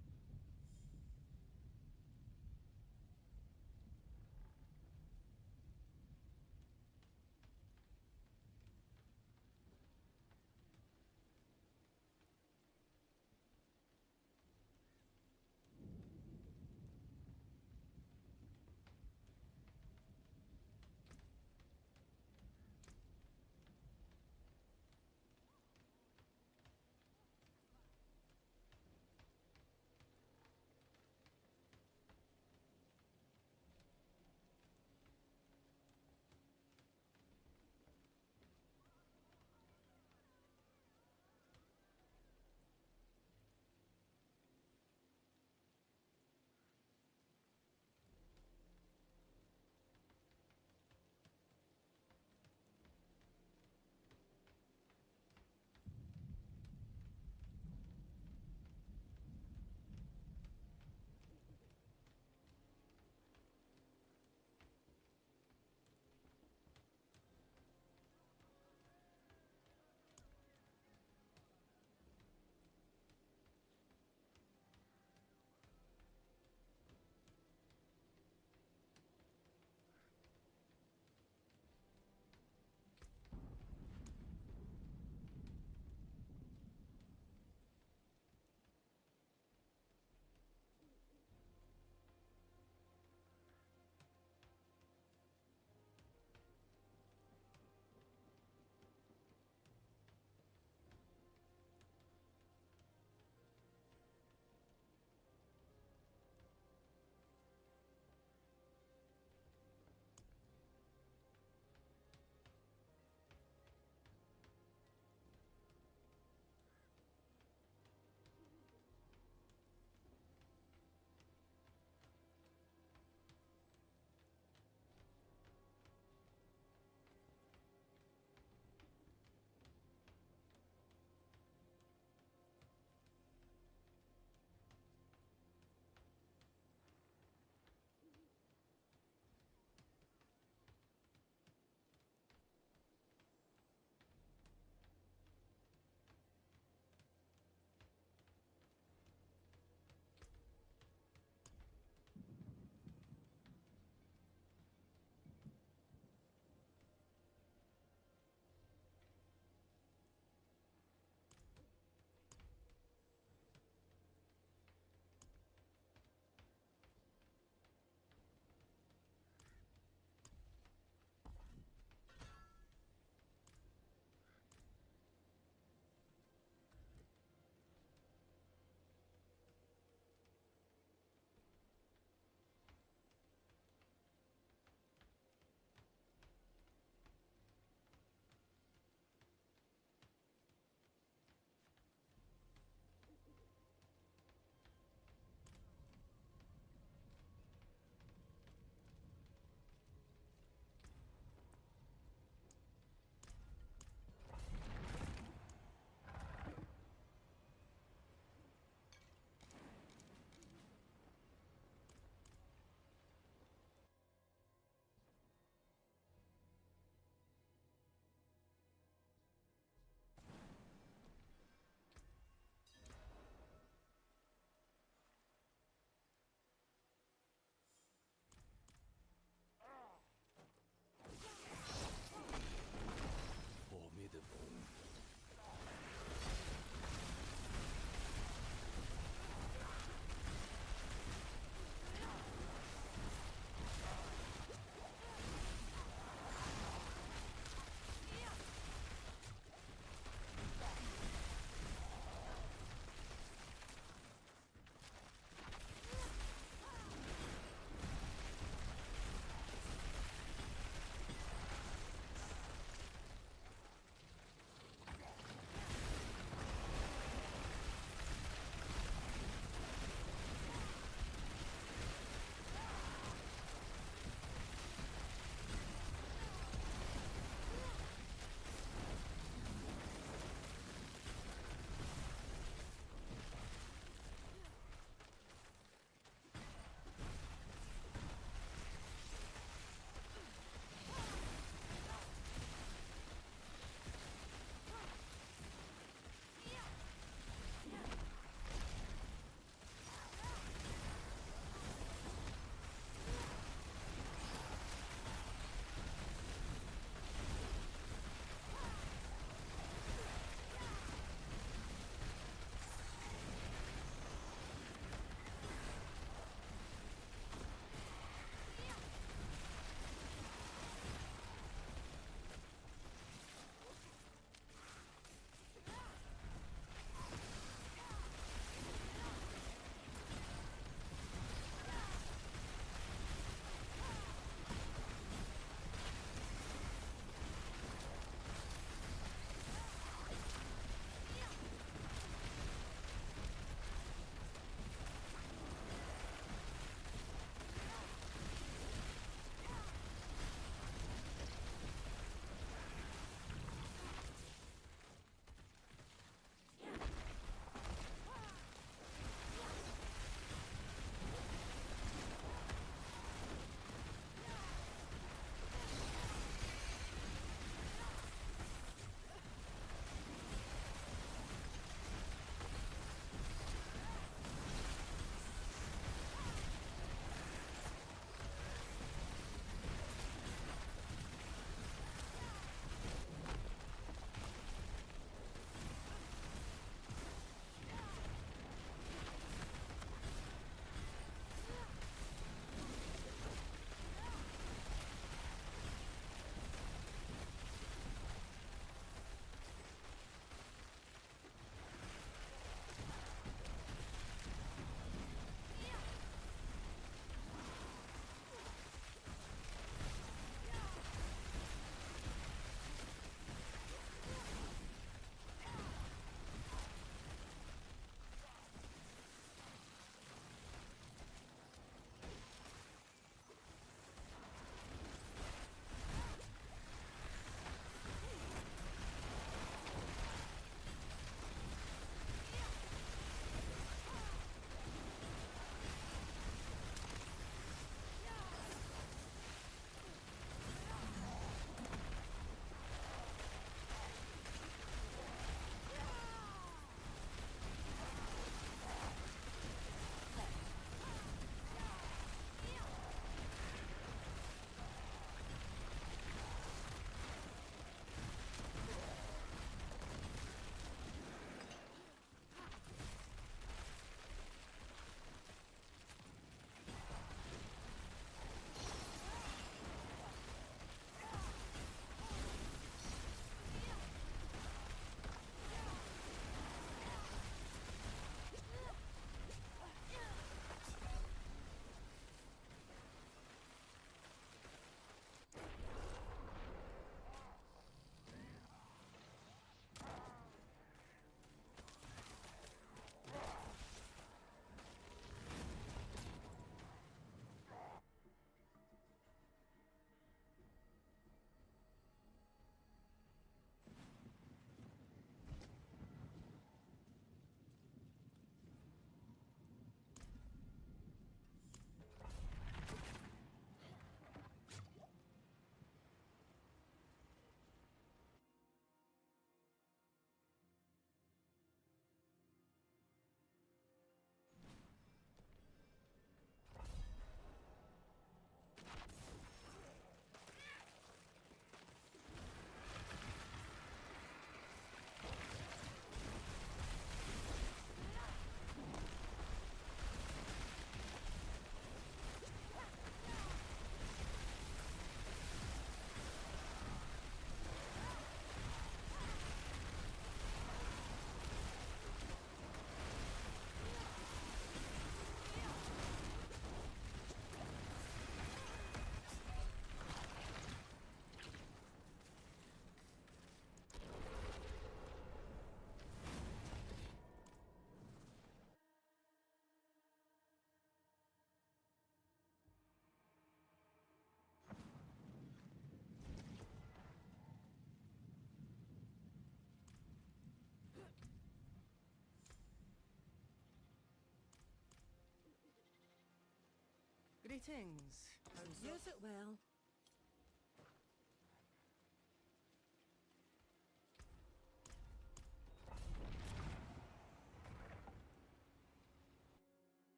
Greetings. Use it well.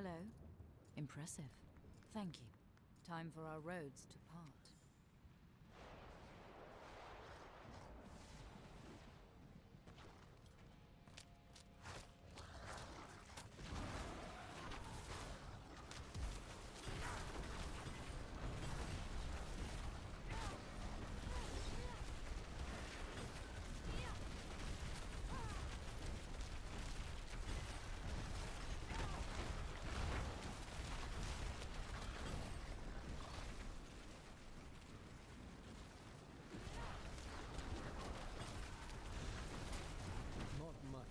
Hello. Impressive. Thank you. Time for our roads to part. Not much.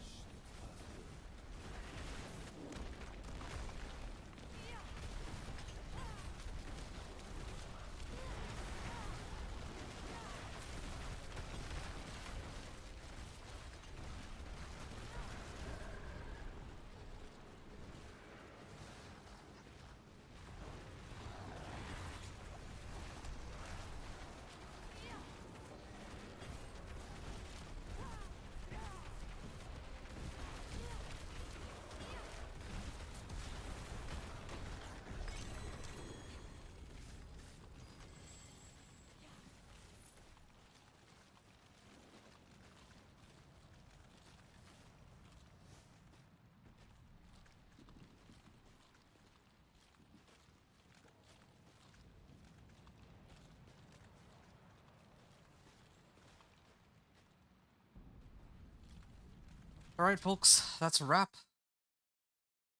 All right, folks, that's a wrap.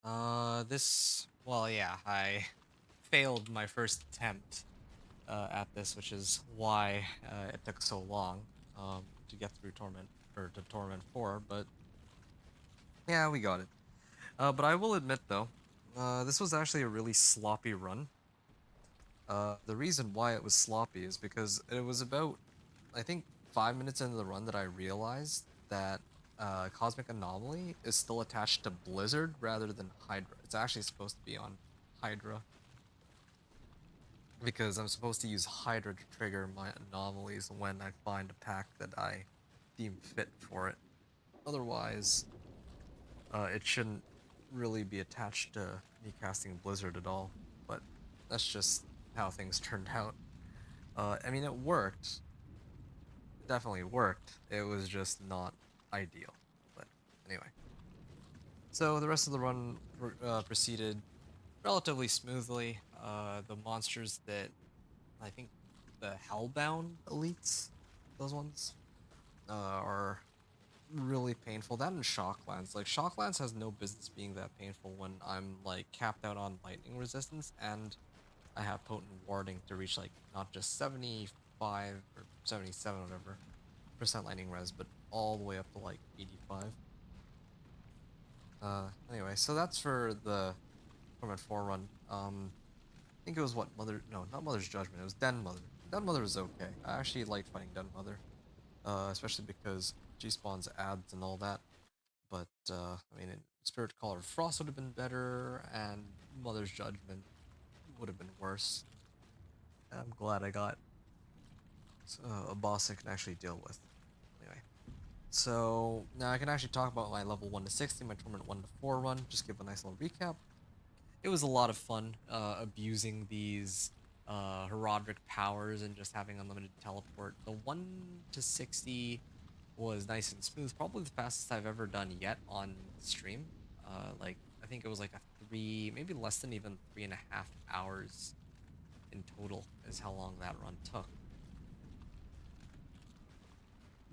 Well, yeah, I failed my first attempt at this, which is why it took so long to get through Torment or to Torment 4. But yeah, we got it. But I will admit though, this was actually a really sloppy run. The reason why it was sloppy is because it was about, I think, 5 minutes into the run that I realized that Cosmic Anomaly is still attached to Blizzard rather than Hydra. It's actually supposed to be on Hydra. Because I'm supposed to use Hydra to trigger my anomalies when I find a pack that I deem fit for it. Otherwise, it shouldn't really be attached to me casting Blizzard at all. But that's just how things turned out. I mean, it worked. It definitely worked. It was just not ideal. But anyway. So the rest of the run proceeded relatively smoothly. The monsters that I think the Hellbound elites, those ones, are really painful. That and Shocklands. Like, Shocklands has no business being that painful when I'm, like, capped out on lightning resistance and I have potent warding to reach, like, not just 75 or 77 or whatever percent lightning res, but all the way up to, like, 85. Anyway, so that's for the Torment 4 run. I think it was what, no, not Mother's Judgment, it was Den Mother. Den Mother was okay. I actually liked fighting Den Mother. Especially because G-Spawn's ads and all that. But, I mean, Spirit Caller Frost would have been better, and Mother's Judgment would have been worse. I'm glad I got a boss I can actually deal with. Anyway. So, now I can actually talk about my level 1 to 60, my Torment 1 to 4 run, just give a nice little recap. It was a lot of fun, abusing these Herodic powers and just having unlimited teleport. The 1 to 60 was nice and smooth, probably the fastest I've ever done yet on stream. Like, I think it was like maybe less than even 3.5 hours in total is how long that run took.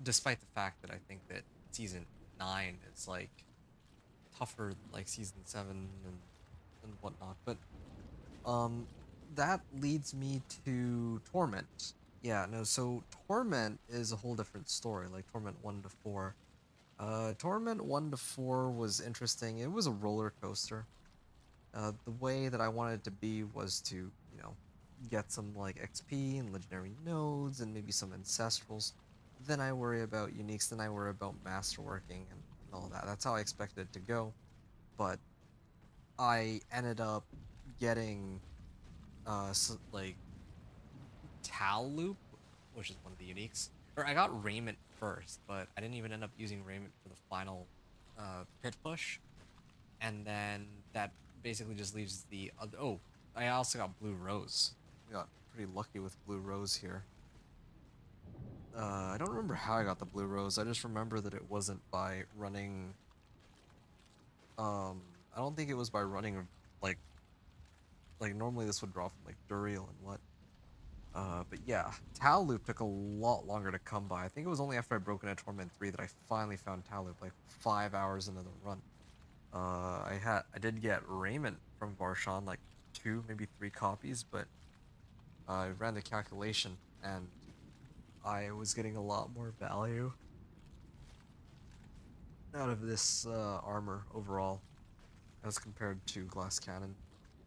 Despite the fact that I think that season 9 is like tougher than like season 7 and whatnot, but that leads me to Torment. Yeah, no, so Torment is a whole different story, like Torment 1 to 4. Torment 1 to 4 was interesting. It was a roller coaster. The way that I wanted it to be was to, get some like XP and legendary nodes and maybe some ancestrals. Then I worry about uniques, then I worry about masterworking and all that. That's how I expected it to go. But I ended up getting like Tal Loop, which is one of the uniques. Or I got Raiment first, but I didn't even end up using Raiment for the final pit push. And then that basically just leaves the other. Oh, I also got blue rose. I got pretty lucky with blue rose here. I don't remember how I got the blue rose. I just remember that it wasn't by running. I don't think it was by running like normally this would draw from like Duriel and what. But yeah, Tal Loop took a lot longer to come by. I think it was only after I broke into Torment 3 that I finally found Tal Loop, like 5 hours into the run. I did get Raiment from Varshan, like 2, maybe 3 copies, but I ran the calculation and I was getting a lot more value out of this armor overall as compared to Glass Cannon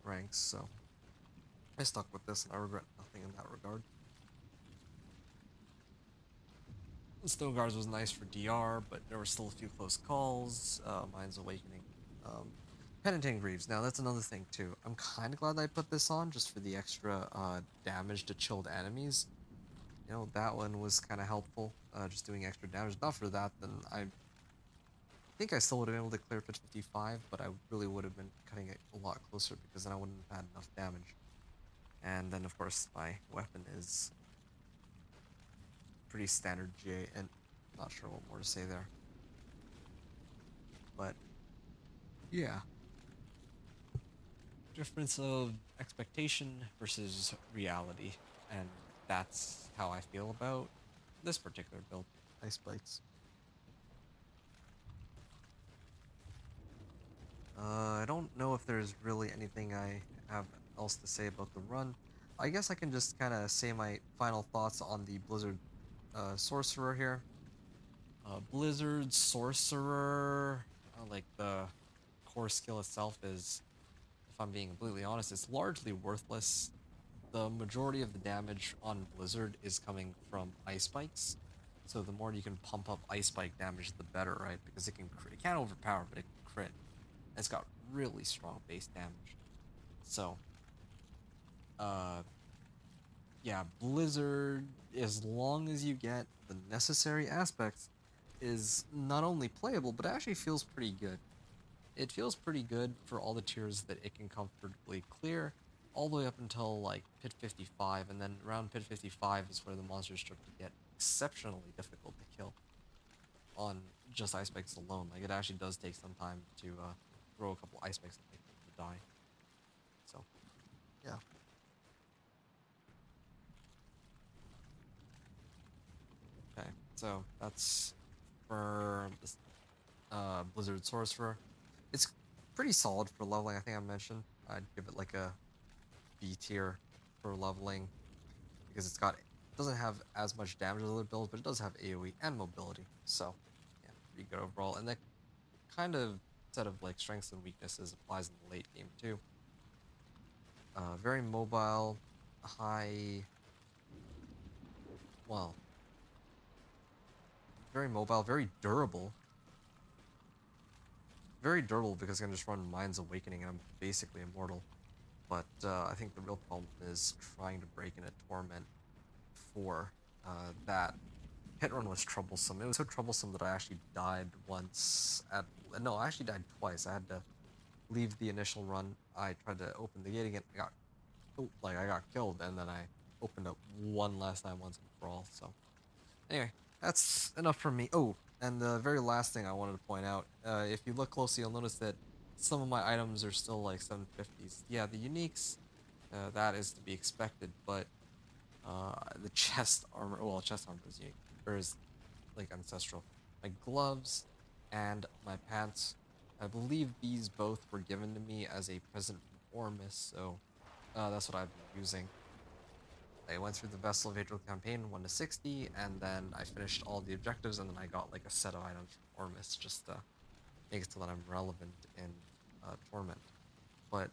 ranks, so I stuck with this and I regret nothing in that regard. Stone Guards was nice for DR, but there were still a few close calls. Mind's Awakening. Penitent Greaves. Now, that's another thing, too. I'm kind of glad I put this on, just for the extra damage to chilled enemies. You know, that one was kind of helpful, just doing extra damage. Not for that, then I think I still would have been able to clear pitch 55, but I really would have been cutting it a lot closer, because then I wouldn't have had enough damage. And then, of course, my weapon is pretty standard GA, and not sure what more to say there. But yeah, difference of expectation versus reality, and that's how I feel about this particular build. Ice Bites. I don't know if there's really anything I have else to say about the run. I guess I can just kind of say my final thoughts on the Blizzard Sorcerer here. Blizzard Sorcerer, like the core skill itself is, if I'm being completely honest, it's largely worthless. The majority of the damage on Blizzard is coming from Ice Spikes, so the more you can pump up Ice Spike damage, the better, right? Because it can't overpower, but it can crit. It's got really strong base damage. So, yeah, Blizzard, as long as you get the necessary aspects, is not only playable, but actually feels pretty good. It feels pretty good for all the tiers that it can comfortably clear, all the way up until like Pit 55, and then around Pit 55 is where the monsters start to get exceptionally difficult to kill on just Ice Spikes alone. Like, it actually does take some time to throw a couple Ice Spikes and make them to die. So, yeah. Okay, so that's for this Blizzard Sorcerer. It's pretty solid for leveling. I think I mentioned I'd give it like a B tier for leveling, because it doesn't have as much damage as other builds, but it does have AoE and mobility. So yeah, pretty good overall. And that kind of set of like strengths and weaknesses applies in the late game too. Very mobile, high, well, very mobile, very durable. Very durable because I can just run Mind's Awakening and I'm basically immortal. But I think the real problem is trying to break into Torment 4. That hit run was troublesome. It was so troublesome that I actually died once at... No, I actually died twice. I had to leave the initial run. I tried to open the gate again. I got killed, and then I opened up one last time once and for all. So anyway, that's enough from me. Oh, and the very last thing I wanted to point out, if you look closely, you'll notice that some of my items are still like 750s. Yeah, the uniques, that is to be expected, but the chest armor, well, chest armor is unique, or is like ancestral. My gloves and my pants, I believe these both were given to me as a present from Ormus, so that's what I've been using. I went through the Vessel of Hatred campaign 1 to 60, and then I finished all the objectives, and then I got like a set of items from Ormus just to make it so that I'm relevant in Torment. But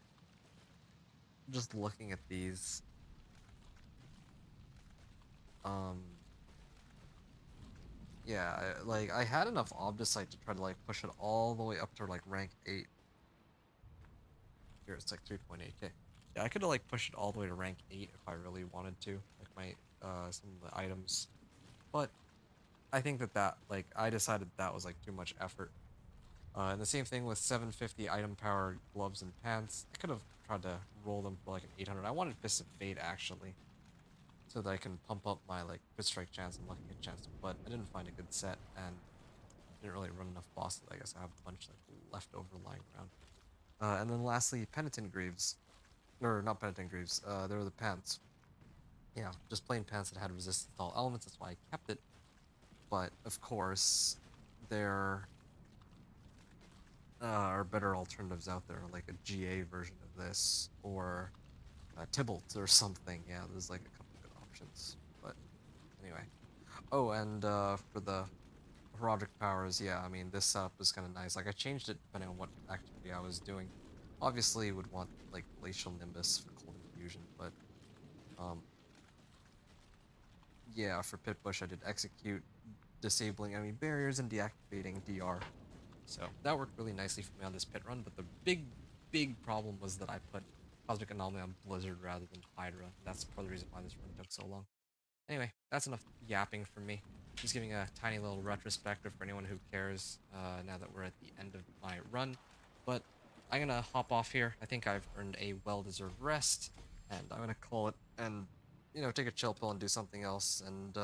just looking at these, yeah, I had enough Obdicite to try to like push it all the way up to like rank 8. Here it's like 3.8k. Yeah, I could have like pushed it all the way to rank 8 if I really wanted to, like my some of the items. But I think that like I decided that was like too much effort. And the same thing with 750 item power gloves and pants. I could have tried to roll them for like an 800. I wanted Fist of Fate actually, so that I can pump up my like crit strike chance and lucky hit chance, but I didn't find a good set and didn't really run enough bosses. I guess I have a bunch like left over lying around. And then lastly, Penitent Greaves. Or not Penitent Greaves, they were the pants. Yeah, just plain pants that had resistance to all elements, that's why I kept it. But, of course, there are better alternatives out there, like a GA version of this, or Tybalt or something. Yeah, there's like a couple good options. But, anyway. Oh, and for the Herodic powers, yeah, I mean, this setup was kind of nice. Like, I changed it depending on what activity I was doing. Obviously, would want, like, Glacial Nimbus for Cold Infusion, but, yeah, for Pit Bush, I did Execute, disabling enemy barriers, and deactivating DR. So, that worked really nicely for me on this pit run, but the big problem was that I put Cosmic Anomaly on Blizzard rather than Hydra. That's part of the reason why this run took so long. Anyway, that's enough yapping from me. Just giving a tiny little retrospective for anyone who cares, now that we're at the end of my run. But I'm gonna hop off here. I think I've earned a well-deserved rest, and I'm gonna call it and, you know, take a chill pill and do something else, and,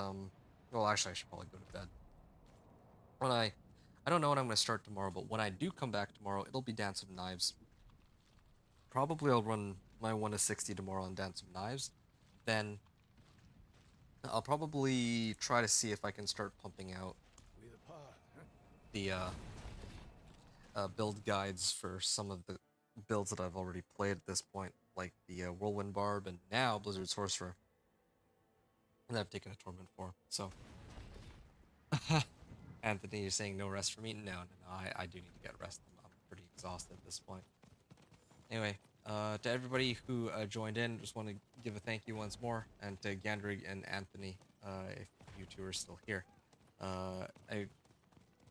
well, actually, I should probably go to bed. When I don't know when I'm gonna start tomorrow, but when I do come back tomorrow, it'll be Dance of Knives. Probably I'll run my 1 to 60 tomorrow on Dance of Knives. Then I'll probably try to see if I can start pumping out the build guides for some of the builds that I've already played at this point, like the Whirlwind Barb and now Blizzard Sorcerer. And I've taken a Torment for. So, Anthony, you're saying no rest for me? No, I do need to get rest. I'm pretty exhausted at this point. Anyway, to everybody who joined in, just want to give a thank you once more, and to Gandrig and Anthony, if you two are still here. I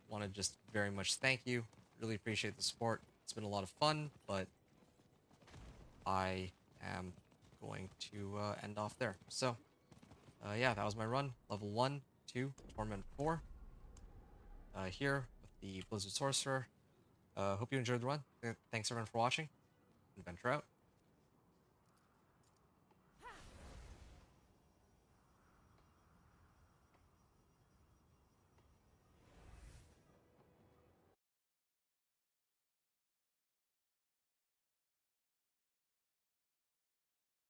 want to just very much thank you. Really appreciate the support. It's been a lot of fun, but I am going to end off there. So, yeah, that was my run. Level 1, 2, Torment 4. Here with the Blizzard Sorcerer. Hope you enjoyed the run. Thanks everyone for watching. Adventure out.